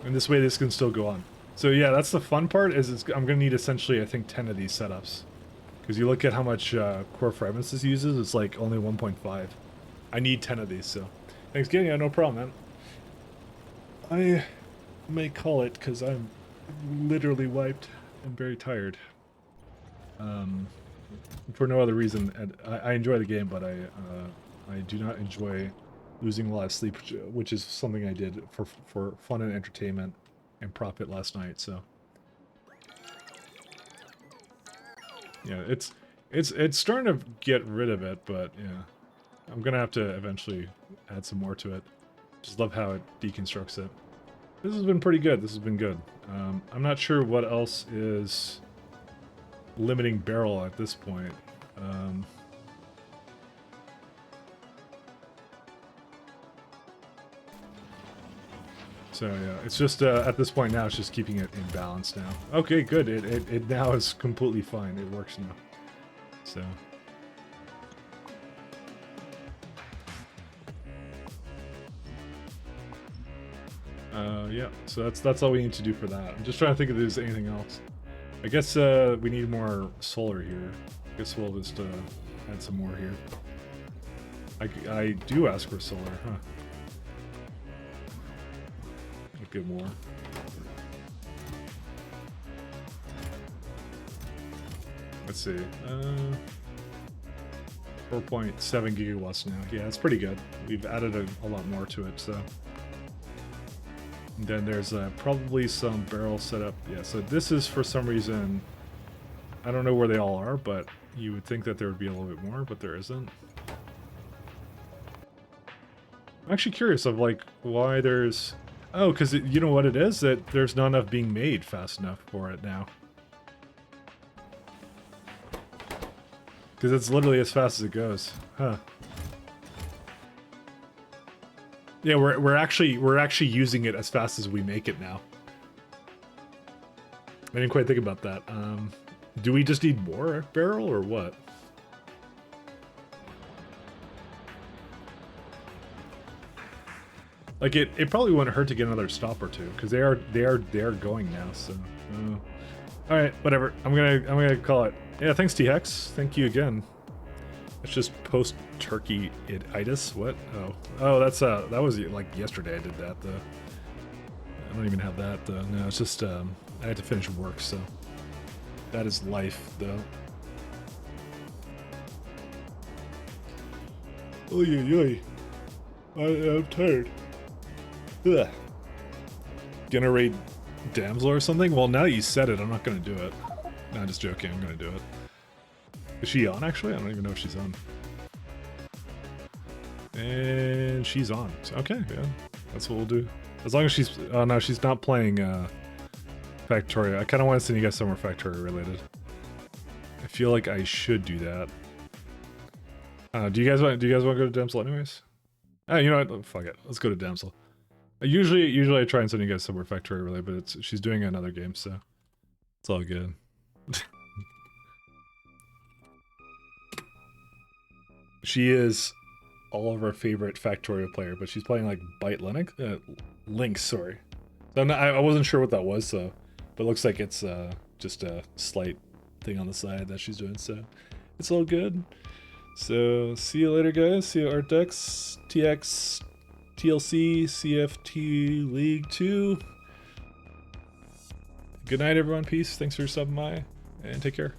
S1: And this way this can still go on. So yeah, that's the fun part, is I'm going to need essentially, I think, 10 of these setups. Because you look at how much core fragments this uses, it's like only 1.5. I need 10 of these, so... Thanks again, yeah, no problem, man. I may call it, because I'm literally wiped and very tired. For no other reason, and I enjoy the game, but I do not enjoy losing a lot of sleep, which is something I did for fun and entertainment and profit last night. So yeah, it's starting to get rid of it, but yeah, I'm gonna have to eventually add some more to it. Just love how it deconstructs it. This has been pretty good. This has been good. I'm not sure what else is limiting barrel at this point. So yeah, it's just at this point now, it's just keeping it in balance now. Okay, good. It now is completely fine. It works now. So. Yeah. So that's all we need to do for that. I'm just trying to think if there's anything else. I guess we need more solar here. I guess we'll just add some more here. I do ask for solar, huh? I'll get more. Let's see. 4.7 gigawatts now. Yeah, it's pretty good. We've added a lot more to it, so. And then there's probably some barrel setup. Yeah, so this is for some reason, I don't know where they all are, but you would think that there would be a little bit more, but there isn't. I'm actually curious of like why there's... Oh, because you know what it is? That there's not enough being made fast enough for it now. Because it's literally as fast as it goes. Huh. Yeah, we're actually using it as fast as we make it now. I didn't quite think about that. Do we just need more barrel or what? Like it probably wouldn't hurt to get another stop or two because they are going now. So, all right, whatever. I'm gonna call it. Yeah, thanks T-Hex. Thank you again. It's just post turkey itis. What? Oh, that's that was like yesterday. I did that though. I don't even have that though. No, it's just I had to finish work, so that is life though. Oy. I'm tired. Ugh. Gonna raid Damsel or something? Well, now you said it, I'm not gonna do it. No, I'm just joking, I'm gonna do it. Is she on, actually? I don't even know if she's on. And she's on. Okay, yeah. That's what we'll do. As long as she's... Oh, no, she's not playing Factorio. I kind of want to send you guys somewhere Factorio related. I feel like I should do that. Do you guys want to go to Damsel anyways? Oh, you know what? Oh, fuck it. Let's go to Damsel. Usually I try and send you guys somewhere Factorio related, but she's doing another game, so it's all good. She is all of our favorite Factorio player, but she's playing like Lynx, sorry. So I wasn't sure what that was, so, but it looks like it's just a slight thing on the side that she's doing, so it's all good. So see you later, guys. See you, Artex, TX, TLC, CFT League 2. Good night, everyone. Peace. Thanks for subbing by, and take care.